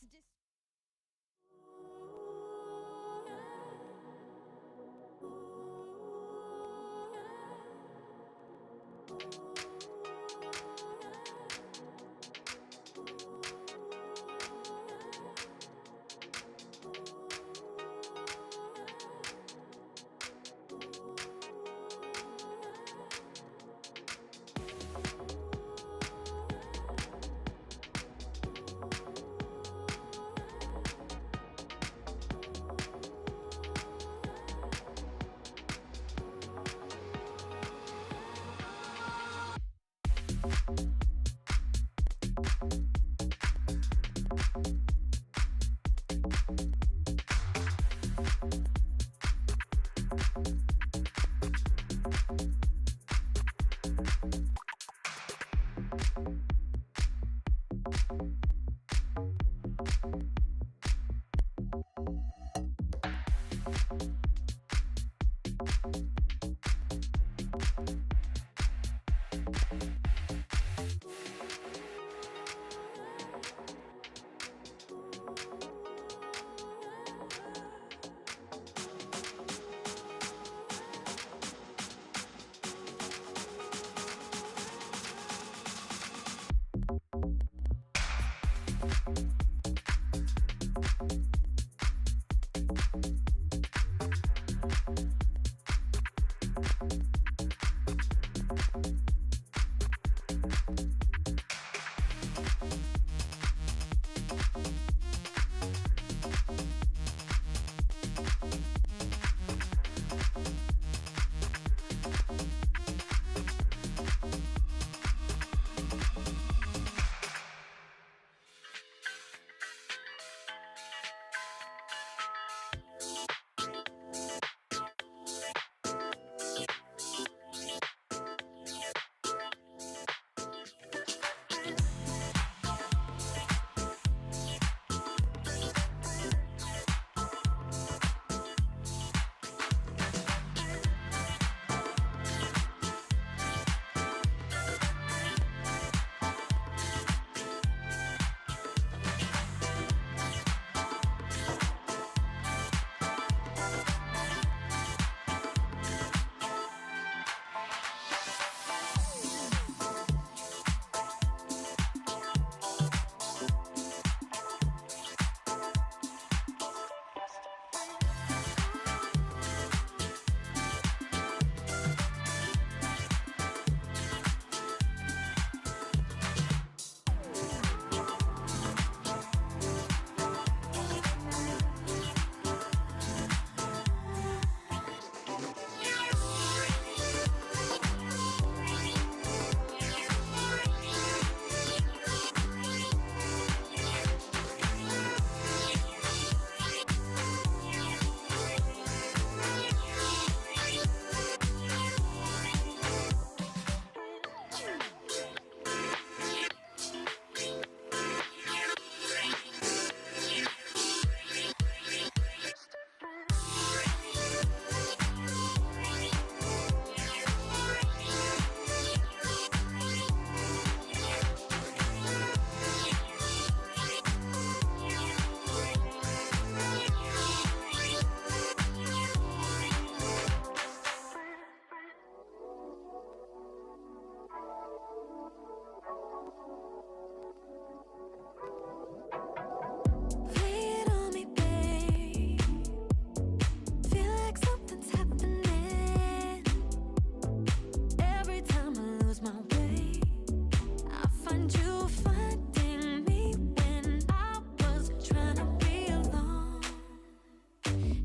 find you finding me when I was trying to be alone.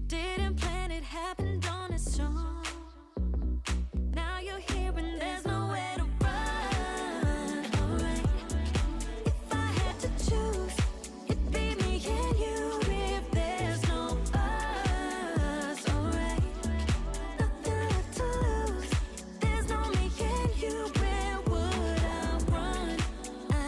Didn't plan it, happened on its own. Now you're here and there's nowhere to run. Alright, if I had to choose, it'd be me and you. If there's no us, alright, nothing left to lose. There's no me and you. Where would I run? I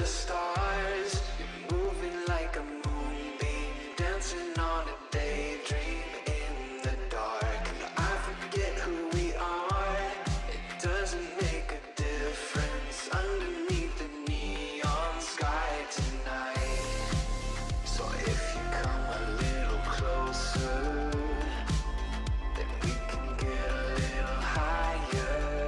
stars. You're moving like a moonbeam, dancing on a daydream in the dark. And I forget who we are. It doesn't make a difference underneath the neon sky tonight. So if you come a little closer, then we can get a little higher.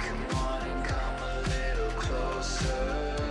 Come on and come a little closer.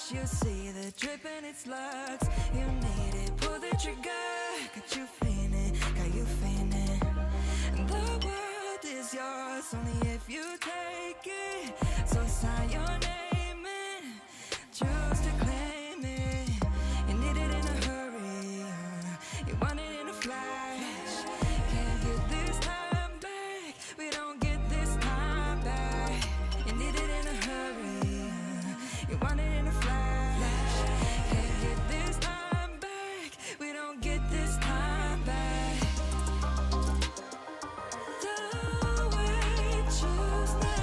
flash, you see the drip and it's lux. You need it, pull the trigger. Got you feeling, got you feeling. The world is yours, only if you take it. So sign your name and choose to claim it. You need it in a hurry, you want it in a flash. Can't get this time back, we don't get this time back. You need it in a hurry, you want it in a flash. Can't get this time back, we don't get this time back. The way we choose now.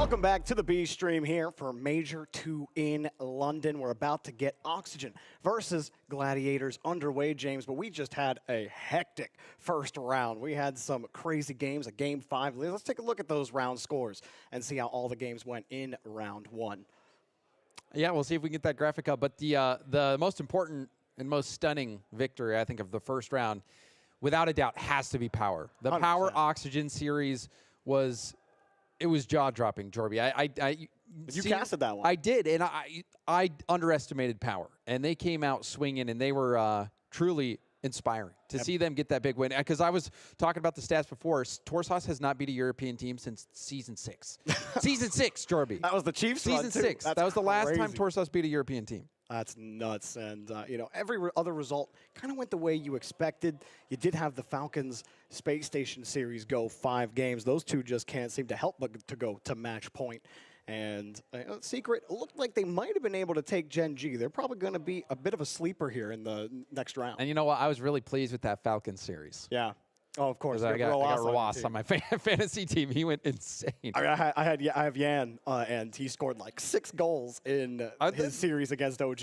Welcome back to the B stream here for Major 2 in London. We're about to get Oxygen versus Gladiators underway, James, but we just had a hectic first round. We had some crazy games, a game 5. Let's take a look at those round scores and see how all the games went in round 1.
Yeah, we'll see if we can get that graphic up. But the most important and most stunning victory, I think, of the first round, without a doubt, has to be Power. The 100%. Power Oxygen series was jaw-dropping, Jorby.
You casted that one.
I did, and I underestimated Power, and they came out swinging, and they were truly inspiring to see them get that big win. Because I was talking about the stats before. Torsas has not beat a European team since Season 6. Season 6, Jorby.
That was the Chiefs
Season 6. That was the last time Torsas beat a European team.
That's nuts. And, you know, every other result kind of went the way you expected. You did have the Falcons Space Station series go 5 games. Those two just can't seem to help but to go to match point. And Secret looked like they might have been able to take Gen.G. They're probably going to be a bit of a sleeper here in the next round.
And you know what? I was really pleased with that Falcons series.
Yeah. Oh, of course.
I got Roas on my fantasy team. He went insane.
I have Yan, and he scored like 6 goals in his series against OG.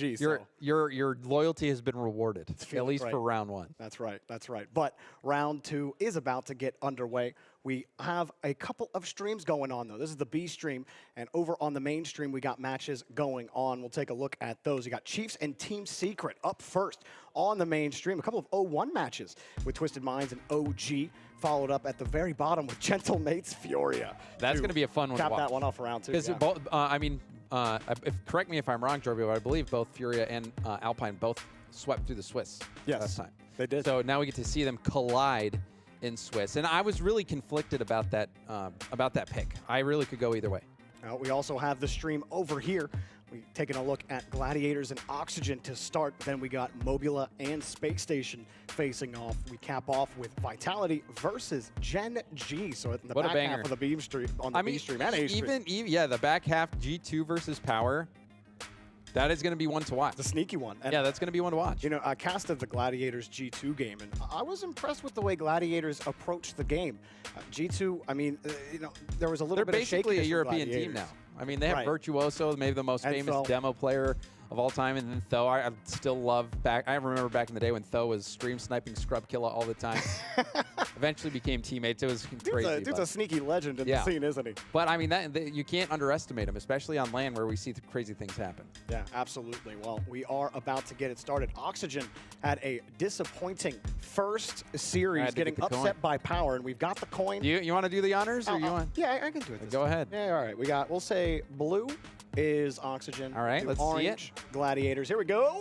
Your loyalty has been rewarded, at least
right.
for round 1.
That's right. That's right. But round 2 is about to get underway. We have a couple of streams going on, though. This is the B stream, and over on the main stream, we got matches going on. We'll take a look at those. You got Chiefs and Team Secret up first on the main stream. A couple of 0-1 matches with Twisted Minds and OG, followed up at the very bottom with Gentle Mates Furia.
That's going to be a fun one to watch.
Cap that one off for round 2.
Yeah. Correct me if I'm wrong, Jorby, but I believe both Furia and Alpine both swept through the Swiss last time.
They did.
So now we get to see them collide in Swiss, and I was really conflicted about that pick. I really could go either way.
Now, we also have the stream over here. We're taking a look at Gladiators and Oxygen to start. Then we got Mobula and Space Station facing off. We cap off with Vitality versus Gen.G. So in the back half of the B stream, B stream and A stream.
The back half, G2 versus Power. That is going to be one to watch.
The sneaky one. And
yeah, that's going to be one to watch.
You know, I casted the Gladiators G2 game, and I was impressed with the way Gladiators approached the game. G2, I mean, you know, there was a little bit of shakiness.
They're basically a European team now. I mean, they have Virtuoso, maybe the most famous demo player of all time, and then Tho. I still love I remember back in the day when Tho was stream sniping Scrub Killa all the time. Eventually became teammates. It was crazy.
Dude's a sneaky legend in the scene, isn't he?
But I mean, you can't underestimate him, especially on LAN where we see crazy things happen.
Yeah, absolutely. Well, we are about to get it started. Oxygen had a disappointing first series, getting upset by Power, and we've got the coin.
You want to do the honors, or you want?
Yeah, I can do it.
Go ahead.
Yeah, all right. We'll say blue is Oxygen.
All right, let's see it.
Gladiators. Here we go.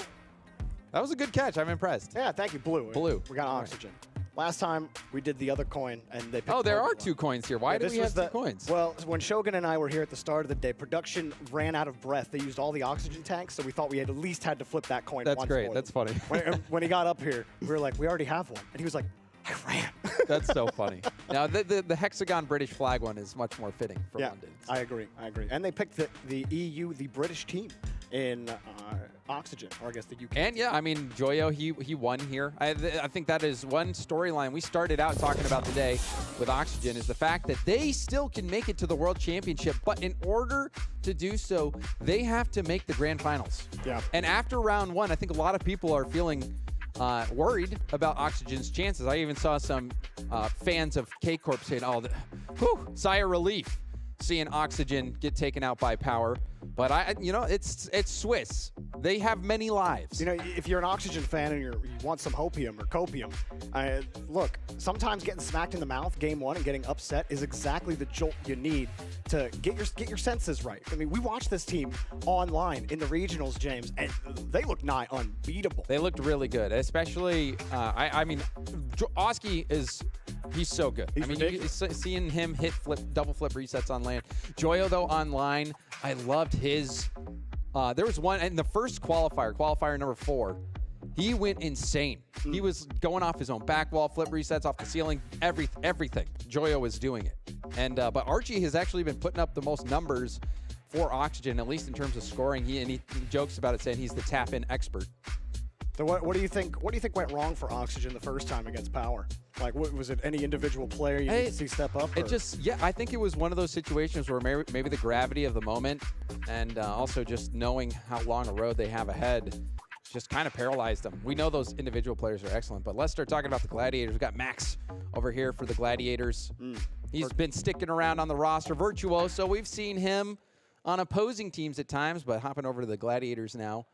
That was a good catch. I'm impressed.
Yeah, thank you, blue.
Blue.
We got Oxygen. Last time we did the other coin, and they picked
there are 2 coins here. Why do we have 2 coins?
Well, when Shogun and I were here at the start of the day, production ran out of breath. They used all the oxygen tanks, so we thought we had at least had to flip that coin once.
That's great. That's funny.
When he got up here, we were like, we already have one. And he was like, I ran.
That's so funny. Now, the hexagon British flag one is much more fitting for London.
I agree. And they picked the EU, the British team in Oxygen, or I guess the UK.
And yeah, I mean, Joyo, he won here. I think that is one storyline we started out talking about today with Oxygen, is the fact that they still can make it to the World Championship, but in order to do so, they have to make the Grand Finals.
Yeah.
And after round 1, I think a lot of people are feeling worried about Oxygen's chances. I even saw some fans of K-Corp saying, sigh of relief seeing Oxygen get taken out by Power. But it's Swiss. They have many lives.
You know, if you're an Oxygen fan and you want some hopium or copium, look, sometimes getting smacked in the mouth game 1 and getting upset is exactly the jolt you need to get your senses right. I mean, we watched this team online in the regionals, James, and they looked nigh unbeatable.
They looked really good, especially, I mean, Oski he's so good. Seeing him hit double flip resets on LAN. Joyo, though, online, I loved his. There was one in the first qualifier number 4. He went insane. He was going off his own back wall, flip resets off the ceiling, everything. Joyo was doing it. And but Archie has actually been putting up the most numbers for Oxygen, at least in terms of scoring. He jokes about it, saying he's the tap-in expert.
So what do you think? What do you think went wrong for Oxygen the first time against Power? Like, what, was it any individual player you need to see step up?
It just, yeah, I think it was one of those situations where maybe the gravity of the moment and also just knowing how long a road they have ahead just kind of paralyzed them. We know those individual players are excellent, but let's start talking about the Gladiators. We've got Max over here for the Gladiators. He's been sticking around on the roster. Virtuoso, we've seen him on opposing teams at times, but hopping over to the Gladiators now.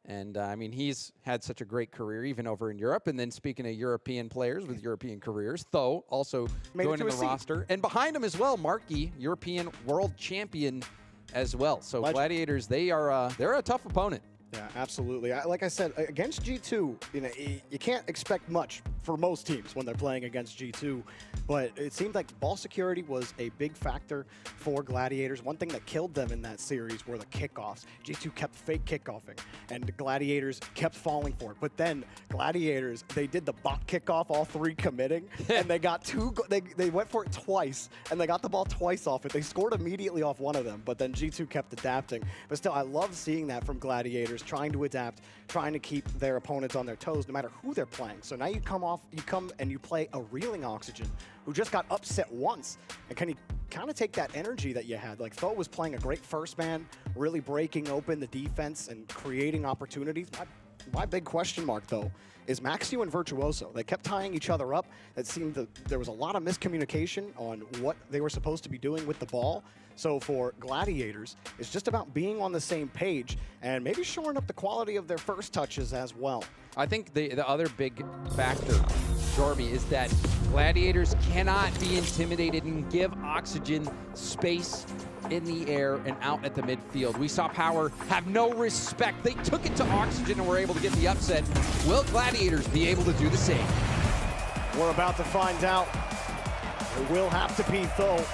And, I mean, he's had such a great career, even over in Europe. And then speaking of European players with European careers, Tho also joining the roster. And behind him as well, Markey, European world champion as well. So Gladiators, they're a tough opponent.
Yeah, absolutely. Like I said, against G2, you know, you can't expect much for most teams when they're playing against G2, but it seemed like ball security was a big factor for Gladiators. One thing that killed them in that series were the kickoffs. G2 kept fake kickoffing, and the Gladiators kept falling for it. But then Gladiators, they did the bot kickoff, all three committing, and they got they went for it twice, and they got the ball twice off it. They scored immediately off one of them, but then G2 kept adapting. But still, I love seeing that from Gladiators, trying to adapt, trying to keep their opponents on their toes no matter who they're playing. So now you come and you play a reeling Oxygen who just got upset once. And can you kind of take that energy that you had? Like, Tho was playing a great first man, really breaking open the defense and creating opportunities. My big question mark, though, is Maxiu and Virtuoso. They kept tying each other up. It seemed that there was a lot of miscommunication on what they were supposed to be doing with the ball. So for Gladiators, it's just about being on the same page and maybe shoring up the quality of their first touches as well.
I think the other big factor, Jormy, is that Gladiators cannot be intimidated and give Oxygen space in the air and out at the midfield. We saw Power have no respect. They took it to Oxygen and were able to get the upset. Will Gladiators be able to do the same?
We're about to find out. It will have to be Tho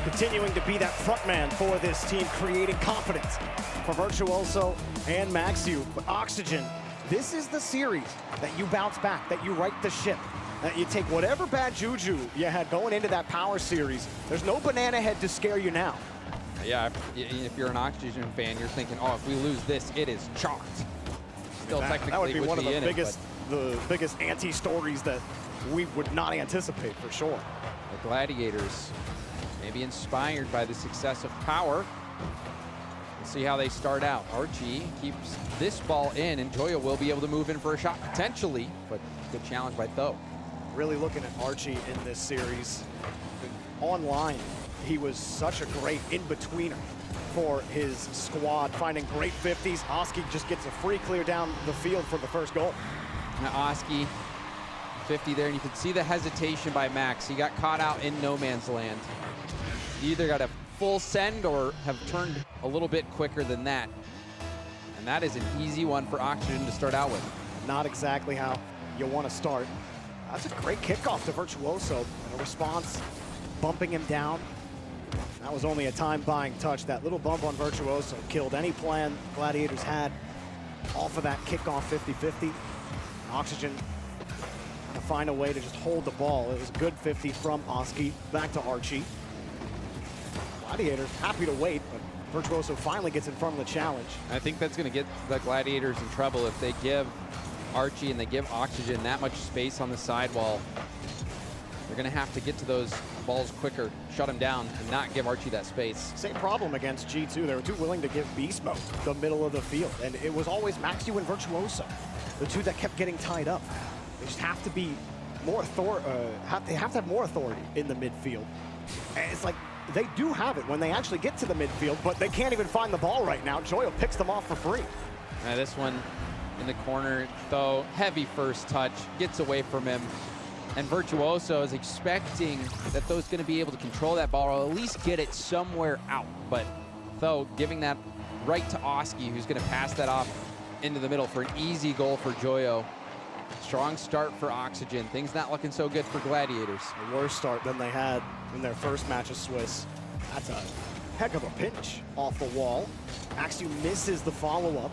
continuing to be that front man for this team, creating confidence for Virtuoso and Maxiu. But Oxygen, this is the series that you bounce back, that you right the ship, that you take whatever bad juju you had going into that Power series. There's no banana head to scare you now.
Yeah, if you're an Oxygen fan, you're thinking, oh, if we lose this, it is chalked. Still technically
that would be one of the
the
biggest anti-stories that we would not anticipate for sure.
The Gladiators, maybe inspired by the success of Power. We'll see how they start out. Archie keeps this ball in, and Joyo will be able to move in for a shot potentially, but good challenge by Tho.
Really looking at Archie in this series. Online, he was such a great in-betweener for his squad, finding great 50s. Oski just gets a free clear down the field for the first goal.
Now Oski, 50 there, and you can see the hesitation by Max. He got caught out in no man's land. You either got a full send or have turned a little bit quicker than that. And that is an easy one for Oxygen to start out with.
Not exactly how you want to start. That's a great kickoff to Virtuoso, and a response bumping him down. That was only a time-buying touch. That little bump on Virtuoso killed any plan Gladiators had off of that kickoff 50-50. Oxygen to find a way to just hold the ball. It was a good 50 from Oski. Back to Archie. Gladiators happy to wait, but Virtuoso finally gets in front of the challenge.
I think that's going to get the Gladiators in trouble if they give Archie and they give Oxygen that much space on the sidewall. They're going to have to get to those balls quicker, shut him down, and not give Archie that space.
Same problem against G2. They were too willing to give Beast Mode the middle of the field, and it was always Maxiu and Virtuoso, the two that kept getting tied up. They just have to be more they have to have more authority in the midfield. And it's like they do have it when they actually get to the midfield, but they can't even find the ball right now. Joyo picks them off for free.
This one in the corner, though, heavy first touch, gets away from him. And Virtuoso is expecting that Tho's going to be able to control that ball or at least get it somewhere out. But Tho giving that right to Oski, who's going to pass that off into the middle for an easy goal for Joyo. Strong start for Oxygen. Things not looking so good for Gladiators.
A worse start than they had in their first match of Swiss. That's a heck of a pinch off the wall. Maxiu misses the follow-up.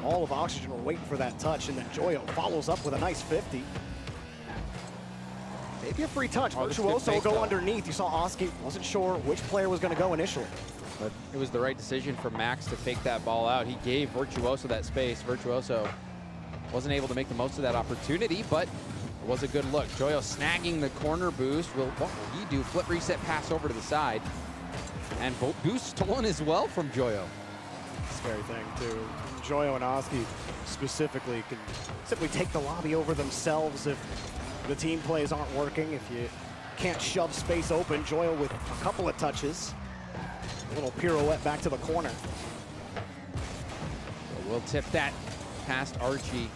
All of Oxygen were waiting for that touch, and then Joyo follows up with a nice 50. Maybe a free touch. Virtuoso will go underneath. You saw Oski wasn't sure which player was going to go initially.
But it was the right decision for Max to fake that ball out. He gave Virtuoso that space. Virtuoso wasn't able to make the most of that opportunity, but it was a good look. Joyo snagging the corner boost. What will he do? Flip reset pass over to the side. And boost stolen as well from Joyo.
Scary thing, too. Joyo and Oski specifically can simply take the lobby over themselves if the team plays aren't working. If you can't shove space open, Joyo with a couple of touches. A little pirouette back to the corner.
So we'll tip that past Archie.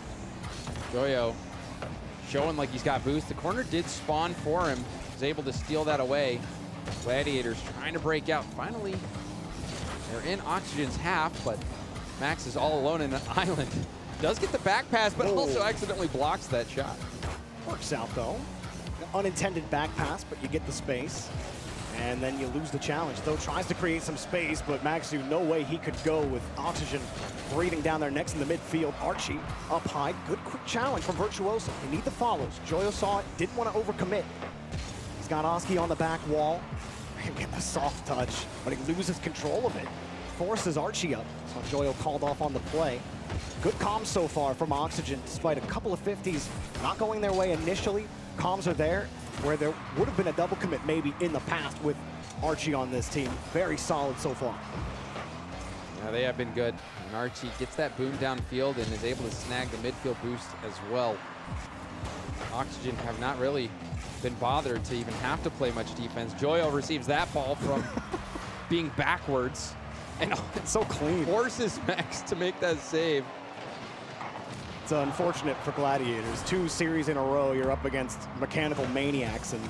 Joyo showing like he's got boost. The corner did spawn for him. Was able to steal that away. Gladiators trying to break out. Finally, they're in Oxygen's half, but Max is all alone in an island. Does get the back pass, but also accidentally blocks that shot.
Works out, though. Unintended back pass, but you get the space. And then you lose the challenge. Though tries to create some space, but Maxu, no way he could go with Oxygen breathing down there next in the midfield. Archie up high. Good quick challenge from Virtuoso. They need the follows. Joyo saw it, didn't want to overcommit. He's got Oski on the back wall. Get the soft touch, but he loses control of it. Forces Archie up, so Joyo called off on the play. Good comms so far from Oxygen, despite a couple of 50s not going their way initially. Comms are there, where there would have been a double commit maybe in the past with Archie on this team. Very solid so far.
Yeah, they have been good. And Archie gets that boom downfield and is able to snag the midfield boost as well. Oxygen have not really been bothered to even have to play much defense. Joyo receives that ball from being backwards. And
it's so clean.
Forces Max to make that save.
It's unfortunate for Gladiators. 2 series in a row, you're up against mechanical maniacs, and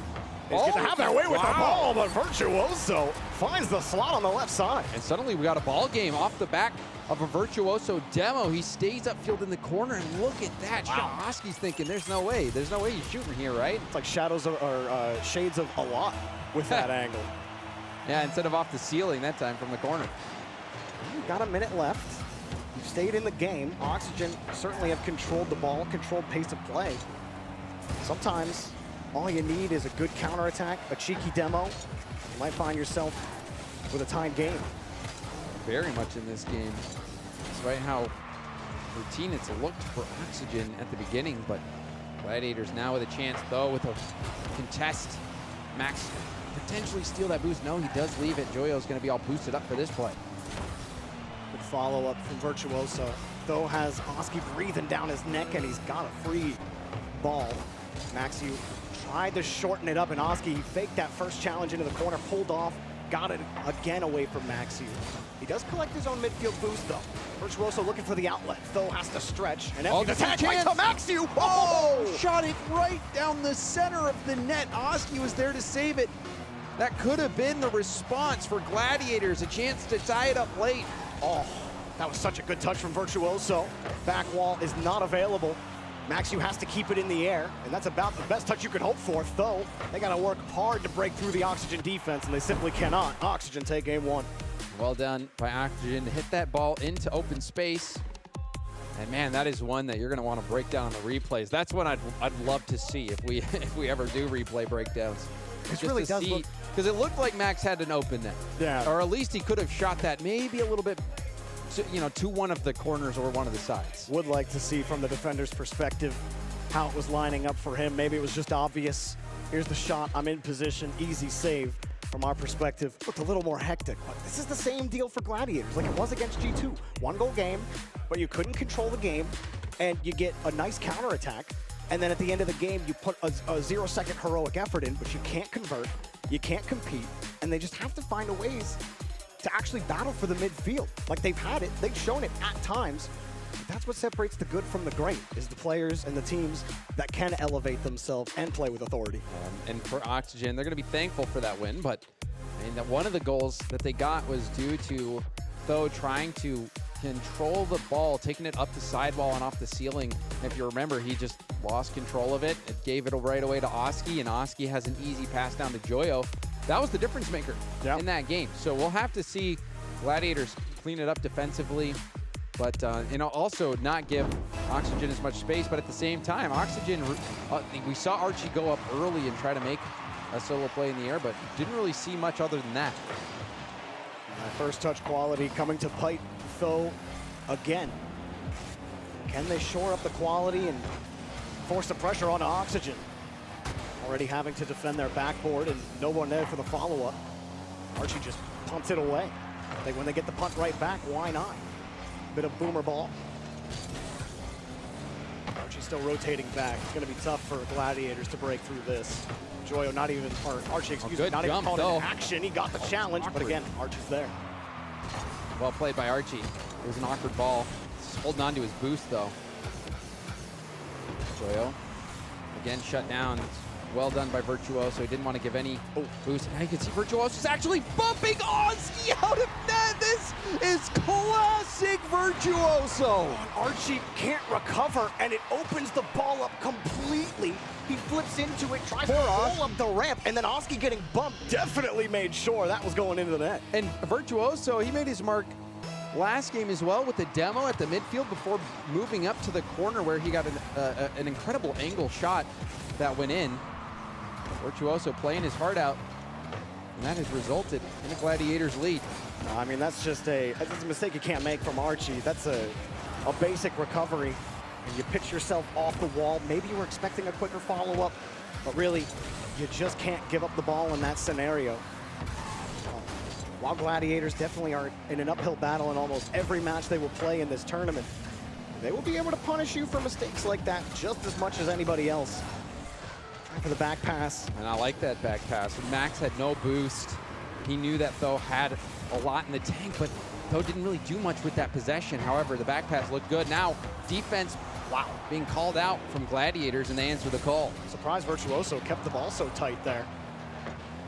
they get to have their way with the ball, but Virtuoso finds the slot on the left side.
And suddenly we got a ball game off the back of a Virtuoso demo. He stays upfield in the corner, and look at that. Wow. Oski's thinking, there's no way he's shooting here, right?
It's like shadows of, or shades of a lot with that angle.
Yeah, instead of off the ceiling that time from the corner.
You've got a minute left. You've stayed in the game. Oxygen certainly have controlled the ball, controlled pace of play. Sometimes all you need is a good counterattack, a cheeky demo. You might find yourself with a tied game.
Very much in this game, despite how routine it's looked for Oxygen at the beginning, but Gladiators now with a chance, though, with a contest. Max potentially steal that boost. No, he does leave it. Joyo's going to be all boosted up for this play.
Good follow-up from Virtuoso. Though has Oski breathing down his neck, and he's got a free ball. Maxu tried to shorten it up, and Oski faked that first challenge into the corner, pulled off, got it again away from Maxu. He does collect his own midfield boost, though. Virtuoso looking for the outlet. Though has to stretch. And empty the tag right to Maxu.
Oh! Shot it right down the center of the net. Oski was there to save it. That could have been the response for Gladiators, a chance to tie it up late.
Oh, that was such a good touch from Virtuoso. Back wall is not available. Maxu has to keep it in the air, and that's about the best touch you could hope for, though they got to work hard to break through the Oxygen defense, and they simply cannot. Oxygen take game 1.
Well done by Oxygen to hit that ball into open space. And man, that is one that you're going to want to break down on the replays. That's one I'd love to see if we ever do replay breakdowns.
It really does look,
because it looked like Max had an open net.
Yeah.
Or at least he could have shot that maybe a little bit, to one of the corners or one of the sides.
Would like to see from the defender's perspective how it was lining up for him. Maybe it was just obvious. Here's the shot. I'm in position. Easy save. From our perspective, looked a little more hectic. But this is the same deal for Gladiators, like it was against G2. 1-goal game, but you couldn't control the game, and you get a nice counterattack. And then at the end of the game, you put a 0-second heroic effort in, but you can't convert, you can't compete, and they just have to find a ways to actually battle for the midfield. Like they've had it, they've shown it at times. But that's what separates the good from the great, is the players and the teams that can elevate themselves and play with authority.
And for Oxygen, they're going to be thankful for that win, but one of the goals that they got was due to, though, trying to control the ball, taking it up the sidewall and off the ceiling. If you remember, he just lost control of it. It gave it right away to Oski, and Oski has an easy pass down to Joyo. That was the difference maker in that game. So we'll have to see Gladiators clean it up defensively, but also not give Oxygen as much space. But at the same time, Oxygen, we saw Archie go up early and try to make a solo play in the air, but didn't really see much other than that.
First touch quality coming to Pite, though, again. Can they shore up the quality and force the pressure on Oxygen? Already having to defend their backboard and no one there for the follow-up. Archie just punts it away. When they get the punt right back, why not? Bit of boomer ball. Archie's still rotating back. It's going to be tough for Gladiators to break through this. Joyo not even, or Archie, excuse me, not even called into action. He got the challenge, but again, Archie's there.
Well played by Archie. It was an awkward ball. Just holding on to his boost, though. Joyo, again, shut down. Well done by Virtuoso. He didn't want to give any boost. Now you can see Virtuoso's actually bumping Oski out of net. This is classic Virtuoso.
Archie can't recover, and it opens the ball up completely. He flips into it, tries to roll up the ramp, and then Oski getting bumped definitely made sure that was going into the net.
And Virtuoso, he made his mark last game as well with the demo at the midfield before moving up to the corner where he got an incredible angle shot that went in. Virtuoso playing his heart out, and that has resulted in a Gladiators lead.
I mean, that's a mistake you can't make from Archie. That's a basic recovery. And you pitch yourself off the wall. Maybe you were expecting a quicker follow-up, but really, you just can't give up the ball in that scenario. While Gladiators definitely are in an uphill battle in almost every match they will play in this tournament, they will be able to punish you for mistakes like that just as much as anybody else. Try for the back pass.
And I like that back pass. Max had no boost. He knew that Tho had a lot in the tank, but Tho didn't really do much with that possession. However, the back pass looked good. Now, defense, wow, being called out from Gladiators, and they answer the call.
Surprised Virtuoso kept the ball so tight there.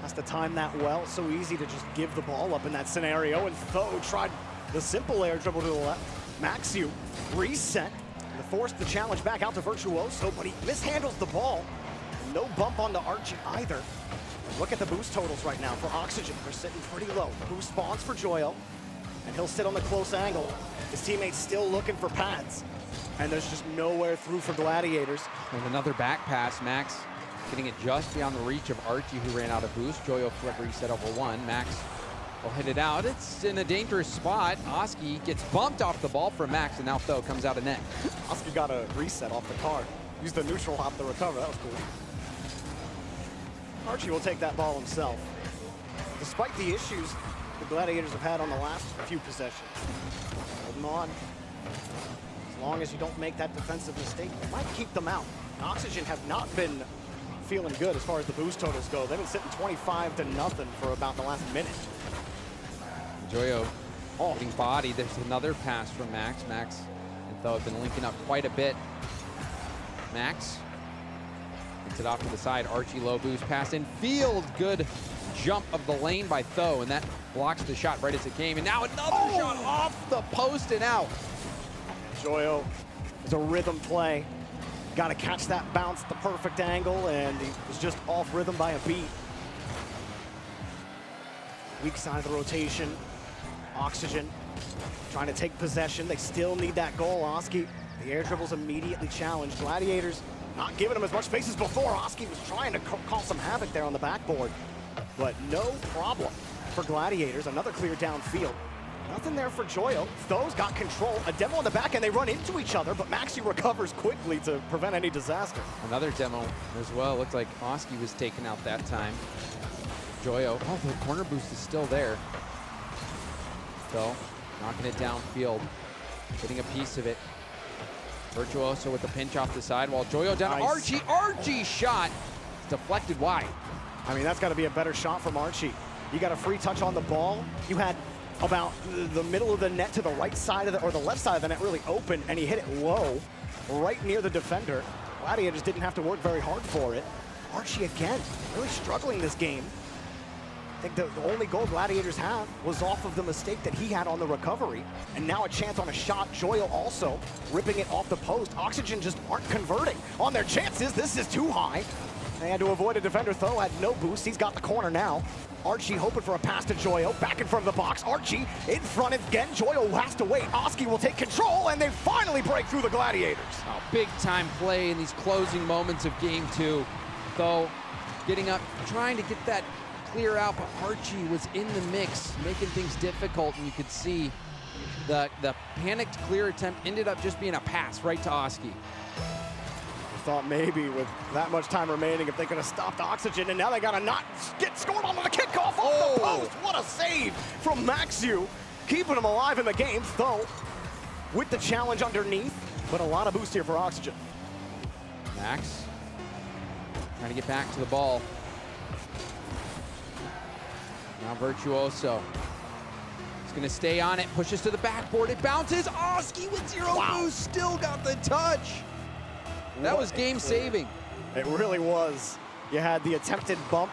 Has to time that well. So easy to just give the ball up in that scenario. And Tho tried the simple air dribble to the left. Maxiu reset. And forced the challenge back out to Virtuoso, but he mishandles the ball. No bump onto Archie either. Look at the boost totals right now for Oxygen. They're sitting pretty low. Boost spawns for Joyo, and he'll sit on the close angle. His teammates still looking for pads, and there's just nowhere through for Gladiators.
And another back pass. Max getting it just beyond the reach of Archie, who ran out of boost. Joyo flip reset over one. Max will hit it out. It's in a dangerous spot. Oski gets bumped off the ball from Max, and now Tho comes out of net.
Oski got a reset off the card. Used the neutral hop to recover. That was cool. Archie will take that ball himself. Despite the issues the Gladiators have had on the last few possessions. Holding on. As long as you don't make that defensive mistake, it might keep them out. Oxygen have not been feeling good as far as the boost totals go. They've been sitting 25-0 for about the last minute.
Joyo getting bodied. There's another pass from Max. Max and Tho have been linking up quite a bit. Max gets it off to the side. Archie low boost pass in field. Good jump of the lane by Tho, and that blocks the shot right as it came. And now another shot off the post and out.
Joyo is a rhythm play. Got to catch that bounce at the perfect angle, and he was just off rhythm by a beat. Weak side of the rotation. Oxygen trying to take possession. They still need that goal. Oski, the air dribble's immediately challenged. Gladiators not giving him as much space as before. Oski was trying to cause some havoc there on the backboard, but no problem for Gladiators. Another clear downfield. Nothing there for Joyo. Tho's got control. A demo on the back, and they run into each other, but Maxi recovers quickly to prevent any disaster.
Another demo as well. Looked like Oski was taken out that time. Joyo, oh, the corner boost is still there. Tho knocking it downfield, getting a piece of it. Virtuoso with the pinch off the side while Joyo down.
Nice.
Archie shot. It's deflected wide.
I mean, that's got to be a better shot from Archie. You got a free touch on the ball. You had about the middle of the net to the right side of the, or the left side of the net really open, and he hit it low, right near the defender. Gladiators didn't have to work very hard for it. Archie again, really struggling this game. I think the only goal Gladiators have was off of the mistake that he had on the recovery. And now a chance on a shot. Joyo also ripping it off the post. Oxygen just aren't converting on their chances. This is too high. They had to avoid a defender. Tho had no boost. He's got the corner now. Archie hoping for a pass to Joyo. Back in front of the box. Archie in front again. Joyo has to wait. Oski will take control, and they finally break through the Gladiators.
Oh, big time play in these closing moments of game two. Tho getting up, trying to get that clear out, but Archie was in the mix, making things difficult, and you could see the panicked clear attempt ended up just being a pass right to Oski.
Thought maybe with that much time remaining, if they could have stopped Oxygen, and now they gotta not get scored on the kickoff off the post. What a save from Maxiu, keeping him alive in the game, though, with the challenge underneath, but a lot of boost here for Oxygen.
Max trying to get back to the ball. Now Virtuoso. He's gonna stay on it, pushes to the backboard, it bounces. Oski with 0 boost, still got the touch. That was game-saving.
It really was. You had the attempted bump.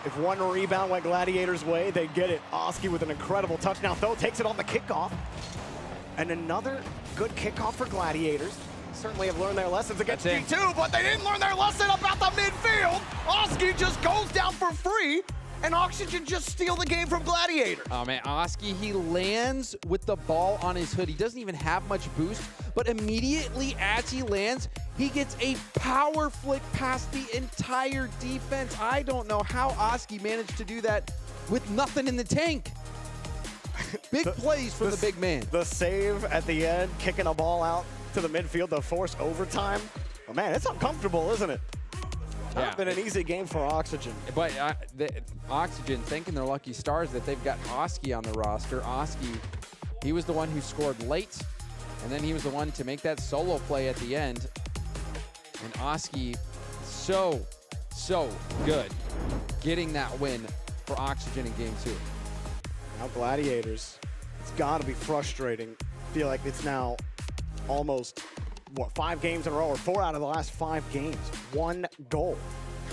If one rebound went Gladiators' way, they'd get it. Oski with an incredible touch. Now Tho takes it on the kickoff. And another good kickoff for Gladiators. Certainly have learned their lessons against G2, but they didn't learn their lesson about the midfield. Oski just goes down for free, and Oxygen just steal the game from Gladiators.
Oh man, Oski, he lands with the ball on his hood. He doesn't even have much boost, but immediately as he lands, he gets a power flick past the entire defense. I don't know how Oski managed to do that with nothing in the tank. Big plays from the big man.
The save at the end, kicking a ball out to the midfield to force overtime. Oh man, it's uncomfortable, isn't it? Not been an easy game for Oxygen.
But Oxygen thanking their lucky stars that they've got Oski on the roster. Oski, he was the one who scored late, and then he was the one to make that solo play at the end. And Oski, so good getting that win for Oxygen in game 2.
Now Gladiators, it's gotta be frustrating. Feel like it's now almost, what, 5 games in a row, or 4 out of the last 5 games. 1 goal.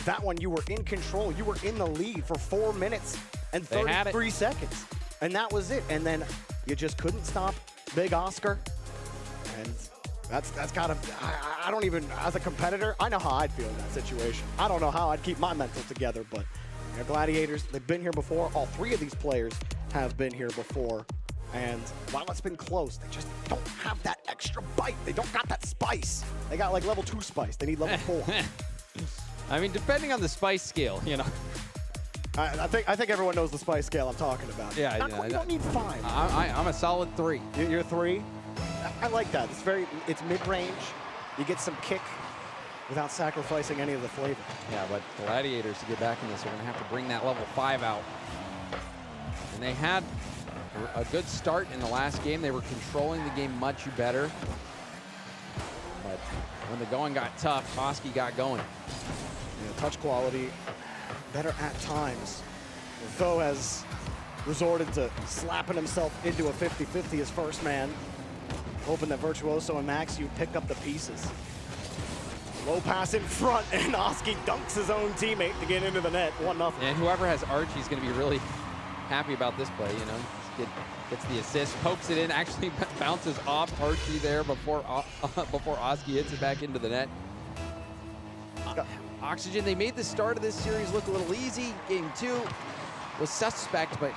That one, you were in control. You were in the lead for 4 minutes and 33 seconds. And that was it. And then you just couldn't stop Big Oscar. And that's gotta, I don't even, as a competitor, I know how I'd feel in that situation. I don't know how I'd keep my mental together, but you know, Gladiators, they've been here before. All 3 of these players have been here before. And while it's been close, they just don't have that extra bite. They don't got that spice. They got like level 2 spice. They need level 4.
I mean, depending on the spice scale, you know.
I think everyone knows the spice scale I'm talking about.
Yeah,
you don't need 5.
I'm a solid 3.
You're 3? I like that. It's mid-range. You get some kick without sacrificing any of the flavor.
Yeah, but Gladiators, to get back in this, are going to have to bring that level 5 out. And they had a good start in the last game. They were controlling the game much better. But when the going got tough, Oski got going.
Touch quality better at times. Tho has resorted to slapping himself into a 50-50 as first man, hoping that Virtuoso and Maxiu pick up the pieces. Low pass in front, and Oski dunks his own teammate to get into the net, 1-0.
And whoever has Archie is going to be really happy about this play, you know. Gets the assist, pokes it in, actually bounces off Archie there before Oski hits it back into the net. Oxygen, they made the start of this series look a little easy. Game 2 was suspect, but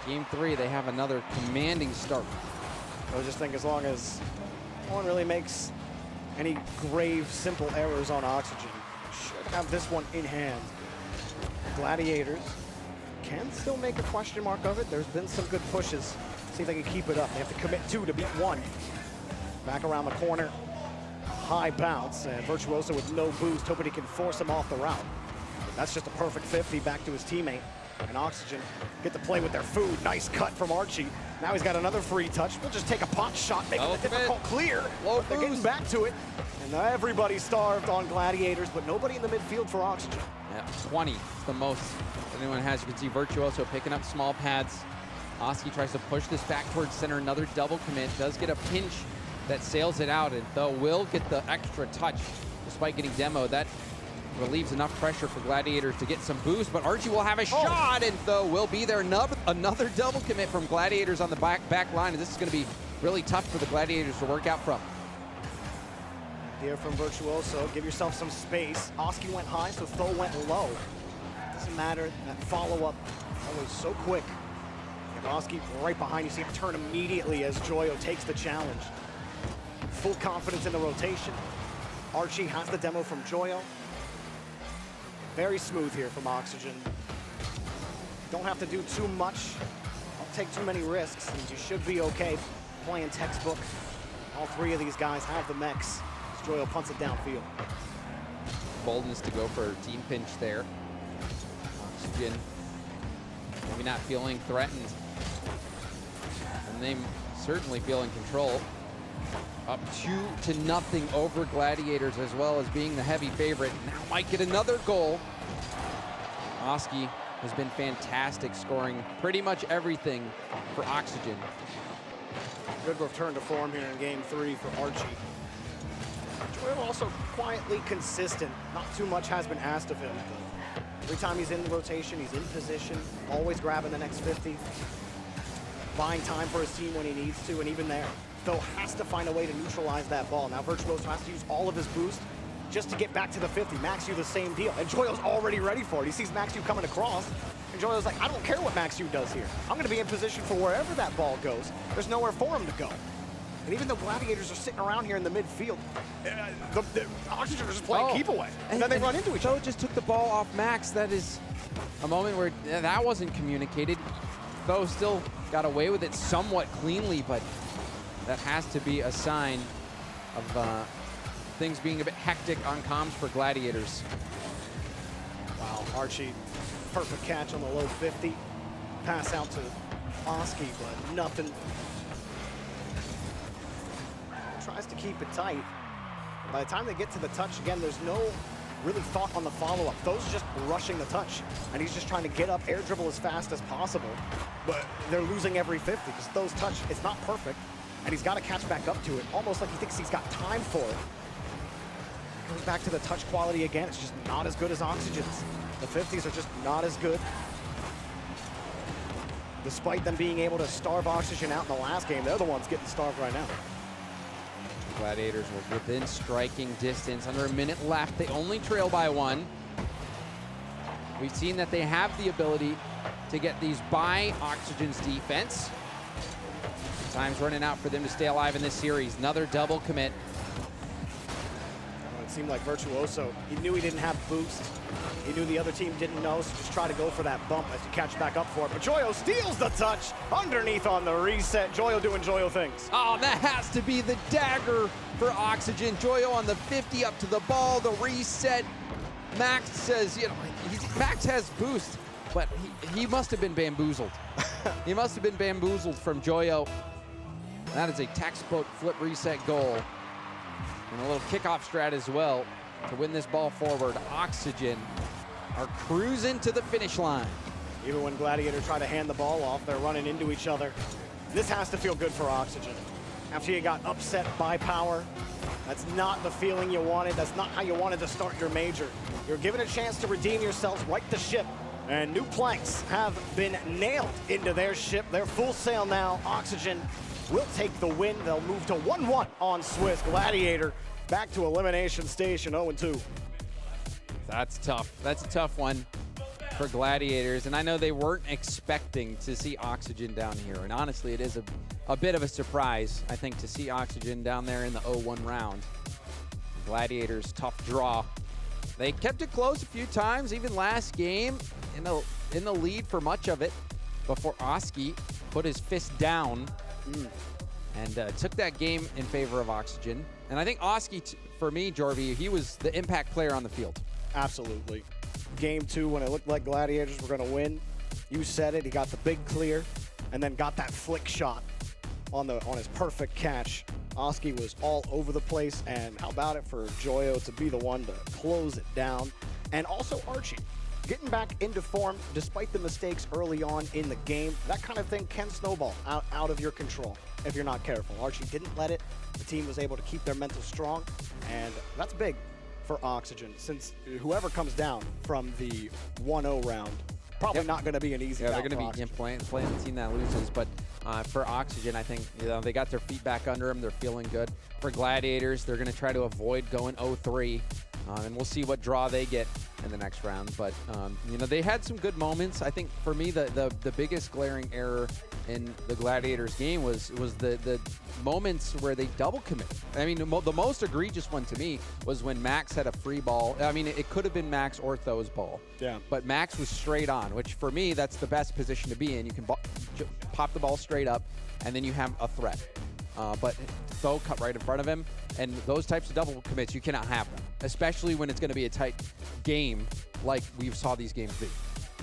game 3, they have another commanding start.
I just think as long as no one really makes any grave, simple errors on Oxygen, should have this one in hand. Gladiators can still make a question mark of it. There's been some good pushes. See if they can keep it up. They have to commit 2 to beat 1. Back around the corner. High bounce, and Virtuoso with no boost, hoping he can force him off the route. That's just a perfect 50 back to his teammate. And Oxygen get to play with their food. Nice cut from Archie. Now he's got another free touch. We'll just take a pot shot, make it a difficult clear. They're getting back to it. And everybody starved on Gladiators, but nobody in the midfield for Oxygen.
Yeah, 20 is the most anyone has. You can see Virtuoso picking up small pads. Oski tries to push this back towards center. Another double commit. Does get a pinch that sails it out, and Tho will get the extra touch despite getting demoed. That relieves enough pressure for Gladiators to get some boost, but Archie will have a shot, and Tho will be there. Another double commit from Gladiators on the back line, and this is going to be really tough for the Gladiators to work out from.
Here from Virtuoso, give yourself some space. Oski went high, so Tho went low. Doesn't matter, that follow-up always so quick. And Oski right behind you, see him turn immediately as Joyo takes the challenge. Full confidence in the rotation. Archie has the demo from Joyo. Very smooth here from Oxygen. Don't have to do too much take too many risks, and you should be okay playing textbook. All three of these guys have the mechs. Joyo punts it downfield.
Boldness to go for a team pinch there. Oxygen maybe not feeling threatened. And they certainly feel in control. Up 2-0 over Gladiators, as well as being the heavy favorite. Now might get another goal. Oski has been fantastic, scoring pretty much everything for Oxygen.
Good return to form here in game 3 for Archie. Joyo also quietly consistent. Not too much has been asked of him. Every time he's in the rotation, he's in position, always grabbing the next 50. Buying time for his team when he needs to, and even there, Phil has to find a way to neutralize that ball. Now Virtuoso has to use all of his boost just to get back to the 50. Maxu the same deal, and Joyo's already ready for it. He sees Maxu coming across, and Joyo's like, I don't care what Maxu does here. I'm gonna be in position for wherever that ball goes. There's nowhere for him to go. And even though Gladiators are sitting around here in the midfield, the Oxygen are just playing keep away, and then they run into each other.
Phil just took the ball off Max. That is a moment where that wasn't communicated. Bo still got away with it somewhat cleanly, but that has to be a sign of things being a bit hectic on comms for Gladiators.
Wow, Archie, perfect catch on the low 50. Pass out to Oski, but nothing. Tries to keep it tight. By the time they get to the touch, again, there's no really thought on the follow-up. Those just rushing the touch, and he's just trying to get up, air dribble as fast as possible, but they're losing every 50 because those touch, it's not perfect, and he's got to catch back up to it, almost like he thinks he's got time for it. Goes back to the touch quality again. It's just not as good as Oxygen's. The 50s are just not as good. Despite them being able to starve Oxygen out in the last game, they're the ones getting starved right now.
Gladiators were within striking distance. Under a minute left. They only trail by 1. We've seen that they have the ability to get these by Oxygen's defense. Time's running out for them to stay alive in this series. Another double commit.
It seemed like Virtuoso, he knew he didn't have boost. He knew the other team didn't know, so just try to go for that bump as you catch back up for it. But Joyo steals the touch underneath on the reset. Joyo doing Joyo things.
Oh, that has to be the dagger for Oxygen. Joyo on the 50 up to the ball, the reset. Max says, you know, Max has boost, but he must have been bamboozled. He must have been bamboozled from Joyo. That is a textbook flip reset goal. And a little kickoff strat as well to win this ball forward. Oxygen are cruising to the finish line.
Even when Gladiator try to hand the ball off, they're running into each other. This has to feel good for Oxygen. After you got upset by Power, that's not the feeling you wanted. That's not how you wanted to start your major. You're given a chance to redeem yourselves, right the ship, and new planks have been nailed into their ship. They're full sail now. Oxygen will take the win. They'll move to 1-1 on Swiss. Gladiator back to elimination station, 0-2.
That's tough. That's a tough one for Gladiators, and I know they weren't expecting to see Oxygen down here, and honestly, it is a bit of a surprise, I think, to see Oxygen down there in the 0-1 round. Gladiators, tough draw. They kept it close a few times, even last game, in the lead for much of it, before Oski put his fist down and took that game in favor of Oxygen. And I think Oski, for me, Jorvi, he was the impact player on the field.
Absolutely. Game 2, when it looked like Gladiators were going to win, you said it. He got the big clear and then got that flick shot on his perfect catch. Oski was all over the place, and how about it for Joyo to be the one to close it down? And also Archie, getting back into form despite the mistakes early on in the game. That kind of thing can snowball out of your control if you're not careful. Archie didn't let it. The team was able to keep their mental strong, and that's big for Oxygen, since whoever comes down from the 1-0 round, probably not going to be an easy
they're going to be playing the team that loses, but for Oxygen, I think they got their feet back under them. They're feeling good. For Gladiators, they're going to try to avoid going 0-3, and we'll see what draw they get in the next round. But, you know, they had some good moments. I think for me, the biggest glaring error in the Gladiators game was the moments where they double commit. I mean, the most egregious one to me was when Max had a free ball. I mean, it could have been Max or Tho's ball.
Yeah.
But Max was straight on, which for me, that's the best position to be in. You can pop the ball straight up, and then you have a threat. But Tho cut right in front of him, and those types of double commits, you cannot have them, especially when it's going to be a tight game like we saw these games be.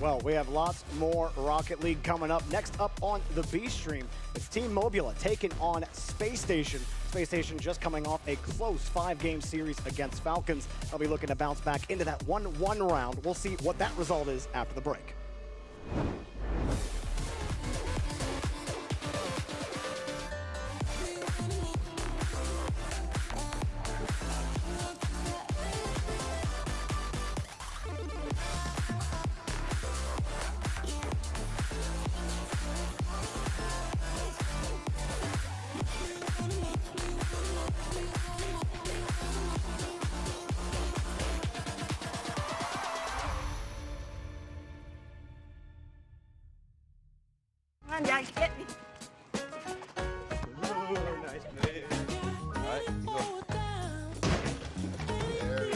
Well, we have lots more Rocket League coming up. Next up on the B stream, it's Team Mobula taking on Space Station. Space Station just coming off a close 5-game series against Falcons. They'll be looking to bounce back into that 1-1 round. We'll see what that result is after the break.
Nice hit me.
Nice play. All right, you go. There you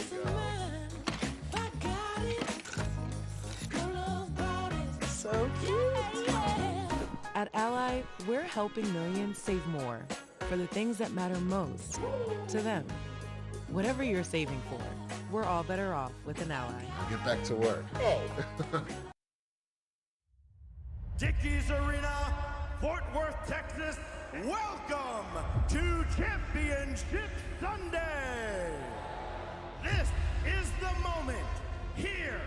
go.
So cute. At Ally, we're helping millions save more for the things that matter most to them. Whatever you're saving for, we're all better off with an Ally.
Get back to work.
Dickies Arena, Fort Worth, Texas, welcome to Championship Sunday. This is the moment, here,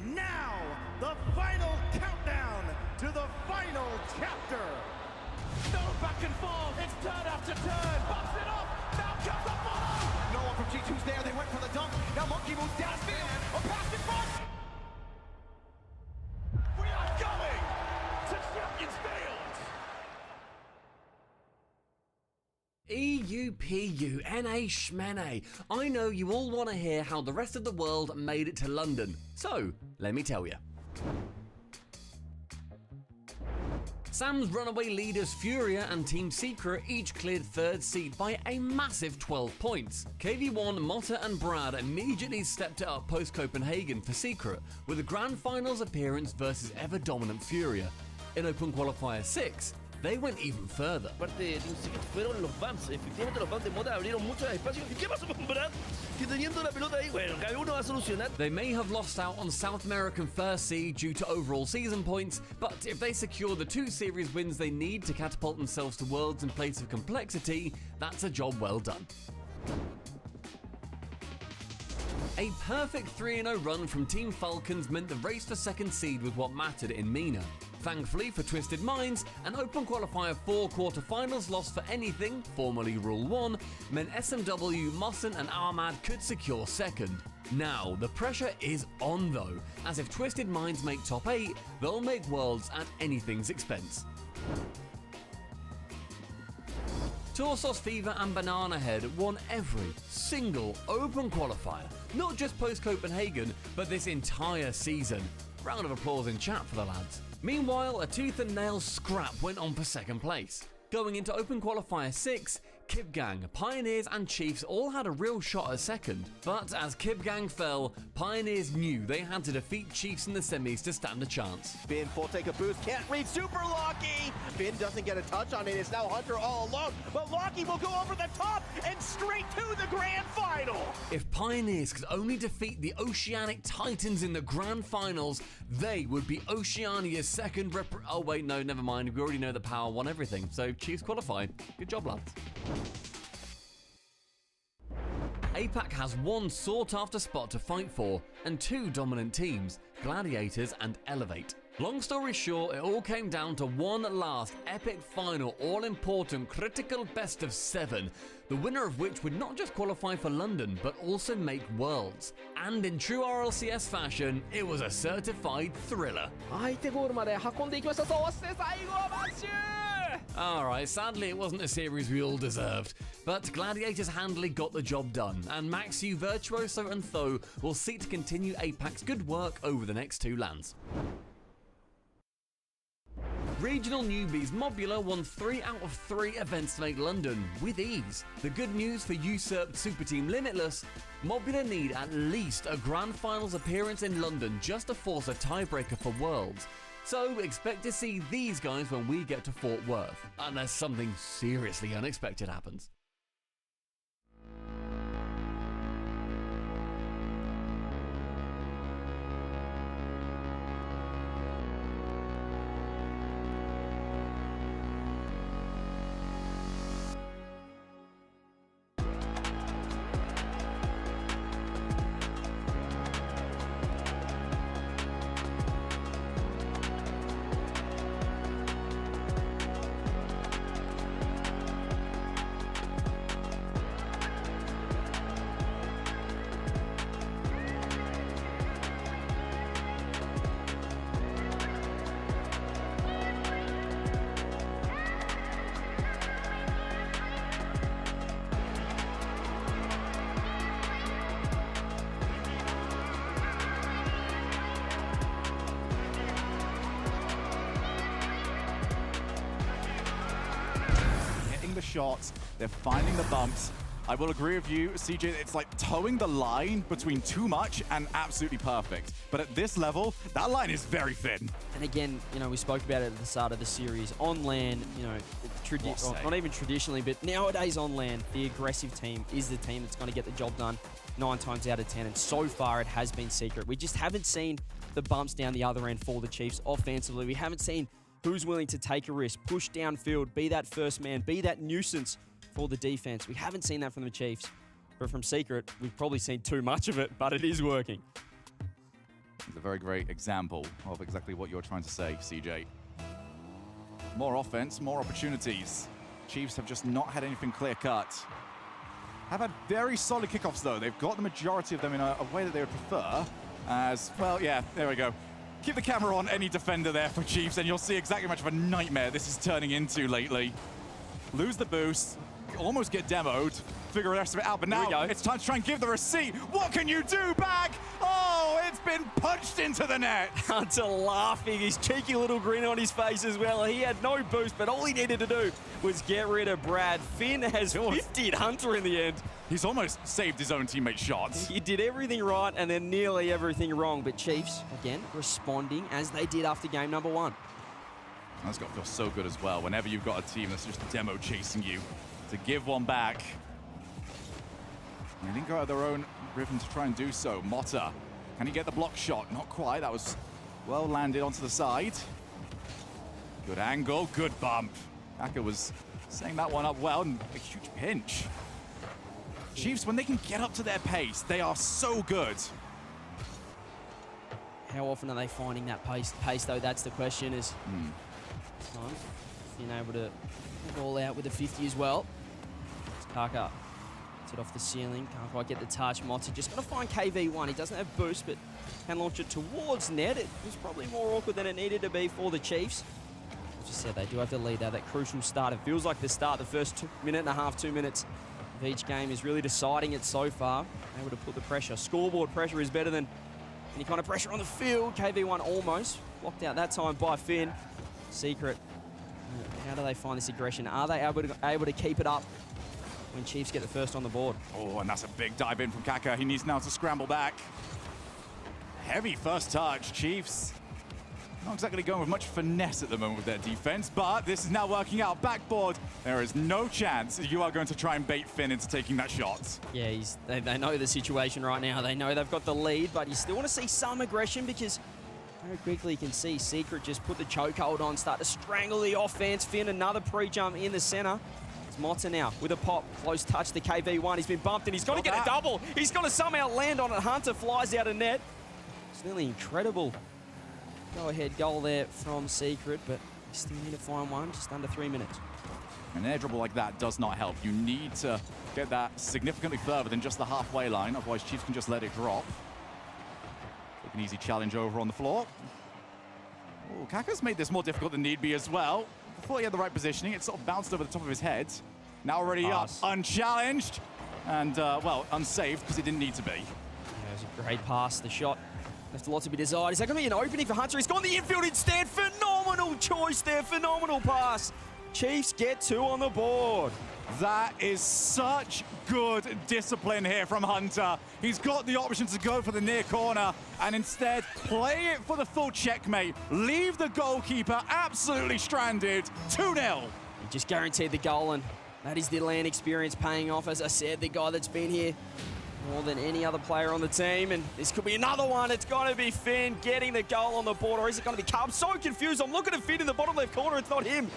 now, the final countdown to the final chapter.
No back and forth, it's turn after turn, bumps it off, now comes the follow! No one from G2's there, they went for the dunk, now Monkey moves downfield, a pass in front! We are going to Champions Field!
EUPU, NA Shmene. I know you all want to hear how the rest of the world made it to London, so let me tell you. Sam's runaway leaders Furia and Team Secret each cleared third seed by a massive 12 points. KV1, Motta and Brad immediately stepped it up post Copenhagen for Secret with a grand finals appearance versus ever dominant Furia. In Open Qualifier 6, they went even further.
Parte de Team Secret fueron los Bams. Efectivamente los Bams de Moda abrieron muchos espacios. ¿Qué pasó con Brad? Que teniendo la pelota ahí, bueno, cada uno va a solucionar.
They may have lost out on South American first seed due to overall season points, but if they secure the 2 series wins they need to catapult themselves to Worlds in place of complexity, that's a job well done. A perfect 3-0 run from Team Falcons meant the race for second seed was what mattered in MENA. Thankfully for Twisted Minds, an Open Qualifier 4 quarterfinals loss for anything, formerly Rule 1, meant SMW, Mossen and Ahmad could secure second. Now, the pressure is on though, as if Twisted Minds make top 8, they'll make Worlds at anything's expense. Torsos Fever and Banana Head won every single Open Qualifier, not just post-Copenhagen, but this entire season. Round of applause in chat for the lads. Meanwhile, a tooth and nail scrap went on for second place. Going into Open Qualifier 6, Kibgang, Pioneers and Chiefs all had a real shot at second, but as Kibgang fell, Pioneers knew they had to defeat Chiefs in the semis to stand a chance.
Finn full take a boost, can't read Super Locky! Finn doesn't get a touch on it, it's now Hunter all alone, but Locky will go over the top and straight to the grand final!
If Pioneers could only defeat the Oceanic Titans in the grand finals, they would be Oceania's second oh wait, no, never mind, we already know that Power won everything, so Chiefs qualify. Good job, lads. APAC has one sought-after spot to fight for, and 2 dominant teams, Gladiators and Elevate. Long story short, it all came down to one last epic final, all-important, critical best of 7, the winner of which would not just qualify for London, but also make Worlds. And in true RLCS fashion, it was a certified thriller.
相手ゴールまで運んでいきました。そして最後はマッシュ
Alright, sadly it wasn't a series we all deserved, but Gladiators handily got the job done, and Maxiu, Virtuoso and Tho will seek to continue APAC's good work over the next 2 lands. Regional newbies Mobula won 3 out of 3 events to make London, with ease. The good news for usurped Super Team Limitless, Mobula need at least a Grand Finals appearance in London just to force a tiebreaker for Worlds. So expect to see these guys when we get to Fort Worth, unless something seriously unexpected happens.
The shots, they're finding the bumps. I will agree with you, CJ, it's like towing the line between too much and absolutely perfect. But at this level, that line is very thin.
And again, you know, we spoke about it at the start of the series. On land, you know, not even traditionally, but nowadays on land, the aggressive team is the team that's going to get the job done 9 times out of 10. And so far, it has been Secret. We just haven't seen the bumps down the other end for the Chiefs offensively. We haven't seen who's willing to take a risk, push downfield, be that first man, be that nuisance for the defense. We haven't seen that from the Chiefs, but from Secret, we've probably seen too much of it, but it is working.
It's a very great example of exactly what you're trying to say, CJ. More offense, more opportunities. Chiefs have just not had anything clear-cut. Have had very solid kickoffs, though. They've got the majority of them in a way that they would prefer. As, well, yeah, there we go. Keep the camera on any defender there for Chiefs, and you'll see exactly how much of a nightmare this is turning into lately. Lose the boost, almost get demoed, figure the rest of it out, but now it's time to try and give the receipt. What can you do back? Oh, it's been punched into the net.
Hunter laughing, his cheeky little grin on his face as well. He had no boost, but all he needed to do was get rid of Brad. Finn has 50'd Hunter in the end.
He's almost saved his own teammate's shots.
He did everything right and then nearly everything wrong, but Chiefs, again, responding as they did after game number 1.
That's got to feel so good as well, whenever you've got a team that's just demo chasing you, to give one back. They didn't go out of their own rhythm to try and do so. Motta, can he get the block shot? Not quite, that was well landed onto the side. Good angle, good bump. Aka was setting that one up well, and a huge pinch. Chiefs, when they can get up to their pace, they are so good.
How often are they finding that pace though? That's the question. Is sometimes being able to ball out with a 50 as well. Kaka gets it off the ceiling, can't quite get the touch. Motta just got to find KV1. He doesn't have boost, but can launch it towards net. It was probably more awkward than it needed to be for the Chiefs. As you said, they do have the lead there, that crucial start. It feels like the start, the first minute and a half, 2 minutes of each game is really deciding it so far. Able to put the pressure. Scoreboard pressure is better than any kind of pressure on the field. KV1 almost blocked out that time by Finn. Secret, how do they find this aggression? Are they able to keep it up when Chiefs get the first on the board?
Oh, and that's a big dive in from Kaka. He needs now to scramble back. Heavy first touch. Chiefs not exactly going with much finesse at the moment with their defense, but this is now working out. Backboard, there is no chance you are going to try and bait Finn into taking that shot.
Yeah, they know the situation right now. They know they've got the lead, but you still want to see some aggression because very quickly you can see Secret just put the chokehold on, start to strangle the offense. Finn, another pre-jump in the center. It's Motta now with a pop, close touch to KV1. He's been bumped and he's got to get a double. He's got to somehow land on it. Hunter flies out of net. It's nearly incredible. Go-ahead goal there from Secret, but you still need to find one, just under 3 minutes.
An air dribble like that does not help. You need to get that significantly further than just the halfway line, otherwise Chiefs can just let it drop. Take an easy challenge over on the floor. Oh, Kaka's made this more difficult than need be as well. thought he had the right positioning. It sort of bounced over the top of his head. Now already
Pass.
up, unchallenged, and, well, unsaved because it didn't need to be.
Yeah, it was a great pass. The shot left a lot to be desired. Is that going to be an opening for Hunter? He's gone the infield instead. Phenomenal choice there. Phenomenal pass. Chiefs get 2 on the board.
That is such good discipline here from Hunter. He's got the option to go for the near corner and instead play it for the full checkmate. Leave the goalkeeper absolutely stranded. 2-0.
He just guaranteed the goal, and that is the LAN experience paying off. As I said, the guy that's been here more than any other player on the team, and this could be another one. It's going to be Finn getting the goal on the board, or is it going to be Carl? I'm so confused. I'm looking at Finn in the bottom left corner. It's not him.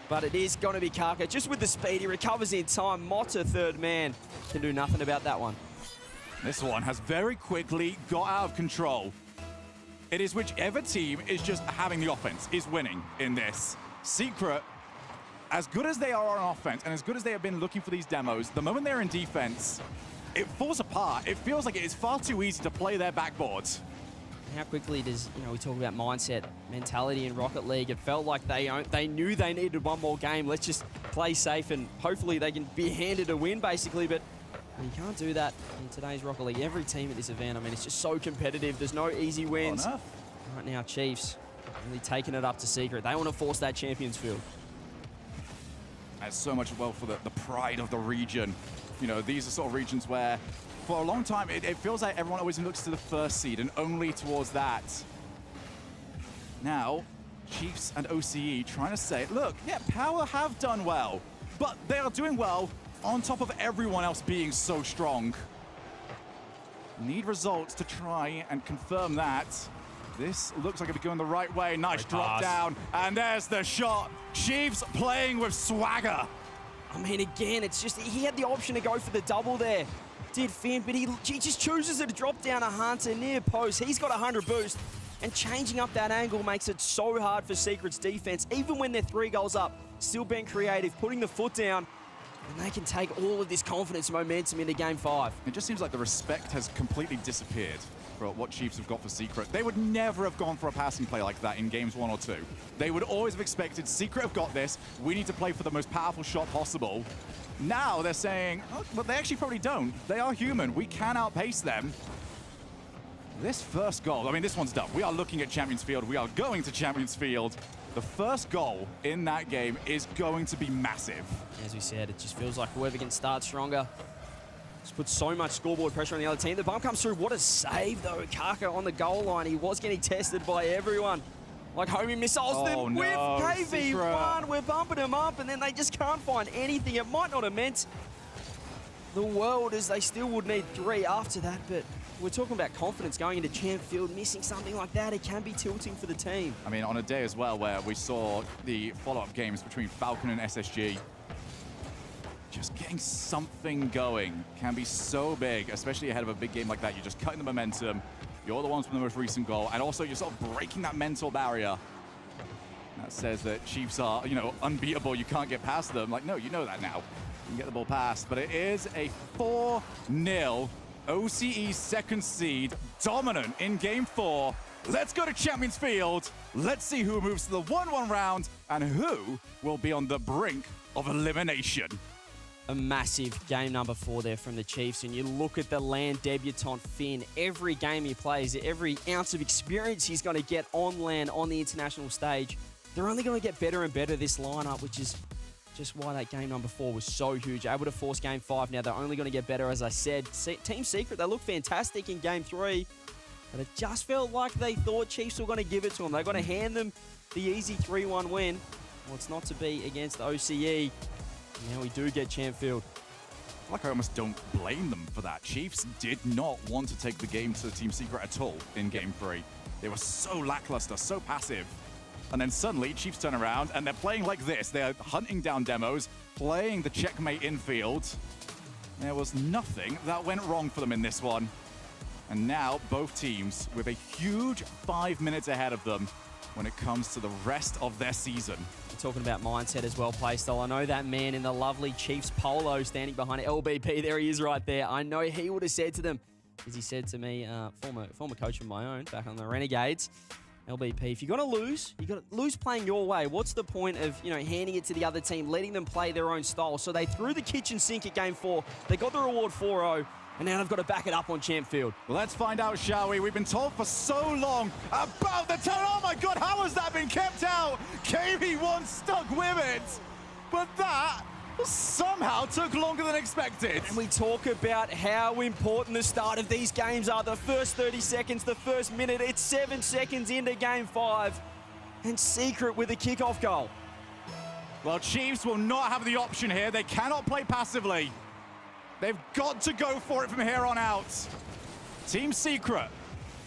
But it is going to be Kaka. Just with the speed, he recovers in time. Motta, third man, can do nothing about that one.
This one has very quickly got out of control. It is whichever team is just having the offense is winning in this. Secret, as good as they are on offense and as good as they have been looking for these demos, the moment they're in defense, it falls apart. It feels like it is far too easy to play their backboards.
How quickly does, we talk about mindset, mentality in Rocket League. It felt like they knew they needed one more game. Let's just play safe and hopefully they can be handed a win, basically. But you can't do that in today's Rocket League. Every team at this event, I mean, it's just so competitive. There's no easy wins. Right now, Chiefs really taking it up to Secret. They want to force that Champions field.
That's so much well for the pride of the region. These are sort of regions where for a long time, it feels like everyone always looks to the first seed and only towards that. Now, Chiefs and OCE trying to say, look, yeah, Power have done well, but they are doing well on top of everyone else being so strong. Need results to try and confirm that. This looks like it'll be going the right way. Nice drop down, and there's the shot. Chiefs playing with swagger.
I mean, again, it's just, he had the option to go for the double there. Did Finn, but he just chooses to drop down a Hunter near post. He's got 100 boost, and changing up that angle makes it so hard for Secret's defense. Even when they're 3 goals up, still being creative, putting the foot down, and they can take all of this confidence and momentum into Game 5.
It just seems like the respect has completely disappeared for what Chiefs have got for Secret. They would never have gone for a passing play like that in games 1 or 2. They would always have expected, Secret have got this, we need to play for the most powerful shot possible. Now they're saying, oh, but they actually probably don't. They are human. We can outpace them. This first goal, I mean, this one's done. We are looking at Champions Field. We are going to Champions Field. The first goal in that game is going to be massive.
As we said, it just feels like whoever can start stronger just puts so much scoreboard pressure on the other team. The bump comes through. What a save, though. Kaka on the goal line. He was getting tested by everyone. Like homing missiles them with KV1. We're bumping him up, and then they just can't find anything. It might not have meant the world, as they still would need 3 after that, but we're talking about confidence going into Champ Field. Missing something like that, it can be tilting for the team.
I mean, on a day as well where we saw the follow-up games between Falcon and SSG, just getting something going can be so big, especially ahead of a big game like that. You're just cutting the momentum. You're the ones from the most recent goal, and also you're sort of breaking that mental barrier. That says that Chiefs are, unbeatable. You can't get past them. Like, no, you know that now. You can get the ball past, but it is a 4-0 OCE second seed, dominant in Game 4. Let's go to Champions Field. Let's see who moves to the 1-1 round and who will be on the brink of elimination.
A massive game number 4 there from the Chiefs, and you look at the LAN debutant Finn. Every game he plays, every ounce of experience he's going to get on LAN, on the international stage, they're only going to get better and better, this lineup, which is just why that game number 4 was so huge. Able to force Game 5 now. They're only going to get better, as I said. Team Secret, they look fantastic in Game 3, but it just felt like they thought Chiefs were going to give it to them. They're going to hand them the easy 3-1 win. Well, it's not to be against OCE. Now we do get Champ Field.
Like, I almost don't blame them for that. Chiefs did not want to take the game to Team Secret at all in Game 3. They were so lackluster, so passive. And then suddenly, Chiefs turn around and they're playing like this. They're hunting down demos, playing the checkmate infield. There was nothing that went wrong for them in this one. And now, both teams with a huge 5 minutes ahead of them when it comes to the rest of their season.
We're talking about mindset as well, playstyle. I know that man in the lovely Chiefs polo standing behind LBP. There he is right there. I know he would have said to them, as he said to me, former coach of my own back on the Renegades, LBP, if you're going to lose, you've got to lose playing your way. What's the point of, handing it to the other team, letting them play their own style? So they threw the kitchen sink at Game 4. They got the reward 4-0, and now they've got to back it up on Champ Field.
Let's find out, shall we? We've been told for so long about the turn. Oh my God, how has that been kept out? KB1 stuck with it, but that somehow took longer than expected.
And we talk about how important the start of these games are. The first 30 seconds, the first minute, it's 7 seconds into Game 5. And Secret with a kickoff goal.
Well, Chiefs will not have the option here. They cannot play passively. They've got to go for it from here on out. Team Secret,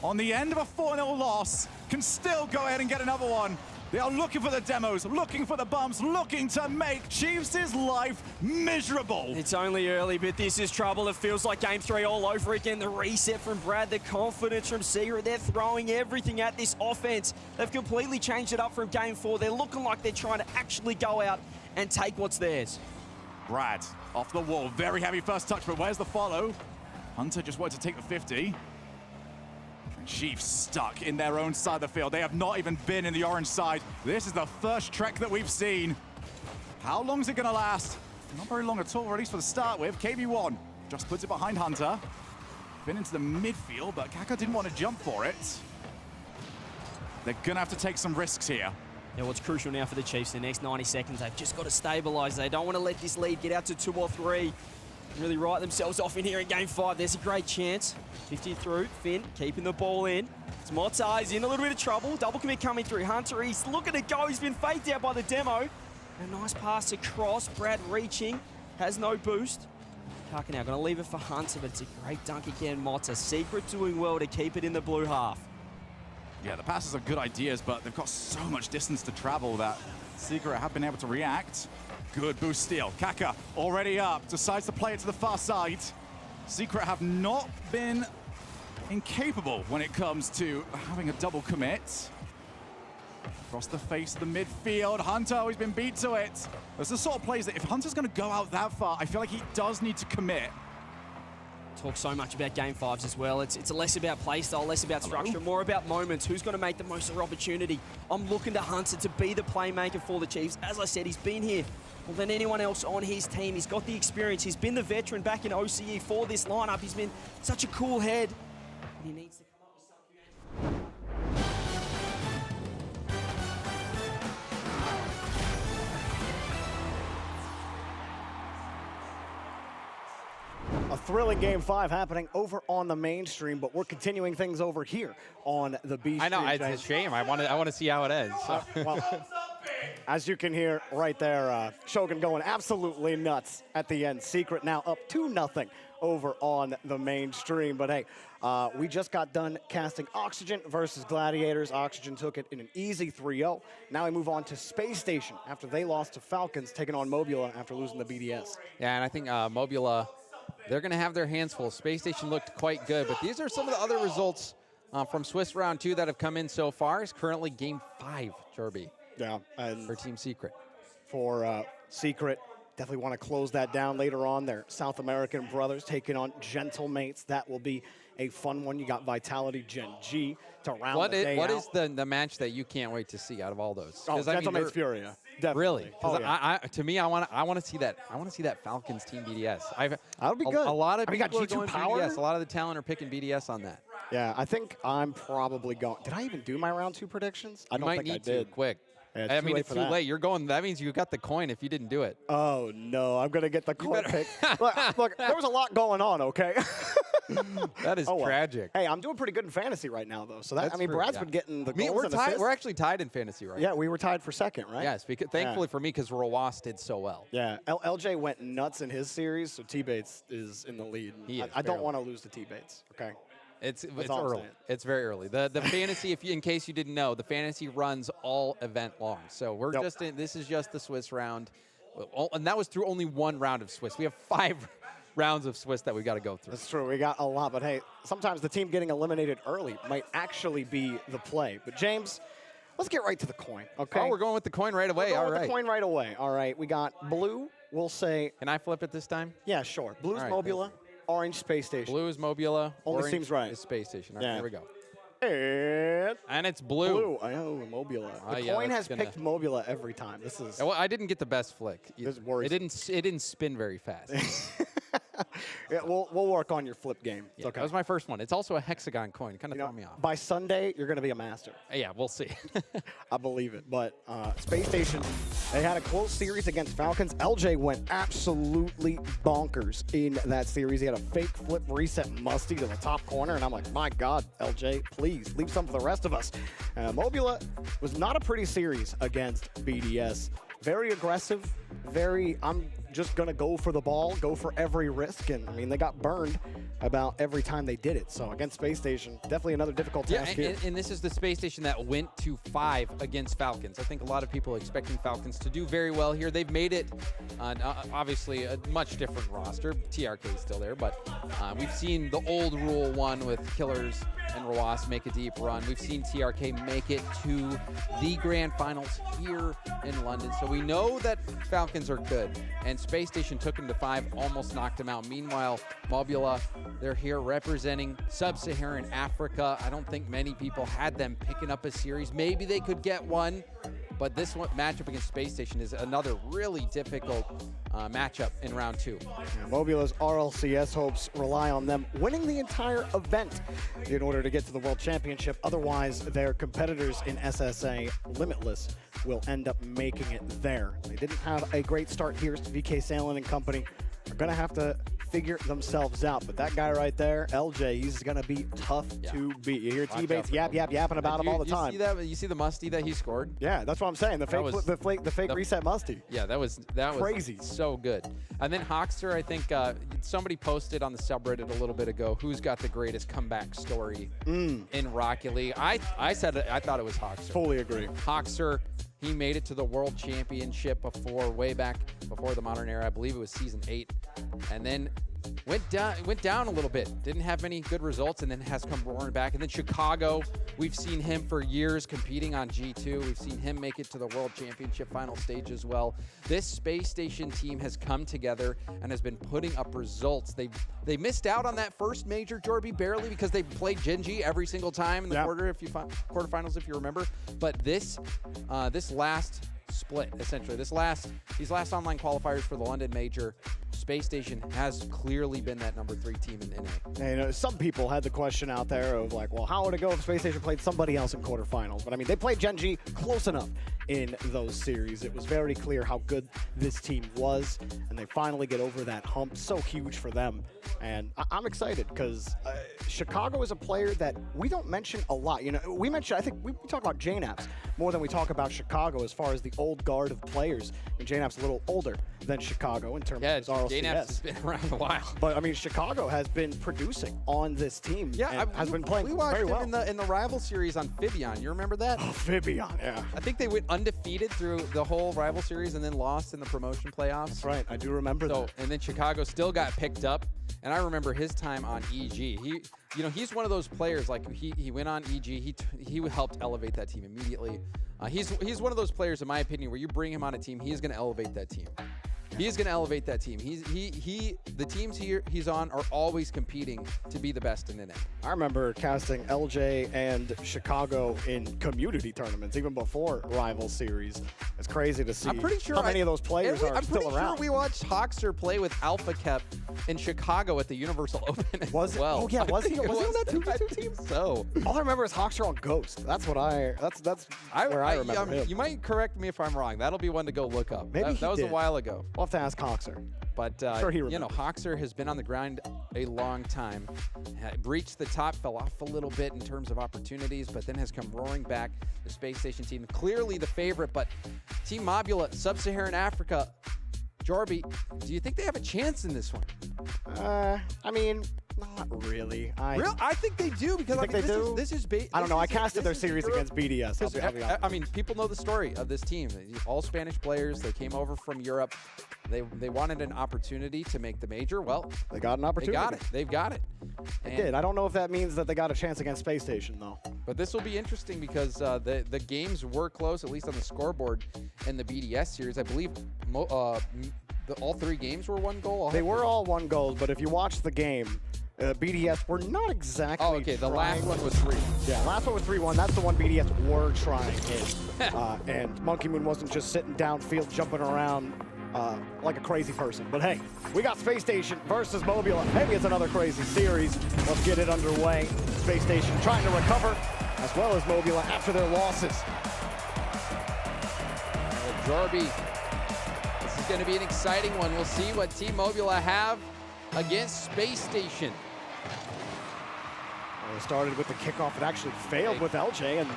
on the end of a 4-0 loss, can still go ahead and get another one. They are looking for the demos, looking for the bumps, looking to make Chiefs' life miserable.
It's only early, but this is trouble. It feels like Game 3 all over again. The reset from Brad, the confidence from Secret. They're throwing everything at this offense. They've completely changed it up from Game 4. They're looking like they're trying to actually go out and take what's theirs.
Brad, off the wall, very heavy first touch, but where's the follow? Hunter just wanted to take the 50. Chiefs stuck in their own side of the field. They have not even been in the orange side. This is the first trek that we've seen. How long is it going to last? Not very long at all, or at least for the start with. KB1 just puts it behind Hunter. Been into the midfield, but Kaka didn't want to jump for it. They're going to have to take some risks here.
Yeah, what's crucial now for the Chiefs, the next 90 seconds, they've just got to stabilise. They don't want to let this lead get out to 2 or 3. Really write themselves off in here in Game 5. There's a great chance. 50 through, Finn keeping the ball in. Smotza is in a little bit of trouble. Double commit coming through. Hunter, he's looking to go. He's been faked out by the demo. A nice pass across. Brad reaching, has no boost. Kaka now going to leave it for Hunter, but it's a great dunk again. Motza, Secret doing well to keep it in the blue half.
Yeah, the passes are good ideas, but they've got so much distance to travel that Secret have been able to react. Good boost steal. Kaka already up, decides to play it to the far side. Secret have not been incapable when it comes to having a double commit. Across the face of the midfield, Hunter always been beat to it. There's the sort of plays that if Hunter's going to go out that far, I feel like he does need to commit.
Talk so much about Game 5s as well. It's less about play style, less about structure, more about moments. Who's going to make the most of their opportunity? I'm looking to Hunter to be the playmaker for the Chiefs. As I said, he's been here more than anyone else on his team. He's got the experience. He's been the veteran back in OCE for this lineup. He's been such a cool head. He needs to come up with something.
A thrilling Game 5 happening over on the mainstream, but we're continuing things over here on the B
I know,
stream,
it's a shame. I want to see how it ends.
Well, as you can hear right there, Shogun going absolutely nuts at the end. Secret now up 2-0 over on the mainstream. But hey, we just got done casting Oxygen versus Gladiators. Oxygen took it in an easy 3-0. Now we move on to Space Station after they lost to Falcons, taking on Mobula after losing the BDS.
Yeah, and I think Mobula, they're going to have their hands full. Space Station looked quite good, but these are some of the other results from Swiss Round 2 that have come in so far. It's currently Game 5, Jorby.
Yeah, and
for Team Secret.
For Secret, definitely want to close that down later on. Their South American brothers taking on Gentlemates. That will be a fun one. You got Vitality Gen.G to round the day
What
out.
is the match that you can't wait to see out of all those?
Oh, Gentlemates Furia. Definitely.
Really?
Oh, yeah.
To me, I want to see that. I want to see that Falcons Team BDS.
That would be good.
A lot of
I mean,
people
got
are
G2
going
Power.
BDS. A lot of the talent are picking BDS on that.
Yeah, I think I'm probably going. Did I even do my round 2 predictions? I
You
don't
might
think I
need
did.
to quick.
Yeah,
I mean, it's too late. You're going. That means you got the coin if you didn't do it.
Oh no, I'm gonna get the coin pick. Look, there was a lot going on. Okay.
That is tragic.
Hey, I'm doing pretty good in fantasy right now, though. So that
That's true,
Brad's
yeah.
been getting the
Me,
goals and assists.
we're actually tied in fantasy right
Yeah,
now.
we were tied for second, right?
Yes, because thankfully for me, because Rowas did so well.
Yeah, LJ went nuts in his series, so T-Bates is in the lead. I don't want to lose to T-Bates. Okay.
It's
all I'm
early.
saying.
It's very early. The fantasy, in case you didn't know, the fantasy runs all event long. So we're just in. This is just the Swiss round, and that was through only one round of Swiss. We have 5 rounds of Swiss that we got to go through.
That's true. We got a lot, but hey, sometimes the team getting eliminated early might actually be the play. But James, let's get right to the coin. Okay.
Oh, we're going with the coin right away.
We're going
All
with
right.
the coin right away. All right. We got blue. We'll say.
Can I flip it this time?
Yeah, sure. Blue's
All right,
Mobula. Orange Space Station.
Blue is Mobula.
Only
orange
seems right.
is Space Station. All right,
Yeah.
here we go.
And
it's blue.
I know, Mobula. The
yeah,
coin
that's
has picked Mobula every time. This is.
Well, I didn't get the best flick.
This worries.
It didn't spin very fast.
Yeah, we'll work on your flip game. It's
Yeah,
okay.
that was my first one. It's also a hexagon coin. Kind of threw me off.
By Sunday, you're going to be a master.
Yeah, we'll see.
I believe it. But Space Station, they had a close series against Falcons. LJ went absolutely bonkers in that series. He had a fake flip reset musty to the top corner, and I'm like, my God, LJ, please leave some for the rest of us. Mobula was not a pretty series against BDS. Very aggressive, I'm just going to go for the ball, go for every risk. And, I mean, they got burned about every time they did it. So, against Space Station, definitely another difficult task here.
And this is the Space Station that went to 5 against Falcons. I think a lot of people are expecting Falcons to do very well here. They've made it, obviously, a much different roster. TRK is still there, but we've seen the old Rule 1 with Killers and Rawas make a deep run. We've seen TRK make it to the Grand Finals here in London. So we know that Falcons are good. And Space Station took him to 5, almost knocked him out. Meanwhile, Mobula, they're here representing Sub-Saharan Africa. I don't think many people had them picking up a series. Maybe they could get one. But this one, matchup against Space Station is another really difficult matchup in round 2.
Yeah, Mobula's RLCS hopes rely on them winning the entire event in order to get to the World Championship. Otherwise, their competitors in SSA, Limitless, will end up making it there. They didn't have a great start here. VK Salen and company are going to have to figure themselves out. But that guy right there, LJ, he's going to be tough to beat. You hear T-Bates yapping about him all the time.
You see that? You see the musty that he scored?
Yeah, that's what I'm saying. The fake reset musty.
Yeah, that was
crazy.
So good. And then Hoxter, I think somebody posted on the subreddit a little bit ago, who's got the greatest comeback story in Rocket League. I said it, I thought it was Hoxter.
Fully agree.
Hoxter, he made it to the World Championship way back before the modern era. I believe it was season 8. And then went down a little bit. Didn't have many good results, and then has come roaring back. And then Chicago, we've seen him for years competing on G2. We've seen him make it to the World Championship final stage as well. This Space Station team has come together and has been putting up results. They missed out on that first major, Jorby, barely, because they played Gen.G every single time in the quarterfinals, if you remember. But this last split, essentially, these last online qualifiers for the London Major, Space Station has clearly been that number 3 team in NA.
And some people had the question out there of like, well, how would it go if Space Station played somebody else in quarterfinals? But I mean, they played Gen.G close enough in those series. It was very clear how good this team was, and they finally get over that hump. So huge for them. And I'm excited because Chicago is a player that we don't mention a lot. You know, I think we talk about JNAPS more than we talk about Chicago as far as the old guard of players. And JNAPS a little older than Chicago in terms of his RLCS.
JNAPS has been around a while.
But I mean, Chicago has been producing on this team. Yeah, has been playing very well.
We watched him in the rival series on Fibion. You remember that?
Oh, Fibion, yeah.
I think they went undefeated through the whole rival series and then lost in the promotion playoffs.
That's right. I do remember that.
And then Chicago still got picked up. And I remember his time on EG. He's one of those players, like he went on EG. He helped elevate that team immediately. He's one of those players, in my opinion, where you bring him on a team, he's going to elevate that team. He's going to elevate that team. The teams he's on are always competing to be the best in NA.
I remember casting LJ and Chicago in community tournaments, even before rival series. It's crazy to see how many of those players are still around.
I'm pretty sure we watched Hoxter play with Alpha Kep in Chicago at the Universal Open
was
as well.
Oh yeah, was he on that
2v2 team? So
all I remember is Hoxter on Ghost. That's where I remember him.
You might correct me if I'm wrong. That'll be one to go look up.
Maybe
that was a while ago.
We'll have to ask Hoxter.
But
sure
Hoxter has been on the grind a long time. Breached the top, fell off a little bit in terms of opportunities, but then has come roaring back. The Space Station team, clearly the favorite, but Team Mobula, Sub-Saharan Africa. Jorby, do you think they have a chance in this one?
I mean, not really.
I think they do because this is
I don't know. I casted their series against BDS. I'll be honest.
I mean, people know the story of this team. All Spanish players. They came over from Europe. They wanted an opportunity to make the major. Well,
they got an opportunity.
They got it. They've got it.
They did. I don't know if that means that they got a chance against Space Station, though.
But this will be interesting because the games were close, at least on the scoreboard in the BDS series. I believe all 3 games were 1 goal.
They were all 1 goal, but if you watch the game, BDS were not exactly.
Oh, okay. The last
trying.
one was 3.
Yeah, last one was 3-1. That's the one BDS were trying in. And Monkey Moon wasn't just sitting downfield jumping around like a crazy person. But hey, we got Space Station versus Mobula. Maybe it's another crazy series. Let's get it underway. Space Station trying to recover, as well as Mobula after their losses.
Jorby, this is going to be an exciting one. We'll see what Team Mobula have against Space Station.
Well, it started with the kickoff. It actually failed with LJ, and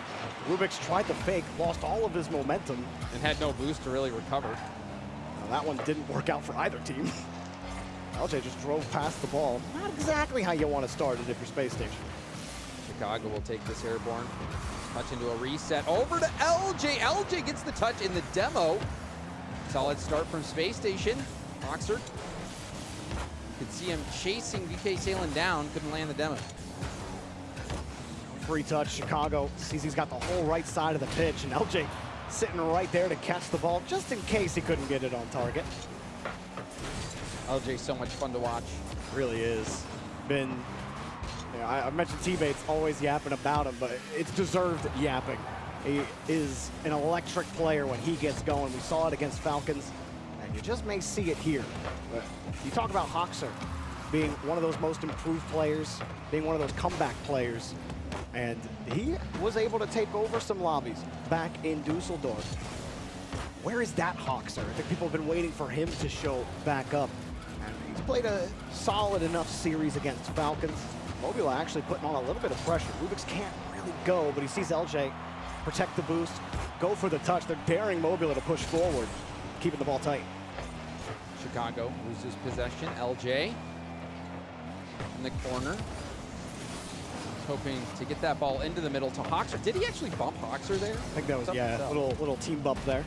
Rubik's tried the fake, lost all of his momentum.
And had no boost to really recover.
Well, that one didn't work out for either team. LJ just drove past the ball. Not exactly how you want to start it if you're Space Station.
Chicago will take this airborne. Touch into a reset. Over to LJ. LJ gets the touch in the demo. Solid start from Space Station. Hoxer. You could see him chasing VK Salen down. Couldn't land the demo.
Free touch. Chicago sees he's got the whole right side of the pitch, and LJ sitting right there to catch the ball just in case he couldn't get it on target.
LJ's so much fun to watch.
Really is. Been. I mentioned teammates always yapping about him, but it's deserved yapping. He is an electric player when he gets going. We saw it against Falcons, and you just may see it here. But you talk about Hoxer being one of those most improved players, being one of those comeback players, and he was able to take over some lobbies back in Dusseldorf. Where is that Hoxer? I think people have been waiting for him to show back up. And he's played a solid enough series against Falcons. Mobula actually putting on a little bit of pressure. Rubik's can't really go, but he sees LJ protect the boost, go for the touch. They're daring Mobula to push forward, keeping the ball tight.
Chicago loses possession. LJ in the corner. Hoping to get that ball into the middle to Hoxer. Did he actually bump Hoxer there?
I think that was, yeah, little team bump there.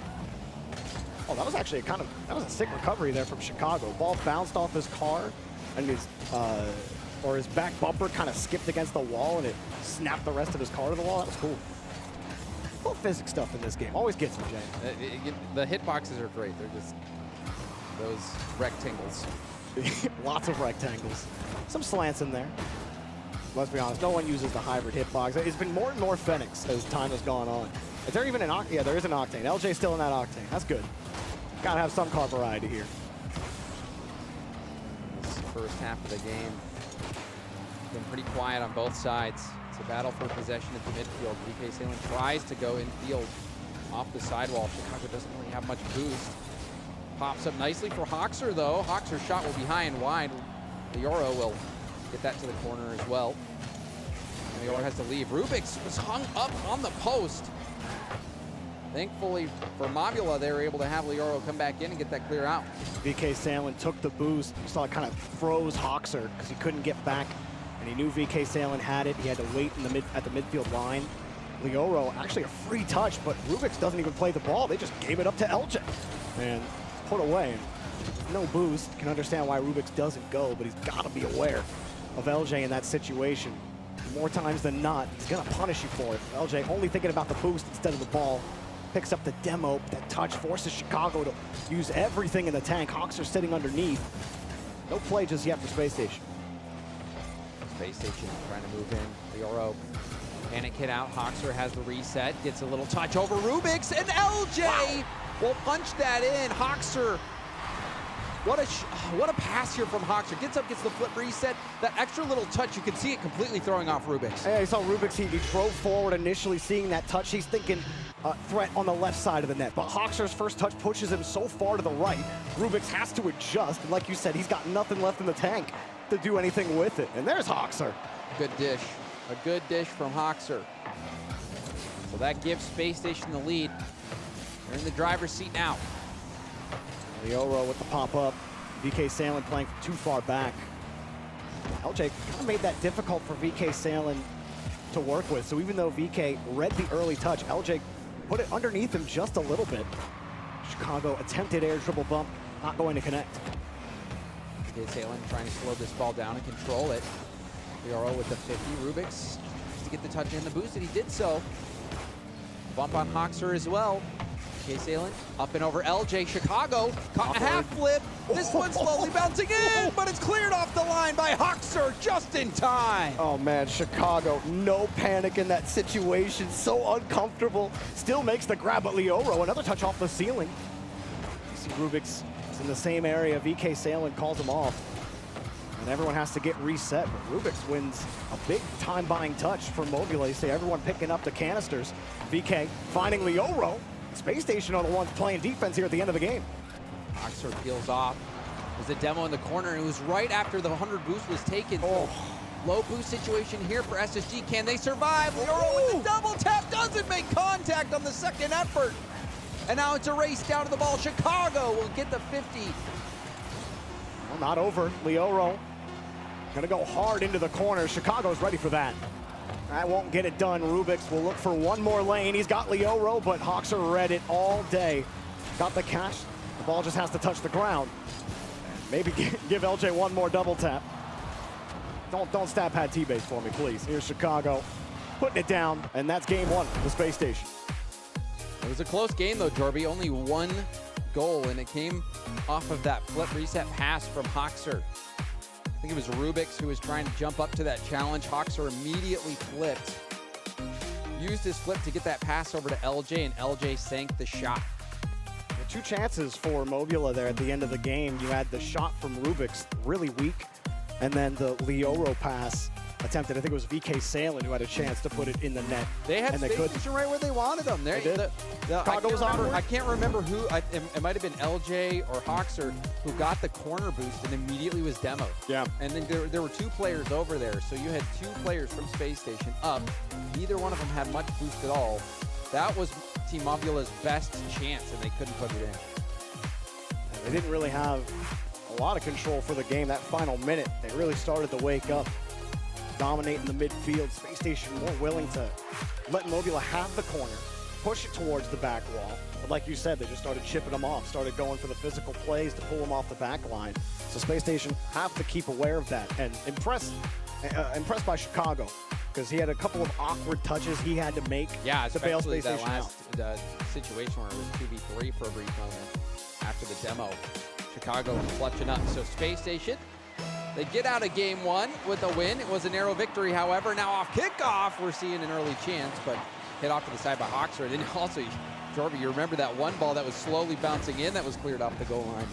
Oh, that was actually that was a sick recovery there from Chicago. Ball bounced off his car, and his back bumper kind of skipped against the wall, and it snapped the rest of his car to the wall. That was cool. Little physics stuff in this game. Always gets me, Jay.
The hitboxes are great. They're just those rectangles.
Lots of rectangles. Some slants in there. Let's be honest, no one uses the hybrid hitbox. It's been more and more Phoenix as time has gone on. Is there even an Octane? Yeah, there is an Octane. LJ's still in that Octane. That's good. Gotta have some car variety here.
This first half of the game been pretty quiet on both sides. It's a battle for possession at the midfield. VK Salen tries to go infield off the sidewall. Chicago doesn't really have much boost. Pops up nicely for Hoxer, though. Hoxer's shot will be high and wide. Leoro will get that to the corner as well. And Leoro has to leave. Rubik's was hung up on the post. Thankfully for Mobula, they were able to have Leoro come back in and get that clear out.
VK Salen took the boost. You saw it kind of froze Hoxer because he couldn't get back. And he knew VK Salen had it. He had to wait at the midfield line. Leoro, actually a free touch, but Rubik's doesn't even play the ball. They just gave it up to LJ. And put away. No boost. Can understand why Rubik's doesn't go, but he's got to be aware of LJ in that situation. More times than not, he's going to punish you for it. LJ only thinking about the boost instead of the ball. Picks up the demo. That touch forces Chicago to use everything in the tank. Hoxer sitting underneath. No play just yet for Space Station.
Space Station trying to move in. Leoro panic hit out. Hoxer has the reset. Gets a little touch over Rubik's, and LJ will punch that in. Hoxer, what a pass here from Hoxer. Gets up, gets the flip reset. That extra little touch, you can see it completely throwing off Rubik's.
Yeah, he saw Rubik's. He drove forward initially, seeing that touch. He's thinking threat on the left side of the net. But Hoxer's first touch pushes him so far to the right. Rubik's has to adjust. And like you said, he's got nothing left in the tank to do anything with it. And there's Hoxer.
Good dish. A good dish from Hoxer. So that gives Space Station the lead. They're in the driver's seat now.
Leoro with the pop-up. VK Salen playing from too far back. LJ kind of made that difficult for VK Salen to work with. So even though VK read the early touch, LJ put it underneath him just a little bit. Chicago attempted air dribble bump, not going to connect.
VK Salen trying to slow this ball down and control it. Leoro with the 50. Rubik's to get the touch and the boost, and he did so. Bump on Hoxer as well. VK sailing, up and over LJ. Chicago caught a half flip. This one's slowly bouncing in, but it's cleared off the line by Hoxer just in time.
Oh man, Chicago, no panic in that situation. So uncomfortable. Still makes the grab at Leoro. Another touch off the ceiling. You see Rubik's is in the same area. VK Sailing calls him off. And everyone has to get reset, but Rubik's wins a big time-buying touch for Mobula. You see everyone picking up the canisters. VK finding Leoro. Space Station are the ones playing defense here at the end of the game.
Hoxer peels off. There's a demo in the corner, and it was right after the 100 boost was taken. So low boost situation here for SSG. Can they survive? Leoro with the double tap doesn't make contact on the second effort. And now it's a race down to the ball. Chicago will get the 50.
Well, not over. Leoro gonna go hard into the corner. Chicago's ready for that. That won't get it done. Rubik's will look for one more lane. He's got Leoro, but Hoxer read it all day. Got the catch. The ball just has to touch the ground. Maybe give LJ one more double tap. Don't stab pad T-base for me, please. Here's Chicago putting it down, and that's game one of the Space Station.
It was a close game though, Jorby. Only one goal, and it came off of that flip reset pass from Hoxer. I think it was Rubik's who was trying to jump up to that challenge. Hoxer immediately flipped. Used his flip to get that pass over to LJ, and LJ sank the shot.
Two chances for Mobula there at the end of the game. You had the shot from Rubik's, really weak, and then the Leoro pass attempted. I think it was VK Sailing who had a chance to put it in the net.
They had Space Station right where they wanted them.
They did.
I can't remember who. It might have been LJ or Hoxer who got the corner boost and immediately was demoed.
Yeah.
And then there were two players over there, so you had two players from Space Station up. Neither one of them had much boost at all. That was Team Mobula's best chance, and they couldn't put it in.
They didn't really have a lot of control for the game that final minute. They really started to wake up, dominating the midfield. Space Station more willing to let Mobula have the corner, push it towards the back wall. But like you said, they just started chipping them off, started going for the physical plays to pull them off the back line. So Space Station have to keep aware of that and impressed by Chicago, because he had a couple of awkward touches he had to make to bail Space Station out.
The situation where it was 2v3 for a brief moment after the demo. Chicago clutching up. So Space Station, they get out of game one with a win. It was a narrow victory, however. Now off kickoff, we're seeing an early chance, but hit off to the side by Hoxer. And then also, Jorby, you remember that one ball that was slowly bouncing in that was cleared off the goal line.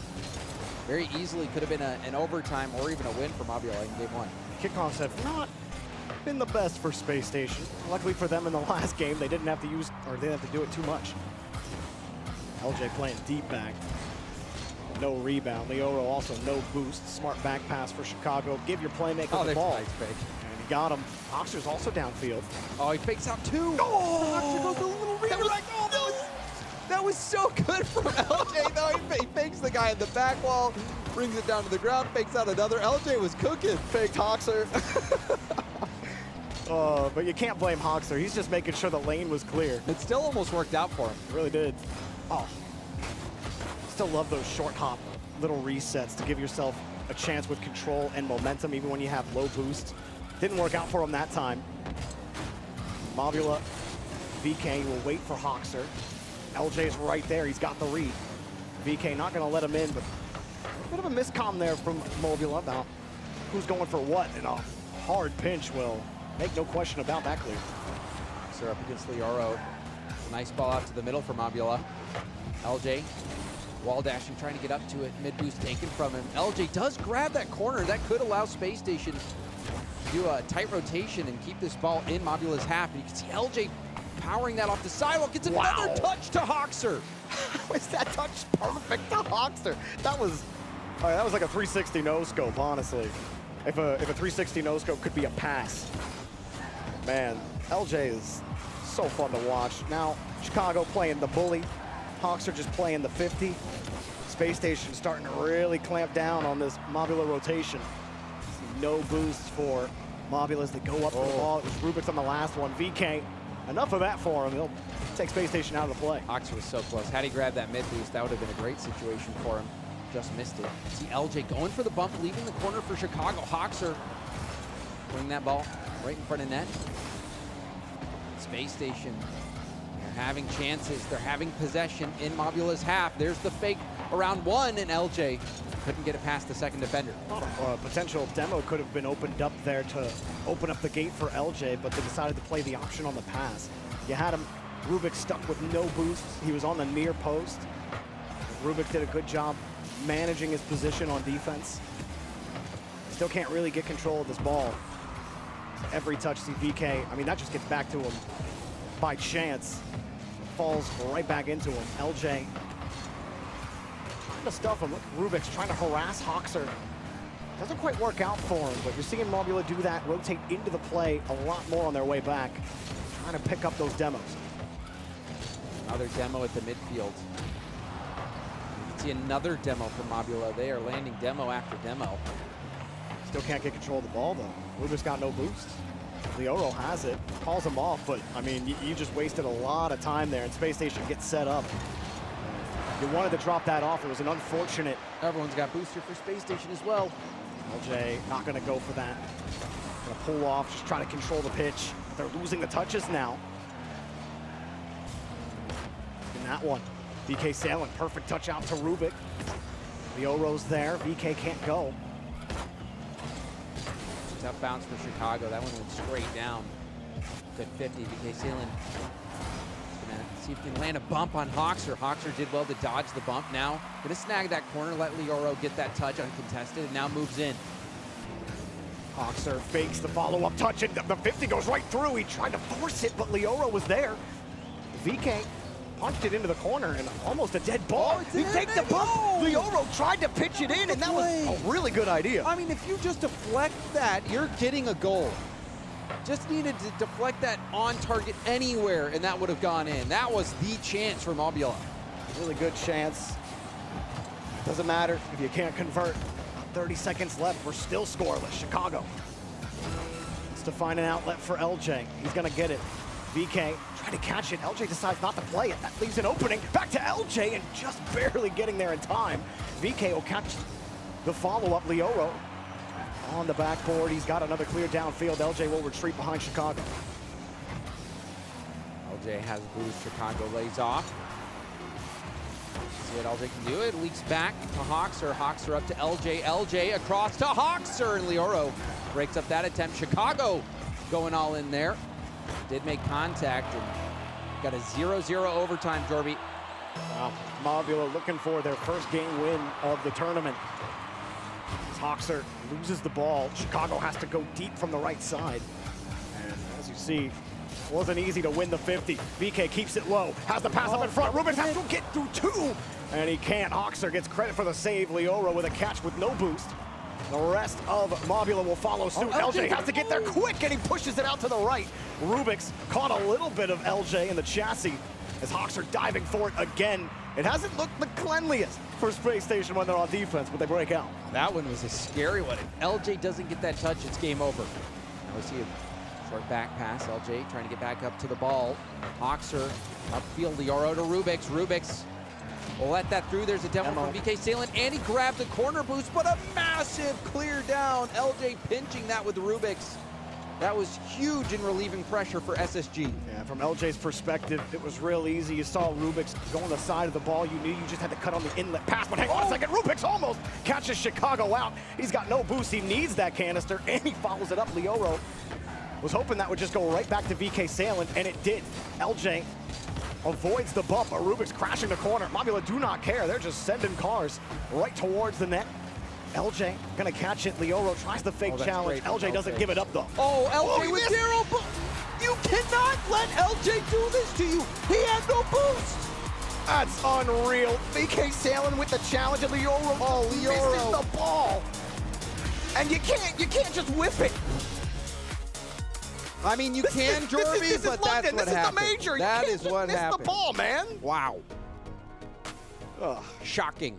Very easily could have been an overtime or even a win for Mobula in game one.
Kickoffs have not been the best for Space Station. Luckily for them in the last game, they didn't have to use, or they didn't have to do it too much. LJ playing deep back. No rebound. Leoro also no boost. Smart back pass for Chicago. Give your playmaker the ball.
Nice fake.
And he got him. Hoxer's also downfield.
Oh, he fakes out two. Hoxer goes a little redirect. That was so good from LJ, though. He fakes the guy in the back wall, brings it down to the ground, fakes out another. LJ was cooking.
Faked Hoxer. But you can't blame Hoxer. He's just making sure the lane was clear.
It still almost worked out for him.
It really did. Oh. Still love those short hop little resets to give yourself a chance with control and momentum, even when you have low boost. Didn't work out for him that time. Mobula, VK will wait for Hoxer. LJ's right there. He's got the read. VK not going to let him in, but a bit of a miscomm there from Mobula about who's going for what, and a hard pinch will make no question about that clear.
Hoxer up against Leoro. Nice ball out to the middle for Mobula. LJ wall dashing, trying to get up to it. Mid boost taken from him. LJ does grab that corner. That could allow Space Station to do a tight rotation and keep this ball in Mobula's half. And you can see LJ powering that off the sidewalk. Gets another touch to Hoxer.
Was that touch perfect to Hoxer? That was like a 360 no scope, honestly. If a 360 no scope could be a pass. Man, LJ is so fun to watch. Now, Chicago playing the bully. Hoxer just playing the 50. Space Station starting to really clamp down on this Mobula rotation. No boost for Mobula as they go up for the ball. It was Rubik's on the last one. VK, enough of that for him. He'll take Space Station out of the play.
Hoxer was so close. Had he grabbed that mid boost, that would have been a great situation for him. Just missed it. See LJ going for the bump, leaving the corner for Chicago. Hoxer bring that ball right in front of net. Space Station They're having chances. They're having possession in Mobula's half. There's the fake around one, and LJ couldn't get it past the second defender.
Potential demo could have been opened up there to open up the gate for LJ, but they decided to play the option on the pass. You had him, Rubik stuck with no boosts. He was on the near post. Rubik did a good job managing his position on defense. Still can't really get control of this ball. Every touch, see VK, I mean, that just gets back to him by chance. Falls right back into him. LJ trying to stuff him. Look, Rubik's trying to harass Hoxer. Doesn't quite work out for him, but you're seeing Mobula do that, rotate into the play a lot more on their way back, trying to pick up those demos.
Another demo at the midfield. You can see another demo from Mobula. They are landing demo after demo.
Still can't get control of the ball, though. Rubik's got no boost. Leoro has it, calls him off, but, I mean, you just wasted a lot of time there, and Space Station gets set up. You wanted to drop that off. It was an unfortunate.
Everyone's got booster for Space Station as well.
LJ not going to go for that. Going to pull off, just trying to control the pitch. They're losing the touches now. In that one, VK sailing, perfect touch out to Rubik. Leoro's there, VK can't go.
Tough bounce for Chicago. That one went straight down. Good 50. VK Sealand. Gonna see if he can land a bump on Hoxer. Hoxer did well to dodge the bump. Now gonna snag that corner, let Leoro get that touch uncontested, and now moves in.
Hoxer fakes the follow-up touch, and the 50 goes right through. He tried to force it, but Leoro was there. VK punched it into the corner, and almost a dead ball. He takes the bump. Leoro tried to pitch it in, and that was a really good idea.
I mean, if you just deflect that, you're getting a goal. Just needed to deflect that on target anywhere, and that would have gone in. That was the chance for Mobula.
Really good chance. Doesn't matter if you can't convert. 30 seconds left. We're still scoreless. Chicago needs to find an outlet for LJ. He's going to get it. VK trying to catch it. LJ decides not to play it. That leaves an opening. Back to LJ, and just barely getting there in time. VK will catch the follow-up. Leoro on the backboard. He's got another clear downfield. LJ will retreat behind Chicago.
LJ has boost. Chicago lays off. See what LJ can do. It leaks back to Hoxer. Hoxer up to LJ. LJ across to Hoxer, and Leoro breaks up that attempt. Chicago going all in there. Did make contact and got a 0-0 overtime, Jorby.
Wow, Mobula looking for their first game win of the tournament. As Hoxer loses the ball, Chicago has to go deep from the right side. And as you see, it wasn't easy to win the 50. VK keeps it low, has the pass up in front. Rubik has to get through two, and he can't. Hoxer gets credit for the save. Leoro with a catch with no boost. The rest of Mobula will follow suit. LJ has to get there quick, and he pushes it out to the right. Rubik's caught a little bit of LJ in the chassis as Hoxer diving for it again. It hasn't looked the cleanliest for Space Station when they're on defense, but they break out.
That one was a scary one. If LJ doesn't get that touch, it's game over. Now we see a short back pass. LJ trying to get back up to the ball. Hoxer upfield. Leoro to Rubik's. Rubik's will let that through. There's a demo from VK Sailing, and he grabbed the corner boost, but a massive clear down. LJ pinching that with Rubik's. That was huge in relieving pressure for SSG.
Yeah, from LJ's perspective, it was real easy. You saw Rubik's go on the side of the ball. You knew you just had to cut on the inlet pass, but hang on a second. Rubik's almost catches Chicago out. He's got no boost. He needs that canister, and he follows it up. Leoro was hoping that would just go right back to VK Sailing, and it did. LJ avoids the bump, but Rubik's crashing the corner. Mobula do not care. They're just sending cars right towards the net. LJ gonna catch it. Leoro tries the fake challenge. LJ doesn't give it up though.
Oh, LJ with 0 boost. You cannot let LJ do this to you. He had no boost.
That's unreal. VK Sailing with the challenge, and Leoro misses the ball. And you can't just whip it.
I mean, you can, Jorby, but that's what happened.
This is the major.
That
you
is
can't
what
just
happened.
miss the ball, man.
Wow. Ugh, shocking.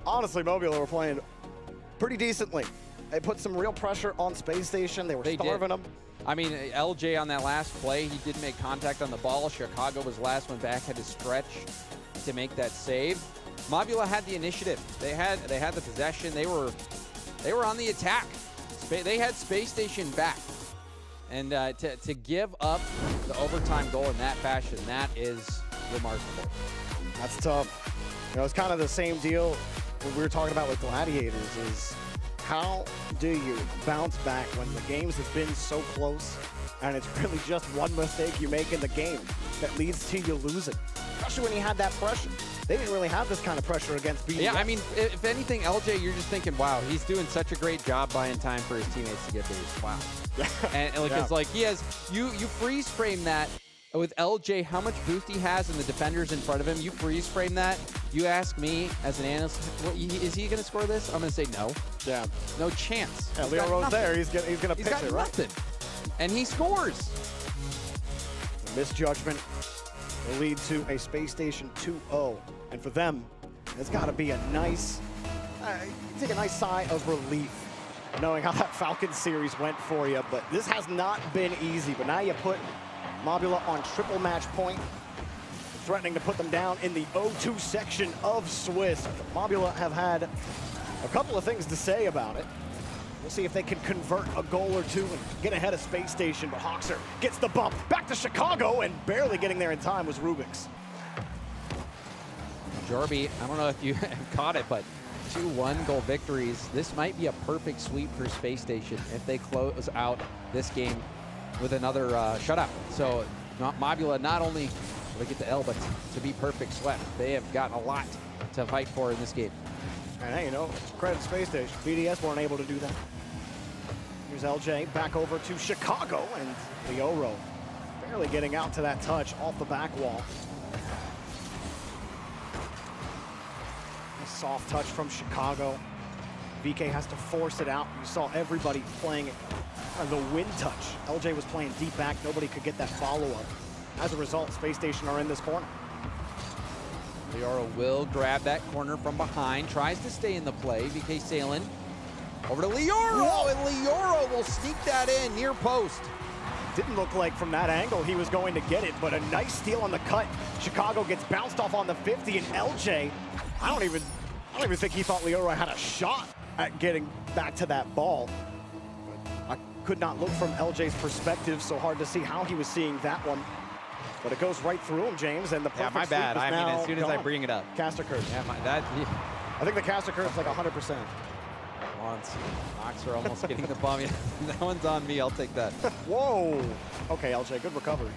Honestly, Mobula were playing pretty decently. They put some real pressure on Space Station. They were starving them.
I mean, LJ on that last play, he did make contact on the ball. Chicago was last one back, had to stretch to make that save. Mobula had the initiative. They had the possession. They were on the attack. They had Space Station back. And to give up the overtime goal in that fashion, that is remarkable.
That's tough. You know, it's kind of the same deal what we were talking about with Gladiators is how do you bounce back when the games have been so close and it's really just one mistake you make in the game that leads to you losing, especially when you had that pressure. They didn't really have this kind of pressure against BDS.
Yeah, I mean, if anything, LJ, you're just thinking, wow, he's doing such a great job buying time for his teammates to get boost. Wow. and like,
Yeah.
it's like he has, you freeze frame that with LJ, how much boost he has and the defenders in front of him. You freeze frame that. You ask me as an analyst, is he going to score this? I'm going to say no.
Yeah.
No chance.
Yeah, Leo Rose there. He's gonna pitch
got
it, right?
nothing. And he scores.
The misjudgment will lead to a Space Station 2-0. And for them, it's got to be a nice, take a nice sigh of relief knowing how that Falcons series went for you. But this has not been easy. But now you put Mobula on triple match point, threatening to put them down in the 0-2 section of Swiss. Mobula have had a couple of things to say about it. We'll see if they can convert a goal or two and get ahead of Space Station. But Hawkser gets the bump back to Chicago, and barely getting there in time was Rubik's.
Jorby, I don't know if you have caught it, but 2 1-goal victories. This might be a perfect sweep for Space Station if they close out this game with another shutout. So Mobula not only will they get the L, but to be perfect swept. They have got a lot to fight for in this game.
And hey, you know, credit Space Station. BDS weren't able to do that. Here's LJ back over to Chicago, and Leoro barely getting out to that touch off the back wall. A soft touch from Chicago. VK has to force it out. You saw everybody playing the wind touch. LJ was playing deep back. Nobody could get that follow-up. As a result, Space Station are in this corner.
Leoro will grab that corner from behind, tries to stay in the play. VK Salen over to Leoro, and Leoro will sneak that in near post.
Didn't look like from that angle he was going to get it, but a nice steal on the cut. Chicago gets bounced off on the 50, and LJ, I don't even think he thought Leoro had a shot at getting back to that ball. But I could not look from LJ's perspective, so hard to see how he was seeing that one. But it goes right through him, James, and the perfect
my bad.
sweep is
I mean,
now
as soon as I
gone.
bring it up.
Caster curve.
Yeah,
I think the caster curve is like 100%.
Once. Knox are almost getting the bum. Yeah, that one's on me. I'll take that.
Whoa. Okay, LJ, good recovery.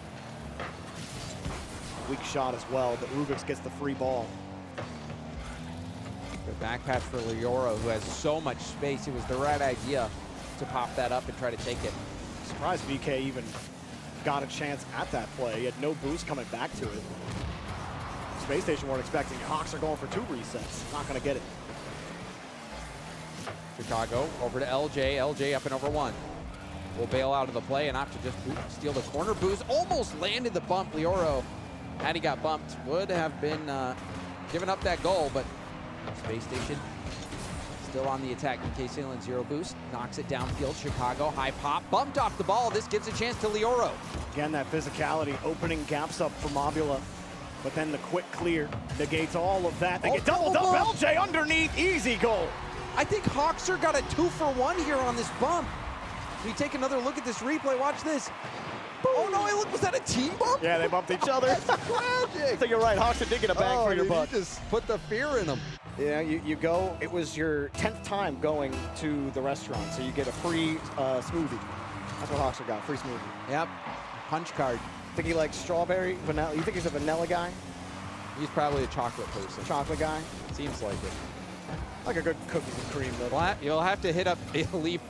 Weak shot as well, but Rubik's gets the free ball.
Good back pass for Leoro, who has so much space. It was the right idea to pop that up and try to take it.
Surprised VK even got a chance at that play. He had no boost coming back to it. Space Station weren't expecting it. Hawks are going for 2 resets. Not going to get it.
Chicago over to LJ. LJ up and over 1. Will bail out of the play and opt to just steal the corner boost. Almost landed the bump. Leoro, had he got bumped, would have been giving up that goal, but Space Station still on the attack. VK Salen 0 boost, knocks it downfield. Chicago, high pop, bumped off the ball. This gives a chance to Leoro.
Again, that physicality opening gaps up for Mobula, but then the quick clear negates all of that. They get doubled up. LJ underneath, easy goal.
I think Hawkser got a 2-for-1 here on this bump. We take another look at this replay. Watch this. Oh no, look, was that a team bump?
Yeah, they bumped each other.
That's tragic.
I think you're right. Hawkser did get a bang for your buck.
You just put the fear in them.
Yeah, you go, it was your 10th time going to the restaurant, so you get a free smoothie. That's what Hawkser got, free smoothie.
Yep, punch card.
Think he likes strawberry, vanilla? You think he's a vanilla guy?
He's probably a chocolate person.
Chocolate guy?
Seems like it.
Like a good cookies and cream, though.
Well, you'll have to hit up Leaf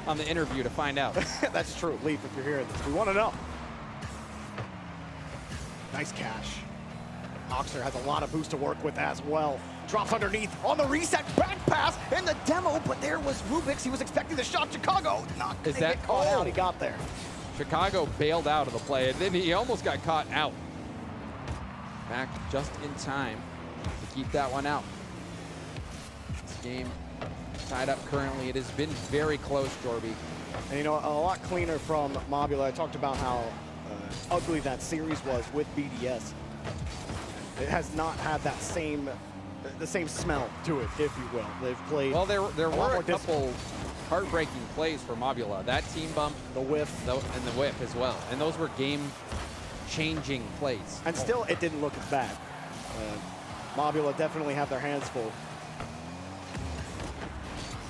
on the interview to find out.
That's true, Leaf, if you're hearing this. We want to know. Nice catch. Hawkser has a lot of boost to work with as well. Drops underneath on the reset, back pass in the demo, but there was Rubik's. He was expecting the shot. Chicago not going to get caught out. He got there.
Chicago bailed out of the play, and then he almost got caught out. Back just in time to keep that one out. This game tied up currently. It has been very close, Jorby.
And you know, a lot cleaner from Mobula. I talked about how ugly that series was with BDS. It has not had that same, the same smell to it, if you will. They've played.
Well, there were a couple heartbreaking plays for Mobula. That team bump,
the whiff,
and the whiff as well. And those were game-changing plays.
And still, it didn't look as bad. Mobula definitely have their hands full.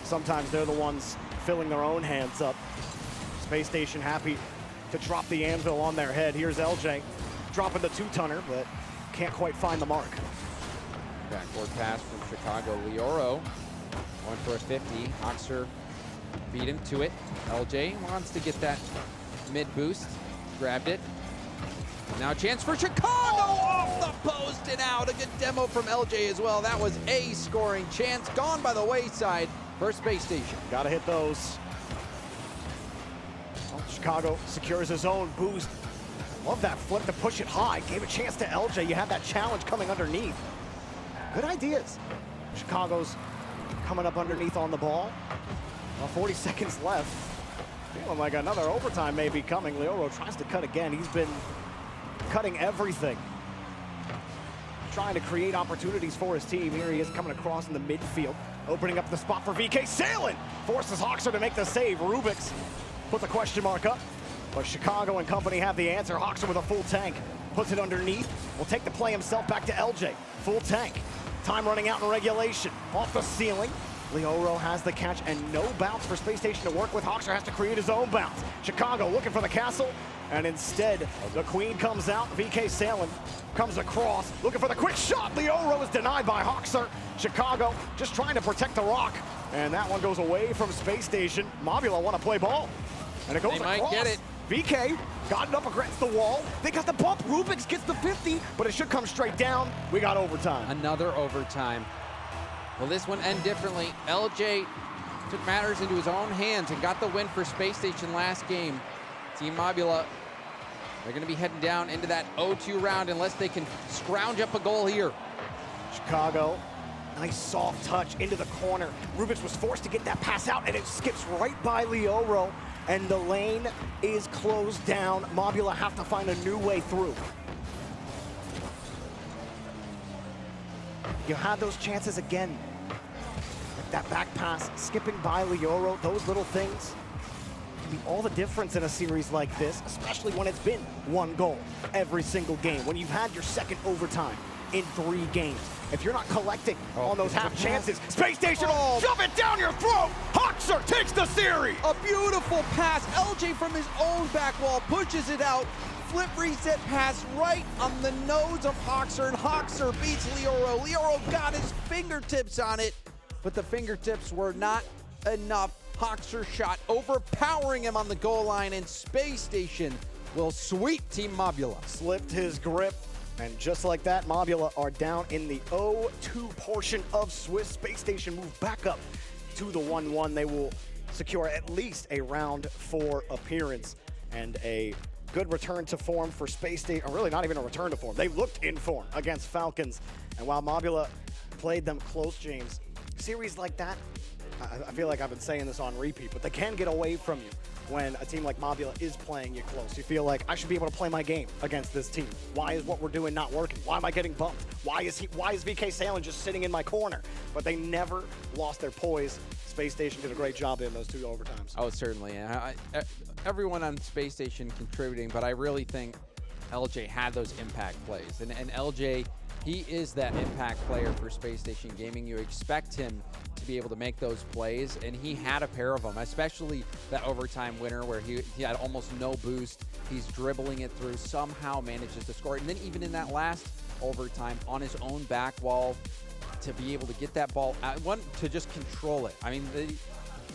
Sometimes they're the ones filling their own hands up. Space Station happy to drop the anvil on their head. Here's LJ dropping the two-tonner, but can't quite find the mark.
Backboard pass from Chicago. Leoro going for a 50. Hoxer beat him to it. LJ wants to get that mid boost. Grabbed it. Now a chance for Chicago off the post and out. A good demo from LJ as well. That was a scoring chance. Gone by the wayside for Space Station.
Gotta hit those. Well, Chicago secures his own boost. Love that flip to push it high. Gave a chance to LJ. You had that challenge coming underneath. Good ideas. Chicago's coming up underneath on the ball. Well, 40 seconds left. Feeling like another overtime may be coming. Leoro tries to cut again. He's been cutting everything. Trying to create opportunities for his team. Here he is coming across in the midfield. Opening up the spot for VK. Sailing! Forces Hoxer to make the save. Rubix puts a question mark up. But Chicago and company have the answer. Hoxer with a full tank. Puts it underneath. Will take the play himself back to LJ. Full tank. Time running out in regulation. Off the ceiling. Leoro has the catch and no bounce for Space Station to work with. Hoxer has to create his own bounce. Chicago looking for the castle. And instead, the queen comes out. VK Sailing comes across, looking for the quick shot. Leoro is denied by Hoxer. Chicago just trying to protect the rock. And that one goes away from Space Station. Mobula want to play ball. And it goes across.
They might get it.
VK got it up against the wall. They got the bump. Rubix gets the 50, but it should come straight down. We got overtime.
Another overtime. Will this one end differently? LJ took matters into his own hands and got the win for Space Station last game. Team Mobula, they're going to be heading down into that 0-2 round unless they can scrounge up a goal here.
Chicago, nice soft touch into the corner. Rubix was forced to get that pass out, and it skips right by Leoro, and the lane is closed down. Mobula have to find a new way through. You had those chances again. Like that back pass, skipping by Leoro, those little things can be all the difference in a series like this, especially when it's been one goal every single game. When you've had your second overtime in 3 games. If you're not collecting on those half chances, Space Station will shove it down your throat! Hoxer takes the series!
A beautiful pass. LJ from his own back wall pushes it out. Flip reset pass right on the nose of Hoxer, and Hoxer beats Leoro. Leoro got his fingertips on it, but the fingertips were not enough. Hoxer shot overpowering him on the goal line, and Space Station will sweep Team Mobula.
Slipped his grip, and just like that, Mobula are down in the 0-2 portion of Swiss. Space Station move back up to the 1-1. They will secure at least a round 4 appearance and a good return to form for Space Station, or really not even a return to form. They looked in form against Falcons, and while Mobula played them close, James, series like that, I feel like I've been saying this on repeat, but they can get away from you when a team like Mobula is playing you close. You feel like, I should be able to play my game against this team. Why is what we're doing not working? Why am I getting bumped? Why is VK Sailing just sitting in my corner? But they never lost their poise. Space Station did a great job in those 2 overtimes.
Oh, certainly. Everyone on Space Station contributing, but I really think LJ had those impact plays. And LJ, he is that impact player for Space Station Gaming. You expect him to be able to make those plays, and he had a pair of them, especially that overtime winner where he had almost no boost. He's dribbling it through, somehow manages to score. And then even in that last overtime on his own back wall, to be able to get that ball out, to just control it. I mean,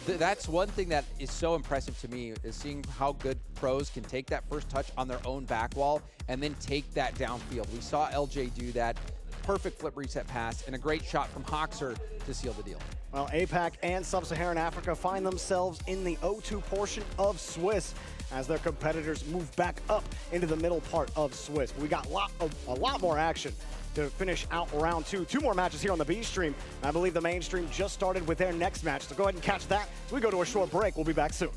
that's one thing that is so impressive to me, is seeing how good pros can take that first touch on their own back wall and then take that downfield. We saw LJ do that. Perfect flip reset pass and a great shot from Hoxer to seal the deal.
Well, APAC and Sub-Saharan Africa find themselves in the 0-2 portion of Swiss as their competitors move back up into the middle part of Swiss. We got a lot more action to finish out round 2. 2 more matches here on the B stream. I believe the main stream just started with their next match, so go ahead and catch that. We go to a short break. We'll be back soon.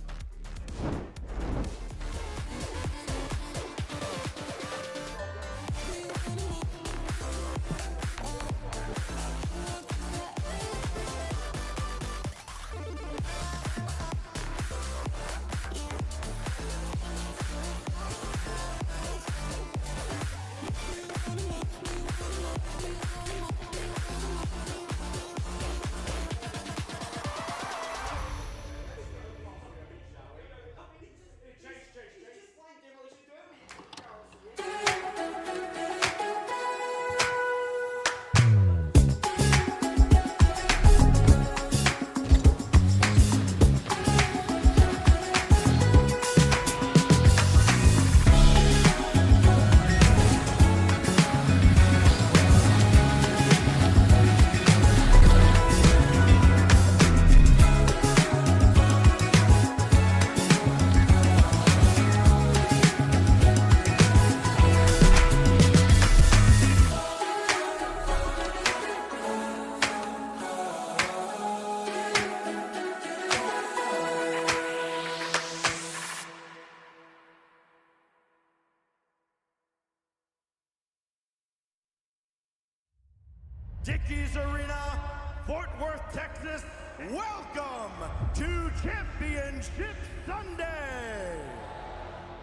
Dickies Arena, Fort Worth, Texas. Welcome to Championship Sunday.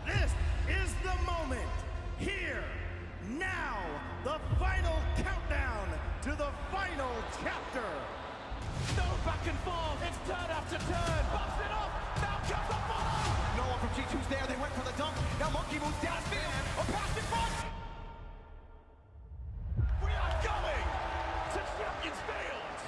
This is the moment. Here, now, the final countdown to the final chapter.
No back and forth, it's turn after turn, bumps it off, now comes the follow!
No one from G2's there, they went for the dunk. Now Monkey moves downfield, a pass in front!
We are going to Champions Field!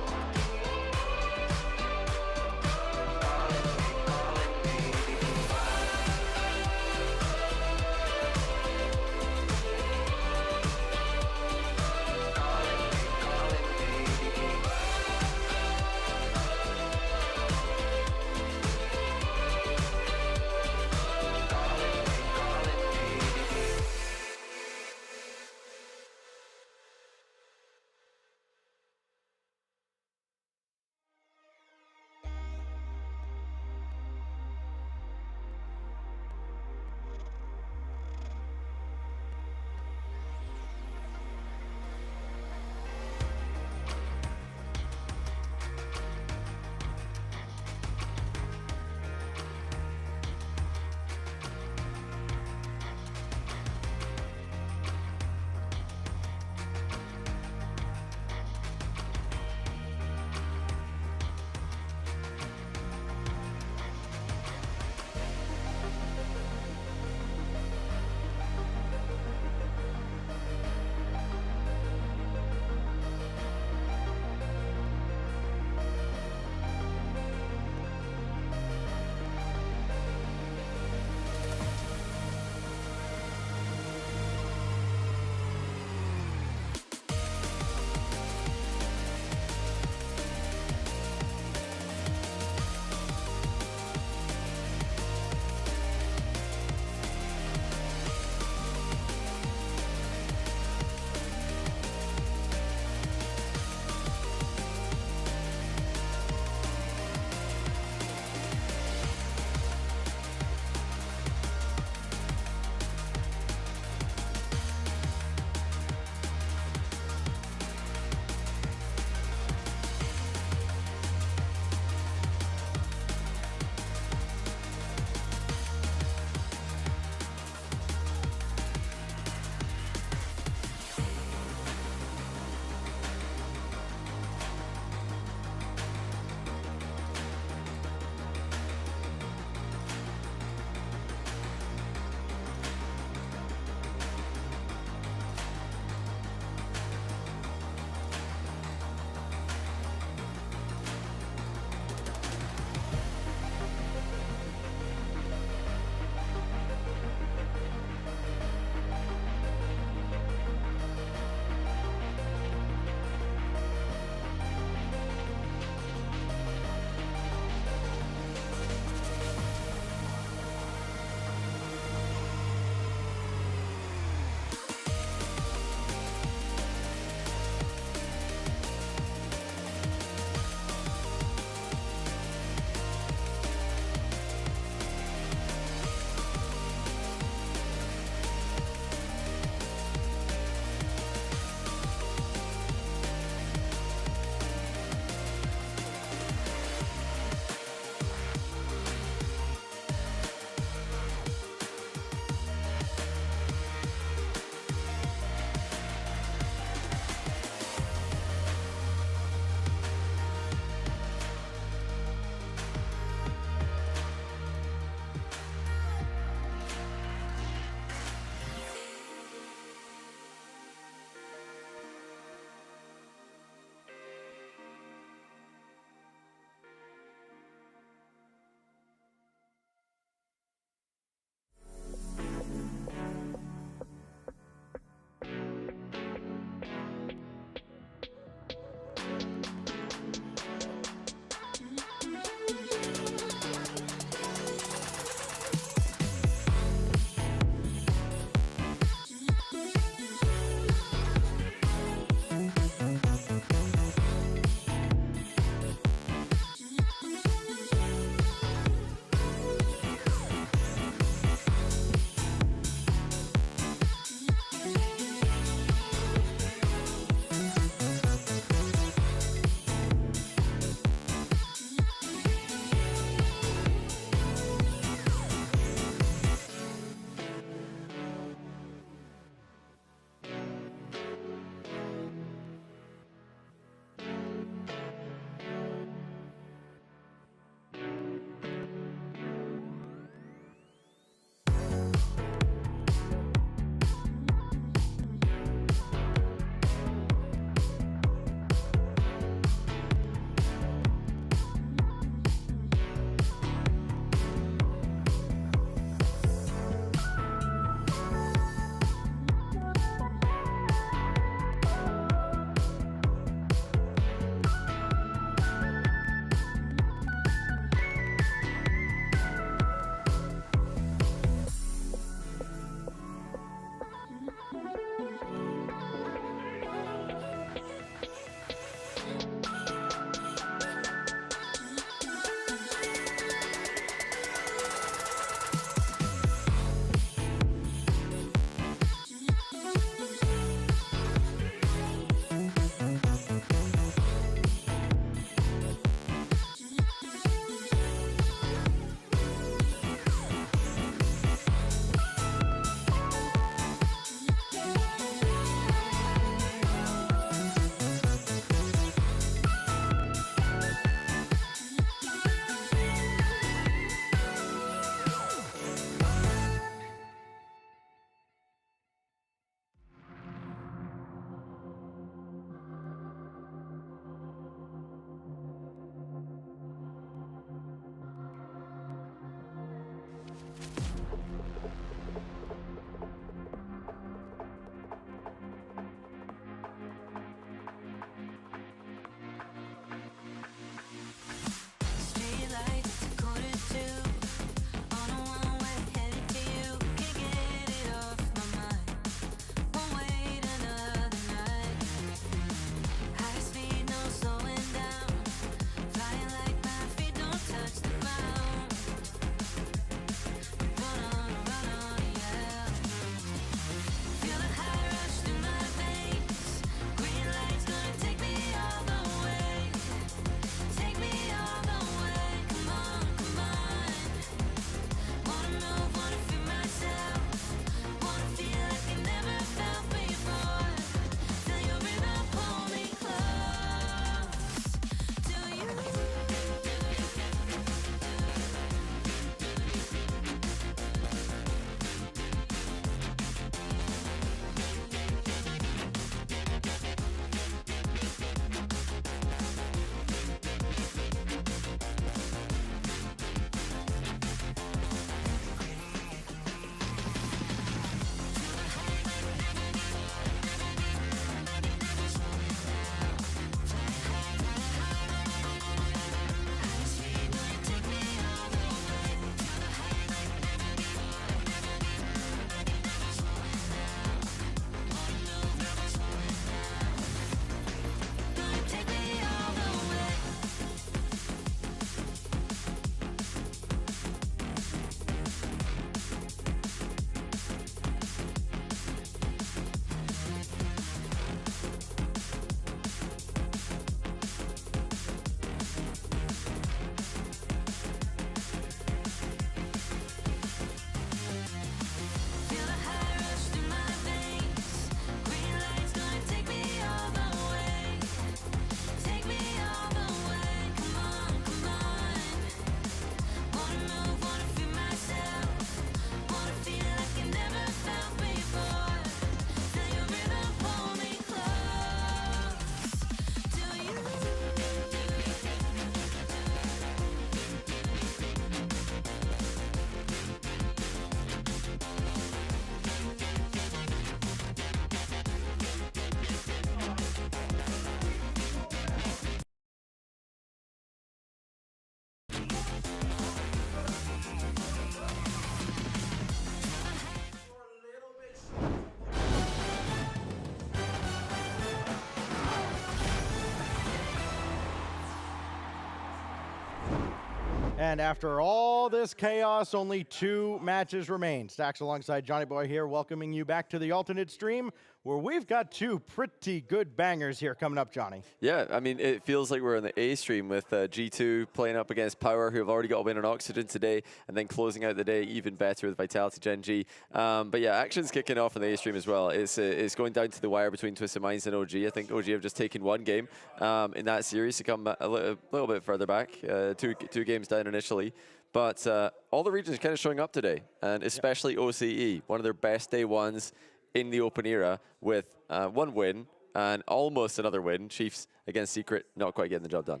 And after all this chaos, only 2 matches remain. Stacks alongside Johnny Boy here, welcoming you back to the alternate stream, where we've got 2 pretty good bangers here coming up, Johnny.
Yeah, I mean, it feels like we're on the A stream with G2 playing up against Power, who have already got a win on Oxygen today, and then closing out the day even better with Vitality Gen.G. But yeah, action's kicking off on the A stream as well. It's going down to the wire between Twisted Minds and OG. I think OG have just taken 1 game in that series to come a little bit further back, two games down initially. But all the regions kind of showing up today, and especially OCE, one of their best day ones in the open era, with 1 win and almost another win. Chiefs against Secret, not quite getting the job done.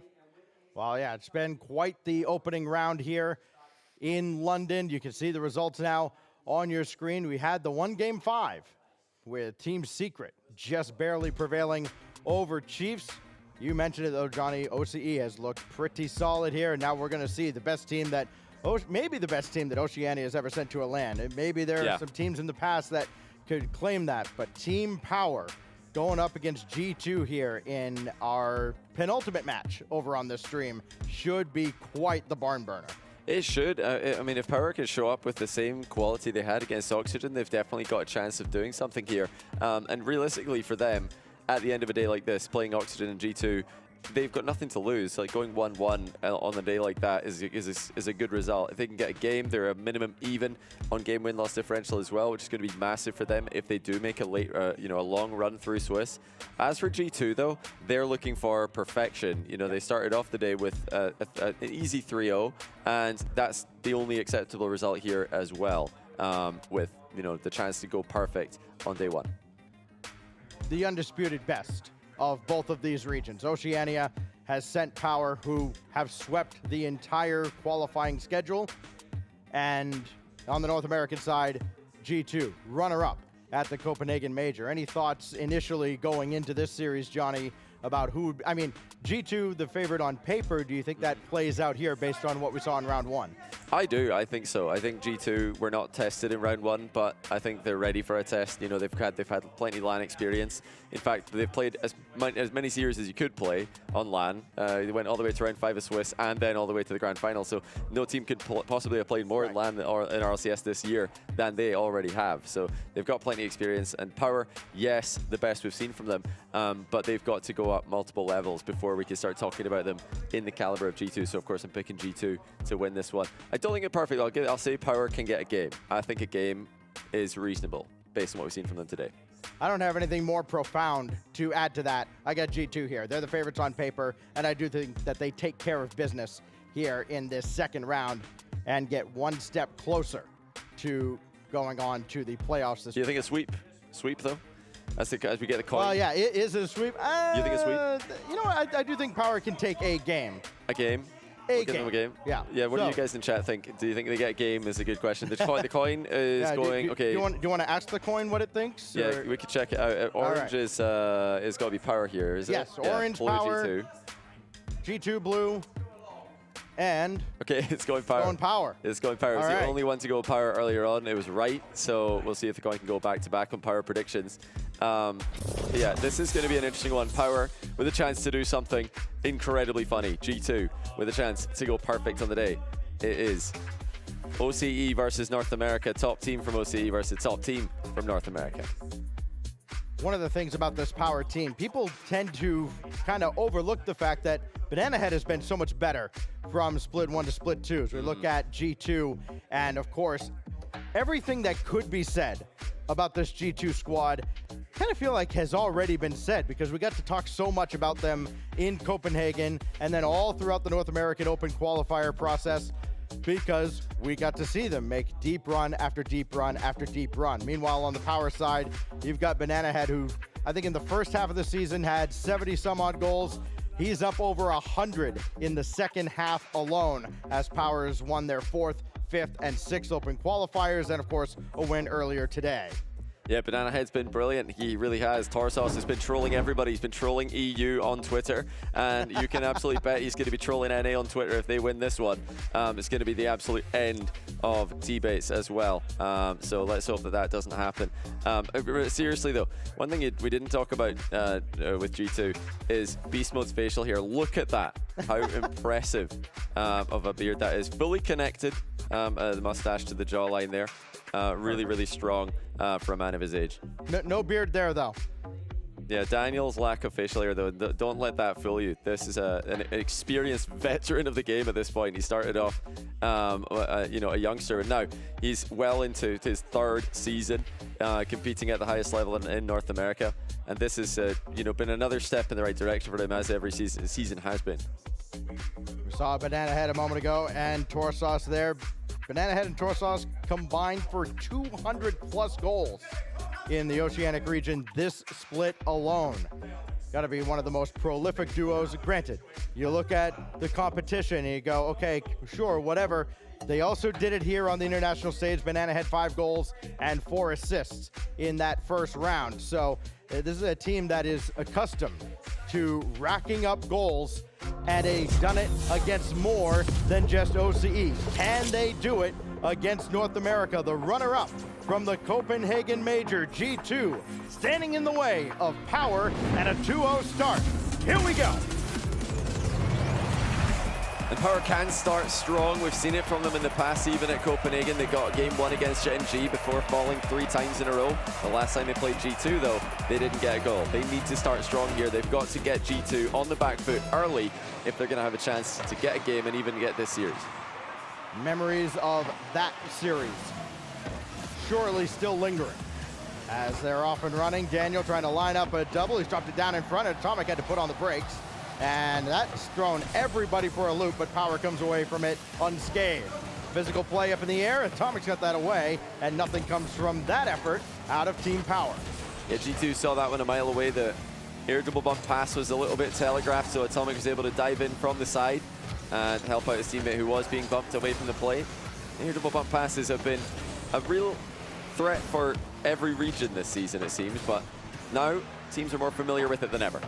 Well, yeah, it's been quite the opening round here in London. You can see the results now on your screen. We had the 1 Game 5 with Team Secret just barely prevailing over Chiefs. You mentioned it though, Johnny. OCE has looked pretty solid here, and now we're going to see the best team that, maybe the best team that Oceania has ever sent to a LAN. And maybe there are some teams in the past that could claim that, but Team Power going up against G2 here in our penultimate match over on this stream should be quite the barn burner.
It should. I mean, if Power can show up with the same quality they had against Oxygen, they've definitely got a chance of doing something here. And realistically for them, at the end of a day like this, playing Oxygen and G2, they've got nothing to lose. Like going 1-1 on a day like that is a good result. If they can get a game, they're a minimum even on game win-loss differential as well, which is going to be massive for them if they do make a late, a long run through Swiss. As for G2 though, they're looking for perfection. They started off the day with an easy 3-0, and that's the only acceptable result here as well, with the chance to go perfect on day 1.
The undisputed best of both of these regions. Oceania has sent Power, who have swept the entire qualifying schedule. And on the North American side, G2, runner-up at the Copenhagen Major. Any thoughts initially going into this series, Johnny, about who, I mean, G2, the favorite on paper, do you think that plays out here based on what we saw in round 1?
I do. I think so. I think G2 were not tested in round 1, but I think they're ready for a test. They've had plenty of LAN experience. In fact, they've played as many series as you could play on LAN. They went all the way to round 5 of Swiss and then all the way to the grand final. So no team could possibly have played more in LAN or in RLCS this year than they already have. So they've got plenty of experience. And Power, yes, the best we've seen from them, but they've got to go up multiple levels before we can start talking about them in the caliber of G2. So of course I'm picking G2 to win this one. I don't think it's perfect. I'll say Power can get a game. I think a game is reasonable based on what we've seen from them today.
I don't have anything more profound to add to that. I got G2 here. They're the favorites on paper, and I do think that they take care of business here in this second round and get 1 step closer to going on to the playoffs this
Do you think a sweep? Sweep, though? As we get the coin?
Well, yeah, it is a sweep.
You think a sweep?
You know what? I do think Power can take a game.
A game?
A
game. Them a game?
Yeah.
Yeah, what do you guys in chat think? Do you think they get a game is a good question. The coin is going, okay.
Do you want to ask the coin what it thinks?
Yeah, we could check it out. Orange is got to be Power here, is it?
Yes, orange,
blue,
Power.
G2.
G2 blue. And
okay, it's going Power.
Going Power.
It's going Power. It was the only one to go Power earlier on. It was right, so we'll see if the coin can go back-to-back on Power predictions. Yeah, this is going to be an interesting one. Power with a chance to do something incredibly funny. G2 with a chance to go perfect on the day. It is OCE versus North America. Top team from OCE versus top team from North America.
One of the things about this Power team, people tend to kind of overlook the fact that Banana Head has been so much better from Split 1 to Split 2. As we look at G2, and of course, everything that could be said about this G2 squad kind of feel like has already been said, because we got to talk so much about them in Copenhagen and then all throughout the North American Open qualifier process, because we got to see them make deep run after deep run after deep run. Meanwhile, on the Power side, you've got Banana Head, who I think in the first half of the season had 70 some odd goals. He's up over 100 in the second half alone, as Powers won their 4th, 5th, and 6th Open qualifiers, and of course, a win earlier today.
Yeah, Banana Head's been brilliant. He really has. Torsos has been trolling everybody. He's been trolling EU on Twitter, and you can absolutely bet he's going to be trolling NA on Twitter if they win this one. It's going to be the absolute end of debates as well. So let's hope that doesn't happen. Seriously though, one thing we didn't talk about with G2 is Beast Mode's facial here. Look at that. how impressive of a beard that is. Fully connected, the mustache to the jawline there. Really, really strong for a man of his age.
No beard there, though.
Yeah, Daniel's lack of facial hair, though, don't let that fool you. This is an experienced veteran of the game at this point. He started off, you know, a youngster, and now he's well into his 3rd season competing at the highest level in North America. And this has, you know, been another step in the right direction for him, as every season has been.
We saw Banana Head a moment ago, and Torsauce there. Banana Head and Torsauce combined for 200+ goals in the Oceanic region this split alone. Got to be one of the most prolific duos. Granted, you look at the competition and you go, okay, sure, whatever. They also did it here on the international stage. Banana had 5 goals and 4 assists in that first round. So this is a team that is accustomed to racking up goals, and they've done it against more than just OCE. Can they do it against North America, the runner-up from the Copenhagen Major, G2, standing in the way of Power and a 2-0 start. Here we go.
And Power can start strong. We've seen it from them in the past, even at Copenhagen. They got game 1 against Gen.G before falling 3 times in a row. The last time they played G2, though, they didn't get a goal. They need to start strong here. They've got to get G2 on the back foot early if they're going to have a chance to get a game and even get this series.
Memories of that series surely still lingering as they're off and running. Daniel trying to line up a double. He's dropped it down in front, and Atomic had to put on the brakes. And that's thrown everybody for a loop, but Power comes away from it unscathed. Physical play up in the air. Atomic's got that away, and nothing comes from that effort out of Team Power.
Yeah, G2 saw that one a mile away. The air double bump pass was a little bit telegraphed, so Atomic was able to dive in from the side and help out his teammate who was being bumped away from the play. Air double bump passes have been a real threat for every region this season, it seems, but now teams are more familiar with it than ever.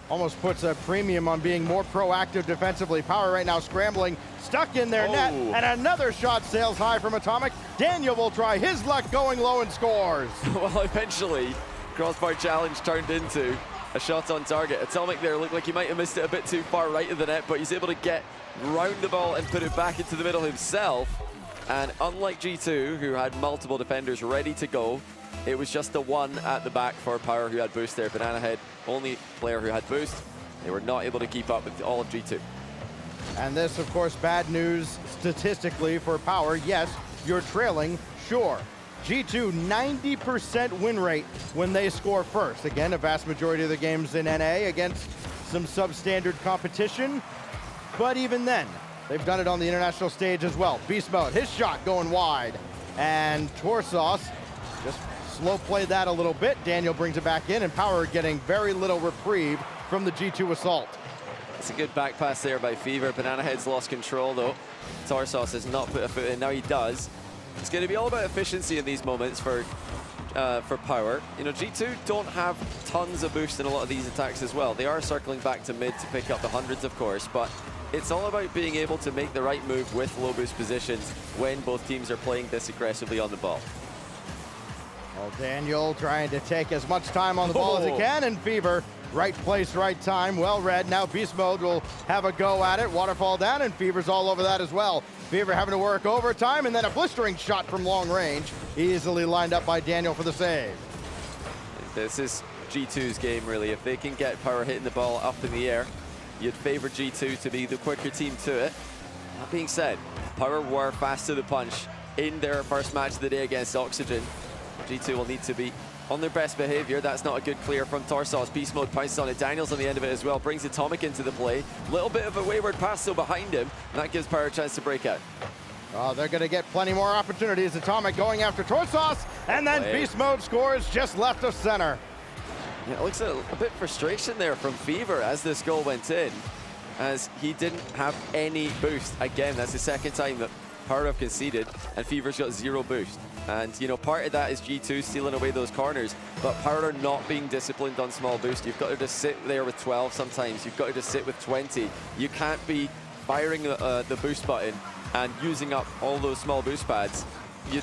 Almost puts a premium on being more proactive defensively. Power right now scrambling, stuck in their net, and another shot sails high from Atomic. Daniel will try his luck going low and scores.
Well, eventually, crossbar challenge turned into a shot on target. Atomic there looked like he might have missed it a bit too far right of the net, but he's able to get round the ball and put it back into the middle himself. And unlike G2, who had multiple defenders ready to go, it was just the one at the back for Power who had boost there. Banana Head, only player who had boost. They were not able to keep up with all of G2.
And this, of course, bad news statistically for Power. Yes, you're trailing, sure. G2, 90% win rate when they score first. Again, a vast majority of the games in NA against some substandard competition. But even then, they've done it on the international stage as well. Beast Mode, his shot going wide. And Torsauce just slow played that a little bit. Daniel brings it back in, and Power getting very little reprieve from the G2 assault.
It's a good back pass there by Fever. Banana Head's lost control, though. Torsauce has not put a foot in. Now he does. It's going to be all about efficiency in these moments for Power. You know, G2 don't have tons of boost in a lot of these attacks as well. They are circling back to mid to pick up the hundreds, of course, but it's all about being able to make the right move with low boost positions when both teams are playing this aggressively on the ball.
Well, Daniel trying to take as much time on the ball as he can, and Fever, right place, right time, well read. Now Beast Mode will have a go at it. Waterfall down, and Fever's all over that as well. Fever having to work overtime, and then a blistering shot from long range. Easily lined up by Daniel for the save.
This is G2's game, really. If they can get Power hitting the ball up in the air, you'd favor G2 to be the quicker team to it. That being said, Power were fast to the punch in their first match of the day against Oxygen. G2 will need to be on their best behavior. That's not a good clear from Torsauce. Beast Mode pounces on it. Daniel's on the end of it as well. Brings Atomic into the play. Little bit of a wayward pass still behind him. And that gives Power a chance to break out.
Oh, they're going to get plenty more opportunities. Atomic going after Torsauce, and then Beast Mode scores just left of center.
Yeah, it looks a bit frustration there from Fever as this goal went in, as he didn't have any boost. Again, that's the second time that Power have conceded, and Fever's got 0 boost. And, you know, part of that is G2 stealing away those corners, but Power are not being disciplined on small boost. You've got to just sit there with 12 sometimes. You've got to just sit with 20. You can't be firing the boost button and using up all those small boost pads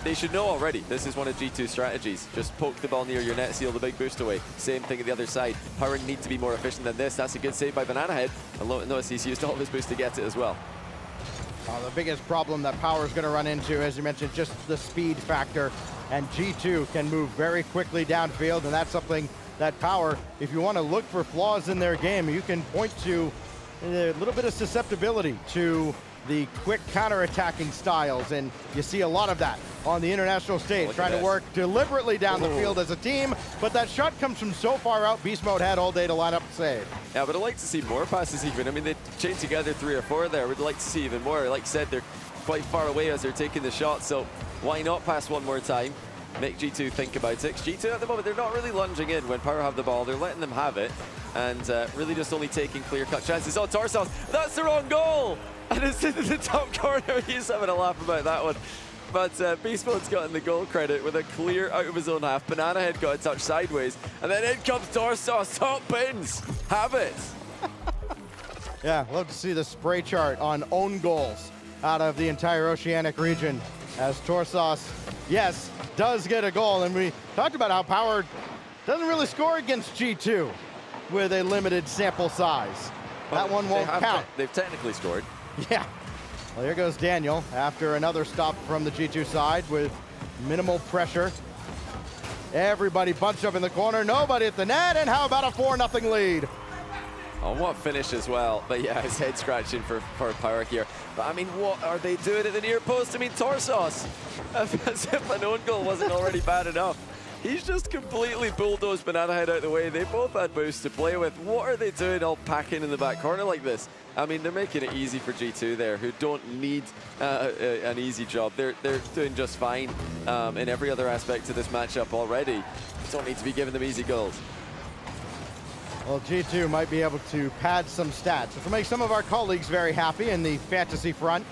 they should know already. This is one of G2's strategies. Just poke the ball near your net, seal the big boost away. Same thing at the other side. Power need to be more efficient than this. That's a good save by Banana Head. And notice he's used all of his boost to get it as well.
The biggest problem that Power is going to run into, as you mentioned, just the speed factor. And G2 can move very quickly downfield, and that's something that Power, if you want to look for flaws in their game, you can point to a little bit of susceptibility to the quick counter-attacking styles, and you see a lot of that on the international stage, trying to work deliberately down the field as a team, but that shot comes from so far out, Beast Mode had all day to line up and save.
Yeah, but I'd like to see more passes even. I mean, they chained together 3 or 4 there. We'd like to see even more. Like I said, they're quite far away as they're taking the shot, so why not pass one more time? Make G2 think about it. G2 at the moment, they're not really lunging in when Power have the ball. They're letting them have it, and really just only taking clear-cut chances. Oh, Torsos, that's the wrong goal! And it's in the top corner. He's having a laugh about that one. But Beast Mode's gotten the goal credit with a clear out of his own half. Banana Head got a touch sideways, and then in comes Torsos. Top pins, have it.
Yeah, love to see the spray chart on own goals out of the entire Oceanic region, as Torsos, yes, does get a goal. And we talked about how Power doesn't really score against G2 with a limited sample size.
Well,
that one won't count.
They've technically scored.
Yeah. Well, here goes Daniel after another stop from the G2 side with minimal pressure. Everybody bunched up in the corner, nobody at the net, and how about a 4-0 lead?
Oh, what finish as well. But yeah, his head scratching for Power here. But I mean, what are they doing at the near post? I mean, Torsos, as if an own goal wasn't already bad enough. He's just completely bulldozed Banana Head out of the way. They both had boosts to play with. What are they doing all packing in the back corner like this? I mean, they're making it easy for G2 there, who don't need an easy job. They're doing just fine in every other aspect of this matchup already. Don't need to be giving them easy goals.
Well, G2 might be able to pad some stats, which will make some of our colleagues very happy in the fantasy front,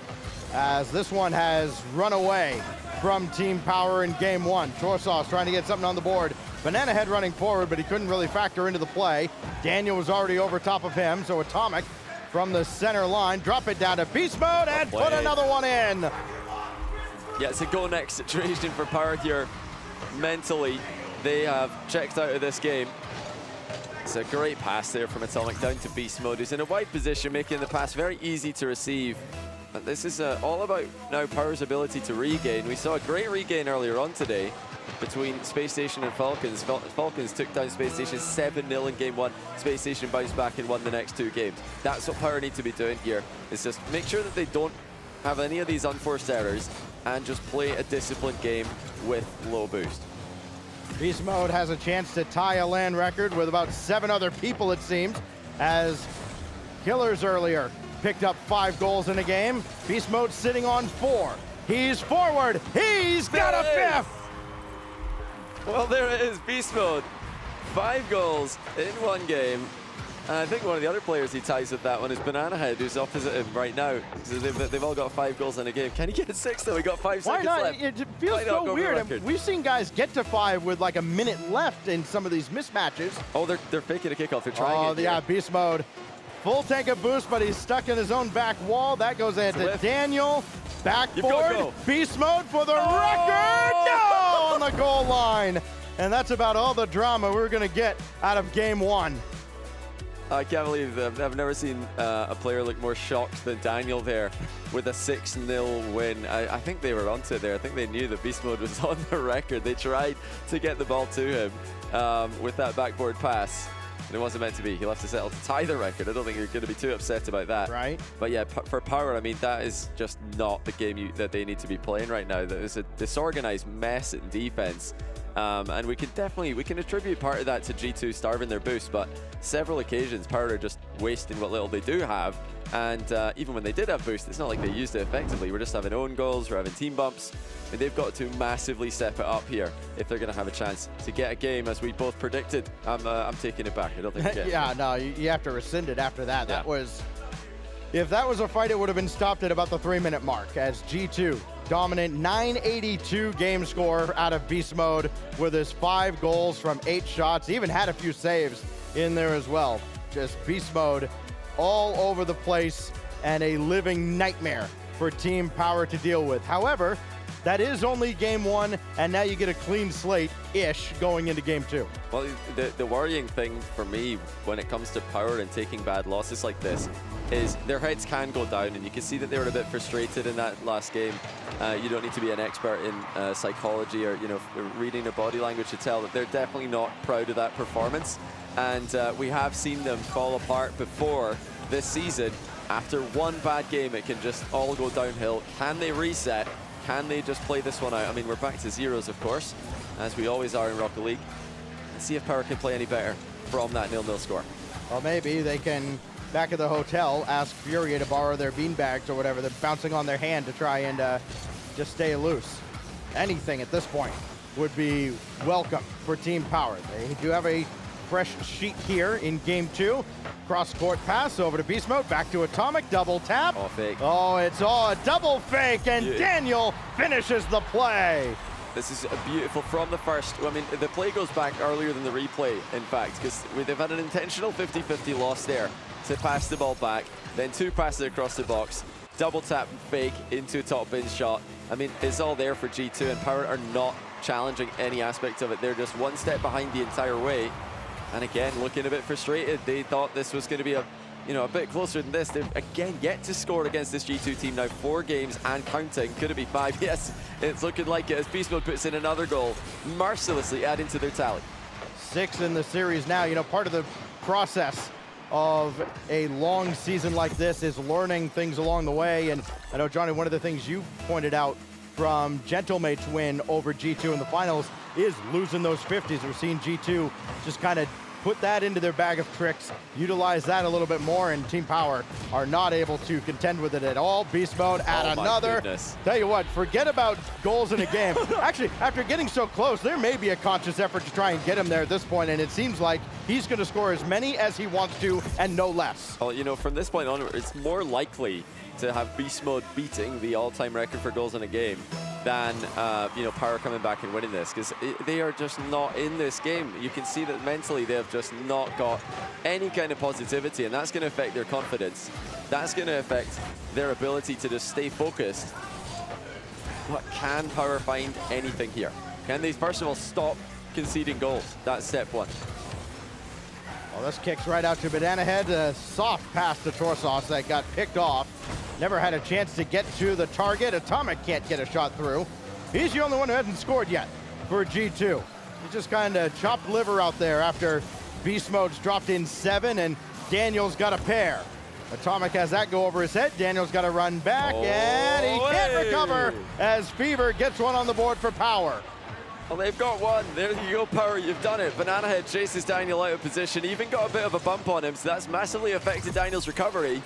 as this one has run away from Team Power in game 1. Torsos trying to get something on the board. Banana Head running forward, but he couldn't really factor into the play. Daniel was already over top of him, so Atomic from the center line, drop it down to Beast Mode and put another one in.
Yeah, it's a go next situation for Power here. Mentally, they have checked out of this game. It's a great pass there from Atomic down to Beast Mode, who's in a wide position, making the pass very easy to receive. But this is all about now Power's ability to regain. We saw a great regain earlier on today between Space Station and Falcons. Falcons took down Space Station 7-0 in game 1. Space Station bounced back and won the next 2 games. That's what Power need to be doing here, is just make sure that they don't have any of these unforced errors and just play a disciplined game with low boost.
Beast Mode has a chance to tie a LAN record with about 7 other people, it seems, as Killers earlier picked up 5 goals in a game. Beast Mode sitting on 4. He's forward. He's got a 5th.
Well, there it is, Beast Mode. 5 goals in 1 game. And I think one of the other players he ties with that one is Banana Head, who's opposite him right now. So they've all got 5 goals in a game. Can he get 6 though? He got 5
Why
seconds
not?
left.
It feels so weird. We've seen guys get to 5 with like a minute left in some of these mismatches.
Oh, they're faking a kickoff. They're trying it.
Yeah, Beast Mode. Full tank of boost, but he's stuck in his own back wall. That goes ahead to Daniel. Backboard. Beast Mode for the record. No! On the goal line. And that's about all the drama we're going to get out of game 1.
I can't believe I've never seen a player look more shocked than Daniel there with a 6-0 win. I think they were onto it there. I think they knew that Beast Mode was on the record. They tried to get the ball to him with that backboard pass. And it wasn't meant to be. He'll have to settle to tie the record. I don't think you're going to be too upset about that.
Right.
But yeah, for Power, I mean, that is just not the game that they need to be playing right now. There's a disorganized mess in defense. And we can attribute part of that to G2 starving their boost, but several occasions Power are just wasting what little they do have. And even when they did have boost, it's not like they used it effectively. We're just having own goals, we're having team bumps, and they've got to massively step it up here if they're going to have a chance to get a game, as we both predicted. I'm taking it back. I don't think we get it.
Yeah, no, you have to rescind it after that. That was, if that was a fight, it would have been stopped at about the 3-minute mark, as G2 dominant 982 game score out of Beast Mode with his 5 goals from 8 shots. He even had a few saves in there as well. Just Beast Mode all over the place and a living nightmare for Team Power to deal with. However, that is only game 1, and now you get a clean slate-ish going into game 2.
Well, the worrying thing for me when it comes to Power and taking bad losses like this is their heads can go down, and you can see that they were a bit frustrated in that last game. You don't need to be an expert in psychology or reading their body language to tell that they're definitely not proud of that performance. And we have seen them fall apart before this season. After one bad game, it can just all go downhill. Can they reset? Can they just play this one out? I mean, we're back to zeros, of course, as we always are in Rocket League. Let's see if Power can play any better from that 0-0 score.
Well, maybe they can, back at the hotel, ask Furia to borrow their beanbags or whatever. They're bouncing on their hand to try and just stay loose. Anything at this point would be welcome for Team Power. They do have a fresh sheet here in game 2. Cross-court pass over to Beast Mode, back to Atomic, double tap.
Oh, fake.
Oh, it's all a double fake, and Daniel finishes the play.
This is beautiful from the first. I mean, the play goes back earlier than the replay, in fact, because they've had an intentional 50-50 loss there to pass the ball back, then 2 passes across the box, double tap fake into a top bin shot. I mean, it's all there for G2, and Power are not challenging any aspect of it. They're just one step behind the entire way. And again, looking a bit frustrated. They thought this was going to be a bit closer than this. They've again yet to score against this G2 team now. 4 games and counting. Could it be 5? Yes, it's looking like it as Beast Mode puts in another goal, mercilessly adding to their tally.
6 in the series now. Part of the process of a long season like this is learning things along the way. And I know, Johnny, one of the things you pointed out from Gentlemate's win over G2 in the finals is losing those 50s. We're seeing G2 just kind of put that into their bag of tricks, utilize that a little bit more, and Team Power are not able to contend with it at all. Beast Mode at another. Tell you what, forget about goals in a game. Actually, after getting so close, there may be a conscious effort to try and get him there at this point, and it seems like he's going to score as many as he wants to and no less.
Well, from this point on, it's more likely to have Beast Mode beating the all-time record for goals in a game than Power coming back and winning this, because they are just not in this game. You can see that mentally they have just not got any kind of positivity, and that's going to affect their confidence. That's going to affect their ability to just stay focused. But can Power find anything here? Can they, first of all, stop conceding goals? That's step 1.
Well, this kicks right out to Banana Head. A soft pass to Torsos that got picked off. Never had a chance to get to the target. Atomic can't get a shot through. He's the only one who hasn't scored yet for G2. He just kind of chopped liver out there after Beast Mode's dropped in 7 and Daniel's got a pair. Atomic has that go over his head. Daniel's got to run back and he can't recover as Fever gets one on the board for Power.
Well, they've got one. There you go, Power. You've done it. Banana Head chases Daniel out of position. Even got a bit of a bump on him, so that's massively affected Daniel's recovery.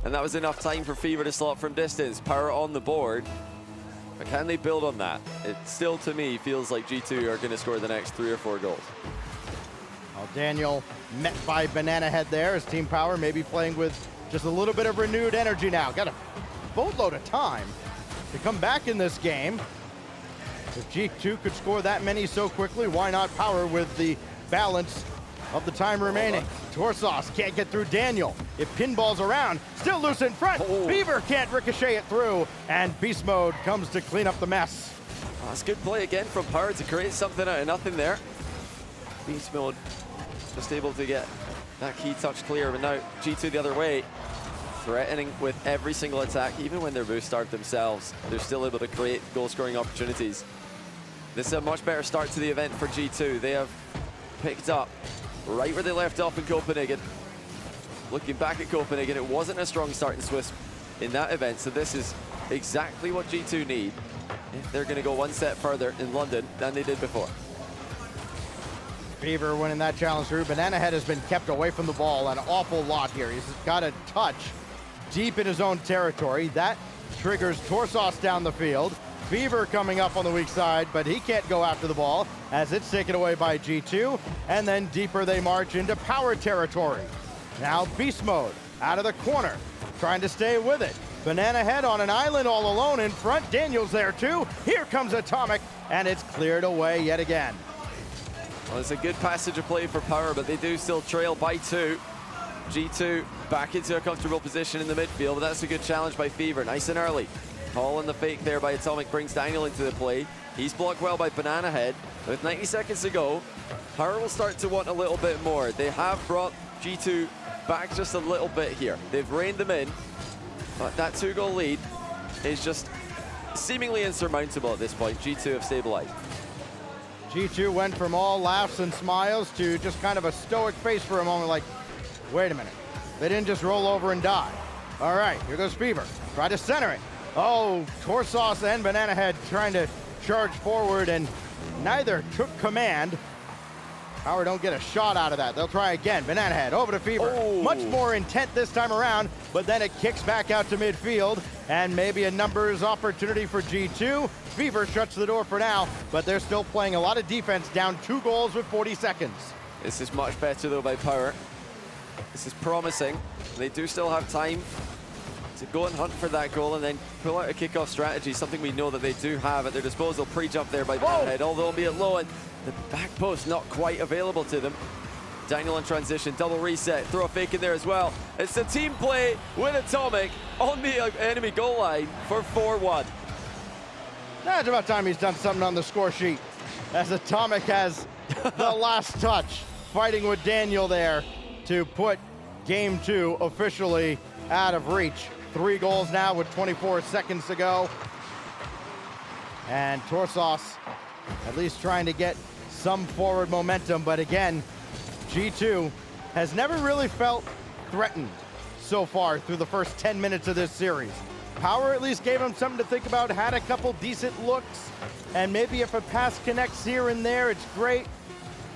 And that was enough time for Fever to slot from distance. Power on the board. But can they build on that? It still, to me, feels like G2 are going to score the next 3 or 4 goals.
Well, Daniel met by Banana Head there as Team Power maybe playing with just a little bit of renewed energy now. Got a boatload of time to come back in this game. If G2 could score that many so quickly, why not Power with the balance of the time remaining? Torsos can't get through Daniel. It pinballs around, still loose in front. Fever can't ricochet it through, and Beast Mode comes to clean up the mess.
Oh, that's good play again from Power to create something out of nothing there. Beast Mode just able to get that key touch clear, but now G2 the other way, threatening with every single attack. Even when they're boosted themselves, they're still able to create goal-scoring opportunities. This is a much better start to the event for G2. They have picked up right where they left off in Copenhagen. Looking back at Copenhagen, it wasn't a strong start in Swiss in that event, so this is exactly what G2 need if they're going to go one step further in London than they did before.
Fever winning that challenge through. Banana Head has been kept away from the ball an awful lot here. He's got a touch deep in his own territory. That triggers Torsos down the field. Fever coming up on the weak side, but he can't go after the ball as it's taken away by G2. And then deeper they march into Power territory. Now Beast Mode out of the corner, trying to stay with it. Banana Head on an island all alone in front. Daniel's there too. Here comes Atomic, and it's cleared away yet again.
Well, it's a good passage of play for Power, but they do still trail by 2. G2 back into a comfortable position in the midfield, but that's a good challenge by Fever. Nice and early. Calling the fake there by Atomic brings Daniel into the play. He's blocked well by Banana Head. With 90 seconds to go, Power will start to want a little bit more. They have brought G2 back just a little bit here. They've reined them in, but that 2-goal lead is just seemingly insurmountable at this point. G2 have stabilized.
G2 went from all laughs and smiles to just kind of a stoic face for a moment, like, wait a minute. They didn't just roll over and die. All right, here goes Fever. Try to center it. Oh, Torsos and Banana Head trying to charge forward, and neither took command. Power don't get a shot out of that. They'll try again. Banana Head over to Fever.
Oh.
Much more intent this time around, but then it kicks back out to midfield, and maybe a numbers opportunity for G2. Fever shuts the door for now, but they're still playing a lot of defense, down 2 goals with 40 seconds.
This is much better though by Power. This is promising. They do still have time to go and hunt for that goal and then pull out a kickoff strategy, something we know that they do have at their disposal. Pre-jump there by Banana Head, although albeit low, and the back post not quite available to them. Daniel in transition, double reset, throw a fake in there as well. It's a team play with Atomic on the enemy goal line for 4-1.
It's about time he's done something on the score sheet, as Atomic has the last touch, fighting with Daniel there to put Game 2 officially out of reach. 3 goals now with 24 seconds to go. And Torsos at least trying to get some forward momentum, but again, G2 has never really felt threatened so far through the first 10 minutes of this series. Power at least gave them something to think about, had a couple decent looks, and maybe if a pass connects here and there, it's great,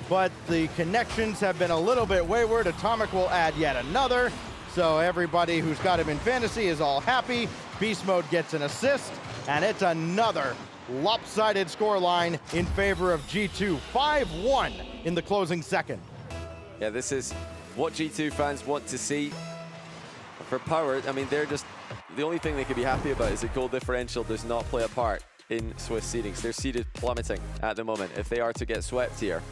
but the connections have been a little bit wayward. Atomic will add yet another, so everybody who's got him in fantasy is all happy. Beast Mode gets an assist, and it's another lopsided scoreline in favor of G2, 5-1 in the closing second.
Yeah, this is what G2 fans want to see. For Power, I mean, they're just, the only thing they could be happy about is that goal differential does not play a part in Swiss seedings. They're seeded plummeting at the moment. If they are to get swept here,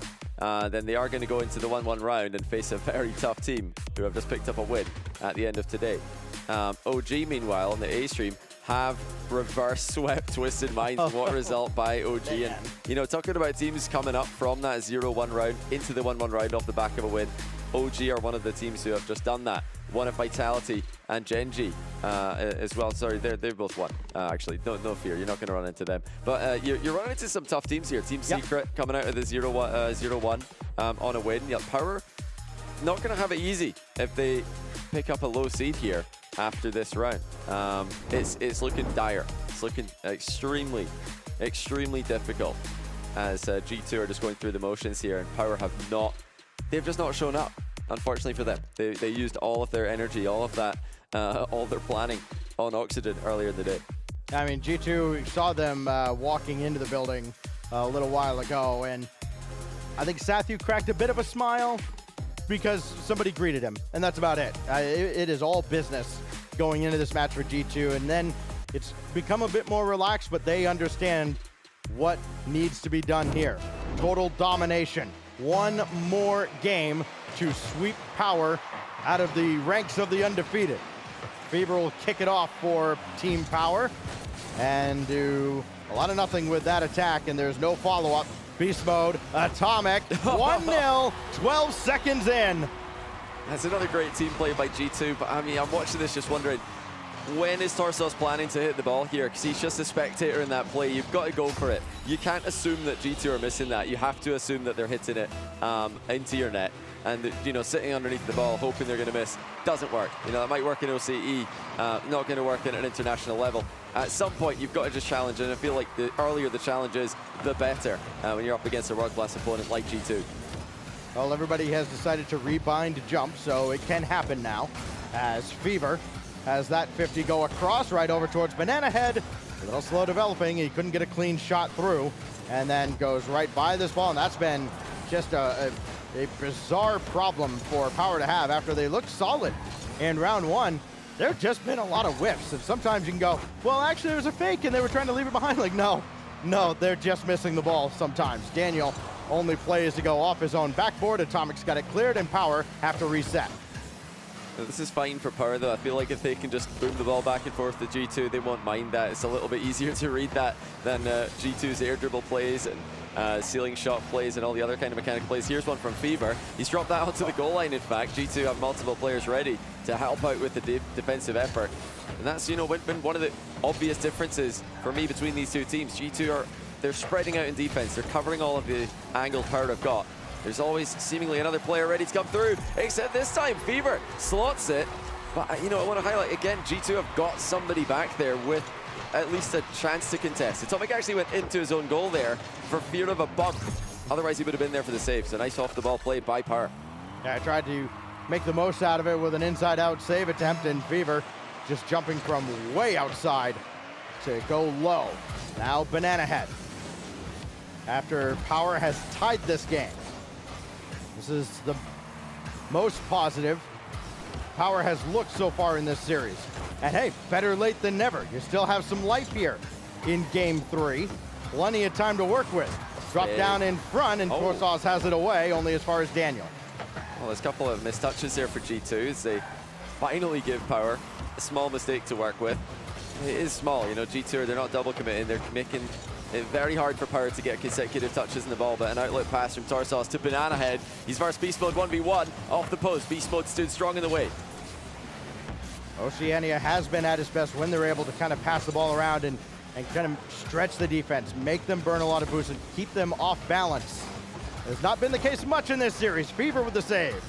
then they are going to go into the 1-1 round and face a very tough team who have just picked up a win at the end of today. OG, meanwhile, on the A stream, have reverse swept Twisted Minds. What a result by OG. And, you know, talking about teams coming up from that 0-1 round into the 1-1 round off the back of a win, OG are one of the teams who have just done that. One of Vitality and Gen.G as well. Sorry, they both won. Actually, no fear, you're not going to run into them. But you're running into some tough teams here. Team Secret coming out of the 0-1 on a win. Yeah, Power not going to have it easy if they pick up a low seed here after this round. It's looking dire. It's looking extremely difficult as G2 are just going through the motions here, and Power they've just not shown up. Unfortunately for them, they used all of their energy, all of that, all their planning on Oxygen earlier in the day.
I mean, G2 saw them walking into the building a little while ago, and I think Sathu cracked a bit of a smile because somebody greeted him, and that's about it. It is all business going into this match for G2, and then it's become a bit more relaxed, but they understand what needs to be done here. Total domination. One more game to sweep Power out of the ranks of the undefeated. Fever will kick it off for Team Power and do a lot of nothing with that attack, and there's no follow-up. Beast Mode, Atomic, 1-0, 12 seconds in.
That's another great team play by G2, but I mean, I'm watching this just wondering, when is Torsos planning to hit the ball here? Because he's just a spectator in that play. You've got to go for it. You can't assume that G2 are missing that. You have to assume that they're hitting it into your net. And, you know, sitting underneath the ball, hoping they're going to miss, doesn't work. You know, that might work in OCE, not going to work at an international level. At some point, you've got to just challenge, and I feel like the earlier the challenge is, the better when you're up against a world-class opponent like G2.
Well, everybody has decided to rebind jump, so it can happen now, as Fever has that 50 go across right over towards Banana Head. A little slow developing. He couldn't get a clean shot through, and then goes right by this ball, and that's been just a bizarre problem for Power to have after they looked solid in round one. There have just been a lot of whiffs, and sometimes you can go, well, actually, there was a fake, and they were trying to leave it behind. Like, no, they're just missing the ball sometimes. Daniel only plays to go off his own backboard. Atomic's got it cleared, and Power have to reset.
This is fine for Power, though. I feel like if they can just boom the ball back and forth to G2, they won't mind that. It's a little bit easier to read that than G2's air dribble plays and ceiling shot plays and all the other kind of mechanical plays. Here's one from Fever. He's dropped that onto the goal line, in fact. G2 have multiple players ready to help out with the defensive effort. And that's, you know, been one of the obvious differences for me between these two teams. G2 they're spreading out in defense. They're covering all of the angles Power have got. There's always seemingly another player ready to come through, except this time Fever slots it. But, you know, I want to highlight again, G2 have got somebody back there with at least a chance to contest. Atomic actually went into his own goal there for fear of a bump. Otherwise, he would have been there for the save. So nice off-the-ball play by Power.
Yeah, I tried to make the most out of it with an inside-out save attempt, and Fever just jumping from way outside to go low. Now Banana Head. After Power has tied this game. This is the most positive Power has looked so far in this series. And hey, better late than never. You still have some life here in game 3. Plenty of time to work with. Drop down in front, and Torsas has it away, only as far as Daniel.
Well, there's a couple of missed touches there for G2 as they finally give Power a small mistake to work with. It is small, you know, G2, they're not double committing. They're making it very hard for Power to get consecutive touches in the ball, but an outlet pass from Torsas to Banana Head. He's versus Beast Mode 1v1 off the post. Beast Mode stood strong in the way.
Oceania has been at its best when they're able to kind of pass the ball around and kind of stretch the defense, make them burn a lot of boosts and keep them off balance. Has not been the case much in this series. Fever with the save.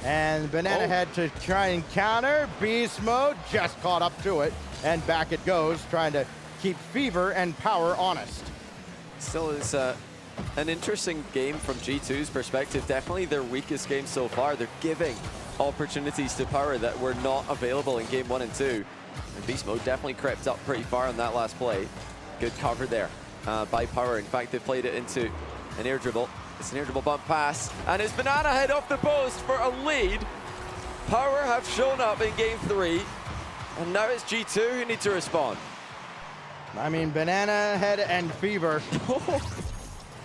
And Banana Head to try and counter. Beast Mode just caught up to it, and back it goes, trying to keep Fever and Power honest.
Still is an interesting game from G2's perspective. Definitely their weakest game so far. They're giving opportunities to Power that were not available in game 1 and 2. And Beast Mode definitely crept up pretty far on that last play. Good cover there by Power. In fact, they played it into an air dribble. It's an air dribble bump pass, and it's Banana Head off the post for a lead. Power have shown up in game 3, and now it's G2 who need to respond.
I mean, Banana Head and Fever,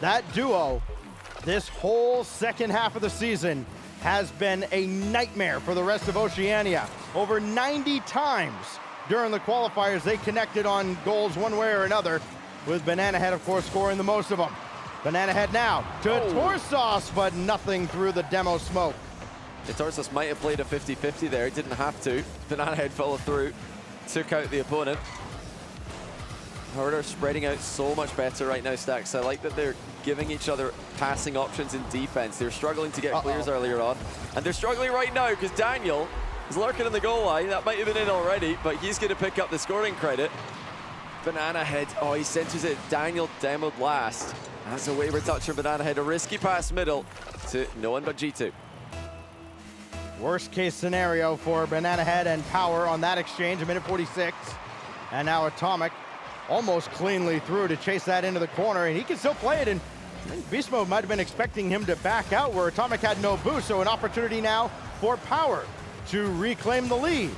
that duo, this whole second half of the season has been a nightmare for the rest of Oceania. Over 90 times during the qualifiers, they connected on goals one way or another, with Banana Head, of course, scoring the most of them. Banana Head now to Torsas, but nothing through the demo smoke.
Yeah, Torsas might have played a 50-50 there. He didn't have to. Banana Head followed through, took out the opponent. Power are spreading out so much better right now, Stacks. I like that they're giving each other passing options in defense. They're struggling to get clears earlier on, and they're struggling right now because Daniel is lurking on the goal line. That might have been in already, but he's going to pick up the scoring credit. Banana Head, he centers it. Daniel demoed last. That's a wayward touch from Banana Head. A risky pass middle to no one but G2.
Worst case scenario for Banana Head and Power on that exchange, a minute 46. And now Atomic almost cleanly through to chase that into the corner, and he can still play it. And I think Beast Mode might have been expecting him to back out where Atomic had no boost, so an opportunity now for Power to reclaim the lead.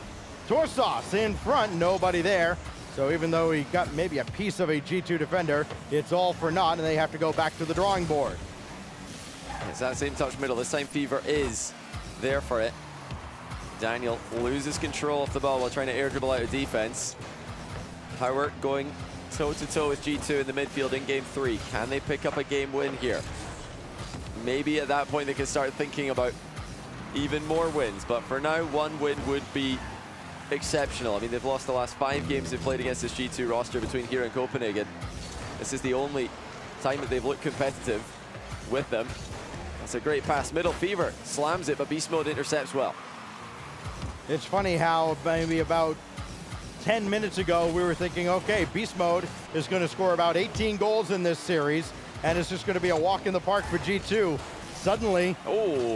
Torsas in front, nobody there. So even though he got maybe a piece of a G2 defender, it's all for naught, and they have to go back to the drawing board.
It's that same touch middle. This time Fever is there for it. Daniel loses control of the ball while trying to air dribble out of defense. Power going toe-to-toe with G2 in the midfield in game 3. Can they pick up a game win here? Maybe at that point they can start thinking about even more wins, but for now, one win would be exceptional. I mean, they've lost the last 5 games they've played against this G2 roster between here and Copenhagen. This is the only time that they've looked competitive with them. That's a great pass. Middle, Fever slams it, but Beast Mode intercepts well.
It's funny how maybe about 10 minutes ago we were thinking, okay, Beast Mode is going to score about 18 goals in this series, and it's just going to be a walk in the park for G2. Suddenly,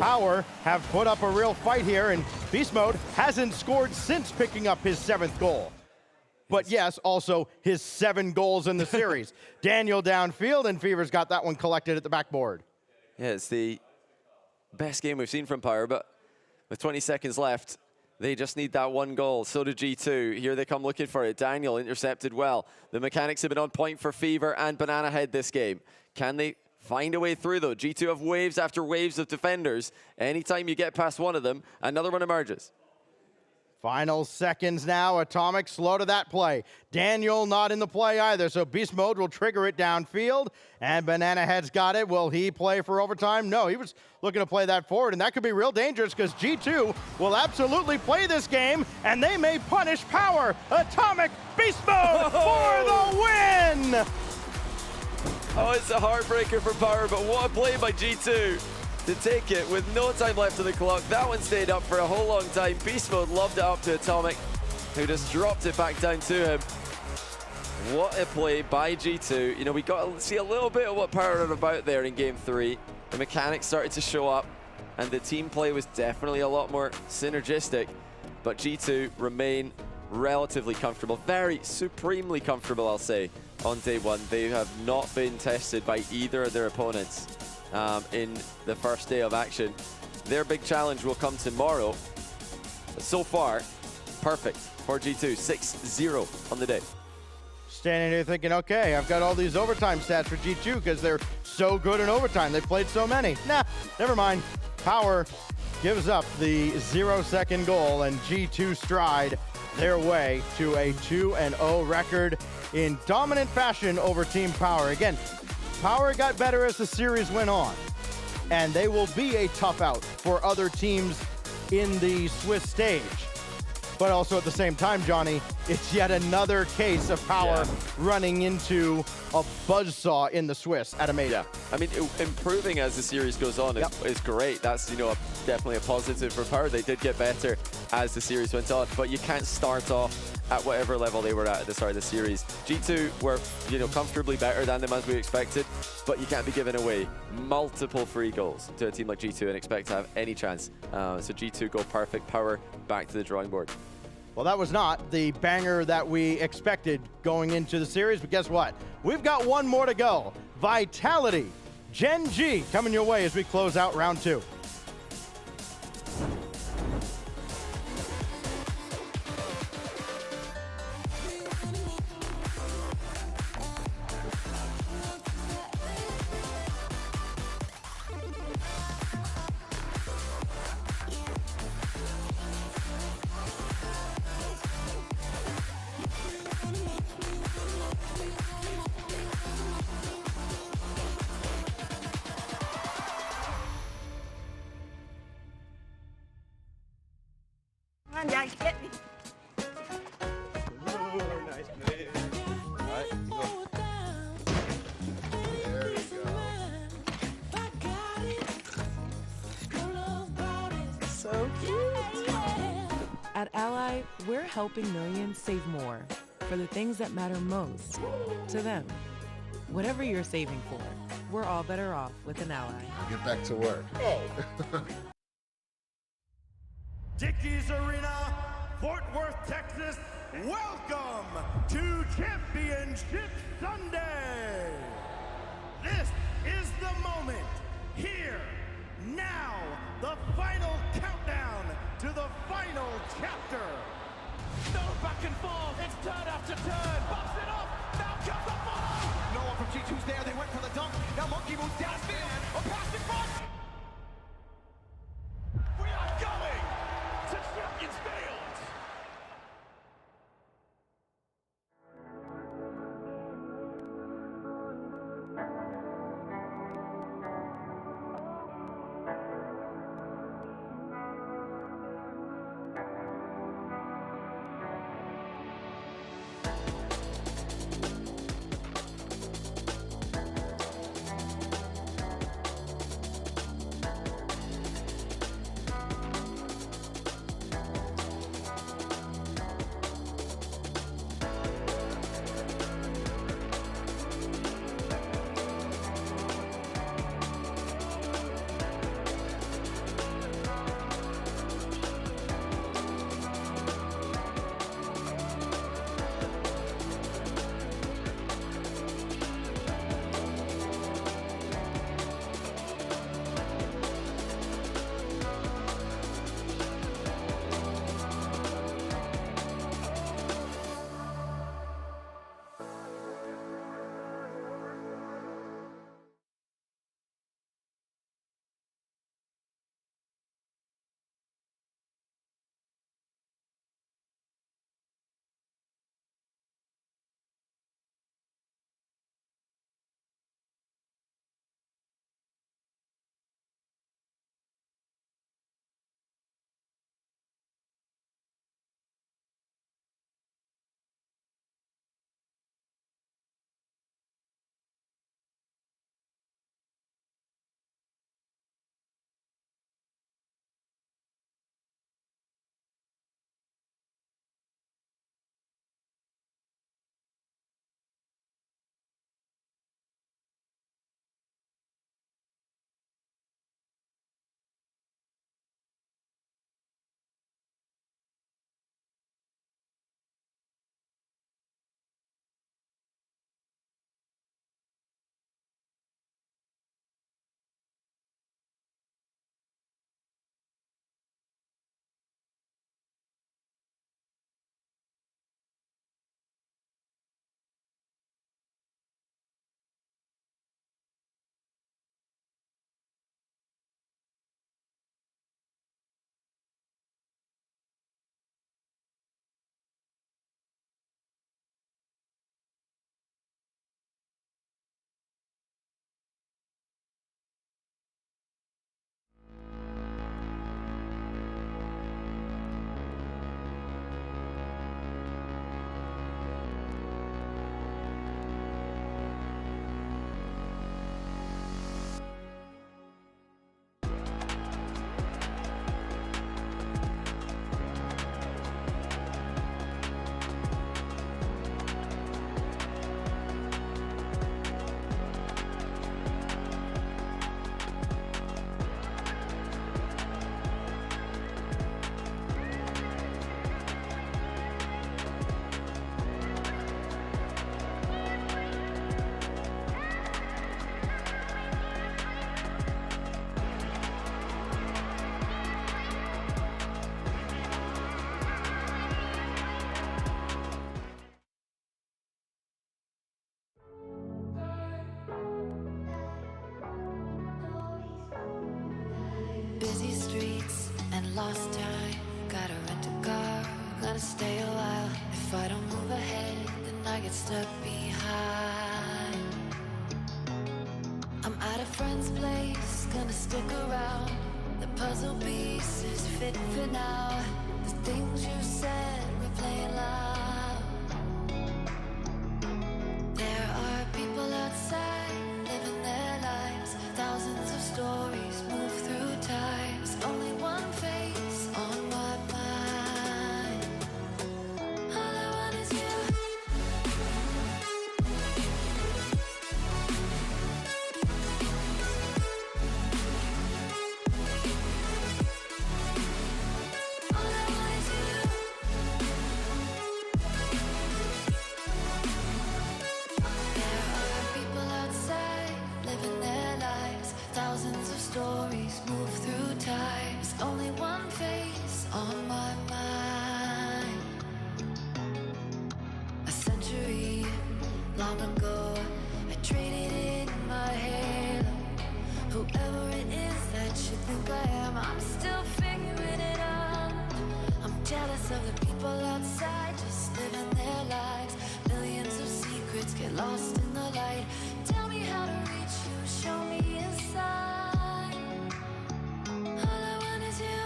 Power have put up a real fight here, and Beast Mode hasn't scored since picking up his 7th goal. But yes, also his 7 goals in the series. Daniel downfield, and Fever's got that one collected at the backboard.
Yeah, it's the best game we've seen from Power, but with 20 seconds left, they just need that 1 goal. So do G2. Here they come looking for it. Daniel intercepted well. The mechanics have been on point for Fever and Banana Head this game. Can they find a way through, though? G2 have waves after waves of defenders. Anytime you get past one of them, another one emerges.
Final seconds now. Atomic slow to that play. Daniel not in the play either, so Beast Mode will trigger it downfield. And Banana Head's got it. Will he play for overtime? No, he was looking to play that forward, and that could be real dangerous because G2 will absolutely play this game, and they may punish Power. Atomic Beast Mode for the win!
Oh, it's a heartbreaker for Power, but what a play by G2 to take it with no time left on the clock. That one stayed up for a whole long time. Beast Mode loved it up to Atomic, who just dropped it back down to him. What a play by G2. You know, we got to see a little bit of what Power are about there in Game 3. The mechanics started to show up, and the team play was definitely a lot more synergistic. But G2 remain relatively comfortable, very supremely comfortable, I'll say, on day one. They have not been tested by either of their opponents in the first day of action. Their big challenge will come tomorrow. But so far, perfect for G2, 6-0 on the day.
Standing here thinking, okay, I've got all these overtime stats for G2 because they're so good in overtime. They played so many. Nah, never mind. Power gives up the 0-second goal, and G2 stride their way to a 2-0 record in dominant fashion over Team Power. Again, Power got better as the series went on, and they will be a tough out for other teams in the Swiss stage. But also at the same time, Johnny, it's yet another case of Power running into a buzzsaw in the Swiss at a major.
Yeah, I mean, improving as the series goes on is great. That's, you know, definitely a positive for Power. They did get better as the series went on, but you can't start off at whatever level they were at the start of the series. G2 were, you know, comfortably better than them as we expected, but you can't be giving away multiple free goals to a team like G2 and expect to have any chance. So G2 go perfect, Power back to the drawing board.
Well, that was not the banger that we expected going into the series, but guess what? We've got one more to go. Vitality, Gen.G coming your way as we close out round 2.
Nice play.
Alright, you go. There we go.
So cute. At Ally, we're helping millions save more for the things that matter most to them. Whatever you're saving for, we're all better off with an Ally.
Get back to work.
Dickies Arena, Fort Worth, Texas, welcome to Championship Sunday. This is the moment, here, now, the final countdown to the final chapter.
No back and forth, it's turn after turn, bumps it off, now comes the follow.
No one from G2's there, they went for the dunk. Now Monkey moves downfield, a pass in front.
We are going to Champions Field.
Getting lost time, gotta rent a car, gonna stay a while. If I don't move ahead, then I get stuck behind. I'm at a friend's place, gonna stick around. The puzzle pieces fit for now. The things you said replay loud. There are people outside living their lives. Thousands of stories move through time. There's only one face on my mind. All I want is you. All I want is you. There are people outside living their lives. Thousands of stories move through time. There's only one face on my mind. A century long ago, I traded in my halo. Whoever it is that you think I am, I'm still figuring it out. I'm jealous of the people outside, just living their lives. Millions of secrets get lost in the light. Tell me how to reach you, show me inside. All I want is you.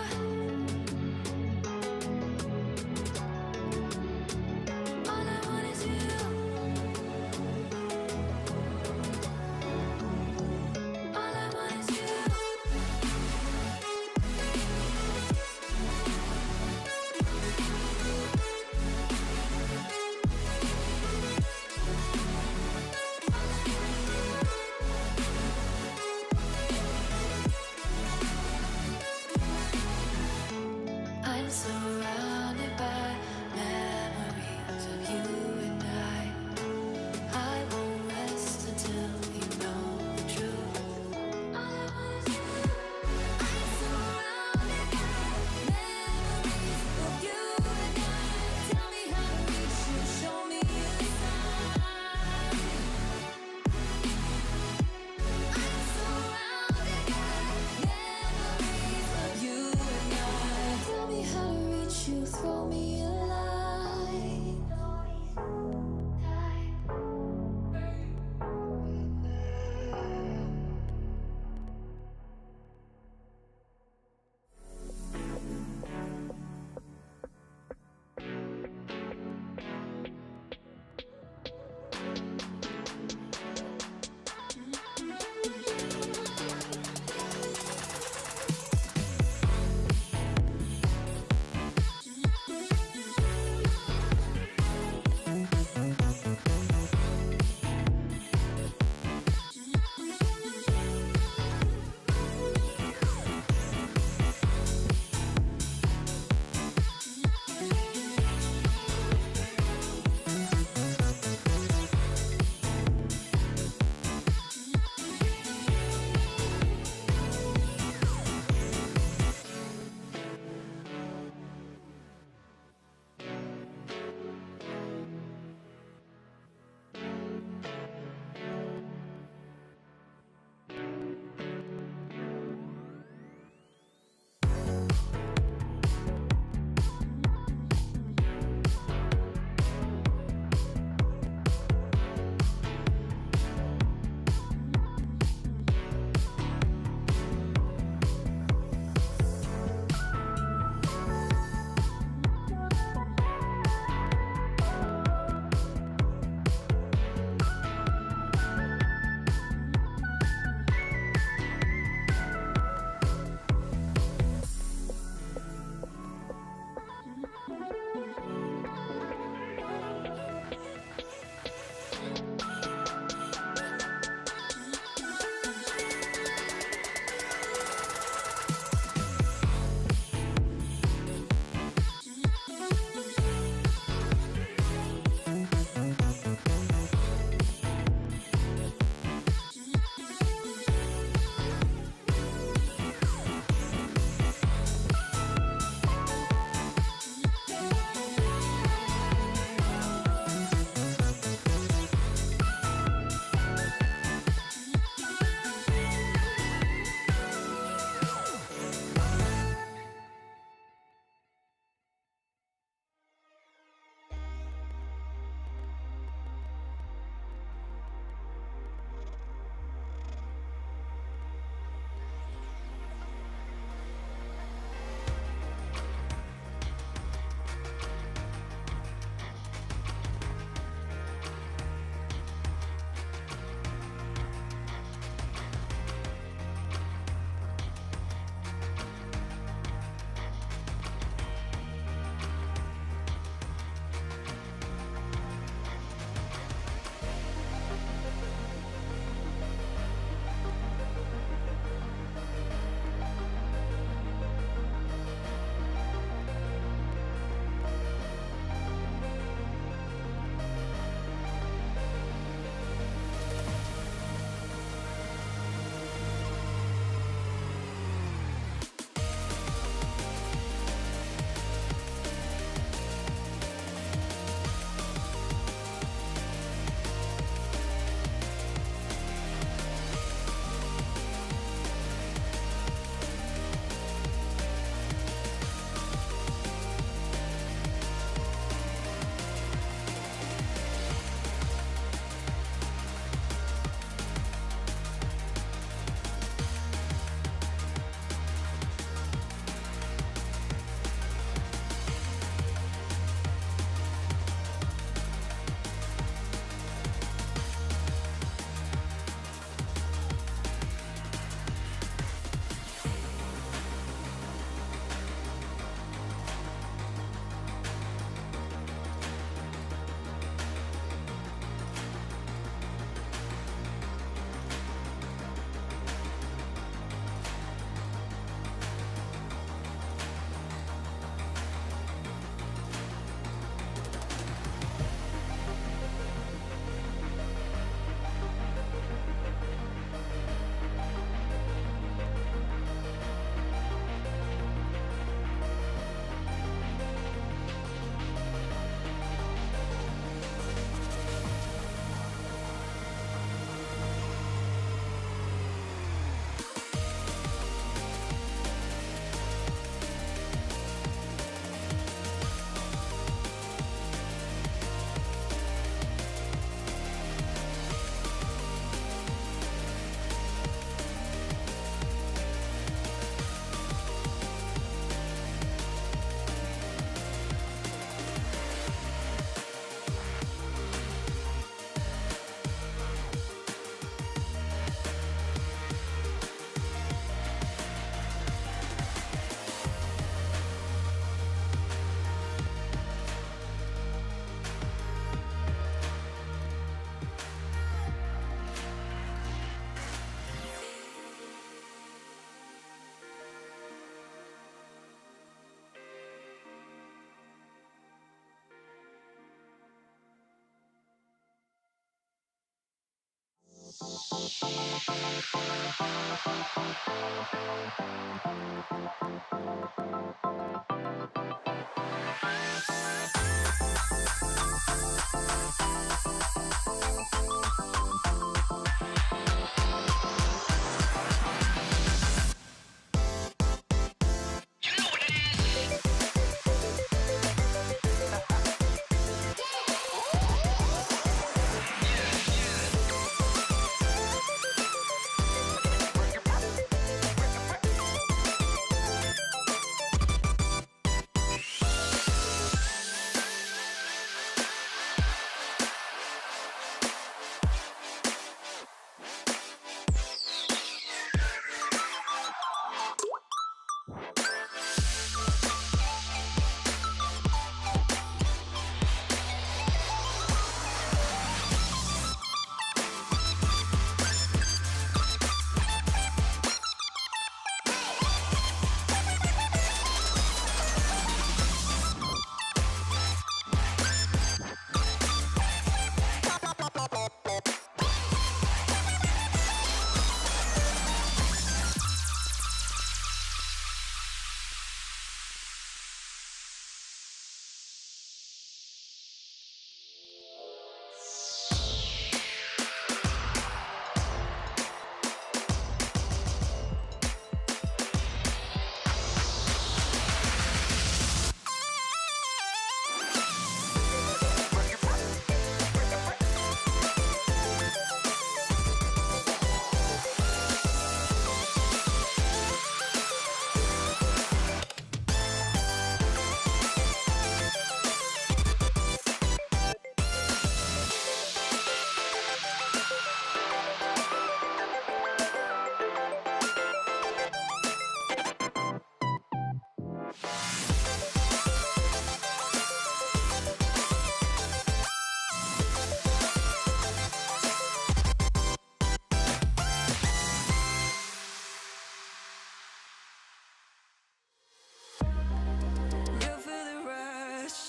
All I want is you. All I want is you.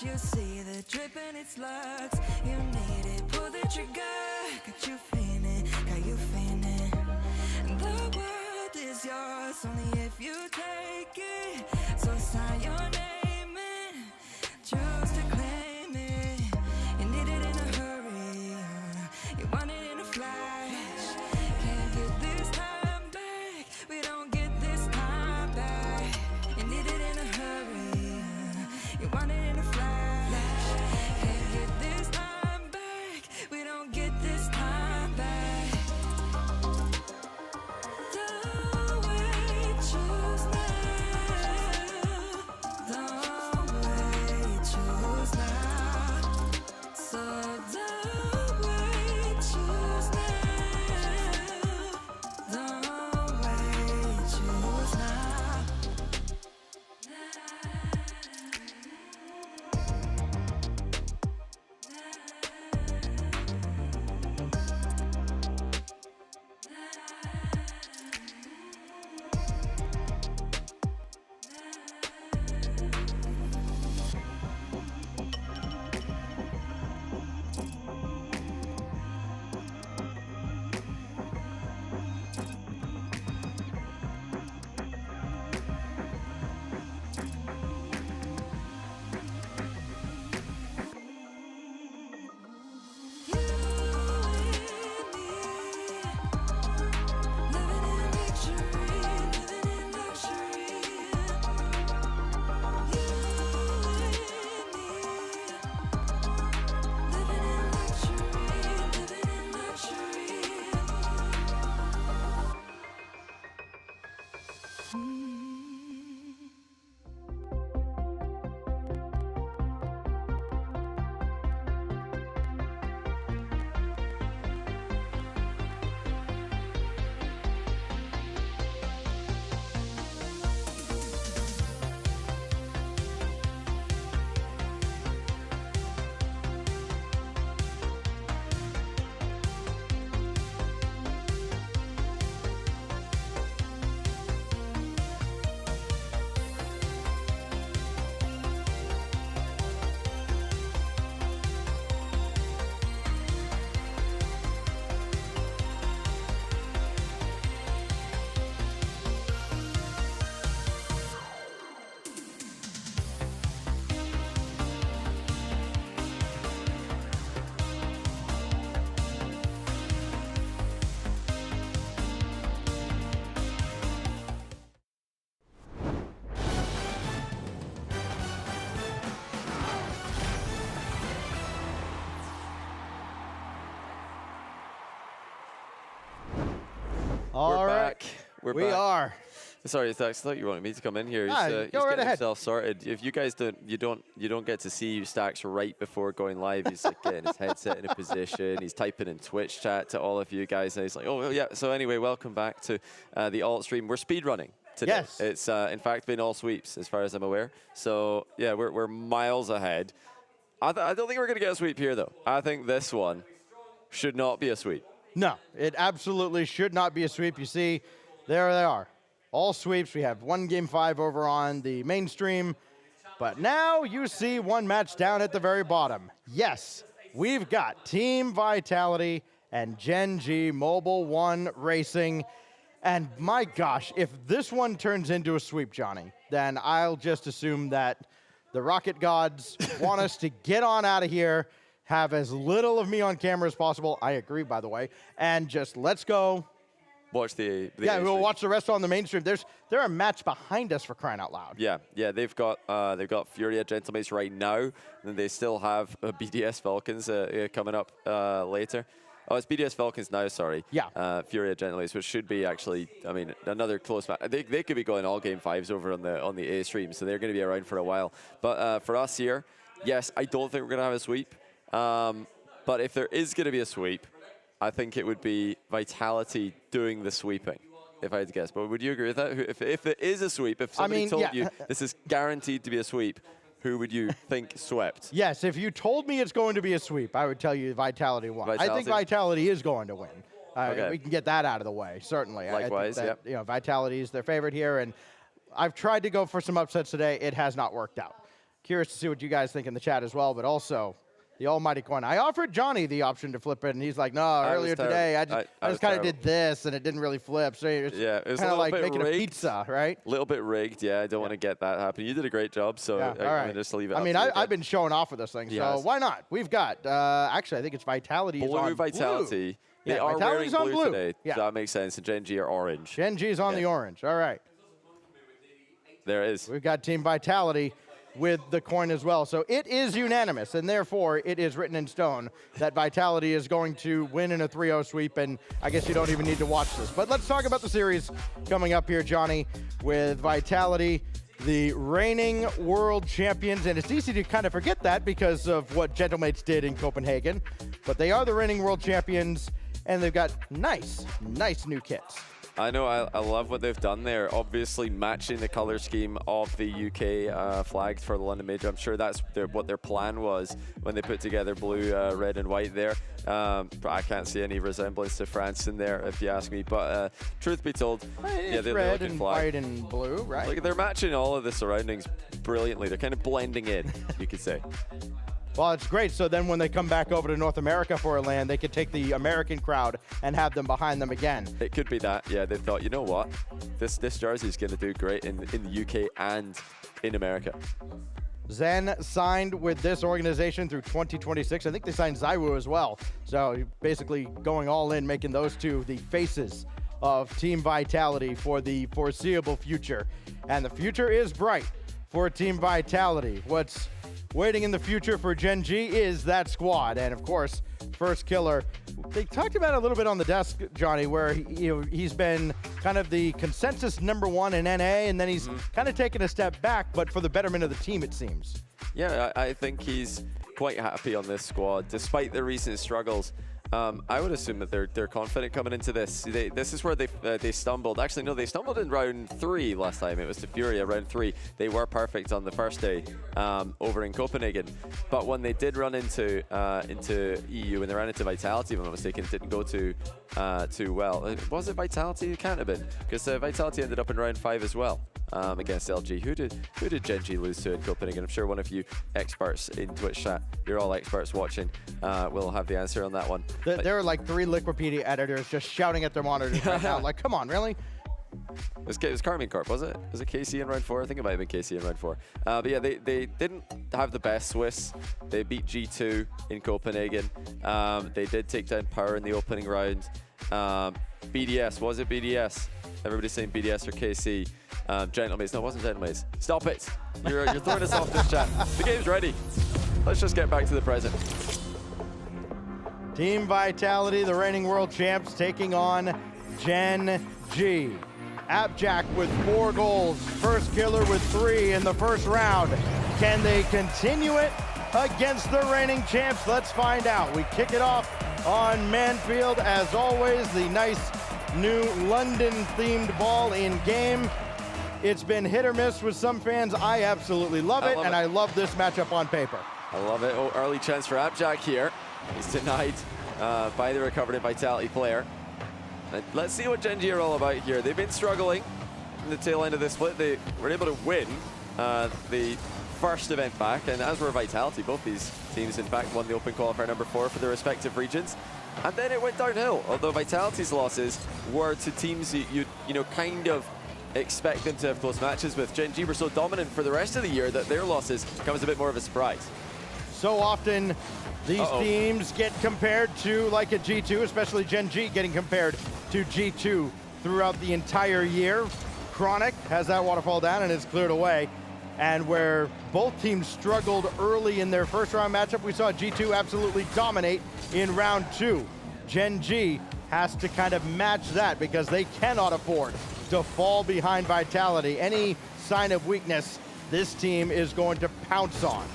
You see the drip and it slugs. You need it, pull the trigger. Got you feeling, got you feeling. The world is yours only if you take it. So sign your name and choose to claim it. You need it in a hurry, you want it in a flash. Can't get this time back, we don't get this time back. You need it in a hurry, you want it in a flash. Can't get this time back, we don't get this time back. The way you choose now, the way you choose now. So the way you choose now, the way you choose now.
We're
We
back.
are.
Sorry, Thax, I thought you wanted me to come in here.
Ah,
He's
go right
getting
ahead.
himself sorted. If you guys don't get to see Stacks right before going live. He's like getting his headset in a position. He's typing in Twitch chat to all of you guys, and he's like, oh yeah. So anyway, welcome back to the alt stream. We're speed running today.
Yes.
It's in fact been all sweeps as far as I'm aware. So yeah, we're miles ahead. I don't think we're gonna get a sweep here though. I think this one should not be a sweep.
No, it absolutely should not be a sweep. You see, there they are. All sweeps. We have one Game 5 over on the mainstream. But now you see one match down at the very bottom. Yes, we've got Team Vitality and Gen.G Mobile 1 Racing. And my gosh, if this one turns into a sweep, Johnny, then I'll just assume that the Rocket Gods want us to get on out of here, have as little of me on camera as possible. I agree, by the way. And just let's go.
Watch the
Yeah,
A
we'll
stream.
watch the rest on the mainstream. They're a match behind us for crying out loud.
Yeah, they've got Furia Gentlemates right now, and they still have BDS Falcons coming up later. Oh, it's BDS Falcons now, sorry.
Yeah.
Furia Gentlemates, which should be actually, I mean, another close match. They could be going all Game 5s over on the A stream, so they're going to be around for a while. But for us here, yes, I don't think we're going to have a sweep. But if there is going to be a sweep, I think it would be Vitality doing the sweeping, if I had to guess. But would you agree with that? If it is a sweep, if somebody told you this is guaranteed to be a sweep, who would you think swept?
Yes, if you told me it's going to be a sweep, I would tell you Vitality won. I think Vitality is going to win.
Okay.
We can get that out of the way, certainly.
Likewise,
I think that, Vitality is their favorite here, and I've tried to go for some upsets today. It has not worked out. Curious to see what you guys think in the chat as well, but also the almighty coin. I offered Johnny the option to flip it, and he's like, no, earlier today, I just kind of did this, and it didn't really flip. So it's
it was
kind of like
bit
making
rigged.
a pizza, right?
A little bit rigged, yeah. I don't want to get that happen. You did a great job, so
Yeah,
I'm
all right.
going to just leave it
I
up
mean,
to you
I've been showing off with this thing,
He
so
has.
why not? We've got, actually, I think it's Vitality is
Blue
on
Vitality.
blue.
They are
Vitality's
wearing
on
blue
blue.
today,
Yeah.
so that makes sense. And Gen.G are orange.
Gen.G is on the orange. All right.
There it is.
We've got Team Vitality with the coin as well. So it is unanimous, and therefore it is written in stone that Vitality is going to win in a 3-0 sweep, and I guess you don't even need to watch this. But let's talk about the series coming up here, Johnny, with Vitality, the reigning world champions, and it's easy to kind of forget that because of what Gentlemates did in Copenhagen, but they are the reigning world champions, and they've got nice new kits.
I know, I love what they've done there. Obviously matching the color scheme of the UK flags for the London Major. I'm sure that's what their plan was when they put together blue, red and white there. But I can't see any resemblance to France in there, if you ask me. But truth be told, yeah, they're
red
looking
and
flag.
white and blue, right?
Like, they're matching all of the surroundings brilliantly. They're kind of blending in, you could say.
Well, it's great. So then when they come back over to North America for a LAN, they could take the American crowd and have them behind them again.
It could be that, yeah. They thought, you know what? This jersey is going to do great in the UK and in America.
Zen signed with this organization through 2026. I think they signed Zywoo as well. So basically going all in, making those two the faces of Team Vitality for the foreseeable future. And the future is bright for Team Vitality. What's waiting in the future for Gen.G is that squad. And of course, first killer. They talked about it a little bit on the desk, Johnny, where he's been kind of the consensus #1 in NA, and then he's kind of taken a step back, but for the betterment of the team, it seems.
Yeah, I think he's quite happy on this squad, despite the recent struggles. I would assume that they're confident coming into this. This is where they stumbled. Actually, no, they stumbled in round 3 last time. It was to Furia, round 3. They were perfect on the first day over in Copenhagen. But when they did run into EU, when they ran into Vitality, if I'm not mistaken, it didn't go too well. Was it Vitality? It can't have been, because Vitality ended up in round 5 as well. Against LG. Who did Gen.G lose to in Copenhagen? I'm sure one of you experts in Twitch chat, you're all experts watching, will have the answer on that one.
There are like 3 Liquipedia editors just shouting at their monitors right now, like, come on, really?
It was Carmine Corp, was it? Was it KC in round 4? I think it might have been KC in round 4. But yeah, they didn't have the best Swiss. They beat G2 in Copenhagen. They did take down Power in the opening round. BDS, was it BDS? Everybody's saying BDS or KC. Gentlemates, no, it wasn't Gentlemates. Stop it! You're throwing us off this chat. The game's ready. Let's just get back to the present.
Team Vitality, the reigning world champs, taking on Gen.G. Abjack with 4 goals, first killer with 3 in the first round. Can they continue it against the reigning champs? Let's find out. We kick it off on Manfield, as always, the nice new London-themed ball in game. It's been hit or miss with some fans. I absolutely love it, and I love this matchup on paper.
I love it. Oh, early chance for Abjack here. He's denied by the recovered Vitality player. And let's see what Gen.G are all about here. They've been struggling in the tail end of this split. They were able to win the first event back, and as were Vitality. Both these teams, in fact, won the Open Qualifier number 4 for their respective regions. And then it went downhill, although Vitality's losses were to teams you know, kind of expect them to have close matches with. Gen.G were so dominant for the rest of the year that their losses come as a bit more of a surprise.
So often these teams get compared to, like at G2, especially Gen.G getting compared to G2 throughout the entire year. Chronic has that waterfall down and it's cleared away. And where both teams struggled early in their first round matchup, we saw G2 absolutely dominate in round 2. Gen.G has to kind of match that because they cannot afford to fall behind Vitality. Any sign of weakness, this team is going to pounce on.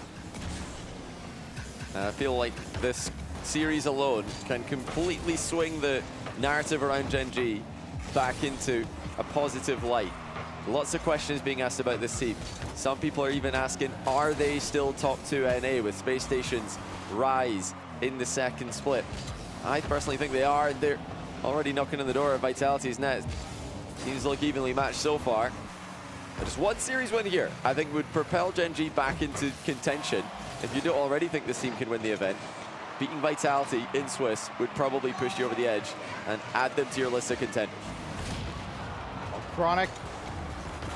I feel like this series alone can completely swing the narrative around Gen.G back into a positive light. Lots of questions being asked about this team. Some people are even asking, are they still top 2 NA with Space Station's rise in the second split? I personally think they are, and they're already knocking on the door of Vitality's net. Teams look evenly matched so far. But just one series win here, I think, would propel Gen.G back into contention. If you don't already think this team can win the event, beating Vitality in Swiss would probably push you over the edge and add them to your list of contenders.
Chronic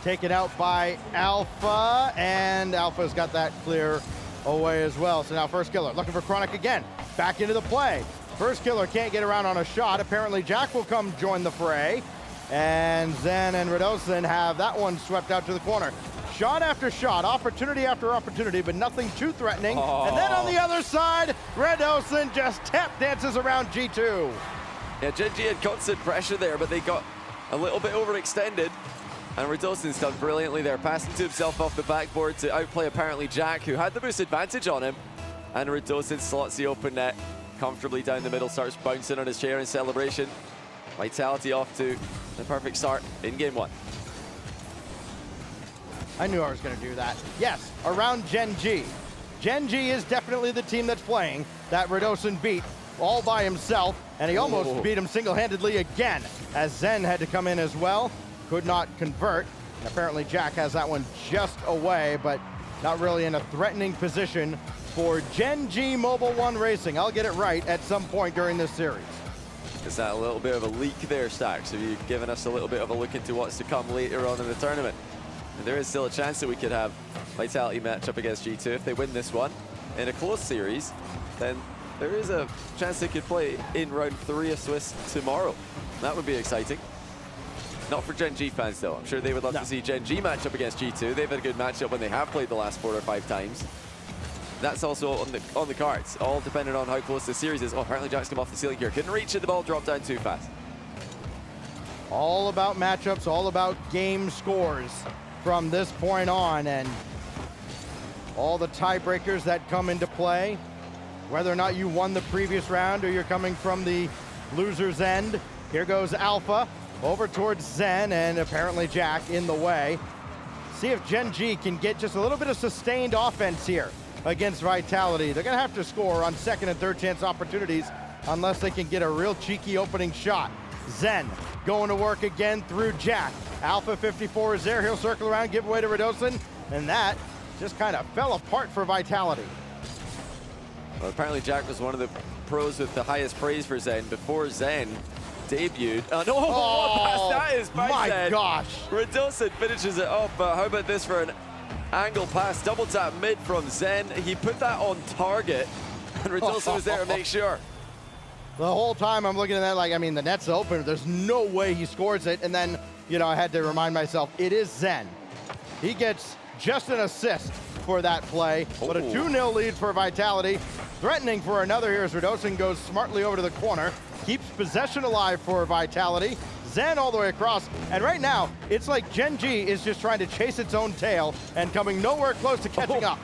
taken out by Alpha, and Alpha's got that clear away as well. So now first killer looking for Chronic again, back into the play. First killer can't get around on a shot. Apparently Jack will come join the fray, and Zen and Radosin have that one swept out to the corner. Shot after shot, opportunity after opportunity, but nothing too threatening. And then on the other side, Radosin just tap dances around G2.
Yeah, Gen.G had constant pressure there, but they got a little bit overextended. And Radosin's done brilliantly there, passing to himself off the backboard to outplay apparently Jack, who had the boost advantage on him. And Radosin slots the open net comfortably down the middle, starts bouncing on his chair in celebration. Vitality off to the perfect start in game 1.
I knew I was going to do that. Yes, around Gen.G. Gen.G is definitely the team that's playing that Radosin beat all by himself, and he almost beat him single-handedly again, as Zen had to come in as well. Could not convert. And apparently Jack has that one just away, but not really in a threatening position for Gen.G Mobile 1 Racing. I'll get it right at some point during this series.
Is that a little bit of a leak there, Stacks? Have you given us a little bit of a look into what's to come later on in the tournament? And there is still a chance that we could have Vitality match up against G2. If they win this one in a close series, then there is a chance they could play in round 3 of Swiss tomorrow. That would be exciting. Not for Gen.G fans, though. I'm sure they would love to see Gen.G match up against G2. They've had a good matchup when they have played the last 4 or 5 times. That's also on the cards, all depending on how close the series is. Oh, apparently Jack's come off the ceiling here. Couldn't reach it, the ball dropped down too fast.
All about matchups, all about game scores from this point on, and all the tiebreakers that come into play. Whether or not you won the previous round or you're coming from the loser's end. Here goes Alpha over towards Zen, and apparently Jack in the way. See if Gen.G can get just a little bit of sustained offense here against Vitality. They're gonna have to score on second and third chance opportunities unless they can get a real cheeky opening shot. Zen going to work again through Jack. Alpha 54 is there, he'll circle around, give away to Radosin, and that just kind of fell apart for Vitality.
Well, apparently Jack was one of the pros with the highest praise for Zen before Zen debuted. No, what pass that is by
my
Zen.
Gosh.
Radosin finishes it off, but how about this for an angle pass, double tap mid from Zen. He put that on target, and Radosin was there to make sure.
The whole time I'm looking at that like, I mean, the net's open. There's no way he scores it. And then, you know, I had to remind myself, it is Zen. He gets just an assist for that play, but a 2-0 lead for Vitality. Threatening for another here as Radosin goes smartly over to the corner. Keeps possession alive for Vitality. Zen all the way across. And right now, it's like Gen.G is just trying to chase its own tail and coming nowhere close to catching up.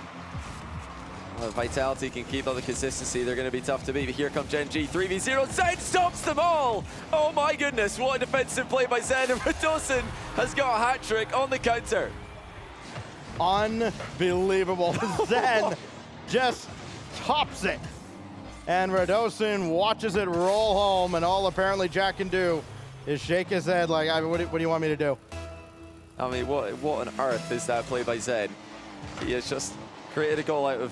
Well, Vitality can keep up the consistency. They're going to be tough to beat. But here comes Gen.G. 3v0. Zen stops them all. Oh my goodness. What a defensive play by Zen. And Radosin has got a hat trick on the counter.
Unbelievable. Zen just tops it. And Radosin watches it roll home. And all apparently Jack can do is shake his head like, what do you want me to do?
I mean, what on earth is that play by Zen? He has just created a goal out of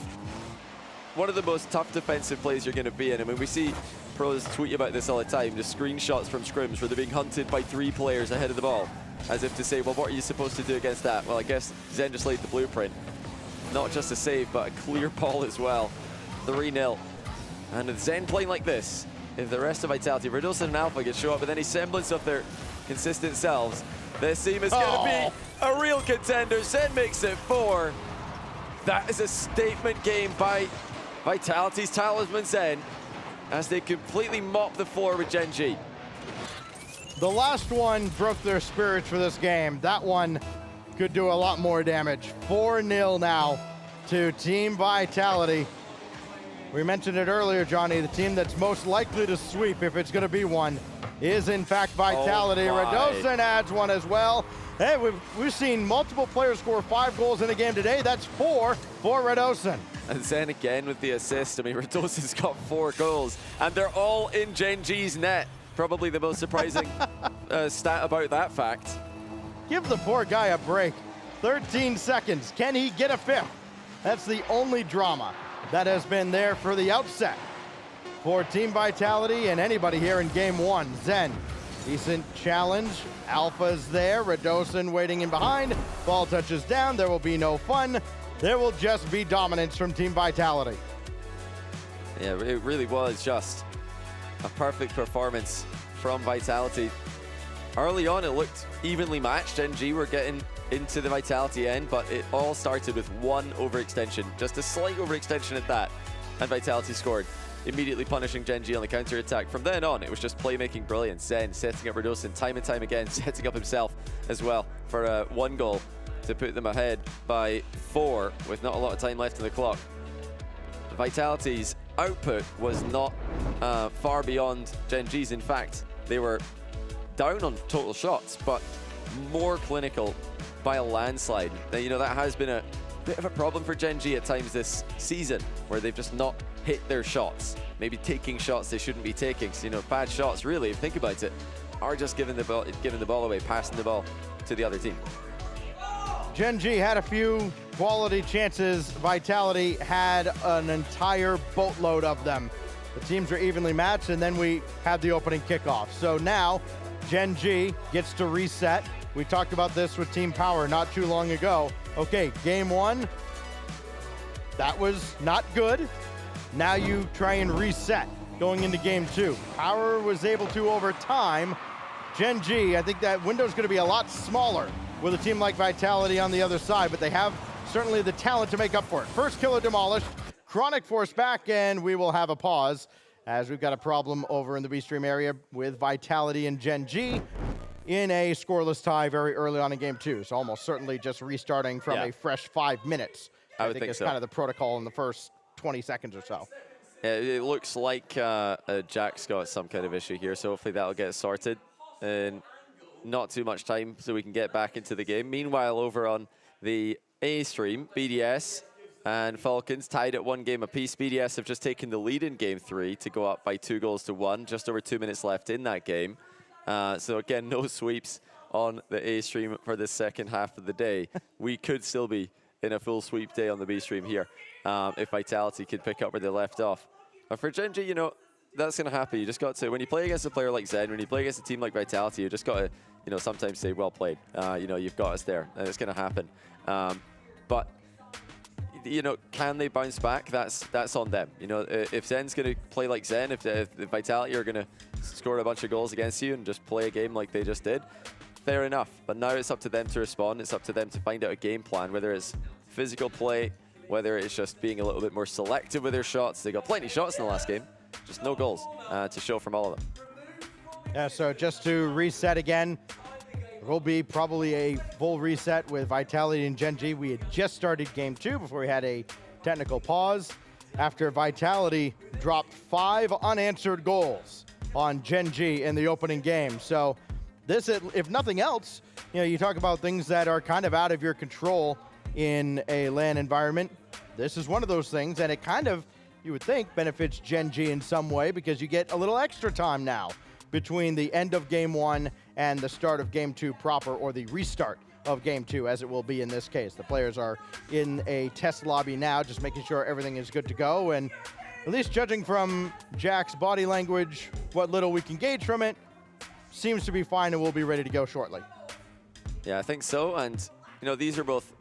one of the most tough defensive plays you're going to be in. I mean, we see pros tweet about this all the time, just screenshots from scrims where they're being hunted by 3 players ahead of the ball, as if to say, well, what are you supposed to do against that? Well, I guess Zen just laid the blueprint. Not just a save, but a clear ball as well. 3-0. And with Zen playing like this, if the rest of Vitality, Radosin and Alpha can show up with any semblance of their consistent selves, this team is going to be a real contender. Zen makes it 4. That is a statement game by Vitality's talisman Zen as they completely mop the floor with Gen.G.
The last one broke their spirits for this game. That one could do a lot more damage. 4-0 now to Team Vitality. We mentioned it earlier, Johnny, the team that's most likely to sweep, if it's going to be one, is in fact Vitality. Radosin adds one as well. Hey, we've seen multiple players score 5 goals in a game today. That's 4 for Radosin.
And Zen again with the assist. I mean, Radosin's got 4 goals, and they're all in Gen.G's net. Probably the most surprising stat about that fact.
Give the poor guy a break. 13 seconds. Can he get a 5th? That's the only drama that has been there for the outset for Team Vitality and anybody here in game 1. Zen, decent challenge. Alpha's there. Radosin waiting in behind. Ball touches down. There will be no fun. There will just be dominance from Team Vitality.
Yeah, it really was just a perfect performance from Vitality. Early on, it looked evenly matched. Gen.G were getting into the Vitality end, but it all started with one overextension, just a slight overextension at that, and Vitality scored, immediately punishing Gen.G on the counter-attack. From then on, it was just playmaking brilliance. Zen setting up Radosin time and time again, setting up himself as well for a 1 goal to put them ahead by 4 with not a lot of time left on the clock. Vitality's output was not far beyond Gen.G's. In fact, they were down on total shots, but more clinical by a landslide. Now, you know, that has been a bit of a problem for Gen.G at times this season, where they've just not hit their shots. Maybe taking shots they shouldn't be taking. So, you know, bad shots, really, if you think about it, are just giving the ball away, passing the ball to the other team.
Gen.G had a few quality chances. Vitality had an entire boatload of them. The teams are evenly matched, and then we had the opening kickoff. So now Gen.G gets to reset. We talked about this with Team Power not too long ago. Okay, game 1, that was not good. Now you try and reset going into game 2. Power was able to over time. Gen.G, I think that window's going to be a lot smaller with a team like Vitality on the other side, but they have certainly the talent to make up for it. First killer demolished, Chronic force back, and we will have a pause as we've got a problem over in the B-Stream area with Vitality and Gen.G in a scoreless tie very early on in game 2. So almost certainly just restarting from a fresh 5 minutes. I think is kind of the protocol in the first 20 seconds or so.
Yeah, it looks like Jack's got some kind of issue here, so hopefully that'll get sorted. And not too much time so we can get back into the game. Meanwhile, over on the A stream, BDS and Falcons tied at 1 game apiece. BDS have just taken the lead in game 3 to go up by 2-1, just over 2 minutes left in that game. So again, no sweeps on the A stream for the second half of the day. We could still be in a full sweep day on the B stream here if Vitality could pick up where they left off. But for Gen.G, you know, that's going to happen. You just got to, when you play against a player like Zen, when you play against a team like Vitality, you just got to, you know, sometimes say, well played. You know, you've got us there, and it's going to happen. But, you know, can they bounce back? That's on them. You know, if Zen's going to play like Zen, if Vitality are going to score a bunch of goals against you and just play a game like they just did, fair enough. But now it's up to them to respond. It's up to them to find out a game plan, whether it's physical play, whether it's just being a little bit more selective with their shots. They got plenty of shots in the last game, just no goals to show from all of them.
Yeah, so just to reset again, it will be probably a full reset with Vitality and Gen.G. We had just started game 2 before we had a technical pause after Vitality dropped 5 unanswered goals on Gen.G in the opening game. So this, if nothing else, you talk about things that are kind of out of your control in a LAN environment. This is one of those things, and it kind of, you would think, benefits Gen.G in some way because you get a little extra time now between the end of game 1 and the start of game 2 proper, or the restart of game 2, as it will be in this case. The players are in a test lobby now, just making sure everything is good to go, and at least judging from Jack's body language, what little we can gauge from it, seems to be fine and we'll be ready to go shortly.
Yeah, I think so, and these are both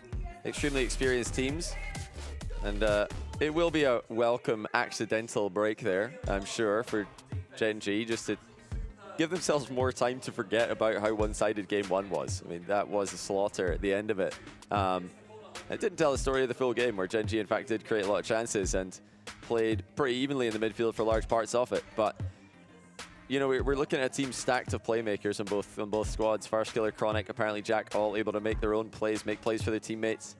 extremely experienced teams, and it will be a welcome accidental break there, I'm sure, for Gen.G, just to give themselves more time to forget about how one-sided game 1 was. I mean, that was a slaughter at the end of it. It didn't tell the story of the full game, where Gen.G in fact did create a lot of chances and played pretty evenly in the midfield for large parts of it. But we're looking at a team stacked of playmakers on both squads. First Killer, Chronic, apparently Jack, all able to make their own plays, make plays for their teammates.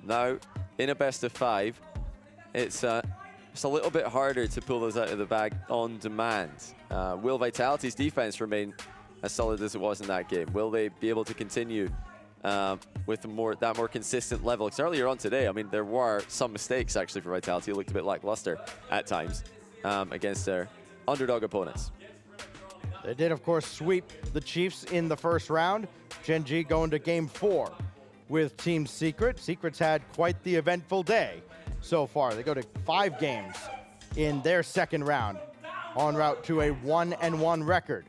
Now, in a best of 5, it's a little bit harder to pull those out of the bag on demand. Will Vitality's defense remain as solid as it was in that game? Will they be able to continue with that more consistent level? Because earlier on today, I mean, there were some mistakes actually for Vitality. It looked a bit lackluster at times against their underdog opponents.
They did, of course, sweep the Chiefs in the first round. Gen.G going to game 4 with Team Secret. Secret's had quite the eventful day so far. They go to 5 games in their second round, en route to a 1-1 record.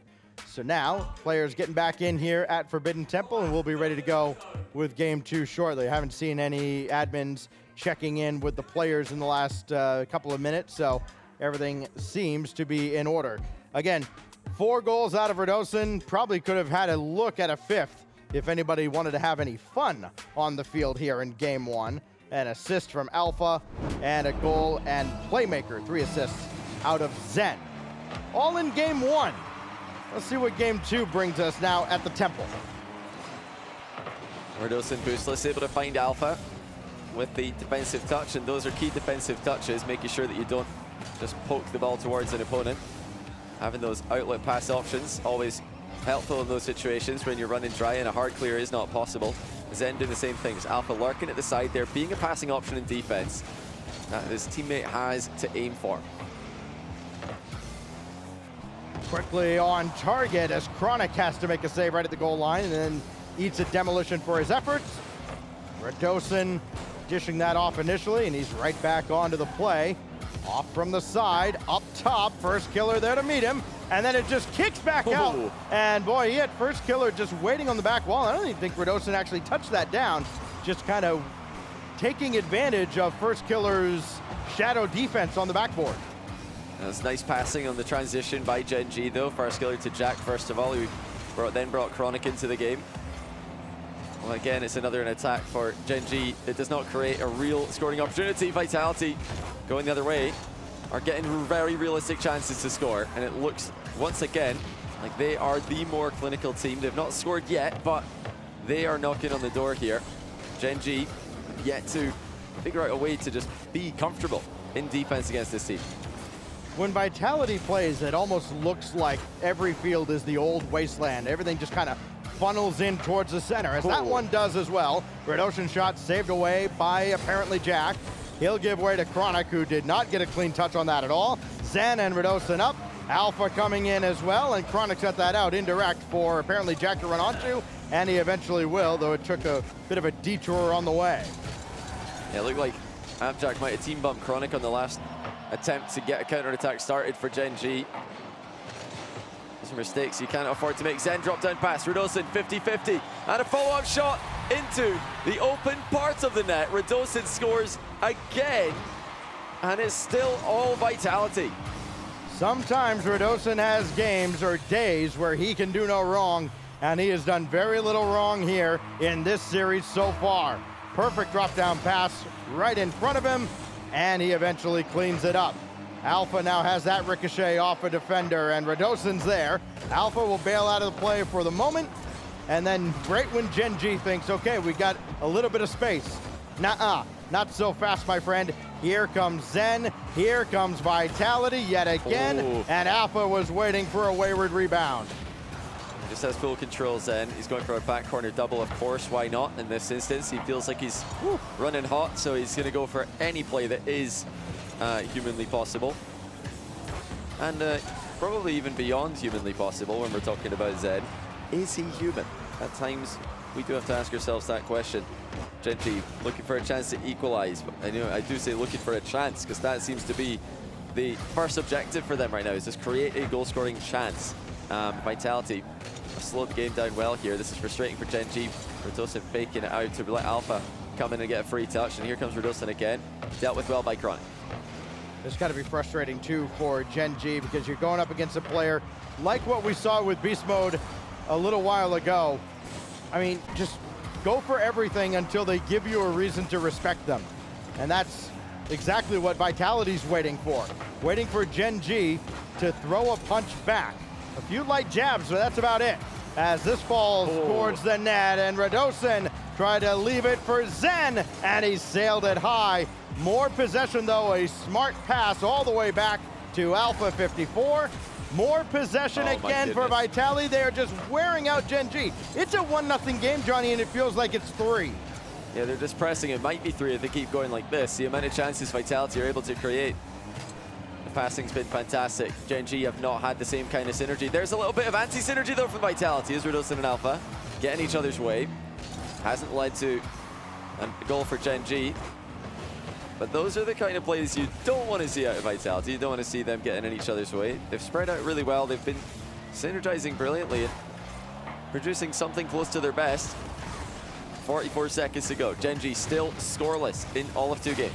So now, players getting back in here at Forbidden Temple, and we'll be ready to go with game 2 shortly. I haven't seen any admins checking in with the players in the last couple of minutes, so everything seems to be in order. Again, 4 goals out of Radosin. Probably could have had a look at a 5th if anybody wanted to have any fun on the field here in game 1. An assist from Alpha, and a goal and playmaker, 3 assists out of Zen. All in game 1. Let's see what game 2 brings us now at the Temple.
Radosin boostless, able to find Alpha with the defensive touch, and those are key defensive touches, making sure that you don't just poke the ball towards an opponent. Having those outlet pass options, always helpful in those situations when you're running dry and a hard clear is not possible. Zen doing the same things. Alpha lurking at the side there, being a passing option in defense that his teammate has to aim for.
Quickly on target as Chronic has to make a save right at the goal line and then eats a demolition for his efforts. Radosin dishing that off initially, and he's right back onto the play. Off from the side, up top, First Killer there to meet him, and then it just kicks back out. And boy, he had First Killer just waiting on the back wall. I don't even think Radosin actually touched that down, just kind of taking advantage of First Killer's shadow defense on the backboard.
That's nice passing on the transition by Gen.G though. First Killer to Jack first of all, who then brought Chronic into the game. Well, again, it's another attack for Gen.G. It does not create a real scoring opportunity. Vitality going the other way are getting very realistic chances to score, and it looks once again like they are the more clinical team. They've not scored yet, but they are knocking on the door here. Gen.G yet to figure out a way to just be comfortable in defense against this team.
When Vitality plays, it almost looks like every field is the old wasteland. Everything just kind of funnels in towards the center, as that one does as well. Red Ocean shot saved away by apparently Jack. He'll give way to Chronic, who did not get a clean touch on that at all. Zen and Radosin up. Alpha coming in as well, and Chronic set that out indirect for apparently Jack to run onto, and he eventually will, though it took a bit of a detour on the way.
Yeah, it looked like Abjack might have team bumped Chronic on the last attempt to get a counter-attack started for Gen.G. Those are mistakes you can't afford to make. Zen drop down pass, Radosin 50-50, and a follow-up shot into the open part of the net. Radosin scores again, and it's still all Vitality.
Sometimes Radosin has games or days where he can do no wrong, and he has done very little wrong here in this series so far. Perfect drop-down pass right in front of him, and he eventually cleans it up. Alpha now has that ricochet off a defender, and Radosin's there. Alpha will bail out of the play for the moment, and then right when Gen.G thinks, okay, we got a little bit of space. Nuh-uh, not so fast, my friend. Here comes Zen, here comes Vitality yet again, and Alpha was waiting for a wayward rebound.
He just has full control, Zen. He's going for a back corner double, of course, why not? In this instance, he feels like he's running hot, so he's gonna go for any play that is humanly possible. And probably even beyond humanly possible when we're talking about Zen. Is he human? At times, we do have to ask ourselves that question. Gen.G looking for a chance to equalize. I do say looking for a chance because that seems to be the first objective for them right now, is just create a goal-scoring chance. Vitality slowed the game down well here. This is frustrating for Gen.G. Radosin faking it out to let Alpha come in and get a free touch, and here comes Radosin again. Dealt with well by Chronic.
It's got to be frustrating too for Gen.G because you're going up against a player like what we saw with Beast Mode a little while ago. I mean, just go for everything until they give you a reason to respect them. And that's exactly what Vitality's waiting for. Waiting for Gen.G to throw a punch back. A few light jabs, but that's about it. As this falls towards the net, and Radosin tried to leave it for Zen, and he sailed it high. More possession though, a smart pass all the way back to Alpha 54. More possession again for Vitality. They're just wearing out Gen.G. It's a 1-0 game, Johnny, and it feels like it's 3.
Yeah, they're just pressing. It might be 3 if they keep going like this. The amount of chances Vitality are able to create. The passing's been fantastic. Gen.G have not had the same kind of synergy. There's a little bit of anti-synergy though from Vitality as Radosin and Alpha get in each other's way. Hasn't led to a goal for Gen.G. But those are the kind of plays you don't want to see out of Vitality. You don't want to see them getting in each other's way. They've spread out really well. They've been synergizing brilliantly and producing something close to their best. 44 seconds to go. Gen.G still scoreless in all of 2 games.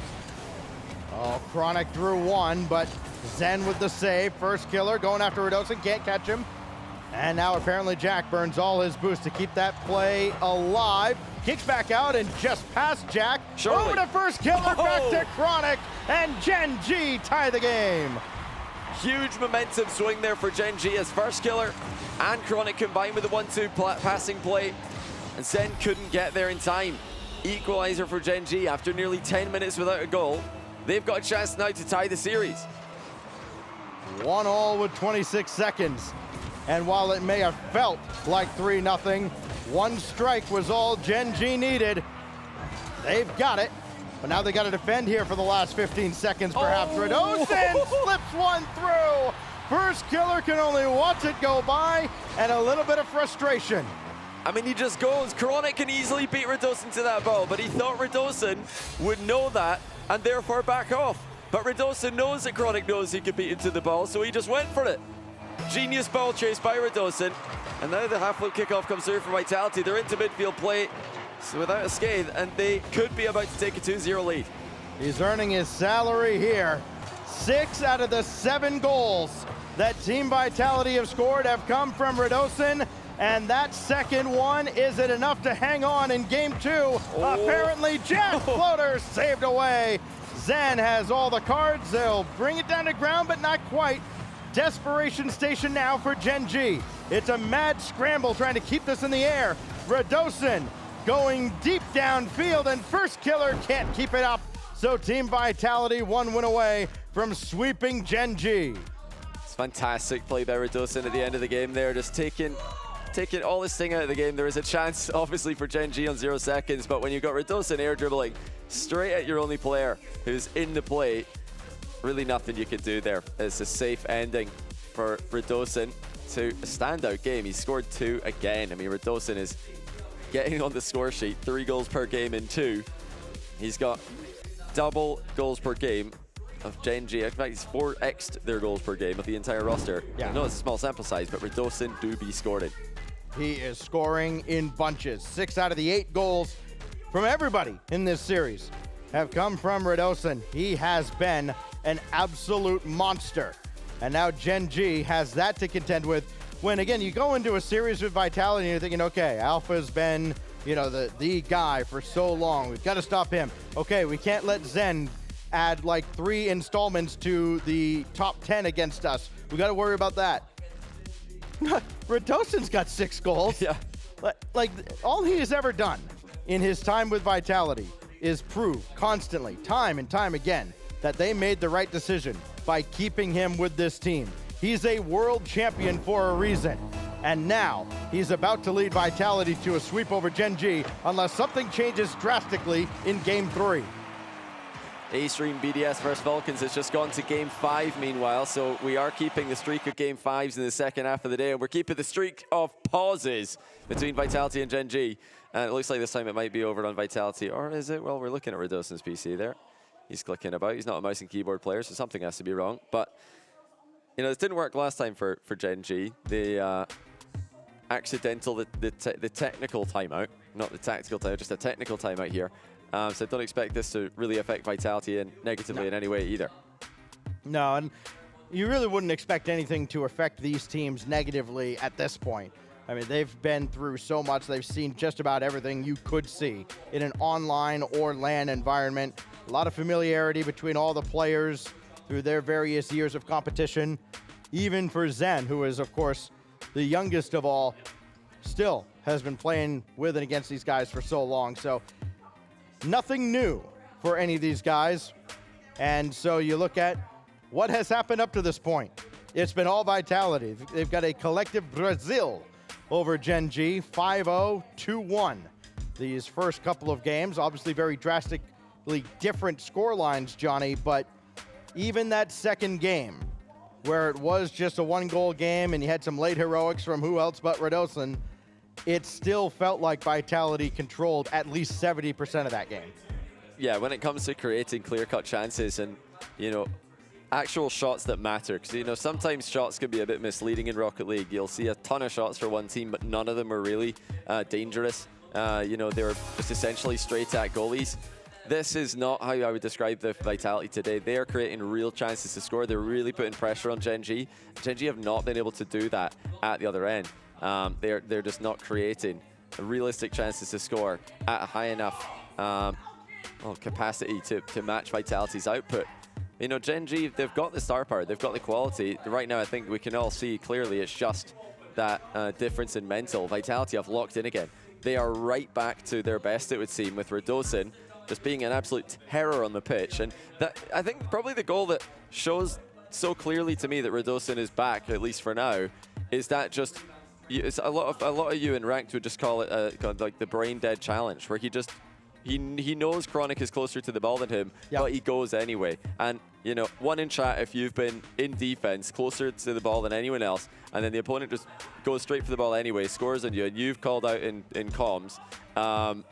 Oh, Chronic threw 1, but Zen with the save. First killer going after Radosin, can't catch him. And now apparently Jack burns all his boost to keep that play alive. Kicks back out and just past Jack. Over to first killer, back to Chronic, and Gen.G tie the game.
Huge momentum swing there for Gen.G as first killer and Chronic combined with the 1-2 passing play. And Zen couldn't get there in time. Equalizer for Gen.G after nearly 10 minutes without a goal. They've got a chance now to tie the series.
1-1 with 26 seconds. And while it may have felt like 3-0, 1 strike was all Gen.G needed. They've got it, but now they got to defend here for the last 15 seconds, perhaps. Radosin slips 1 through. First killer can only watch it go by, and a little bit of frustration.
I mean, he just goes. Chronic can easily beat Radosin to that ball, but he thought Radosin would know that and therefore back off. But Radosin knows that Chronic knows he could beat him to the ball, so he just went for it. Genius ball chase by Radosin. And now the half-float kickoff comes through for Vitality. They're into midfield play so without a scathe, and they could be about to take a 2-0 lead.
He's earning his salary here. 6 out of the 7 goals that Team Vitality have scored have come from Radosin. And that second one, is it enough to hang on in game 2? Apparently, Jack Floater saved away. Zen has all the cards. They'll bring it down to ground, but not quite. Desperation station now for Gen.G. It's a mad scramble trying to keep this in the air. Radosin going deep downfield, and first killer can't keep it up. So Team Vitality 1 win away from sweeping Gen.G.
It's fantastic play by Radosin at the end of the game there, just taking all this thing out of the game. There is a chance, obviously, for Gen.G on 0 seconds, but when you've got Radosin air dribbling straight at your only player who's in the play, really nothing you can do there. It's a safe ending for Radosin to a standout game. He scored 2 again. I mean, Radosin is getting on the score sheet, 3 goals per game in 2. He's got double goals per game of Gen.G. In fact, he's 4x'd their goals per game of the entire roster. Yeah. I know it's a small sample size, but Radosin do be scoring.
He is scoring in bunches. 6 out of the 8 goals from everybody in this series have come from Radosin. He has been an absolute monster. And now Gen.G has that to contend with. When, again, you go into a series with Vitality and you're thinking, okay, Alpha's been, you know, the guy for so long. We've got to stop him. Okay, we can't let Zen add like 3 installments to the top 10 against us. We got to worry about that. Radosin's got 6 goals.
Yeah.
Like, all he has ever done in his time with Vitality is prove constantly, time and time again, that they made the right decision by keeping him with this team. He's a world champion for a reason. And now he's about to lead Vitality to a sweep over Gen.G unless something changes drastically in Game 3.
A-Stream BDS versus Falcons has just gone to Game 5 meanwhile, so we are keeping the streak of Game 5s in the second half of the day, and we're keeping the streak of pauses between Vitality and Gen.G. And it looks like this time it might be over on Vitality, or is it? Well, we're looking at Radosin's PC there. He's clicking about. He's not a mouse and keyboard player, so something has to be wrong. But, you know, this didn't work last time for Gen.G. The accidental, the technical timeout, not the tactical timeout, just a technical timeout here. So don't expect this to really affect Vitality negatively in any way either.
No, and you really wouldn't expect anything to affect these teams negatively at this point. I mean, they've been through so much. They've seen just about everything you could see in an online or LAN environment. A lot of familiarity between all the players through their various years of competition. Even for Zen, who is, of course, the youngest of all, still has been playing with and against these guys for so long. So nothing new for any of these guys. And so you look at what has happened up to this point. It's been all Vitality. They've got a collective Brazil over Gen.G, 5-0, 2-1. These first couple of games, obviously very drastically different score lines, Johnny, but even that second game, where it was just a 1-goal game and you had some late heroics from who else but Radosin, it still felt like Vitality controlled at least 70% of that game.
Yeah, when it comes to creating clear-cut chances and, you know, actual shots that matter, because, you know, sometimes shots can be a bit misleading in Rocket League. You'll see a ton of shots for one team, but none of them are really dangerous. You know, they're just essentially straight at goalies. This is not how I would describe the Vitality today. They are creating real chances to score. They're really putting pressure on Gen.G. Gen.G have not been able to do that at the other end. They're just not creating realistic chances to score at a high enough capacity to match Vitality's output. You know, Gen.G, they've got the star power, they've got the quality. Right now, I think we can all see clearly it's just that difference in mental. Vitality have locked in again. They are right back to their best, it would seem, with Radosin just being an absolute terror on the pitch. And that, I think, probably the goal that shows so clearly to me that Radosin is back, at least for now, is that just it's a lot of you in ranked would just call it like the brain dead challenge, where he knows Chronic is closer to the ball than him, but he goes anyway. And, you know, one in chat, if you've been in defense closer to the ball than anyone else, and then the opponent just goes straight for the ball anyway, scores on you, and you've called out in comms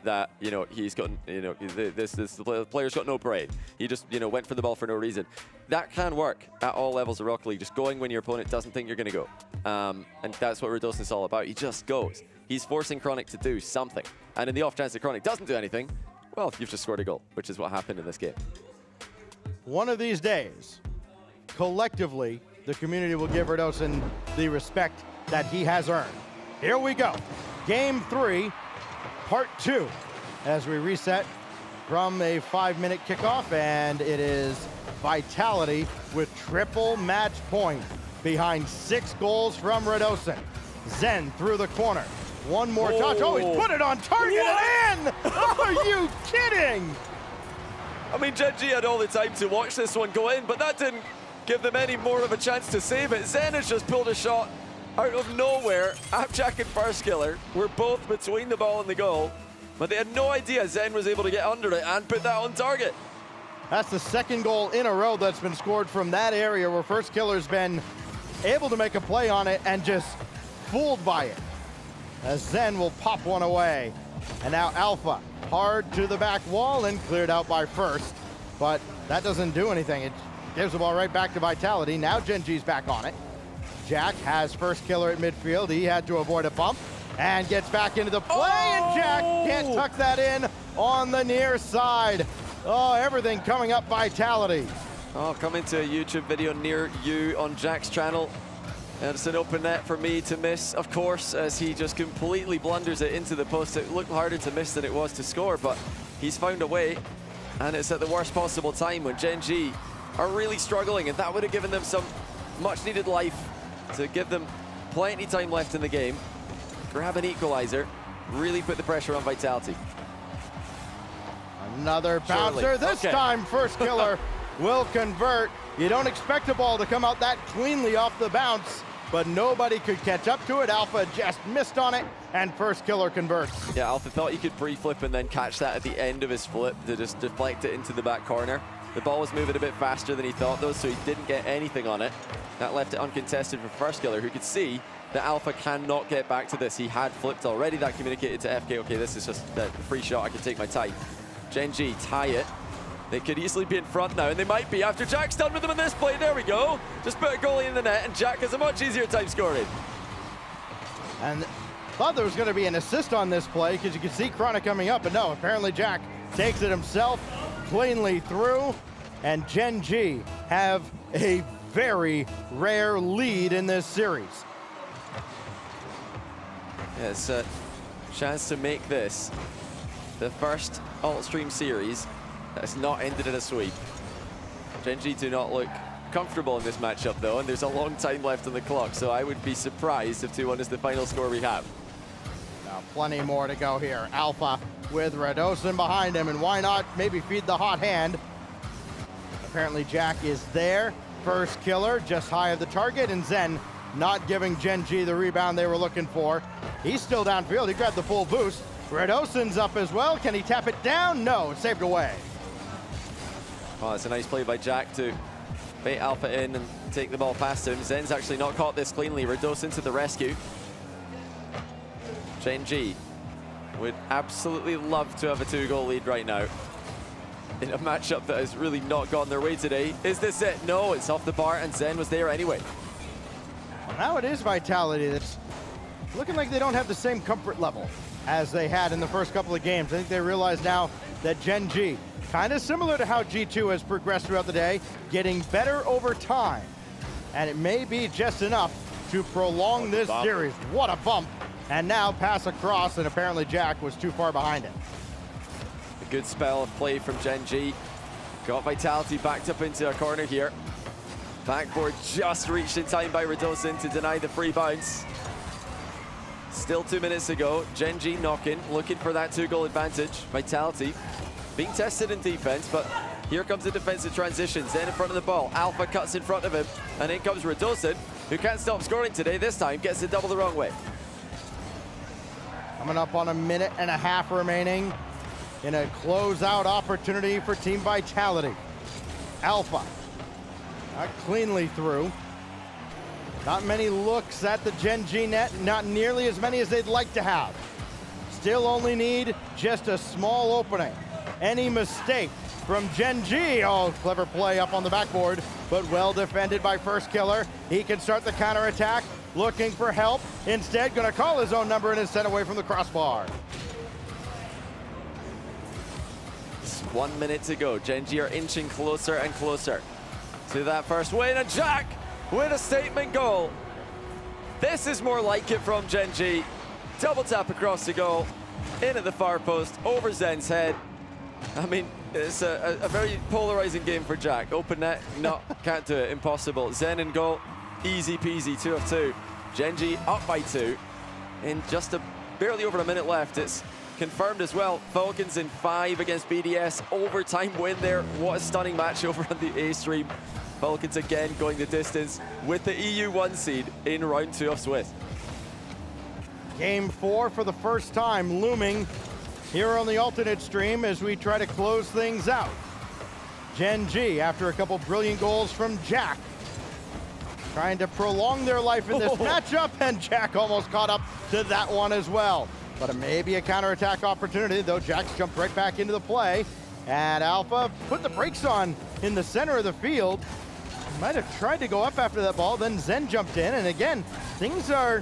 that, you know, he's got, you know, the player's got no brain. He just, you know, went for the ball for no reason. That can work at all levels of Rocket League, just going when your opponent doesn't think you're going to go. And that's what Radosin's all about. He just goes. He's forcing Chronic to do something. And in the off chance that Chronic doesn't do anything, well, you've just scored a goal, which is what happened in this game.
One of these days, collectively, the community will give Radosin the respect that he has earned. Here we go. Game 3, part 2, as we reset from a 5-minute kickoff, and it is Vitality with triple match point behind 6 goals from Radosin. Zen through the corner. One more touch. Oh, he's put it on target and in! Are you kidding?
I mean, Gen.G had all the time to watch this one go in, but that didn't give them any more of a chance to save it. Zen has just pulled a shot out of nowhere. Apjack and Farskiller were both between the ball and the goal, but they had no idea Zen was able to get under it and put that on target.
That's the second goal in a row that's been scored from that area where Firstkiller's been able to make a play on it and just fooled by it. As Zen will pop one away. And now Alpha, hard to the back wall and cleared out by First. But that doesn't do anything. It gives the ball right back to Vitality. Now Gen.G's back on it. Jack has Firstkiller at midfield. He had to avoid a bump and gets back into the play. And Jack can't tuck that in on the near side. Oh, everything coming up Vitality.
Oh, coming to a YouTube video near you on Jack's channel. And it's an open net for me to miss, of course, as he just completely blunders it into the post. It looked harder to miss than it was to score, but he's found a way. And it's at the worst possible time when Gen.G are really struggling, and that would have given them some much needed life to give them plenty time left in the game. Grab an equalizer, really put the pressure on Vitality.
Another bouncer. This time, first killer will convert. You don't expect a ball to come out that cleanly off the bounce, but nobody could catch up to it. Alpha just missed on it, and first killer converts.
Yeah, Alpha thought he could pre-flip and then catch that at the end of his flip to just deflect it into the back corner. The ball was moving a bit faster than he thought, though, so he didn't get anything on it. That left it uncontested for first killer, who could see that Alpha cannot get back to this. He had flipped already. That communicated to FK, okay, this is just a free shot. I can take my time. Gen.G tie it. They could easily be in front now, and they might be after Jack's done with them on this play. There we go. Just put a goalie in the net, and Jack has a much easier time scoring.
And thought there was going to be an assist on this play because you could see Chronic coming up, but no, apparently Jack takes it himself cleanly through, and Gen.G have a very rare lead in this series.
Yeah, it's a chance to make this the first Alt-Stream series that's not ended in a sweep. Gen.G do not look comfortable in this matchup, though, and there's a long time left on the clock, so I would be surprised if 2-1 is the final score we have.
Now, plenty more to go here. Alpha with Radosin behind him, and why not maybe feed the hot hand? Apparently Jack is there. First killer, just high of the target, and Zen not giving Gen.G the rebound they were looking for. He's still downfield. He grabbed the full boost. Radosin's up as well. Can he tap it down? No, it's saved away.
Oh, it's a nice play by Jack to bait Alpha in and take the ball past him. Zen's actually not caught this cleanly. Radosin to the rescue. Gen.G would absolutely love to have a 2-goal lead right now in a matchup that has really not gone their way today. Is this it? No, it's off the bar, and Zen was there anyway.
Well, now it is Vitality that's looking like they don't have the same comfort level as they had in the first couple of games. I think they realize now that Gen.G, kind of similar to how G2 has progressed throughout the day, getting better over time. And it may be just enough to prolong this series. What a bump. And now pass across, and apparently Jack was too far behind it.
A good spell of play from Gen.G. Got Vitality backed up into a corner here. Backboard just reached in time by Radosin to deny the free bounce. Still 2 minutes to go. Gen.G knocking, looking for that 2-goal advantage. Vitality being tested in defense, but here comes the defensive transition. Zen in front of the ball. Alpha cuts in front of him, and in comes Radosin, who can't stop scoring today. This time gets the double the wrong way.
Coming up on a minute and a half remaining in a closeout opportunity for Team Vitality. Alpha, not cleanly through. Not many looks at the Gen.G net, not nearly as many as they'd like to have. Still only need just a small opening. Any mistake from Gen.G, oh, clever play up on the backboard, but well defended by first killer. He can start the counterattack, looking for help. Instead, gonna call his own number and is sent away from the crossbar.
Just 1 minute to go. Gen.G are inching closer and closer to that first win, and Jack with a statement goal. This is more like it from Gen.G. Double tap across the goal, in at the far post, over Zen's head. I mean, it's a very polarizing game for Jack. Open net, no, can't do it, impossible. Zen in goal, easy peasy, 2 of 2. Gen.G up by 2 in just barely over a minute left. It's confirmed as well. Falcons in 5 against BDS. Overtime win there. What a stunning match over on the A stream. Falcons again going the distance with the EU 1 seed in round 2 of Swiss.
Game 4 for the first time looming here on the alternate stream as we try to close things out. Gen.G, after a couple brilliant goals from Jack, trying to prolong their life in this matchup, and Jack almost caught up to that one as well. But it may be a counterattack opportunity, though Jack's jumped right back into the play. And Alpha put the brakes on in the center of the field. Might have tried to go up after that ball, then Zen jumped in, and again, things are,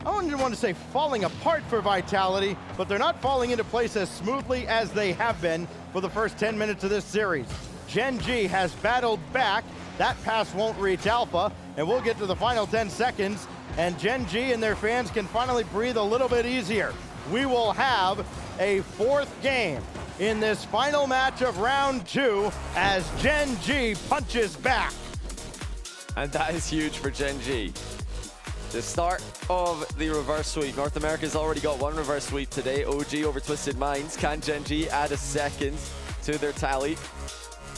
I don't want to say falling apart for Vitality, but they're not falling into place as smoothly as they have been for the first 10 minutes of this series. Gen.G has battled back. That pass won't reach Alpha, and we'll get to the final 10 seconds, and Gen.G and their fans can finally breathe a little bit easier. We will have a 4th game in this final match of round 2 as Gen.G punches back.
And that is huge for Gen.G. The start of the reverse sweep. North America's already got one reverse sweep today. OG over Twisted Minds. Can Gen.G add a second to their tally?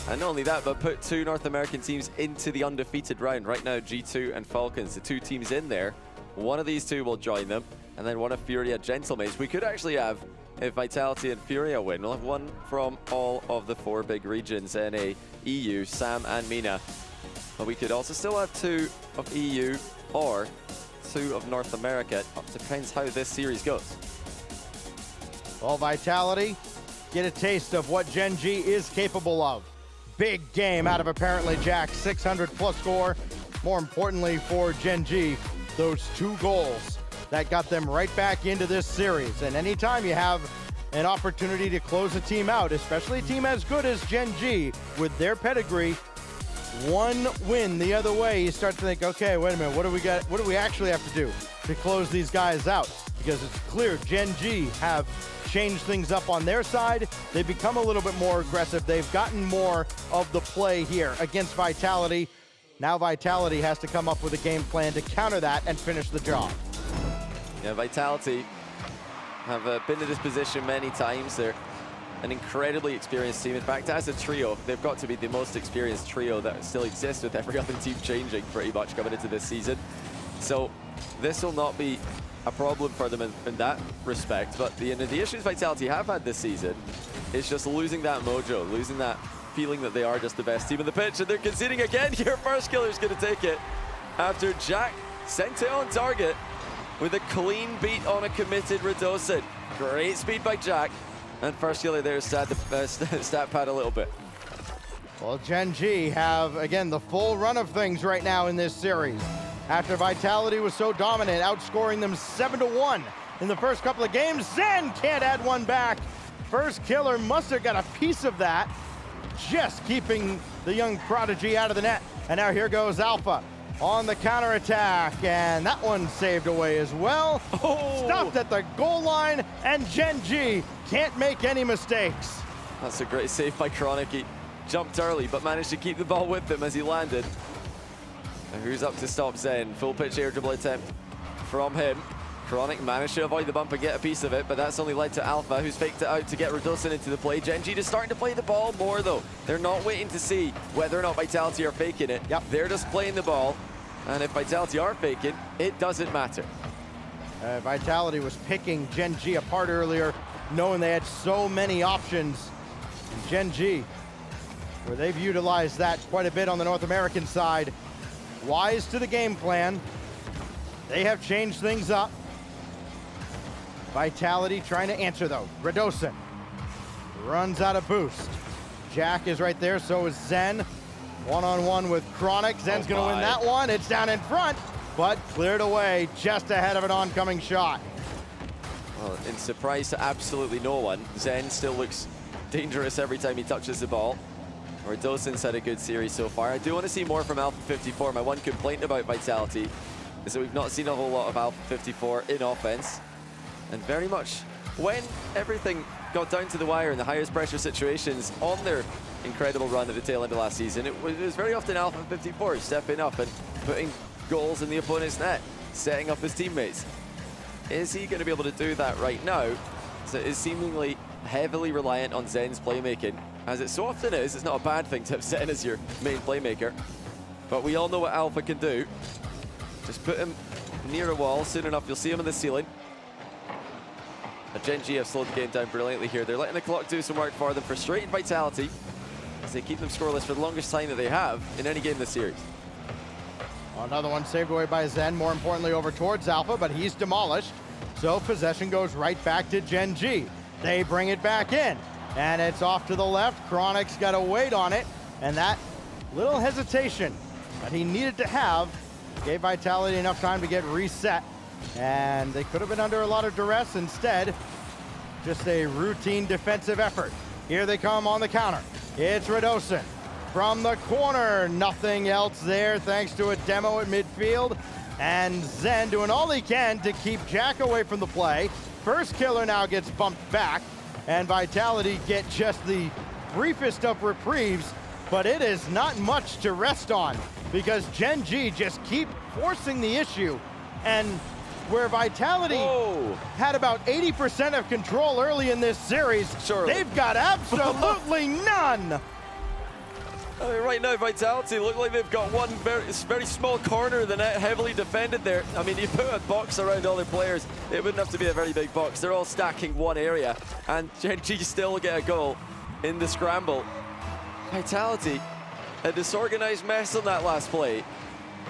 And not only that, but put 2 North American teams into the undefeated round. Right now, G2 and Falcons, the 2 teams in there. One of these 2 will join them, and then one of Furia Gentlemaids. We could actually have, if Vitality and Furia win, we'll have one from all of the 4 big regions, NA, EU, SAM, and MENA. But we could also still have 2 of EU or 2 of North America. It depends how this series goes.
Well, Vitality get a taste of what Gen.G is capable of. Big game out of apparently Jack, 600+ score. More importantly for Gen.G, those 2 goals that got them right back into this series. And anytime you have an opportunity to close a team out, especially a team as good as Gen.G with their pedigree, 1 win the other way, you start to think, okay, wait a minute, what do we got? What do we actually have to do to close these guys out? Because it's clear Gen.G have changed things up on their side. They've become a little bit more aggressive. They've gotten more of the play here against Vitality. Now Vitality has to come up with a game plan to counter that and finish the job.
Yeah, Vitality have been in this position many times. They're an incredibly experienced team. In fact, as a trio, they've got to be the most experienced trio that still exists, with every other team changing pretty much coming into this season. So this will not be a problem for them in that respect. But the issues Vitality have had this season is just losing that mojo, losing that feeling that they are just the best team in the pitch, and they're conceding again here. First killer's going to take it after Jack sent it on target with a clean beat on a committed Radosin. Great speed by Jack, and first killer there stat pad a little bit.
Well, Gen.G have, again, the full run of things right now in this series. After Vitality was so dominant, outscoring them 7-1 in the first couple of games, Zen can't add one back. First killer must have got a piece of that, just keeping the young prodigy out of the net. And now here goes Alpha on the counterattack, and that one saved away as well. Oh. Stopped at the goal line, and Gen.G can't make any mistakes.
That's a great save by Chronic. He jumped early, but managed to keep the ball with him as he landed. And who's up to stop Zen? Full pitch air dribble attempt from him. Chronic managed to avoid the bump and get a piece of it, but that's only led to Alpha, who's faked it out to get Radosin into the play. Gen.G just starting to play the ball more, though. They're not waiting to see whether or not Vitality are faking it. Yep. They're just playing the ball, and if Vitality are faking, it doesn't matter.
Vitality was picking Gen.G apart earlier, knowing they had so many options. And Gen.G, where they've utilized that quite a bit on the North American side, wise to the game plan. They have changed things up. Vitality trying to answer, though. Radosin runs out of boost. Jack is right there, so is Zen. One-on-one with Chronic. Zen's going to win that one. It's down in front, but cleared away just ahead of an oncoming shot.
Well, in surprise to absolutely no one, Zen still looks dangerous every time he touches the ball. Radosin's had a good series so far. I do want to see more from Alpha 54. My one complaint about Vitality is that we've not seen a whole lot of Alpha 54 in offense. And very much when everything got down to the wire in the highest pressure situations on their incredible run at the tail end of last season, it was very often Alpha 54 stepping up and putting goals in the opponent's net, setting up his teammates. Is he going to be able to do that right now? So it is seemingly heavily reliant on Zen's playmaking, as it so often is. It's not a bad thing to have Zen as your main playmaker, but we all know what Alpha can do. Just put him near a wall, soon enough you'll see him in the ceiling. Gen.G have slowed the game down brilliantly here. They're letting the clock do some work for them, frustrating Vitality as they keep them scoreless for the longest time that they have in any game this series.
Another one saved away by Zen, more importantly over towards Alpha, but he's demolished. So possession goes right back to Gen.G. They bring it back in, and it's off to the left. Chronic's got to wait on it, and that little hesitation that he needed to have gave Vitality enough time to get reset. And they could have been under a lot of duress. Instead, just a routine defensive effort. Here they come on the counter. It's Radosin from the corner. Nothing else there thanks to a demo at midfield. And Zen doing all he can to keep Jack away from the play. First killer now gets bumped back. and Vitality get just the briefest of reprieves, but it is not much to rest on because Gen.G just keep forcing the issue, and where Vitality had about 80% of control early in this series, they've got absolutely none.
I mean, right now, Vitality look like they've got one very small corner of the net, heavily defended there. I mean, you put a box around all their players, it wouldn't have to be a very big box. They're all stacking one area, and Gen.G still get a goal in the scramble. Vitality, a disorganized mess on that last play.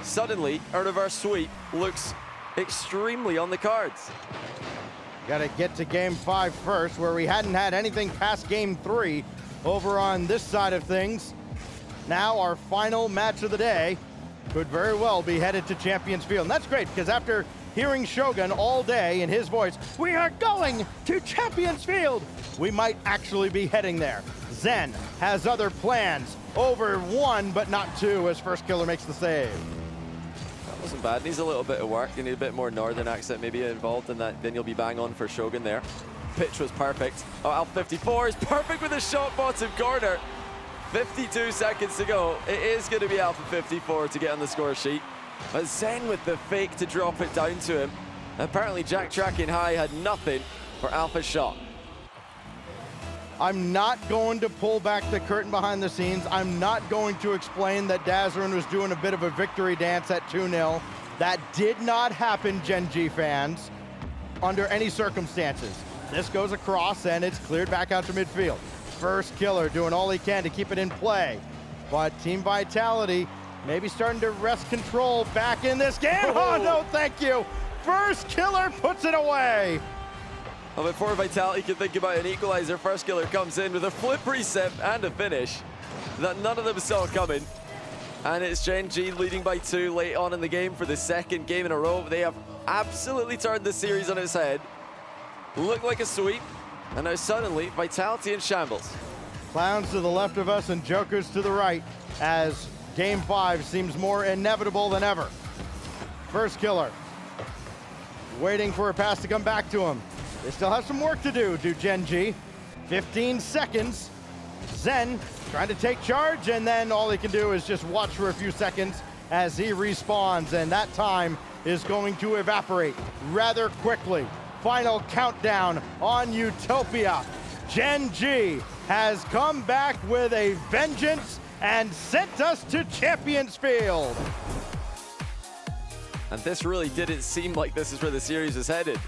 Suddenly, a reverse sweep looks extremely on the cards.
Got to get to game 5 first, where we hadn't had anything past game 3 over on this side of things. Now our final match of the day could very well be headed to Champions Field. And that's great, because after hearing Shogun all day in his voice, we are going to Champions Field, we might actually be heading there. Zen has other plans, over 1 but not 2 as First Killer makes the save.
That wasn't bad. Needs a little bit of work. You need a bit more northern accent maybe involved in that. Then you'll be bang on for Shogun there. Pitch was perfect. Oh, Alpha 54 is perfect with a shot bottom corner. 52 seconds to go. It is going to be Alpha 54 to get on the score sheet. But Zen with the fake to drop it down to him. Apparently Jack tracking high had nothing for Alpha's shot.
I'm not going to pull back the curtain behind the scenes. I'm not going to explain that Dazarin was doing a bit of a victory dance at 2-0. That did not happen, Gen.G fans, under any circumstances. This goes across and it's cleared back out to midfield. First Killer doing all he can to keep it in play. But Team Vitality maybe starting to wrest control back in this game. Oh, no, thank you. First Killer puts it away.
Well, before Vitality can think about an equalizer, First Killer comes in with a flip reset and a finish that none of them saw coming. And it's Gen.G leading by 2 late on in the game for the second game in a row. They have absolutely turned the series on its head. Looked like a sweep. And now suddenly, Vitality in shambles.
Clowns to the left of us and Jokers to the right as game 5 seems more inevitable than ever. First Killer waiting for a pass to come back to him. They still have some work to do Gen.G. 15 seconds. Zen trying to take charge, and then all he can do is just watch for a few seconds as he respawns, and that time is going to evaporate rather quickly. Final countdown on Utopia. Gen.G has come back with a vengeance and sent us to Champions Field.
And this really didn't seem like this is where the series was headed.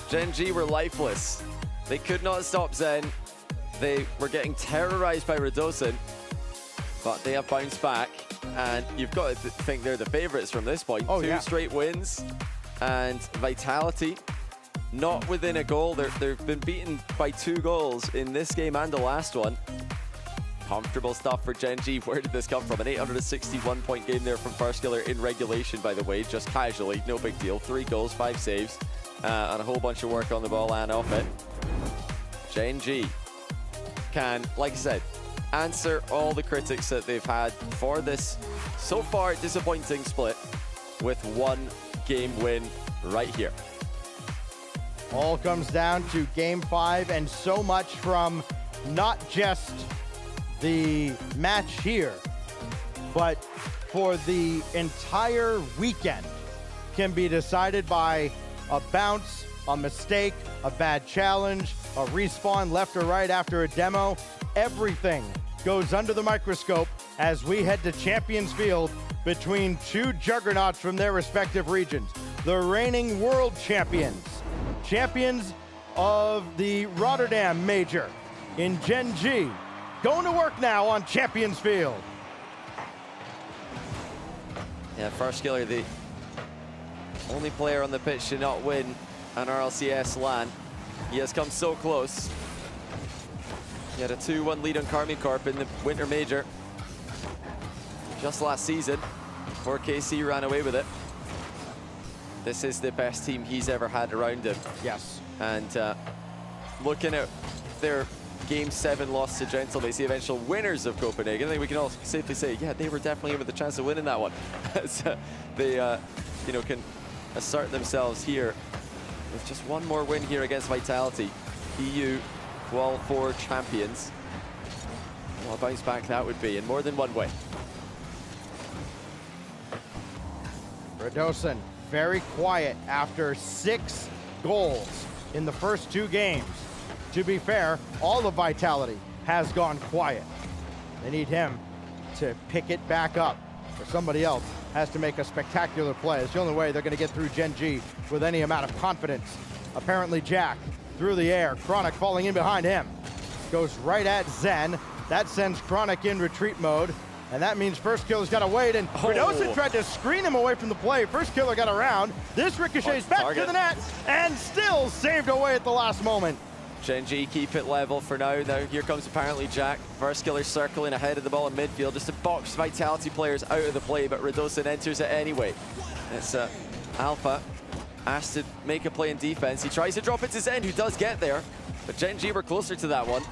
Gen.G were lifeless. They could not stop Zen. They were getting terrorized by Radosin, but they have bounced back. And you've got to think they're the favorites from this point. Two straight wins, and Vitality not within a goal. They've been beaten by 2 goals in this game and the last one. Comfortable stuff for Gen.G. Where did this come from? An 861-point game there from First Killer in regulation, by the way, just casually, no big deal. 3 goals, 5 saves, and a whole bunch of work on the ball and off it. Gen.G can, like I said, answer all the critics that they've had for this so far disappointing split with 1 game win right here.
All comes down to game 5, and so much from not just the match here, but for the entire weekend can be decided by a bounce, a mistake, a bad challenge, a respawn left or right after a demo. Everything goes under the microscope as we head to Champions Field between 2 juggernauts from their respective regions. The reigning world champions of the Rotterdam Major in Gen.G, going to work now on Champions Field.
Yeah, First Killer, the only player on the pitch to not win an RLCS LAN. He has come so close. He had a 2-1 lead on Karmi Corp in the Winter Major just last season before KC ran away with it. This is the best team he's ever had around him.
Yes.
And looking at their Game 7 loss to Gentlemen, the eventual winners of Copenhagen, I think we can all safely say, yeah, they were definitely in with a chance of winning that one. So they, you know, can assert themselves here with just 1 more win here against Vitality. EU Qual 4 champions. What a bounce back that would be in more than one way.
Radosin very quiet after 6 goals in the first 2 games. To be fair, all of Vitality has gone quiet. They need him to pick it back up, or somebody else has to make a spectacular play. It's the only way they're going to get through Gen.G with any amount of confidence. Apparently Jack through the air, Chronic falling in behind him. Goes right at Zen. That sends Chronic in retreat mode, and that means First Killer's got to wait, and Radosin tried to screen him away from the play. First Killer got around. This ricochets back to the net, and still saved away at the last moment.
Gen.G keep it level for now. Now here comes apparently Jack. First Killer circling ahead of the ball in midfield just to box Vitality players out of the play, but Radosin enters it anyway. It's Alpha asked to make a play in defense. He tries to drop it to Zen, who does get there, but Gen.G were closer to that one.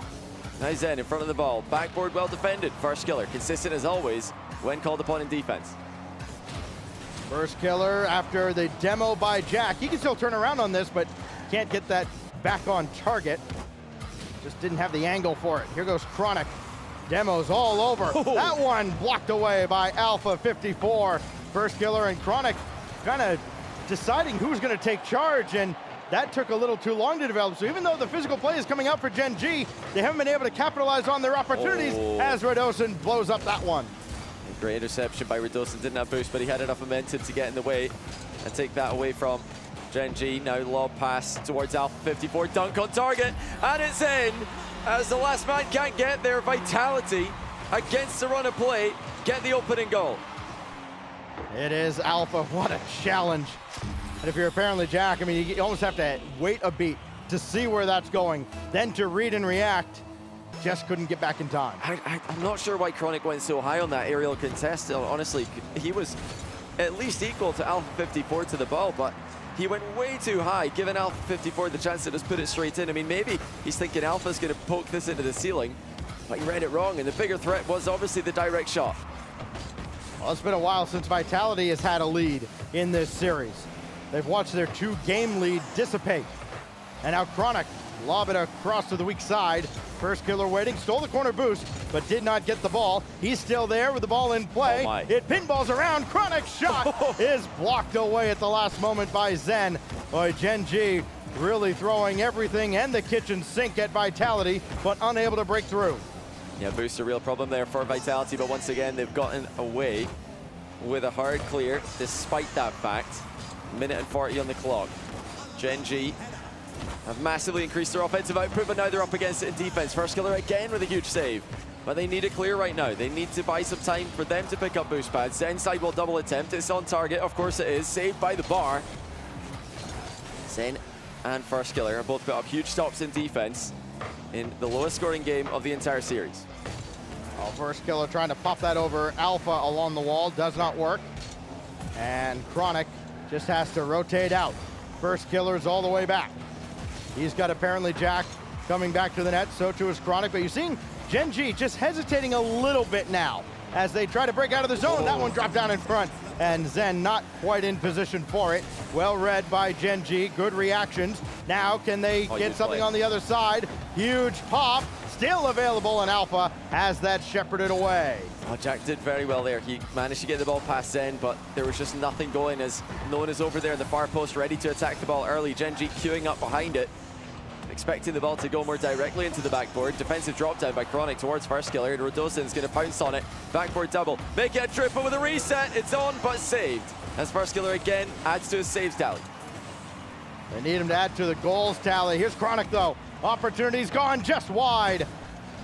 Now Zen in front of the ball. Backboard well defended. First Killer consistent as always when called upon in defense.
First Killer after the demo by Jack. He can still turn around on this, but can't get that back on target. Just didn't have the angle for it. Here goes Chronic. Demos all over. That one blocked away by Alpha 54. First Killer and Chronic kind of deciding who's going to take charge, and that took a little too long to develop. So even though the physical play is coming out for Gen.G, they haven't been able to capitalize on their opportunities as Radosin blows up that one.
A great interception by Radosin. Didn't have boost, but he had enough momentum to get in the way and take that away from Gen.G. Now lob pass towards Alpha 54. Dunk on target, and it's in. As the last man can't get there, Vitality against the run of play get the opening goal.
It is Alpha. What a challenge. And if you're apparently Jack, I mean, you almost have to wait a beat to see where that's going, then to read and react. Just couldn't get back in time.
I'm not sure why Chronic went so high on that aerial contest. Honestly, he was at least equal to Alpha 54 to the ball, but he went way too high, giving Alpha 54 the chance to just put it straight in. I mean, maybe he's thinking Alpha's going to poke this into the ceiling, but he read it wrong, and the bigger threat was obviously the direct shot.
Well, it's been a while since Vitality has had a lead in this series. They've watched their 2-game lead dissipate. And now Chronic lob it across to the weak side. First Killer waiting, stole the corner boost, but did not get the ball. He's still there with the ball in play. It pinballs around. Chronic's shot is blocked away at the last moment by Zen. Boy, Gen.G really throwing everything and the kitchen sink at Vitality, but unable to break through.
Yeah, boost a real problem there for Vitality, but once again, they've gotten away with a hard clear despite that fact. Minute and 40 on the clock. Gen.G have massively increased their offensive output, but now they're up against it in defense. First Killer again with a huge save, but they need a clear right now. They need to buy some time for them to pick up boost pads. Zen side will double attempt. It's on target, of course it is. Saved by the bar. Zen and First Killer have both put up huge stops in defense in the lowest scoring game of the entire series.
Well, First Killer trying to pop that over Alpha along the wall. Does not work. And Chronic just has to rotate out. First Killer's all the way back. He's got apparently Jack coming back to the net, so too is Chronic, but you've seen Gen.G just hesitating a little bit now as they try to break out of the zone. That one dropped down in front, and Zen not quite in position for it. Well read by Gen.G, good reactions. Now can they get something on the other side? Huge pop, still available, and Alpha has that shepherded away.
Oh, Jack did very well there. He managed to get the ball past Zen, but there was just nothing going as no one is over there in the far post ready to attack the ball early. Gen.G queuing up behind it, expecting the ball to go more directly into the backboard. Defensive drop down by Chronic towards First Killer, and Radosin's going to pounce on it. Backboard double, make it a triple with a reset. It's on, but saved. As First Killer again adds to his saves tally.
They need him to add to the goals tally. Here's Chronic though. Opportunity's gone just wide.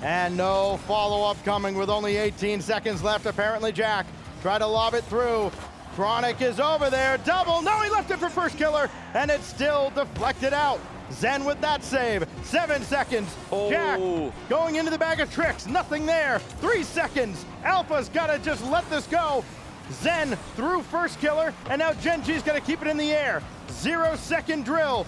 And no follow-up coming with only 18 seconds left. Apparently Jack tried to lob it through. Chronic is over there, double. No, he left it for First Killer, and it's still deflected out. Zen with that save, 7 seconds. Jack going into the bag of tricks, nothing there. 3 seconds, Alpha's gotta just let this go. Zen through First Killer, and now Gen.G's gotta keep it in the air. 0-second drill,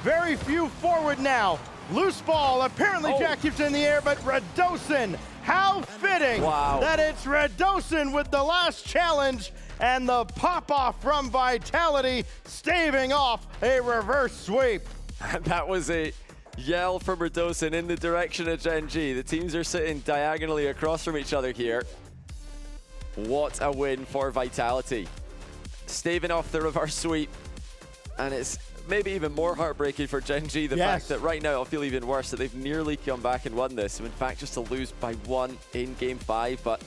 very few forward now. Loose ball, apparently Jack keeps it in the air, but Radosin, how fitting that it's Radosin with the last challenge, and the pop-off from Vitality, staving off a reverse sweep.
That was a yell from Radosin in the direction of Gen.G. The teams are sitting diagonally across from each other here. What a win for Vitality. Staving off the reverse sweep, and it's maybe even more heartbreaking for Gen.G, the fact that right now it'll feel even worse that they've nearly come back and won this. In fact, just to lose by 1 in Game 5. But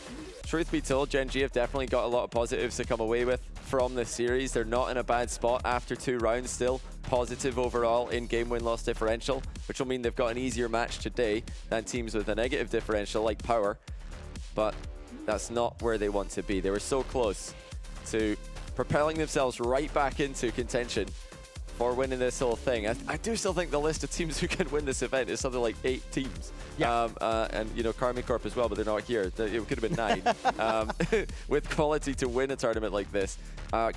truth be told, Gen.G have definitely got a lot of positives to come away with from this series. They're not in a bad spot after 2 rounds still. Positive overall in game win-loss differential, which will mean they've got an easier match today than teams with a negative differential like Power. But that's not where they want to be. They were so close to propelling themselves right back into contention for winning this whole thing. I do still think the list of teams who can win this event is something like 8 teams. Yeah. And, you know, Karmi Corp as well, but they're not here. It could have been 9 with quality to win a tournament like this.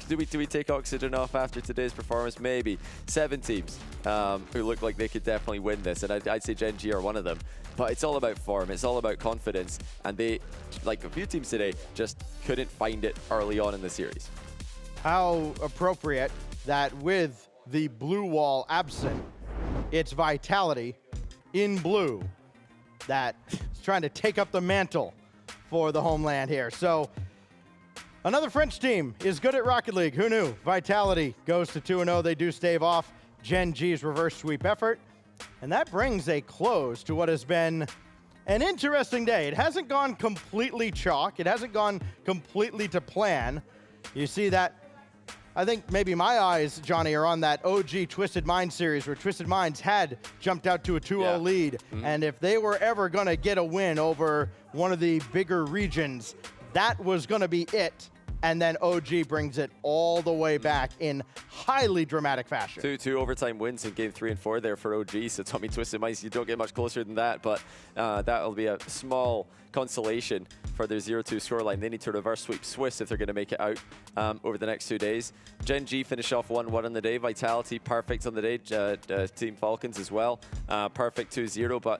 Do we take Oxygen off after today's performance? Maybe. 7 teams who look like they could definitely win this, and I'd say Gen.G are one of them. But it's all about form. It's all about confidence. And they, like a few teams today, just couldn't find it early on in the series.
How appropriate that with the blue wall absent, it's Vitality in blue that is trying to take up the mantle for the homeland here. So another French team is good at Rocket League. Who knew? Vitality goes to 2-0. They do stave off Gen.G's reverse sweep effort. And that brings a close to what has been an interesting day. It hasn't gone completely chalk. It hasn't gone completely to plan. You see that, I think maybe my eyes, Johnny, are on that OG Twisted Minds series where Twisted Minds had jumped out to a 2-0 lead. And if they were ever going to get a win over one of the bigger regions, that was going to be it. And then OG brings it all the way back in highly dramatic fashion.
Two overtime wins in Game 3 and 4 there for OG. So Tommy Twisted Minds, you don't get much closer than that, but that'll be a small consolation for their 0-2 scoreline. They need to reverse sweep Swiss if they're going to make it out over the next 2 days. Gen.G finish off 1-1 on the day. Vitality perfect on the day. Team Falcons as well. Perfect 2-0, but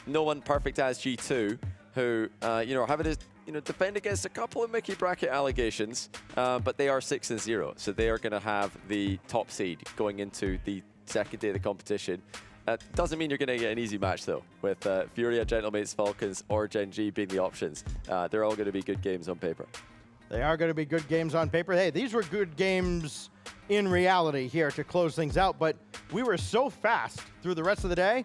no one perfect as G2, who you know, having to defend against a couple of Mickey bracket allegations, but they are 6-0, so they are going to have the top seed going into the second day of the competition. Doesn't mean you're going to get an easy match though, with Furia, Gentlemates, Falcons, or Gen.G being the options. They're all going to be good games on paper.
They are going to be good games on paper. Hey, these were good games in reality here to close things out, but we were so fast through the rest of the day.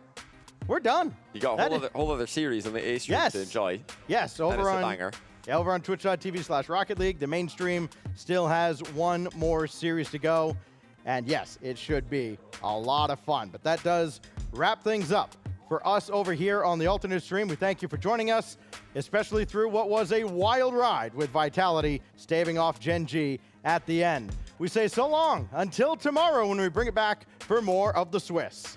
We're done.
You got a whole other series on the A stream to enjoy.
Yes, over on twitch.tv/Rocket League. The main stream still has one more series to go. And yes, it should be a lot of fun. But that does wrap things up for us over here on the alternate stream. We thank you for joining us, especially through what was a wild ride with Vitality staving off Gen.G at the end. We say so long until tomorrow when we bring it back for more of the Swiss.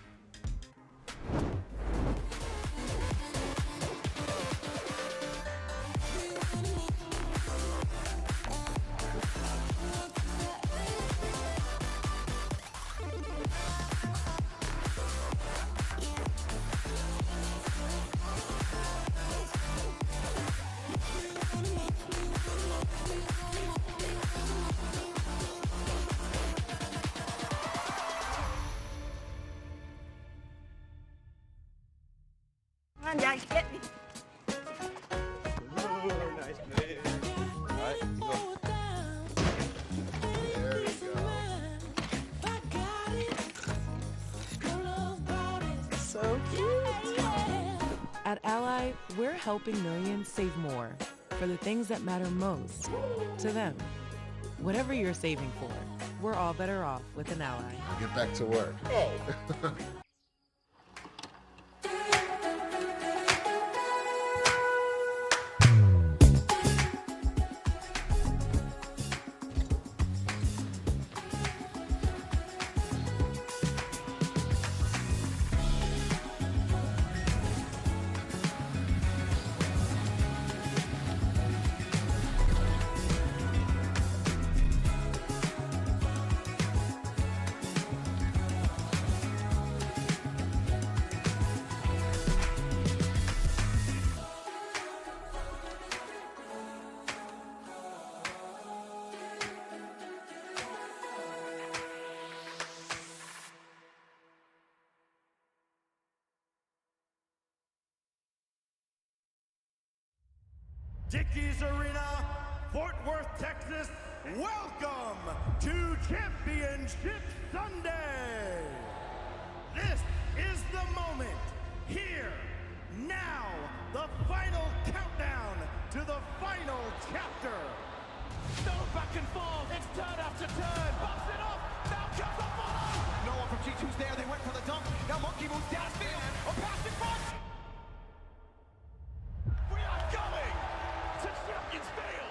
At Ally, we're helping millions save more for the things that matter most to them. Whatever you're saving for, we're all better off with an ally.
Get back to work.
Dickies Arena, Fort Worth, Texas. Welcome to Championship Sunday. This is the moment. Here, now, the final countdown to the final chapter.
No back and forth, it's turn after turn, bumps it off, now comes the follow!
No one from G2's there, they went for the dunk. Now Monkey moves downfield, a pass in front.
We are going to Champions Field!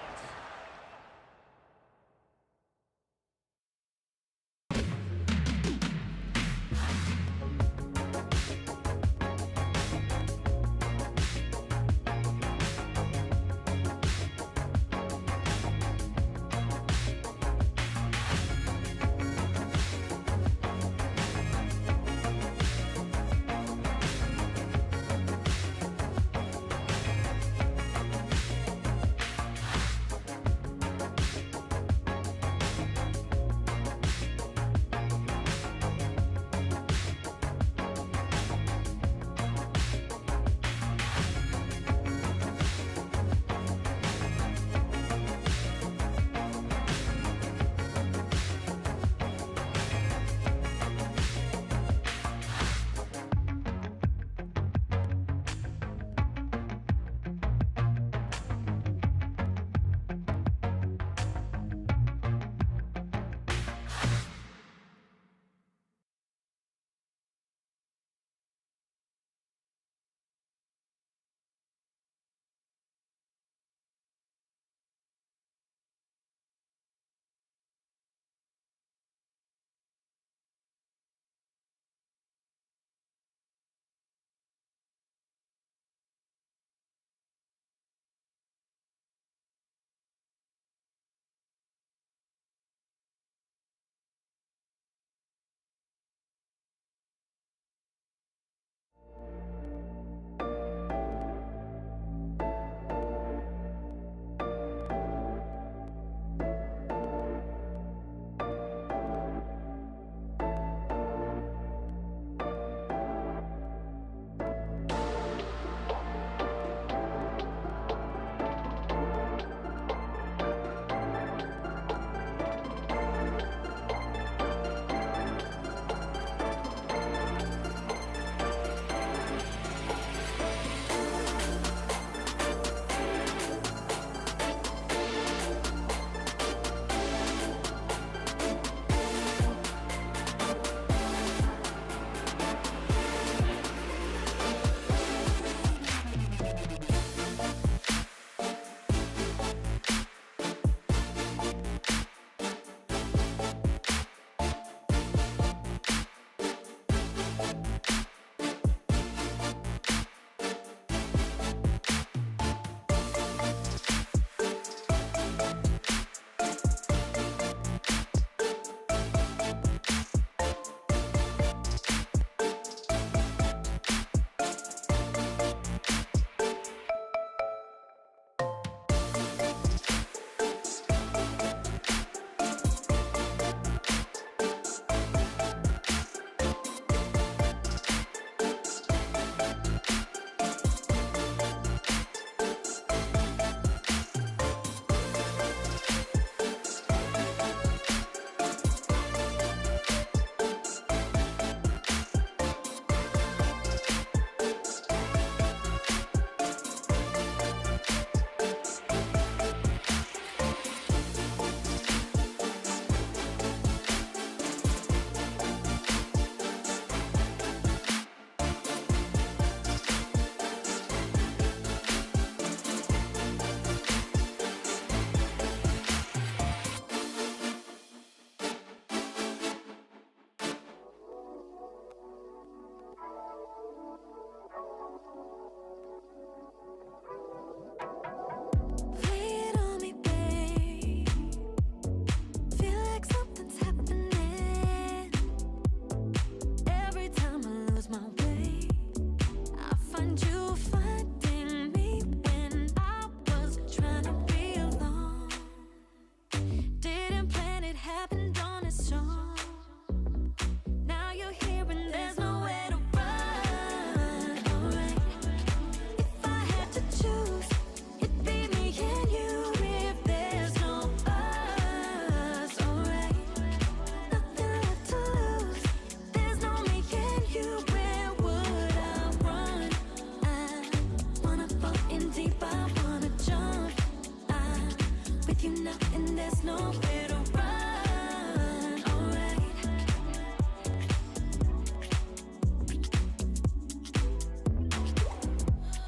with you now, and there's nowhere to run. Alright.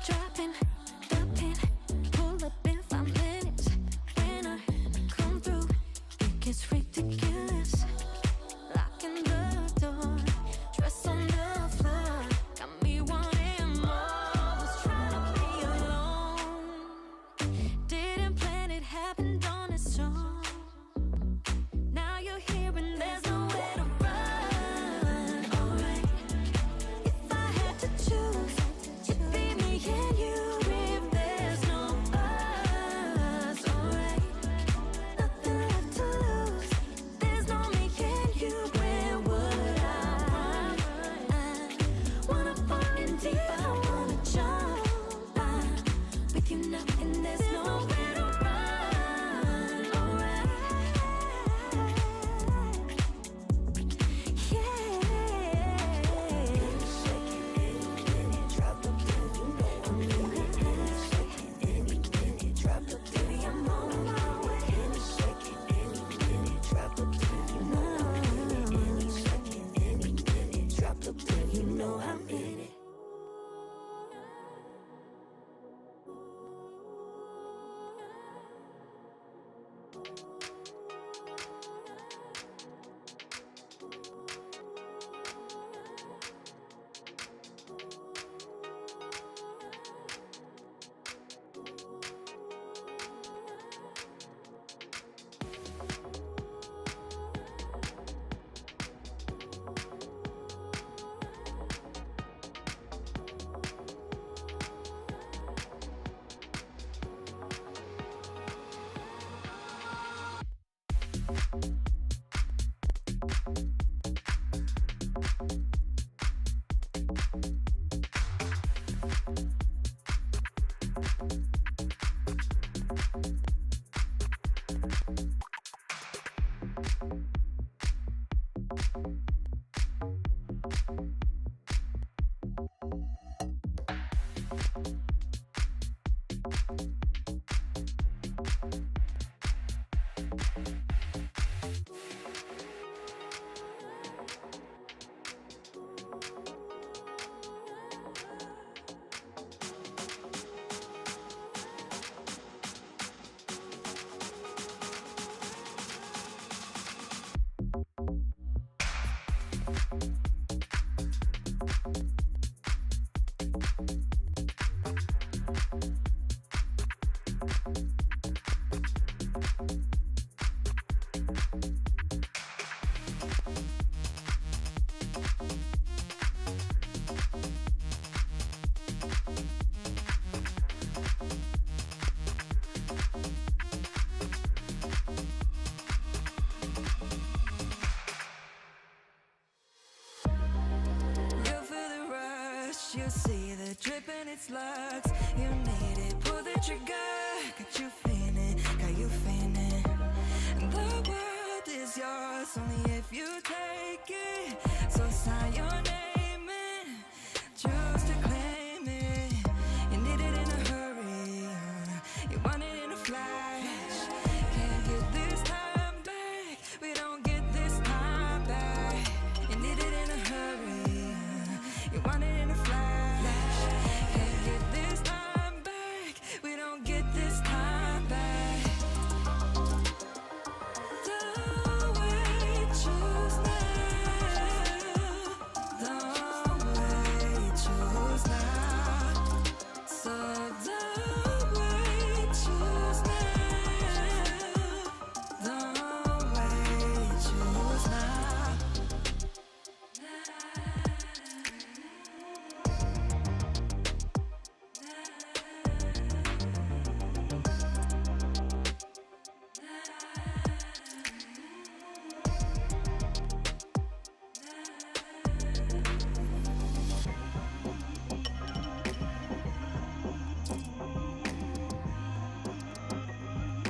Dropping the pin, pull up in 5 minutes. When I come through, it gets ridiculous. Locking the door, dress on the floor, got me wanting more. Was trying to be alone, didn't plan it, happened on its own. Now you're here and there's nowhere to run. Alright, if I had to choose, it'd be me and you. If there's no us, alright, nothing left to lose. There's no me and you. Where would I run? I wanna fall in deep, I wanna jump. I'm with you now, and there's nowhere to run. Alright, you know I'm in it. You see the drip and it slugs. You need it, pull the trigger. Got you feeling, got you feeling. The world is yours only if you take it.